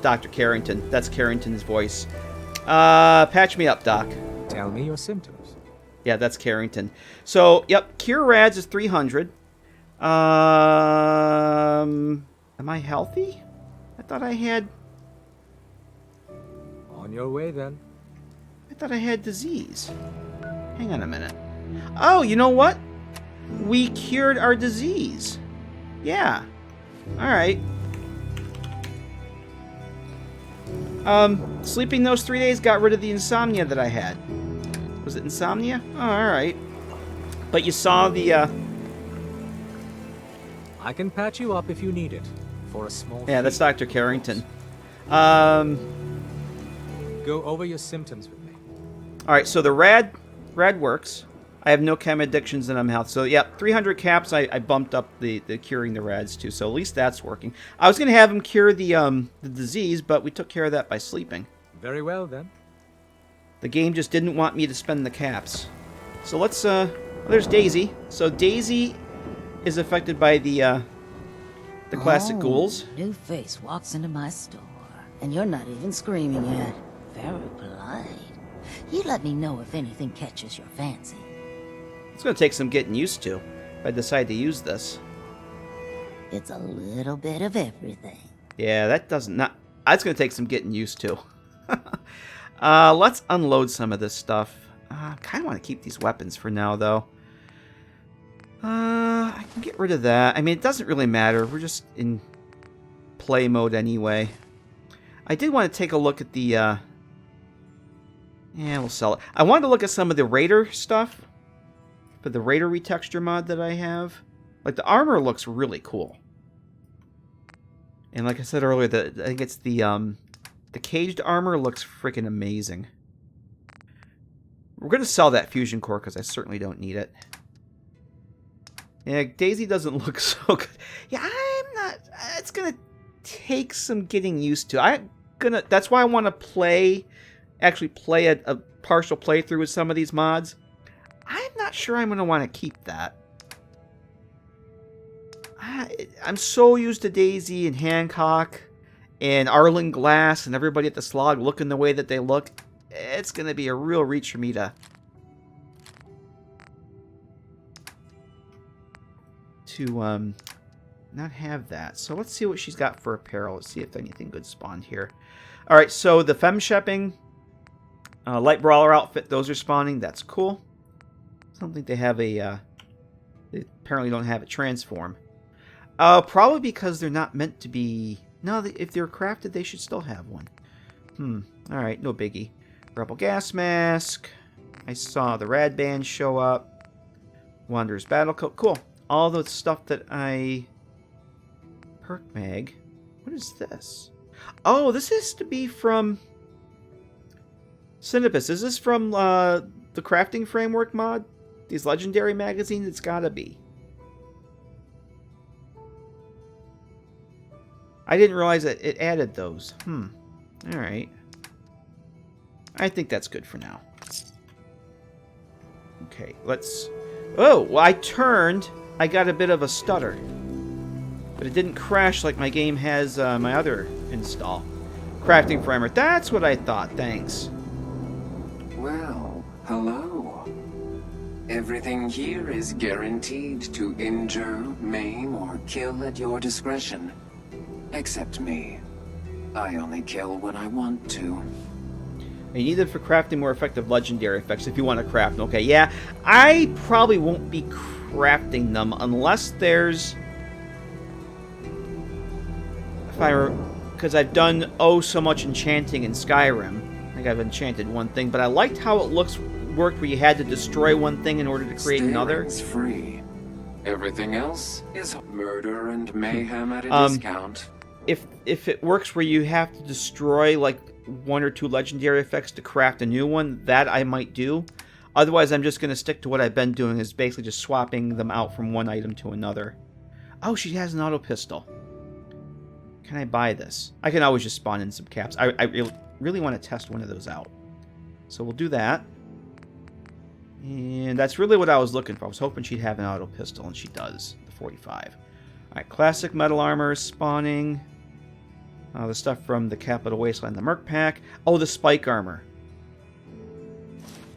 Dr. Carrington. That's Carrington's voice. Patch me up, Doc. Tell me your symptoms. Yeah, that's Carrington. So, yep, Cure Rads is 300. Am I healthy? I thought I had... On your way, then. I thought I had disease. Hang on a minute. Oh, you know what? We cured our disease. Yeah. Alright. Sleeping those 3 days got rid of the insomnia that I had. Was it insomnia? Oh, alright. But you saw the, I can patch you up if you need it. For a small yeah, that's fee. Dr. Carrington. Go over your symptoms with me. Alright, so the rad works. I have no chem addictions and I'm healthy. So, yeah, 300 caps, I bumped up the curing the rads too. So at least that's working. I was going to have him cure the disease, but we took care of that by sleeping. Very well, then. The game just didn't want me to spend the caps. So let's, well, there's Daisy. So Daisy is affected by the classic ghouls. New face walks into my store, and you're not even screaming yet. Very polite. You let me know if anything catches your fancy. It's going to take some getting used to if I decide to use this. It's a little bit of everything. Yeah, that's going to take some getting used to. Let's unload some of this stuff. I kind of want to keep these weapons for now, though. I can get rid of that. I mean, it doesn't really matter. We're just in play mode anyway. I did want to take a look at the... yeah, we'll sell it. I wanted to look at some of the Raider stuff. For the Raider retexture mod that I have. Like, the armor looks really cool. And like I said earlier, I think it's the caged armor looks freaking amazing. We're going to sell that fusion core because I certainly don't need it. Yeah, Daisy doesn't look so good. Yeah, I'm not... It's going to take some getting used to. That's why I want to actually play a partial playthrough with some of these mods. I'm not sure I'm going to want to keep that. I'm so used to Daisy and Hancock and Arlen Glass and everybody at the slog looking the way that they look. It's going to be a real reach for me to not have that. So let's see what she's got for apparel. Let's see if anything good spawned here. All right, so the Femme Shepping, Light Brawler outfit, those are spawning. That's cool. I don't think they have a... they apparently don't have a transform. Probably because they're not meant to be... No, if they're crafted, they should still have one. Alright, no biggie. Rebel Gas Mask. I saw the Rad Band show up. Wanderer's Battle Coat. Cool. All the stuff that I... Perk mag. What is this? Oh, this has to be from... Cinepus. Is this from the Crafting Framework mod? These Legendary magazines? It's gotta be. I didn't realize that it added those. Alright. I think that's good for now. Okay, let's... Oh, well, I turned. I got a bit of a stutter. But it didn't crash like my game has my other install. Crafting Framework. That's what I thought. Thanks. Well, hello. Everything here is guaranteed to injure, maim, or kill at your discretion. Except me. I only kill when I want to. You need them for crafting more effective legendary effects if you want to craft. Okay, yeah. I probably won't be crafting them unless there's... Because I've done so much enchanting in Skyrim. I think I've enchanted one thing, but I liked how it worked where you had to destroy one thing in order to create another. It's free. Everything else is murder and mayhem at a discount. If it works where you have to destroy like 1 or 2 legendary effects to craft a new one, that I might do. Otherwise, I'm just going to stick to what I've been doing, is basically just swapping them out from one item to another. Oh, she has an auto pistol. Can I buy this? I can always just spawn in some caps. I really want to test one of those out. So we'll do that. And that's really what I was looking for. I was hoping she'd have an auto pistol, and she does. The 45. Alright, classic metal armor spawning. The stuff from the Capital Wasteland, the Merc Pack. Oh, the spike armor.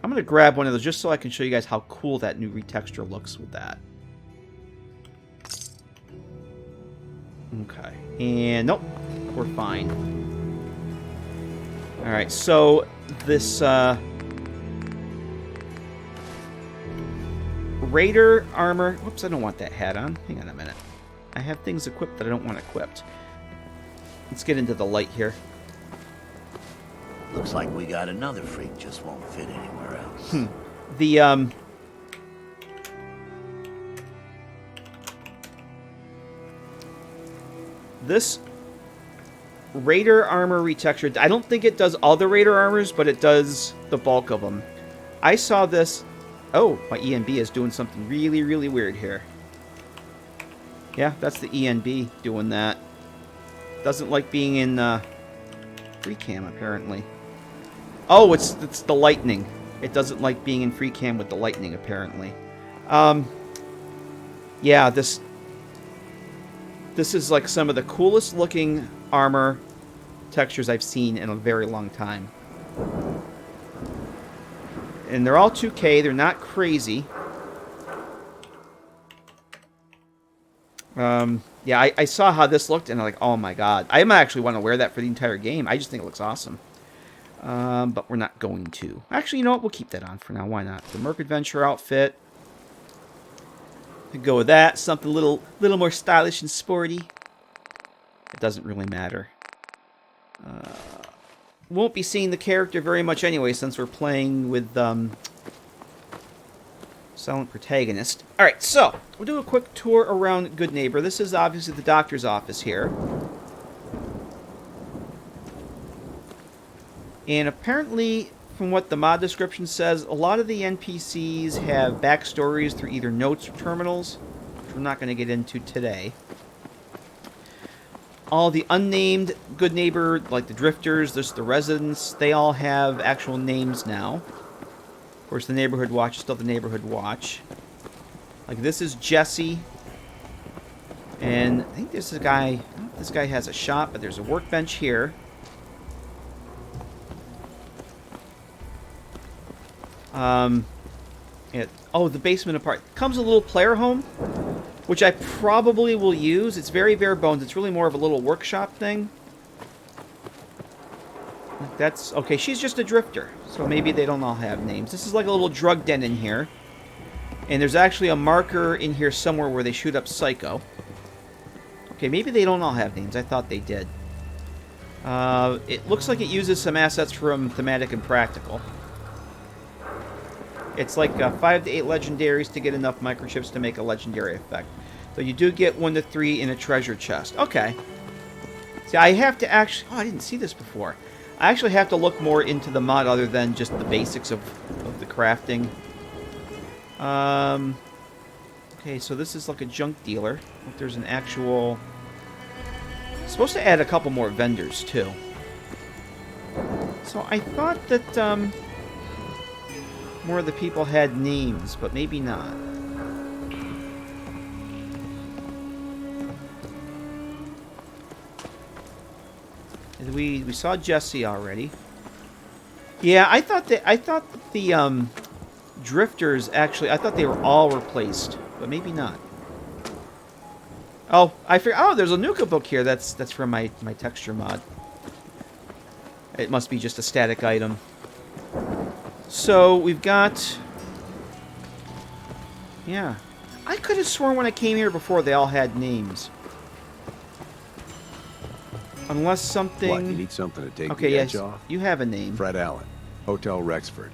I'm going to grab one of those just so I can show you guys how cool that new retexture looks with that. Okay. And nope, we're fine. Alright, so this Raider armor... Whoops, I don't want that hat on. Hang on a minute. I have things equipped that I don't want equipped. Let's get into the light here. Looks like we got another freak, just won't fit anywhere else. The, this Raider armor retexture, I don't think it does all the Raider armors, but it does the bulk of them. I saw this... Oh, my ENB is doing something really, really weird here. Yeah, that's the ENB doing that. Doesn't like being in free cam, apparently. Oh, it's the lightning. It doesn't like being in free cam with the lightning, apparently. Yeah, this is like some of the coolest looking armor textures I've seen in a very long time. And they're all 2K. They're not crazy. Yeah, I saw how this looked, and I'm like, oh my god. I might actually want to wear that for the entire game. I just think it looks awesome. But we're not going to. Actually, you know what? We'll keep that on for now. Why not? The Merc Adventure outfit. Could go with that. Something a little more stylish and sporty. It doesn't really matter. Won't be seeing the character very much anyway, since we're playing with silent protagonist. Alright, so we'll do a quick tour around Good Neighbor. This is obviously the doctor's office here. And apparently, from what the mod description says, a lot of the NPCs have backstories through either notes or terminals, which we're not going to get into today. All the unnamed Good Neighbor, like the Drifters, there's the residents, they all have actual names now. Of course, the Neighborhood Watch is still the Neighborhood Watch. Like, this is Jesse. And I think this guy has a shop, but there's a workbench here. Oh, the basement apartment. Comes a little player home, which I probably will use. It's very bare bones. It's really more of a little workshop thing. That's... Okay, she's just a drifter, so maybe they don't all have names. This is like a little drug den in here. And there's actually a marker in here somewhere where they shoot up Psycho. Okay, maybe they don't all have names. I thought they did. It looks like it uses some assets from Thematic and Practical. It's like 5 to 8 legendaries to get enough microchips to make a legendary effect. So you do get 1 to 3 in a treasure chest. Okay. See, I have to actually... Oh, I didn't see this before. I actually have to look more into the mod other than just the basics of the crafting. Okay, so this is like a junk dealer. If there's an actual... It's supposed to add a couple more vendors, too. So I thought that more of the people had names, but maybe not. And we saw Jesse already. Yeah, I thought that the drifters actually, I thought they were all replaced, but maybe not. Oh, I figured. Oh, there's a Nuka book here. That's from my texture mod. It must be just a static item. So we've got. Yeah, I could have sworn when I came here before they all had names. Unless something. What, you need something to take okay, the edge yes, off? you have a name. Fred Allen, Hotel Rexford.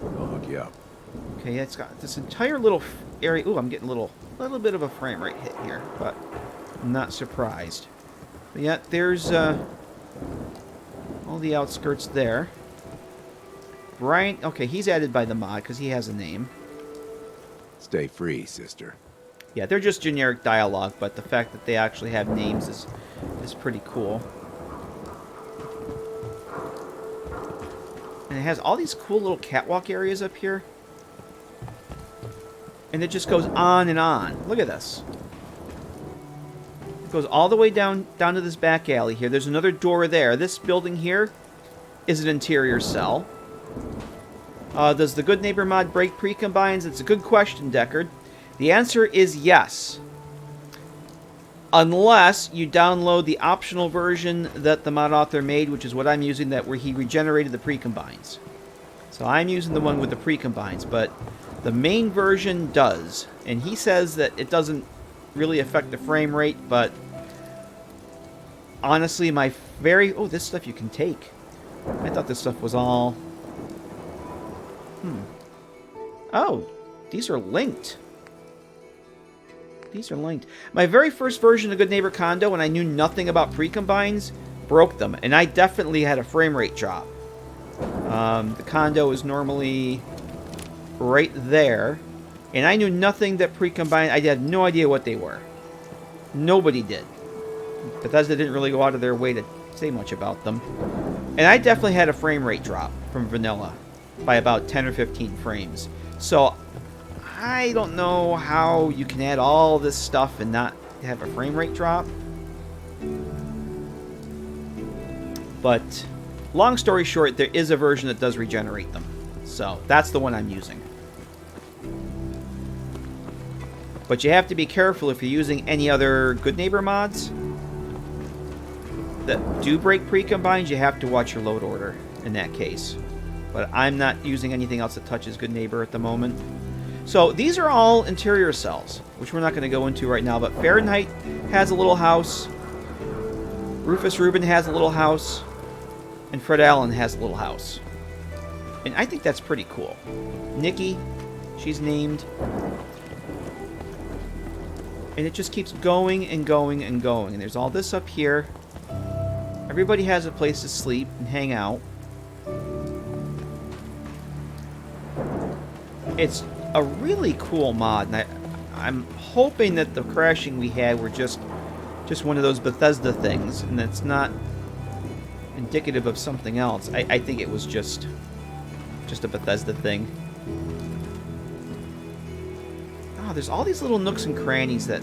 I'll hook you up. Okay, it's got this entire little area. Ooh, I'm getting a little bit of a frame rate hit here, but I'm not surprised. But yeah, there's all the outskirts there. Brian, okay, he's added by the mod because he has a name. Stay free, sister. Yeah, they're just generic dialogue, but the fact that they actually have names is pretty cool. And it has all these cool little catwalk areas up here. And it just goes on and on. Look at this. It goes all the way down to this back alley here. There's another door there. This building here is an interior cell. Does the Good Neighbor mod break precombines? It's a good question, Deckard. The answer is yes. Unless you download the optional version that the mod author made, which is what I'm using, where he regenerated the precombines. So I'm using the one with the precombines, but the main version does. And he says that it doesn't really affect the frame rate, but honestly, oh, this stuff you can take. I thought this stuff was all... Oh, these are linked. These are linked. My very first version of Good Neighbor Condo, when I knew nothing about precombines, broke them. And I definitely had a frame rate drop. The condo is normally right there. And I knew nothing that precombined. I had no idea what they were. Nobody did. Bethesda didn't really go out of their way to say much about them. And I definitely had a frame rate drop from vanilla by about 10 or 15 frames. So I don't know how you can add all this stuff and not have a frame rate drop. But long story short, there is a version that does regenerate them. So that's the one I'm using. But you have to be careful if you're using any other Good Neighbor mods that do break precombines. You have to watch your load order in that case. But I'm not using anything else that touches Good Neighbor at the moment. So these are all interior cells, which we're not going to go into right now. But Fahrenheit has a little house. Rufus Rubin has a little house. And Fred Allen has a little house. And I think that's pretty cool. Nikki, she's named. And it just keeps going and going and going. And there's all this up here. Everybody has a place to sleep and hang out. It's a really cool mod, and I'm hoping that the crashing we had were just one of those Bethesda things, and that's not indicative of something else. I think it was just a Bethesda thing. Oh, there's all these little nooks and crannies that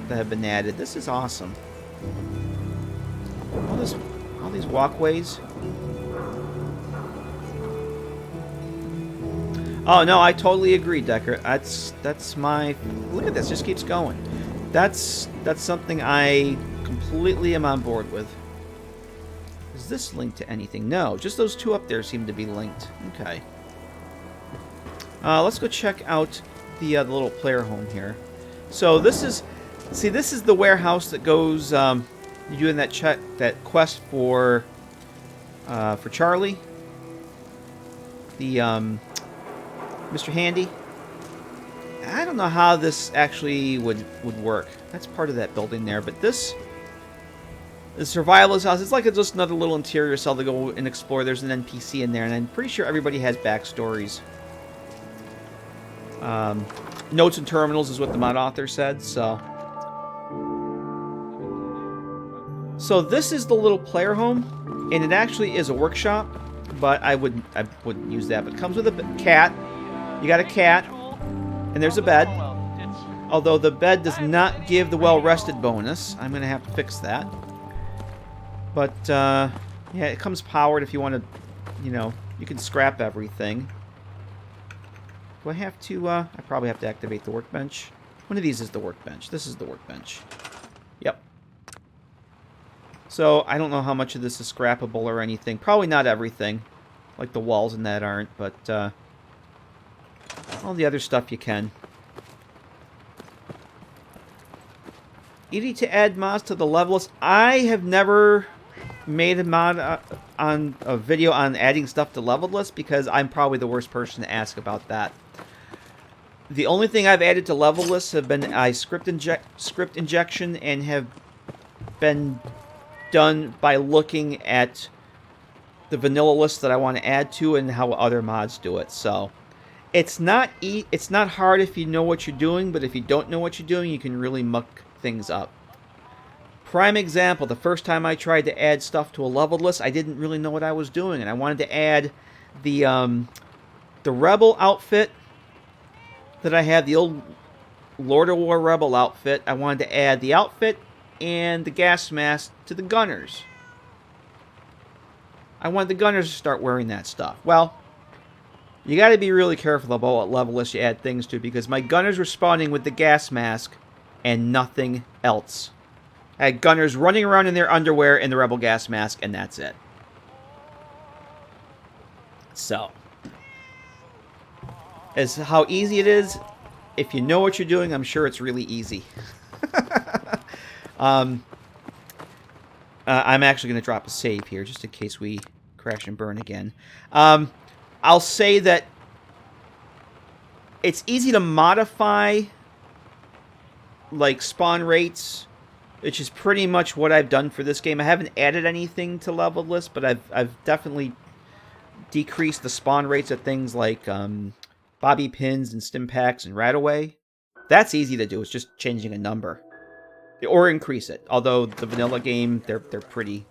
have been added. This is awesome. All these walkways. Oh no, I totally agree, Decker. That's my... Look at this, just keeps going. That's something I completely am on board with. Is this linked to anything? No, just those two up there seem to be linked. Okay. Let's go check out the little player home here. So this is... See, this is the warehouse that goes... you're doing that quest for Charlie. The Mr. Handy. I don't know how this actually would work. That's part of that building there, but this... The survivalist house, it's like it's just another little interior cell to go and explore. There's an NPC in there, and I'm pretty sure everybody has backstories. Notes and terminals is what the mod author said, so... So this is the little player home, and it actually is a workshop, but I wouldn't use that. But it comes with a cat. You got a cat, and there's a bed. Although the bed does not give the well-rested bonus. I'm going to have to fix that. But, yeah, it comes powered if you want to, you know, you can scrap everything. Do I have to, I probably have to activate the workbench. One of these is the workbench. This is the workbench. Yep. So, I don't know how much of this is scrappable or anything. Probably not everything. Like the walls and that aren't, but, all the other stuff you can. Easy to add mods to the level list. I have never made a mod on a video on adding stuff to level list because I'm probably the worst person to ask about that. The only thing I've added to level lists have been script injection and have been done by looking at the vanilla list that I want to add to and how other mods do it. So it's not hard if you know what you're doing, but if you don't know what you're doing, you can really muck things up. Prime example, the first time I tried to add stuff to a leveled list, I didn't really know what I was doing, and I wanted to add the Rebel outfit that I had, the old Lord of War Rebel outfit. I wanted to add the outfit and the gas mask to the gunners. I wanted the gunners to start wearing that stuff. Well, you got to be really careful about what level list you add things to, because my gunners were spawning with the gas mask and nothing else. I had gunners running around in their underwear in the Rebel gas mask, and that's it. So, as how easy it is, if you know what you're doing, I'm sure it's really easy. I'm actually going to drop a save here, just in case we crash and burn again. I'll say that it's easy to modify like spawn rates, which is pretty much what I've done for this game. I haven't added anything to leveled list, but I've definitely decreased the spawn rates of things like bobby pins and stim packs and Radaway. That's easy to do. It's just changing a number. Or increase it. Although the vanilla game, they're pretty...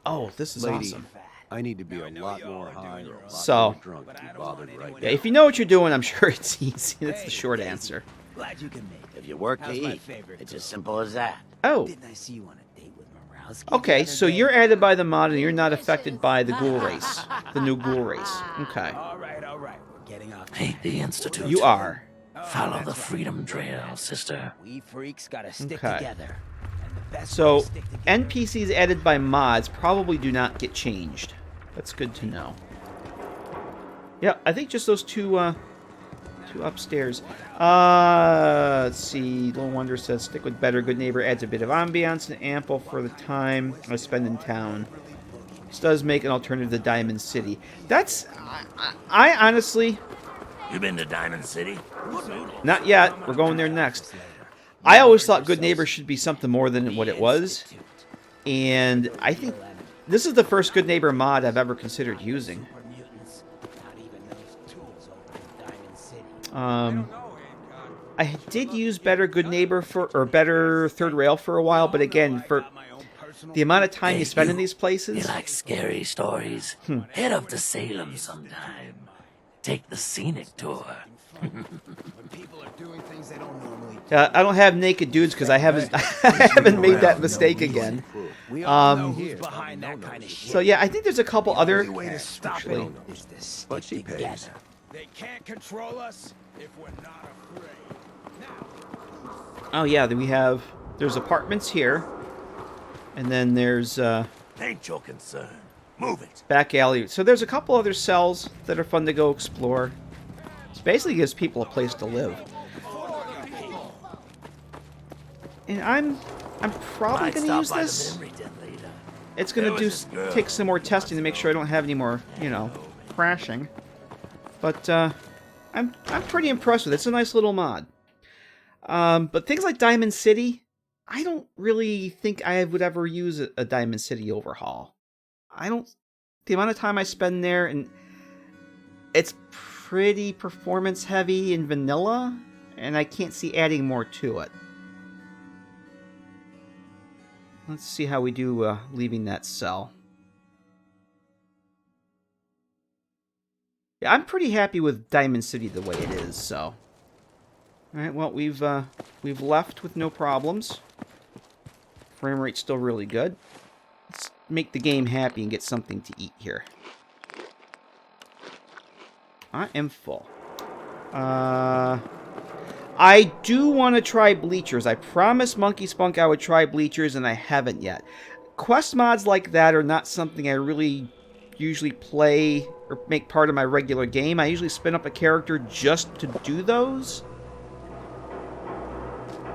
Oh, this is awesome. I need to be a lot more high or a lot So, more drunk to be bothered right yeah, if you know what you're doing, I'm sure it's easy. That's the short answer. Glad you can make it. If you work to eat, it's as simple as that. Oh. Didn't I see you on a date with Morowski? Okay, so you're added by the mod and you're not affected by the ghoul race. The new ghoul race. Okay. All right. We're getting off. Hate the Institute. You are. Follow the freedom trail, sister. We freaks gotta stick Okay. together. And the best So, way to stick together. NPCs added by mods probably do not get changed. That's good to know. Yeah, I think just those two upstairs. Let's see. Little Wonder says, stick with better. Good neighbor adds a bit of ambiance and ample for the time I spend in town. This does make an alternative to Diamond City. That's... I honestly... You been to Diamond City? Not yet. We're going there next. I always thought Good Neighbor should be something more than what it was. And I think this is the first Good Neighbor mod I've ever considered using. I did use Better Good Neighbor or Better Third Rail for a while, but again, for the amount of time you spend in these places... You like scary stories? Head up to Salem sometime. Take the scenic tour. I don't have naked dudes because I haven't made that mistake again. So yeah, I think there's a couple other. Actually, But she pays. They can't control us if we're not afraid. oh yeah, there's apartments here, and then there's Ain't your concern. Move it. back alley. So there's a couple other cells that are fun to go explore. It basically gives people a place to live. And I'm probably going to use this. It's going to take some more testing to make sure I don't have any more, crashing. But I'm pretty impressed with it. It's a nice little mod. But things like Diamond City, I don't really think I would ever use a Diamond City overhaul. The amount of time I spend there, and it's pretty performance heavy and vanilla, and I can't see adding more to it. Let's see how we do leaving that cell. Yeah, I'm pretty happy with Diamond City the way it is, so. Alright, well, we've left with no problems. Frame rate's still really good. Let's make the game happy and get something to eat here. I am full. I do want to try Bleachers. I promised Monkey Spunk I would try Bleachers, and I haven't yet. Quest mods like that are not something I really usually play or make part of my regular game. I usually spin up a character just to do those.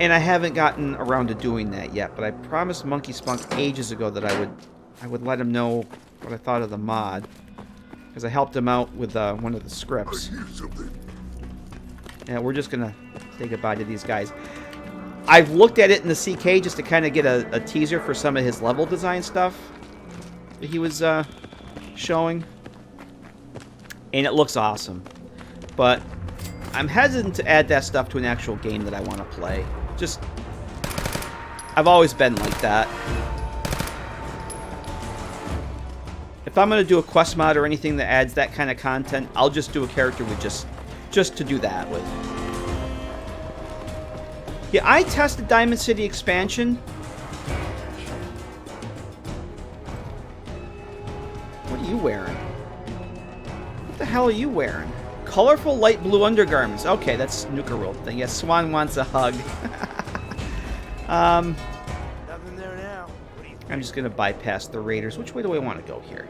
And I haven't gotten around to doing that yet, but I promised Monkey Spunk ages ago that I would let him know what I thought of the mod. Because I helped him out with one of the scripts. Yeah, we're just going to say goodbye to these guys. I've looked at it in the CK just to kind of get a teaser for some of his level design stuff that he was showing. And it looks awesome. But I'm hesitant to add that stuff to an actual game that I want to play. Just, I've always been like that. If I'm going to do a quest mod or anything that adds that kind of content, I'll just do a character with just to do that with. Yeah, I tested Diamond City expansion. What are you wearing? What the hell are you wearing? Colorful light blue undergarments. Okay, that's Nuka World thing. Yes, Swan wants a hug. Nothing there now. I'm just going to bypass the raiders. Which way do I want to go here?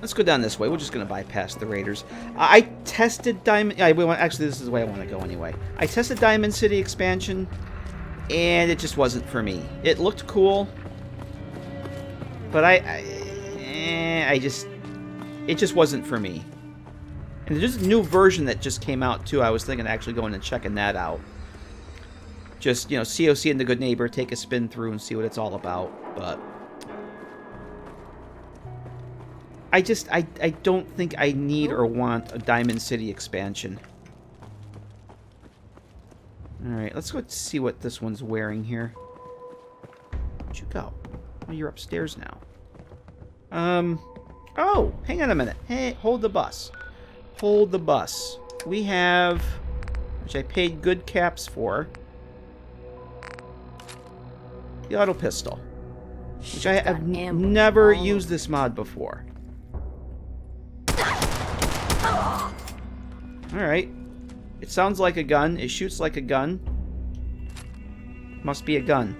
Let's go down this way. We're just going to bypass the raiders. I tested Diamond... actually, this is the way I want to go anyway. I tested Diamond City expansion, and it just wasn't for me. It looked cool, but it just wasn't for me. And there's a new version that just came out, too. I was thinking of actually going and checking that out. Just, you know, COC and the Good Neighbor, take a spin through and see what it's all about. But I don't think I need or want a Diamond City expansion. Alright, let's go see what this one's wearing here. Where'd you go? Oh, you're upstairs now. Oh, hang on a minute. Hey, hold the bus. Hold the bus. We have, which I paid good caps for, the auto pistol, which I have never used this mod before. Alright. It sounds like a gun. It shoots like a gun. Must be a gun.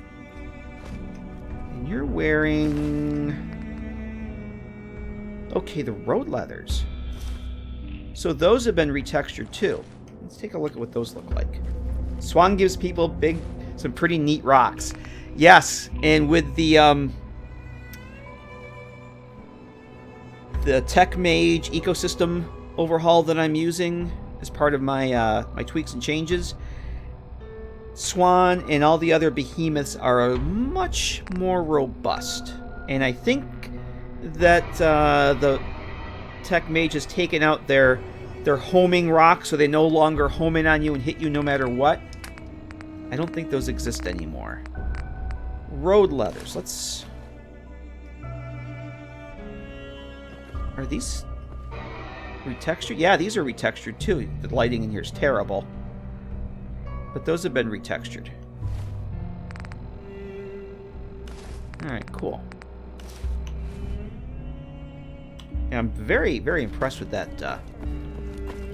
And you're wearing... Okay, the road leathers. So those have been retextured too. Let's take a look at what those look like. Swan gives people some pretty neat rocks. Yes, and with the Tech Mage ecosystem overhaul that I'm using as part of my my tweaks and changes, Swan and all the other behemoths are much more robust. And I think that the Tech Mage has taken out their homing rocks, so they no longer home in on you and hit you no matter what. I don't think those exist anymore. Road leathers. Let's... Are these retextured? Yeah, these are retextured too. The lighting in here is terrible. But those have been retextured. Alright, cool. Yeah, I'm very, very impressed with that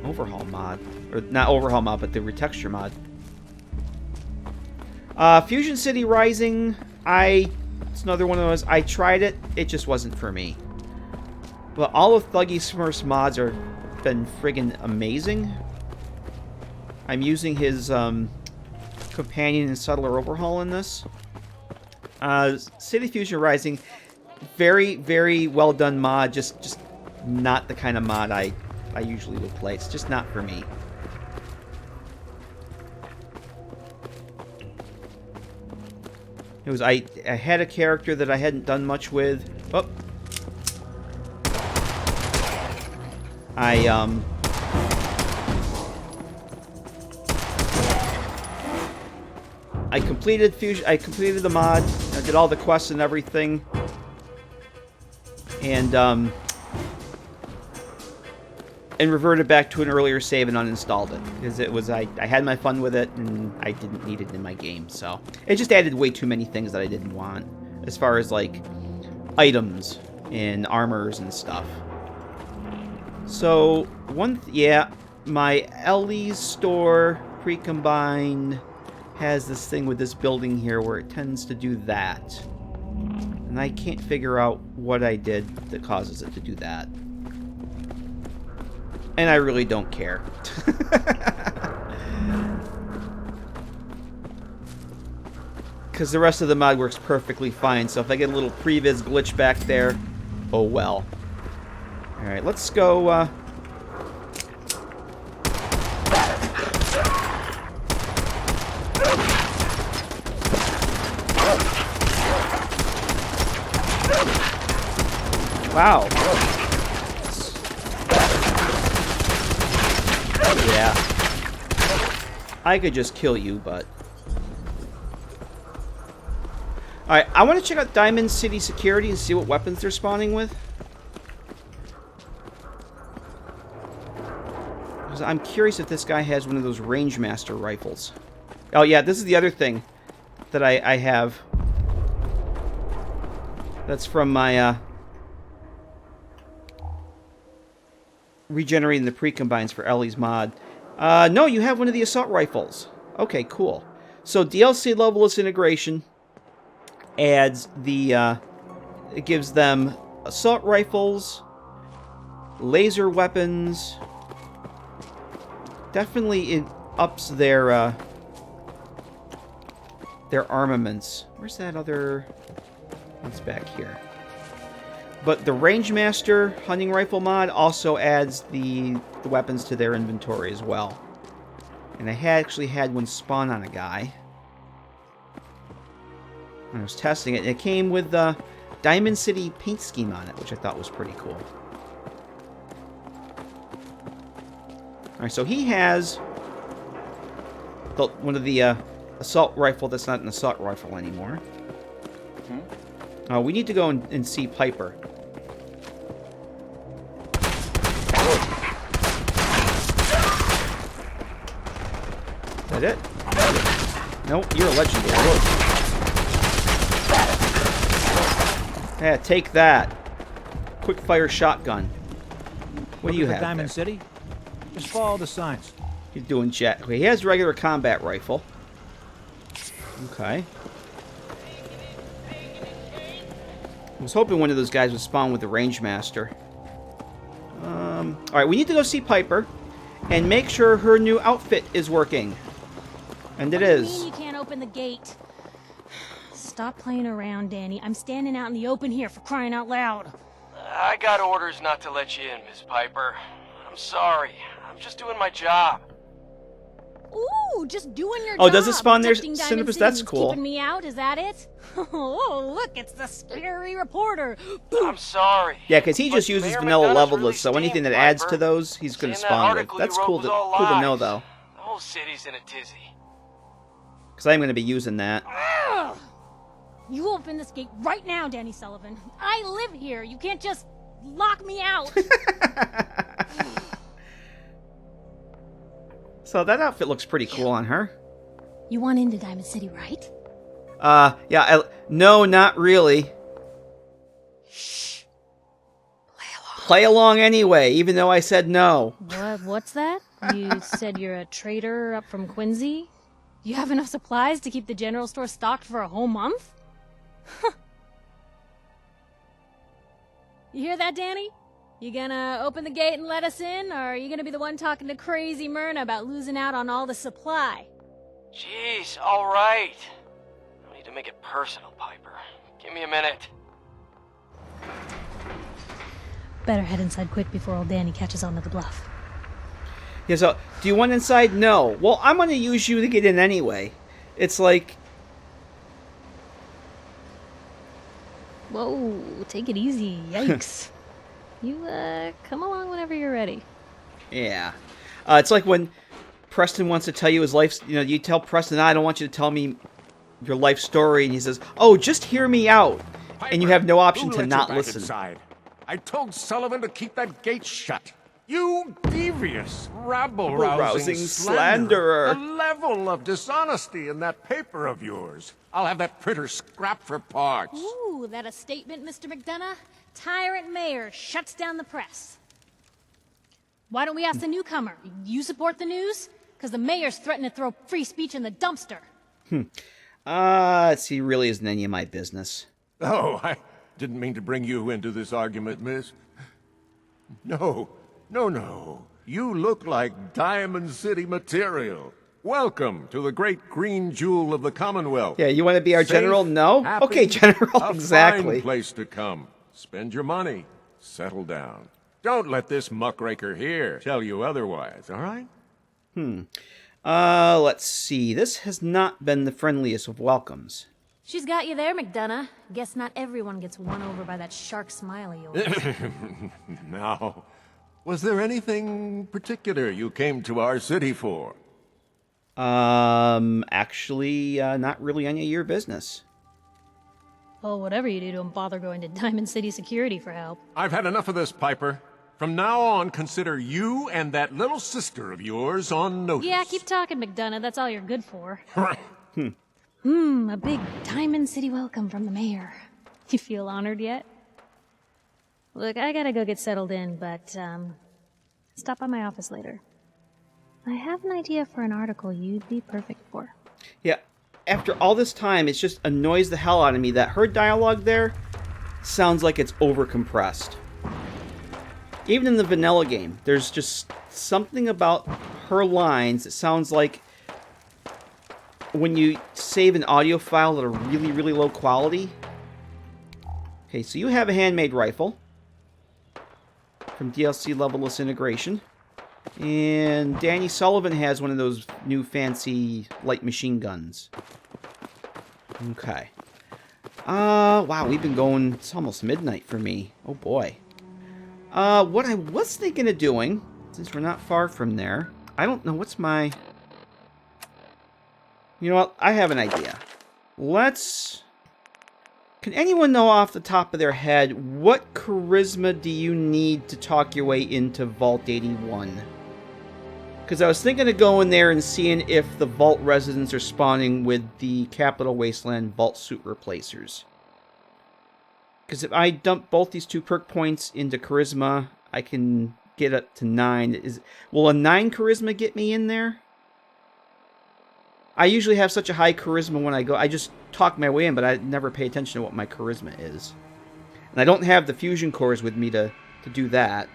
overhaul mod. Or not overhaul mod, but the retexture mod. Fusion City Rising, it's another one of those. I tried it, it just wasn't for me. But all of Thuggy Smurf's mods are been friggin' amazing. I'm using his companion and subtler overhaul in this. City Fusion Rising, very, very well done mod. Just not the kind of mod I I usually would play. It's just not for me. It was I had a character that I hadn't done much with. Oh. I completed Fusion. I completed the mod. I did all the quests and everything, and reverted back to an earlier save and uninstalled it because it was I had my fun with it and I didn't need it in my game. So it just added way too many things that I didn't want, as far as like items and armors and stuff. So my Ellie's store pre-combined has this thing with this building here where it tends to do that. And I can't figure out what I did that causes it to do that. And I really don't care. Because the rest of the mod works perfectly fine, so if I get a little previs glitch back there, oh well. Alright, let's go, Wow. Yeah. I could just kill you, but... Alright, I want to check out Diamond City Security and see what weapons they're spawning with. Because I'm curious if this guy has one of those Rangemaster rifles. Oh yeah, this is the other thing that I have. That's from my, regenerating the pre-combines for Ellie's mod. No, you have one of the assault rifles. Okay, cool. So DLC levelless integration adds the, it gives them assault rifles, laser weapons. Definitely it ups their armaments. Where's that other... It's back here. But the Rangemaster hunting rifle mod also adds the weapons to their inventory as well. And I actually had one spawn on a guy. I was testing it, and it came with the Diamond City paint scheme on it, which I thought was pretty cool. Alright, so he has one of the assault rifle that's not an assault rifle anymore. We need to go and see Piper. Is that it? Nope, you're a legendary. Yeah, take that. Quick fire shotgun. What do you have Diamond there? City? Just follow the signs. He's doing jet. Okay, he has regular combat rifle. Okay. I was hoping one of those guys would spawn with the Rangemaster. Alright, we need to go see Piper and make sure her new outfit is working. And it is. What do you mean you can't open the gate? Stop playing around, Danny. I'm standing out in the open here, for crying out loud. I got orders not to let you in, Miss Piper. I'm sorry. I'm just doing my job. Ooh, just doing your job. Oh, does it spawn there, protecting Diamond Cinnabus? City That's and cool. Keeping me out, is that it? Oh, look, it's the scary reporter. I'm sorry. Yeah, because he just uses vanilla levelers, so really anything that stink, adds Piper. to those, he's going to Seeing that spawn with. article That's you cool wrote to, was all cool to know, lies. though. The whole city's in a tizzy. Because I'm going to be using that. Ugh. You open this gate right now, Danny Sullivan. I live here. You can't just lock me out. So that outfit looks pretty cool on her. You want into Diamond City, right? Yeah, no, not really. Shh. Play along anyway, even though I said no. What's that? You said you're a trader up from Quincy? You have enough supplies to keep the general store stocked for a whole month? You hear that, Danny? You gonna open the gate and let us in, or are you gonna be the one talking to crazy Myrna about losing out on all the supply? Jeez, all right. No need to make it personal, Piper. Give me a minute. Better head inside quick before old Danny catches on to the bluff. Yeah, so, do you want inside? No. Well, I'm going to use you to get in anyway. It's like... Whoa, take it easy. Yikes. You, come along whenever you're ready. Yeah. It's like when Preston wants to tell you his life... You know, you tell Preston, I don't want you to tell me your life story, and he says, oh, just hear me out. Piper, and you have no option who to let not you back listen. Inside? I told Sullivan to keep that gate shut. You devious, rabble-rousing slanderer. The level of dishonesty in that paper of yours. I'll have that printer scrapped for parts. Ooh, that a statement, Mr. McDonough? Tyrant mayor shuts down the press. Why don't we ask the newcomer? You support the news? Because the mayor's threatened to throw free speech in the dumpster. See, really isn't any of my business. Oh, I didn't mean to bring you into this argument, miss. No. You look like Diamond City material. Welcome to the great green jewel of the Commonwealth. Yeah, you want to be our Safe, general? No? happy, Okay, general, exactly. A fine place to come. Spend your money. Settle down. Don't let this muckraker here tell you otherwise, all right? Let's see. This has not been the friendliest of welcomes. She's got you there, McDonough. Guess not everyone gets won over by that shark smile of yours. Now, was there anything particular you came to our city for? Actually, not really any of your business. Well, whatever you do, don't bother going to Diamond City Security for help. I've had enough of this, Piper. From now on, consider you and that little sister of yours on notice. Yeah, keep talking, McDonough. That's all you're good for. A big Diamond City welcome from the mayor. You feel honored yet? Look, I gotta go get settled in, but, stop by my office later. I have an idea for an article you'd be perfect for. Yeah, after all this time, it just annoys the hell out of me that her dialogue there sounds like it's overcompressed. Even in the vanilla game, there's just something about her lines that sounds like when you save an audio file at a really, really low quality. Okay, so you have a handmade rifle from DLC Level-less Integration. And Danny Sullivan has one of those new fancy light machine guns. Okay. Wow, we've been going... It's almost midnight for me. Oh, boy. What I was thinking of doing, since we're not far from there... I don't know, what's my... You know what? I have an idea. Let's... Can anyone know off the top of their head, what charisma do you need to talk your way into Vault 81? Because I was thinking of going there and seeing if the Vault residents are spawning with the Capital Wasteland Vault suit replacers. Because if I dump both these 2 perk points into charisma, I can get up to 9. Will a 9 charisma get me in there? I usually have such a high charisma when I go. I just talk my way in, but I never pay attention to what my charisma is. And I don't have the fusion cores with me to do that.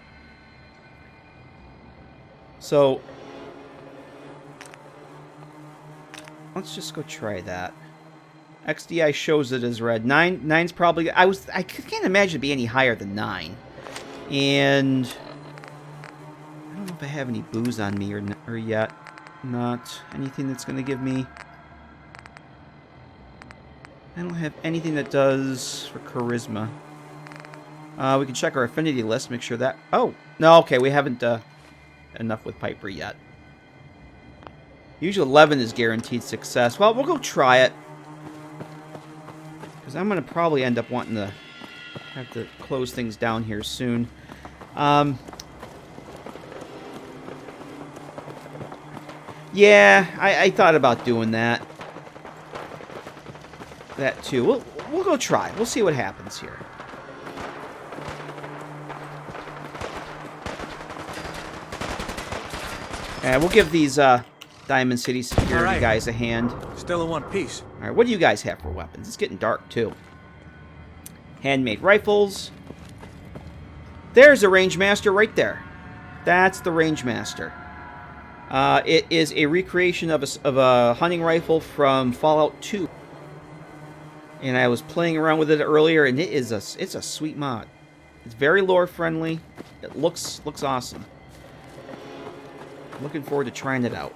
So, let's just go try that. XDI shows it as red. 9's probably... I can't imagine it'd be any higher than 9. And I don't know if I have any booze on me or yet. Not anything that's going to give me... I don't have anything that does for charisma. We can check our affinity list, make sure that... Oh! No, okay, we haven't enough with Piper yet. Usually 11 is guaranteed success. Well, we'll go try it. Because I'm going to probably end up wanting to have to close things down here soon. Yeah, I thought about doing that. That too. We'll go try. We'll see what happens here. And we'll give these Diamond City security guys a hand. Still in one piece. Alright, what do you guys have for weapons? It's getting dark too. Handmade rifles. There's a range master right there. That's the range master. It is a recreation of a hunting rifle from Fallout 2. And I was playing around with it earlier, and it's a sweet mod. It's very lore friendly. It looks awesome. Looking forward to trying it out.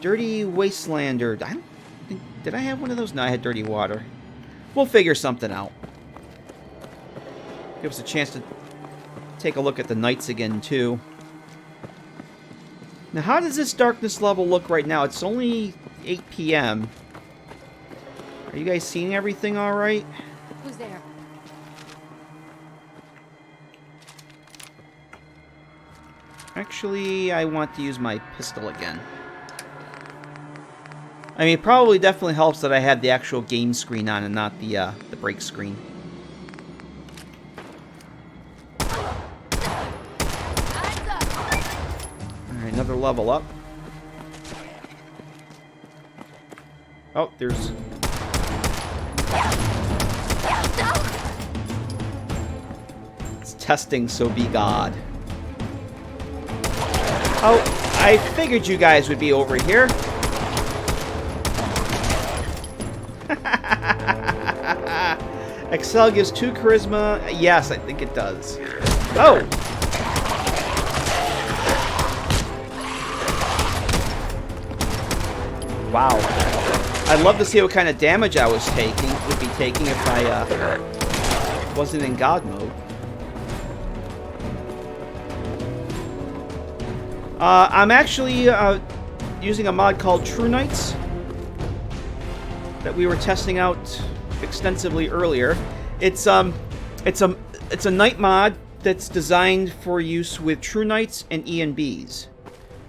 Dirty Wastelander. I don't think, did I have one of those? No, I had Dirty Water. We'll figure something out. Give us a chance to take a look at the nights again, too. Now, how does this darkness level look right now? It's only 8 p.m. Are you guys seeing everything all right? Who's there? Actually, I want to use my pistol again. I mean, it probably definitely helps that I had the actual game screen on and not the break screen. Alright, another level up. Oh, there's... It's testing, so be God. Oh, I figured you guys would be over here. Excel gives 2 charisma. Yes, I think it does. Oh! Wow. I'd love to see what kind of damage I would be taking if I wasn't in God mode. I'm actually using a mod called True Knights that we were testing out extensively earlier. It's a night mod that's designed for use with True Knights and ENBs.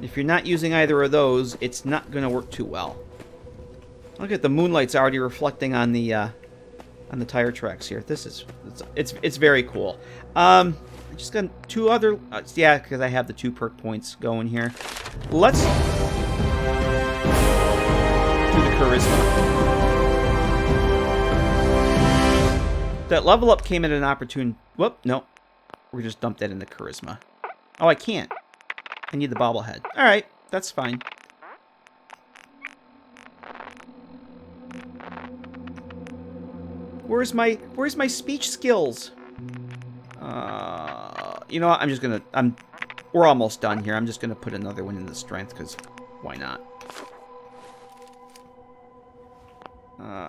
If you're not using either of those, it's not going to work too well. Look at the moonlight's already reflecting on the tire tracks here. This is it's very cool. Just got 2 other yeah, because I have the 2 perk points going here. Let's do the charisma. That level up came at an opportune... Whoop, no. We just dumped that in the charisma. Oh, I can't. I need the bobblehead. Alright, that's fine. Where's my speech skills? You know what? I'm just gonna... We're almost done here. I'm just gonna put another one in the strength, because why not?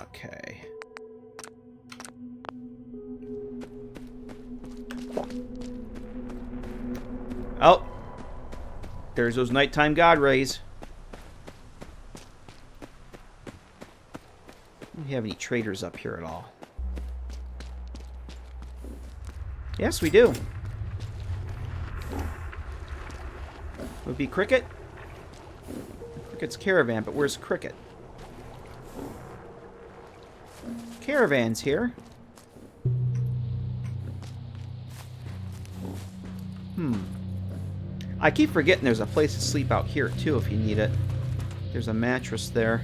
Okay. Oh! There's those nighttime god rays. Do we have any traders up here at all? Yes, we do. Would be Cricket? Cricket's caravan, but where's Cricket? Caravan's here. I keep forgetting there's a place to sleep out here, too, if you need it. There's a mattress there.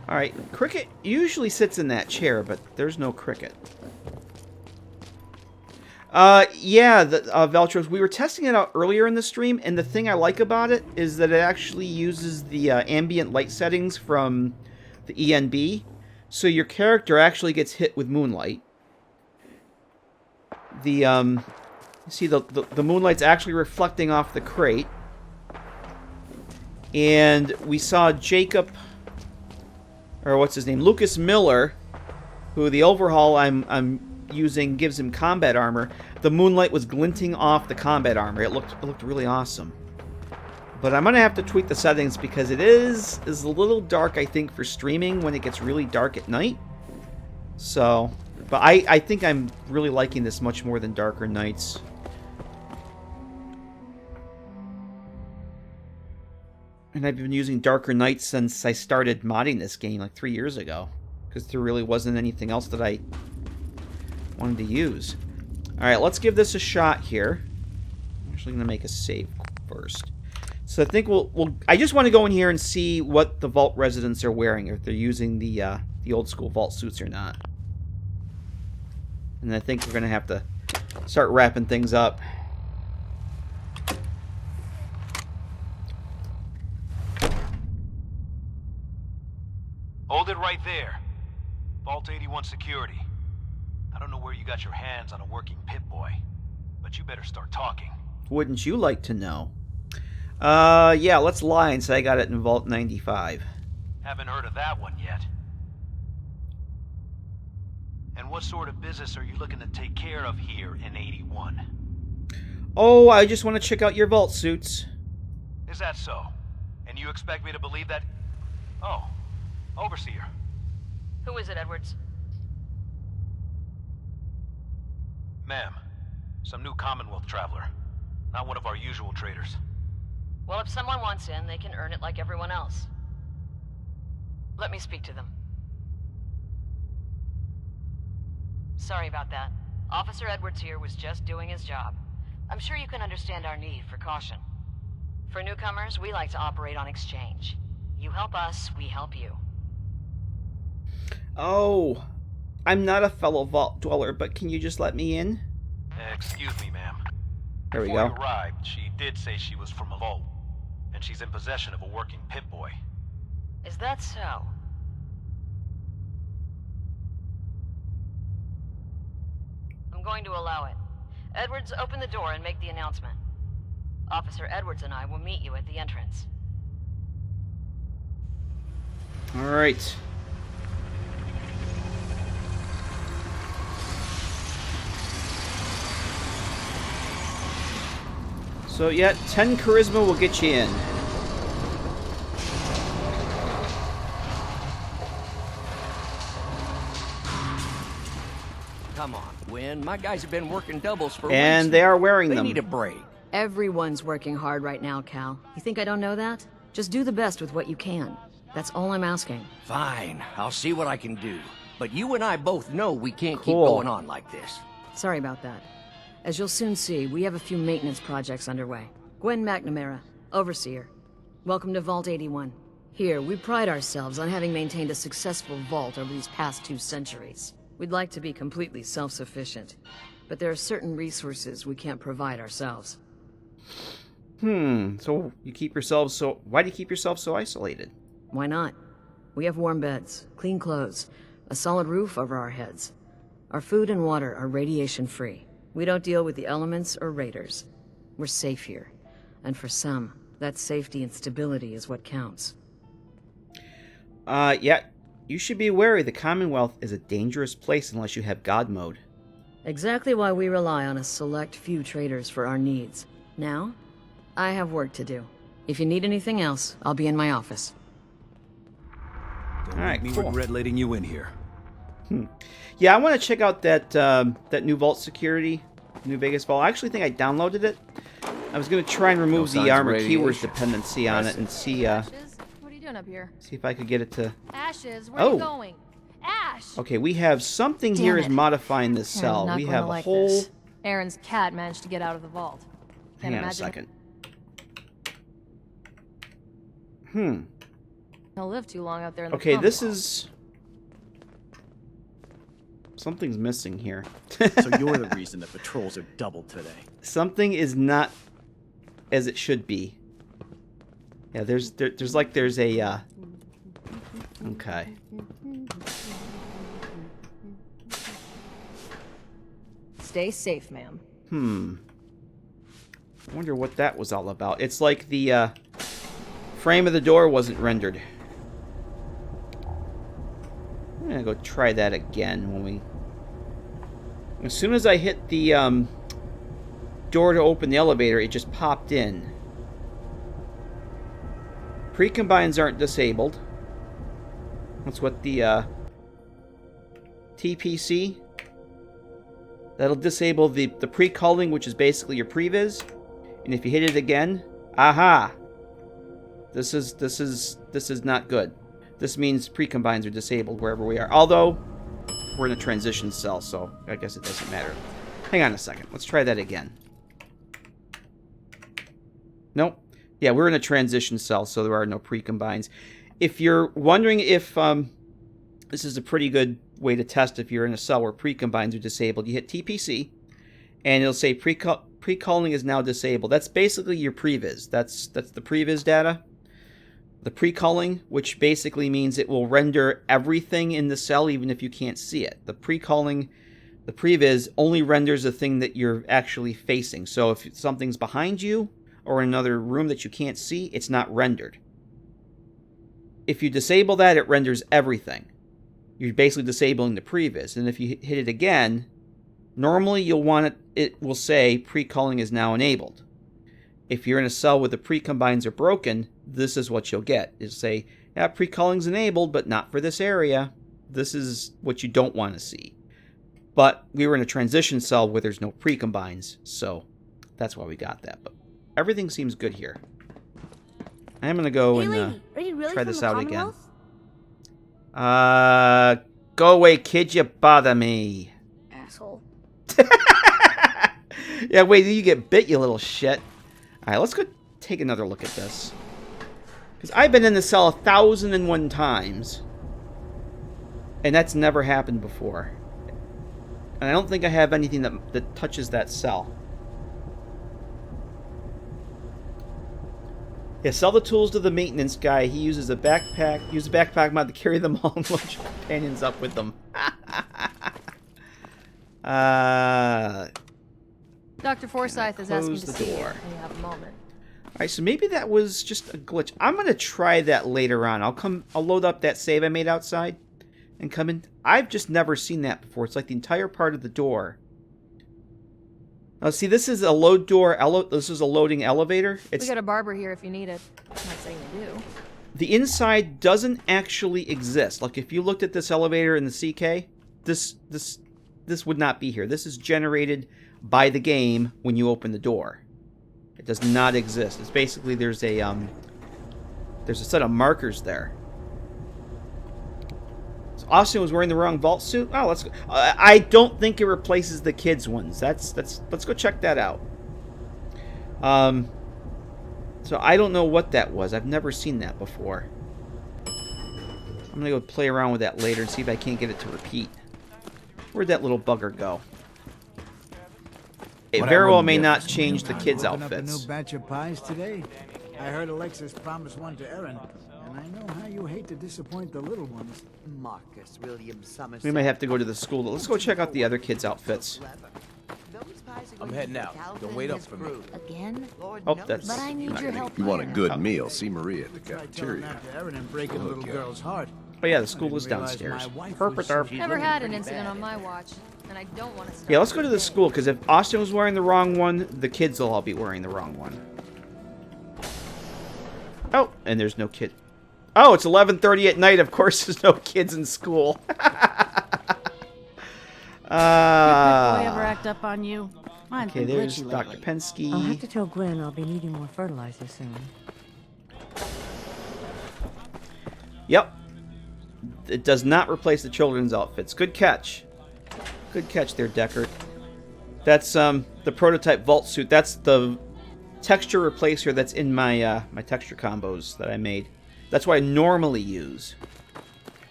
Alright, Cricket usually sits in that chair, but there's no Cricket. Yeah, Veltros, we were testing it out earlier in the stream, and the thing I like about it is that it actually uses the ambient light settings from the ENB, so your character actually gets hit with moonlight. You see the moonlight's actually reflecting off the crate. And we saw Jacob, or what's his name, Lucas Miller, who the overhaul I'm using gives him combat armor. The moonlight was glinting off the combat armor. It looked really awesome. But I'm gonna have to tweak the settings because it is a little dark, I think, for streaming when it gets really dark at night. So, but I think I'm really liking this much more than Darker Nights. And I've been using Darker Nights since I started modding this game like 3 years ago. Because there really wasn't anything else that I wanted to use. Alright, let's give this a shot here. I'm actually going to make a save first. So I think I just want to go in here and see what the vault residents are wearing, if they're using the old school vault suits or not. And I think we're going to have to start wrapping things up. Hold it right there. Vault 81 security. I don't know where you got your hands on a working Pip-Boy, but you better start talking. Wouldn't you like to know? Yeah, let's lie and say I got it in Vault 95. Haven't heard of that one yet. And what sort of business are you looking to take care of here in 81? Oh, I just want to check out your vault suits. Is that so? And you expect me to believe that? Oh, Overseer. Who is it, Edwards? Ma'am, some new Commonwealth traveler. Not one of our usual traders. Well, if someone wants in, they can earn it like everyone else. Let me speak to them. Sorry about that. Officer Edwards here was just doing his job. I'm sure you can understand our need for caution. For newcomers, we like to operate on exchange. You help us, we help you. Oh, I'm not a fellow vault dweller, but can you just let me in? Excuse me, ma'am. There we Before go. you arrived, she did say she was from a vault, and she's in possession of a working Pip-Boy. Is that so? I'm going to allow it. Edwards, open the door and make the announcement. Officer Edwards and I will meet you at the entrance. All right. So, yeah, 10 charisma will get you in. Come on, Gwen. My guys have been working doubles for weeks. And they are wearing them. They need a break. Everyone's working hard right now, Cal. You think I don't know that? Just do the best with what you can. That's all I'm asking. Fine. I'll see what I can do. But you and I both know we can't keep Cool. going on like this. Sorry about that. As you'll soon see, we have a few maintenance projects underway. Gwen McNamara, Overseer. Welcome to Vault 81. Here, we pride ourselves on having maintained a successful vault over these past 2 centuries. We'd like to be completely self-sufficient, but there are certain resources we can't provide ourselves. So you keep yourselves so... Why do you keep yourself so isolated? Why not? We have warm beds, clean clothes, a solid roof over our heads. Our food and water are radiation-free. We don't deal with the elements or raiders. We're safe here. And for some, that safety and stability is what counts. Yeah, you should be wary. The Commonwealth is a dangerous place unless you have God mode. Exactly why we rely on a select few traders for our needs. Now, I have work to do. If you need anything else, I'll be in my office. Don't Alright, make me cool. regret letting you in here. Yeah, I want to check out that that new vault security, New Vegas vault. I actually think I downloaded it. I was going to try and remove the armor keywords dependency on it and see Ashes? What are you doing up here? see if I could get it to... Ashes, where are you going? Ash! Okay, we have something Damn here it. is modifying this Aaron's cell. not We going have to a like whole... this. Aaron's cat managed to get out of the vault. Can't Hang on a imagine second. He'll live too long out there in the Okay, this Commonwealth. is... Something's missing here. So you're the reason the patrols are doubled today. Something is not as it should be. Yeah, there's a okay. Stay safe, ma'am. I wonder what that was all about. It's like the frame of the door wasn't rendered. I'm gonna go try that again when we... As soon as I hit the door to open the elevator, it just popped in. Pre-combines aren't disabled. That's what the TPC. That'll disable the pre-culling, which is basically your previs. And if you hit it again, aha! This is not good. This means pre-combines are disabled wherever we are. Although, we're in a transition cell, so I guess it doesn't matter. Hang on a second. Let's try that again. Nope. Yeah, we're in a transition cell, so there are no pre-combines. If you're wondering if this is a pretty good way to test if you're in a cell where pre-combines are disabled, you hit TPC, and it'll say pre-culling is now disabled. That's basically your previs. That's the previs data. The pre-culling, which basically means it will render everything in the cell even if you can't see it. The pre-culling, the previs, only renders the thing that you're actually facing. So if something's behind you or in another room that you can't see, it's not rendered. If you disable that, it renders everything. You're basically disabling the previs. And if you hit it again, normally you'll want it will say pre-culling is now enabled. If you're in a cell where the pre-combines are broken, this is what you'll get. It'll say, yeah, pre-culling's enabled, but not for this area. This is what you don't want to see. But we were in a transition cell where there's no pre-combines, so that's why we got that. But everything seems good here. I'm going to go and try this out again. Go away, kid, you bother me. Asshole. Yeah, wait till you get bit, you little shit. Alright, let's go take another look at this. Because I've been in the cell 1,001 times. And that's never happened before. And I don't think I have anything that touches that cell. Yeah, sell the tools to the maintenance guy. He uses a backpack. Use a backpack mod to carry them all and launch companions up with them. Dr. Forsyth is asking to the see you, door. and you have a moment. Alright, so maybe that was just a glitch. I'm gonna try that later on. I'll load up that save I made outside and come in. I've just never seen that before. It's like the entire part of the door. Now see, this is a load door, this is a loading elevator. We got a barber here if you need it. I'm not saying you do. The inside doesn't actually exist. Like if you looked at this elevator in the CK, this would not be here. This is generated by the game when you open the door. It does not exist. It's basically there's a set of markers there. So Austin was wearing the wrong vault suit. Oh, let's go. I don't think it replaces the kids' ones. Let's go check that out. So I don't know what that was. I've never seen that before. I'm gonna go play around with that later and see if I can't get it to repeat. Where'd that little bugger go? It very well may not change the kids' outfits. Up a new batch of pies today. I heard Alexis promised one to Erin, and I know how you hate to disappoint the little ones. Marcus William Summers. We might have to go to the school. Let's go check out the other kids' outfits. I'm heading out. Don't wait up for me. Again? Oh, that's... But I need your help. You want a good meal, see Maria at the cafeteria. Erin and breaking a little girl's heart. Oh yeah, the school is downstairs. Perfect. Never had an incident on my watch, and I don't want to start. Yeah, let's go to the school, because if Austin was wearing the wrong one, the kids will all be wearing the wrong one. Oh, and there's no kid. Oh, it's 11:30 at night. Of course there's no kids in school. Did boy ever act up on you? Mine's Okay, been there's glitchy Dr. lately. Pensky. I'll have to tell Gwen I'll be needing more fertilizer soon. Yep. It does not replace the children's outfits. Good catch. Good catch there, Deckard. That's the prototype vault suit. That's the texture replacer that's in my my texture combos that I made. That's what I normally use.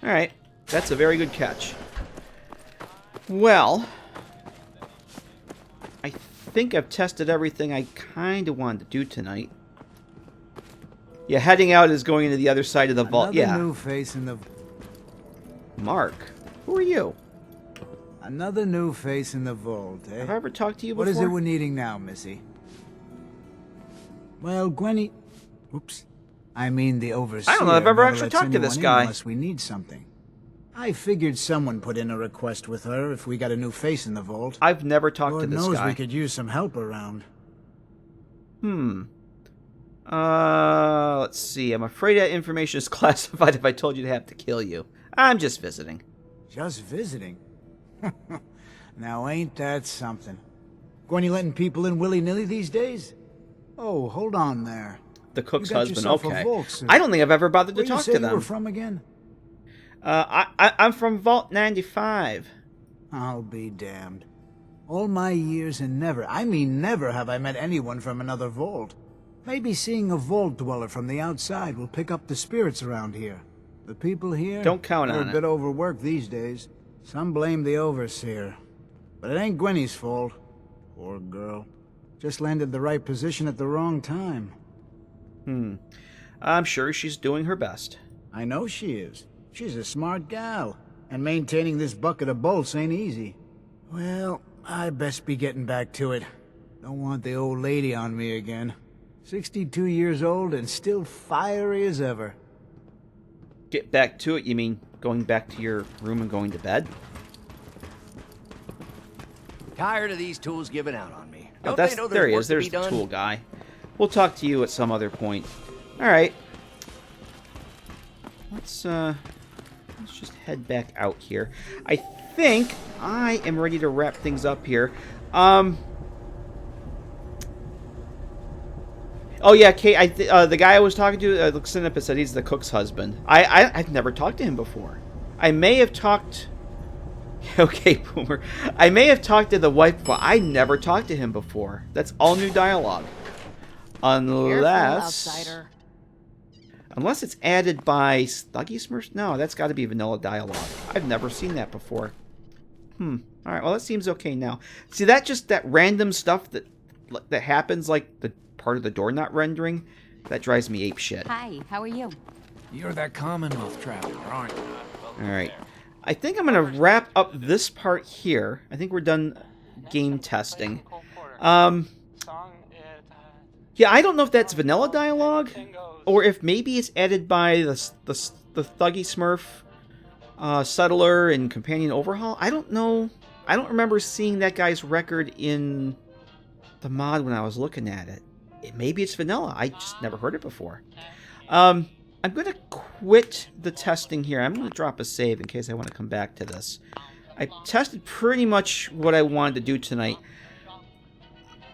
Alright. That's a very good catch. Well, I think I've tested everything I kind of wanted to do tonight. Yeah, heading out is going into the other side of the vault. Another new face in the... Mark, who are you? Another new face in the vault, eh? Have I ever talked to you What before? is it we're needing now, Missy? Well, Gwenny... Oops. I mean the overseer. I don't know if I've ever never actually lets talked to this anyone in guy. Unless we need something. I figured someone put in a request with her if we got a new face in the vault. I've never talked Lord to this knows guy. we could use some help around. Let's see. I'm afraid that information is classified if I told you to have to kill you. I'm just visiting. Just visiting? Now ain't that something? Gwenny letting people in willy-nilly these days? Oh, hold on there. The cook's You got husband, yourself a okay. vault suit. I don't think I've ever bothered to Where talk you say to you them. were from again? I'm from Vault 95. I'll be damned. All my years and never, I mean never, have I met anyone from another vault. Maybe seeing a vault dweller from the outside will pick up the spirits around here. The people here Don't count are on a it. bit overworked these days. Some blame the overseer. But it ain't Gwenny's fault. Poor girl. Just landed the right position at the wrong time. I'm sure she's doing her best. I know she is. She's a smart gal. And maintaining this bucket of bolts ain't easy. Well, I best be getting back to it. Don't want the old lady on me again. 62 years old and still fiery as ever. Get back to it? You mean going back to your room and going to bed? Tired of these tools giving out on me. Oh, Don't they know there he there's is. work There's to be the done? tool guy. We'll talk to you at some other point. All right. Let's just head back out here. I think I am ready to wrap things up here. Oh yeah, Kate. The guy I was talking to, looks up and said he's the cook's husband. I've never talked to him before. I may have talked. Okay, Boomer. I may have talked to the wife, but I never talked to him before. That's all new dialogue. Unless it's added by Thuggy Smurfs? No, that's got to be vanilla dialogue. I've never seen that before. Alright, well that seems okay now. See, that random stuff that happens, like the part of the door not rendering, that drives me ape shit. Hi, how are you? You're that Commonwealth traveler, aren't you? Alright. I think I'm going to wrap up this part here. I think we're done game testing. Yeah, I don't know if that's vanilla dialogue, or if maybe it's added by the Thuggy Smurf settler and companion overhaul. I don't know. I don't remember seeing that guy's record in the mod when I was looking at it. Maybe it's vanilla. I just never heard it before. I'm going to quit the testing here. I'm going to drop a save in case I want to come back to this. I tested pretty much what I wanted to do tonight.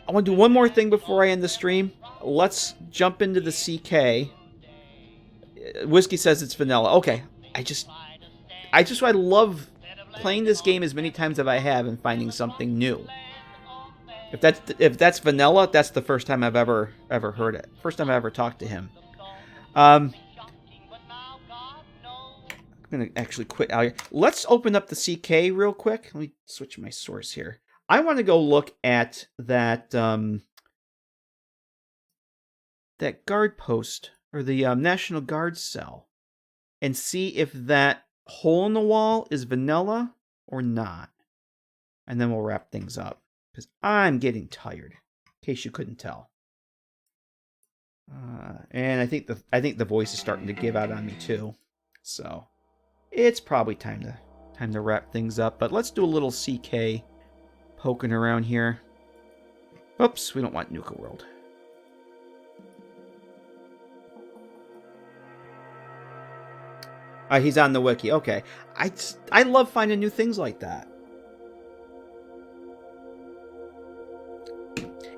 I want to do one more thing before I end the stream. Let's jump into the CK. Whiskey says it's vanilla. Okay. I love playing this game as many times as I have and finding something new. If that's vanilla, that's the first time I've ever heard it. First time I ever talked to him. I'm going to actually quit out here. Let's open up the CK real quick. Let me switch my source here. I want to go look at that that guard post, or the National Guard cell, and see if that hole in the wall is vanilla or not. And then we'll wrap things up, because I'm getting tired, in case you couldn't tell. And I think the voice is starting to give out on me too. So it's probably time to wrap things up. But let's do a little CK poking around here. Oops, we don't want Nuka World. He's on the wiki. Okay. I love finding new things like that.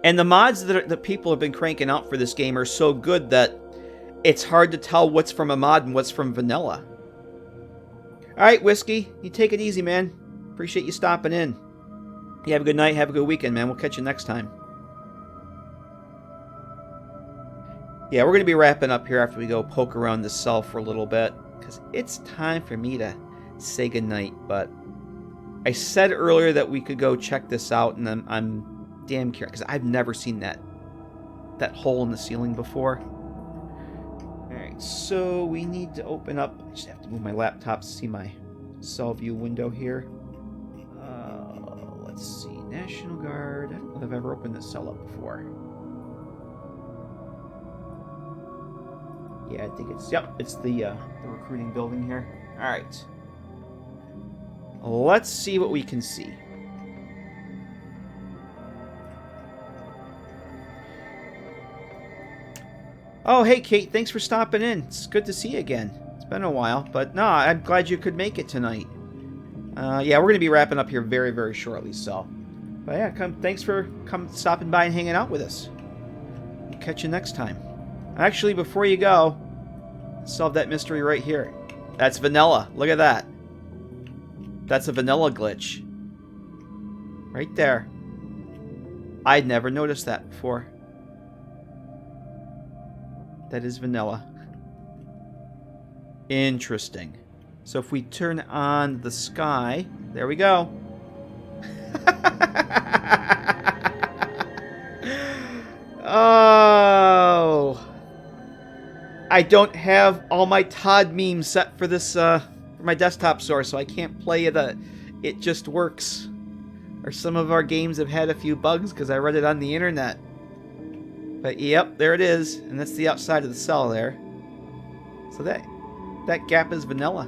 And the mods that people have been cranking out for this game are so good that it's hard to tell what's from a mod and what's from vanilla. Alright, Whiskey. You take it easy, man. Appreciate you stopping in. You have a good night. Have a good weekend, man. We'll catch you next time. Yeah, we're going to be wrapping up here after we go poke around the cell for a little bit, because it's time for me to say goodnight. But I said earlier that we could go check this out, and I'm damn curious, because I've never seen that hole in the ceiling before. Alright, so we need to open up. I just have to move my laptop to see my cell view window here. Let's see, National Guard. I don't know if I've ever opened this cell up before. Yeah, I think it's the recruiting building here. Alright. Let's see what we can see. Oh, hey, Kate. Thanks for stopping in. It's good to see you again. It's been a while, but no, I'm glad you could make it tonight. Yeah, we're going to be wrapping up here very, very shortly, so. But yeah, thanks for stopping by and hanging out with us. We'll catch you next time. Actually, before you go, solve that mystery right here. That's vanilla. Look at that. That's a vanilla glitch. Right there. I'd never noticed that before. That is vanilla. Interesting. So if we turn on the sky, there we go. Oh. I don't have all my Todd memes set for this for my desktop source, so I can't play the It Just Works. Or some of our games have had a few bugs because I read it on the internet. But yep, there it is, and that's the outside of the cell there. So that gap is vanilla.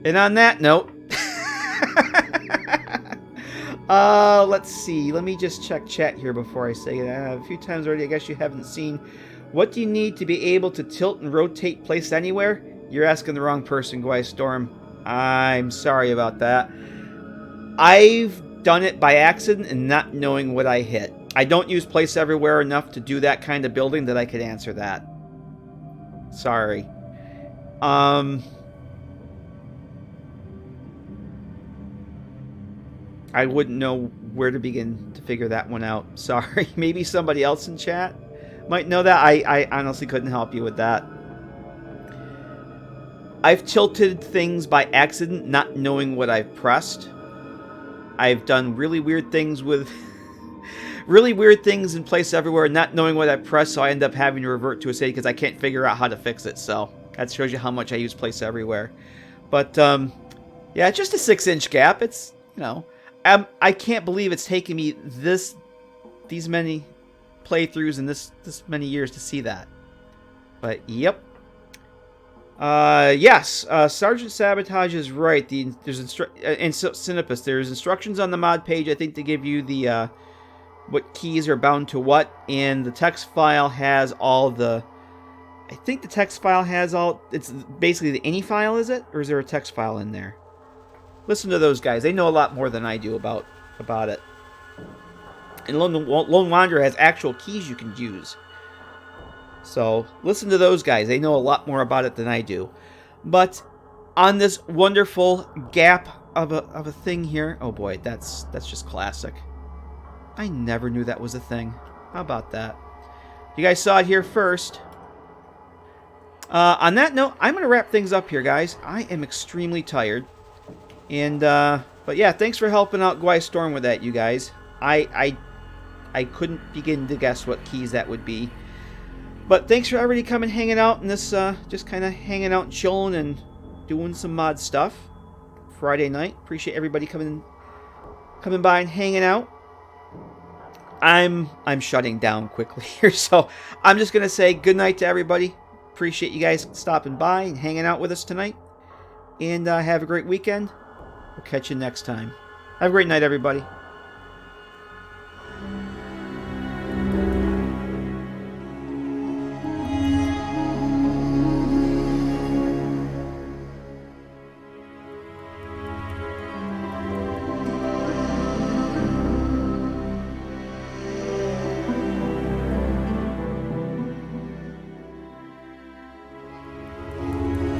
And on that note, let's see. Let me just check chat here before I say it. A few times already, I guess you haven't seen. What do you need to be able to tilt and rotate place anywhere? You're asking the wrong person, Storm. I'm sorry about that. I've done it by accident and not knowing what I hit. I don't use place everywhere enough to do that kind of building that I could answer that. Sorry. I wouldn't know where to begin to figure that one out. Sorry. Maybe somebody else in chat might know that. I honestly couldn't help you with that. I've tilted things by accident, not knowing what I've pressed. I've done really weird things with... really weird things in place everywhere, not knowing what I pressed, so I end up having to revert to a state because I can't figure out how to fix it. So that shows you how much I use place everywhere. But, yeah, just a 6-inch gap. It's, you know... I can't believe it's taken me these many playthroughs and this many years to see that. But yep. Yes. Sergeant Sabotage is right. There's and Synapus. There's instructions on the mod page. I think to give you the what keys are bound to what, and the text file has all the. I think the text file has all. It's basically the ini file, is it, or is there a text file in there? Listen to those guys. They know a lot more than I do about it. And Lone Wanderer has actual keys you can use. So listen to those guys. They know a lot more about it than I do. But on this wonderful gap of a thing here. Oh boy, that's just classic. I never knew that was a thing. How about that? You guys saw it here first. On that note, I'm going to wrap things up here, guys. I am extremely tired. And, but yeah, thanks for helping out Storm with that, you guys. I couldn't begin to guess what keys that would be. But thanks for everybody coming hanging out in this, just kind of hanging out and chilling and doing some mod stuff. Friday night. Appreciate everybody coming by and hanging out. I'm shutting down quickly here, so I'm just going to say good night to everybody. Appreciate you guys stopping by and hanging out with us tonight. And have a great weekend. We'll catch you next time. Have a great night, everybody.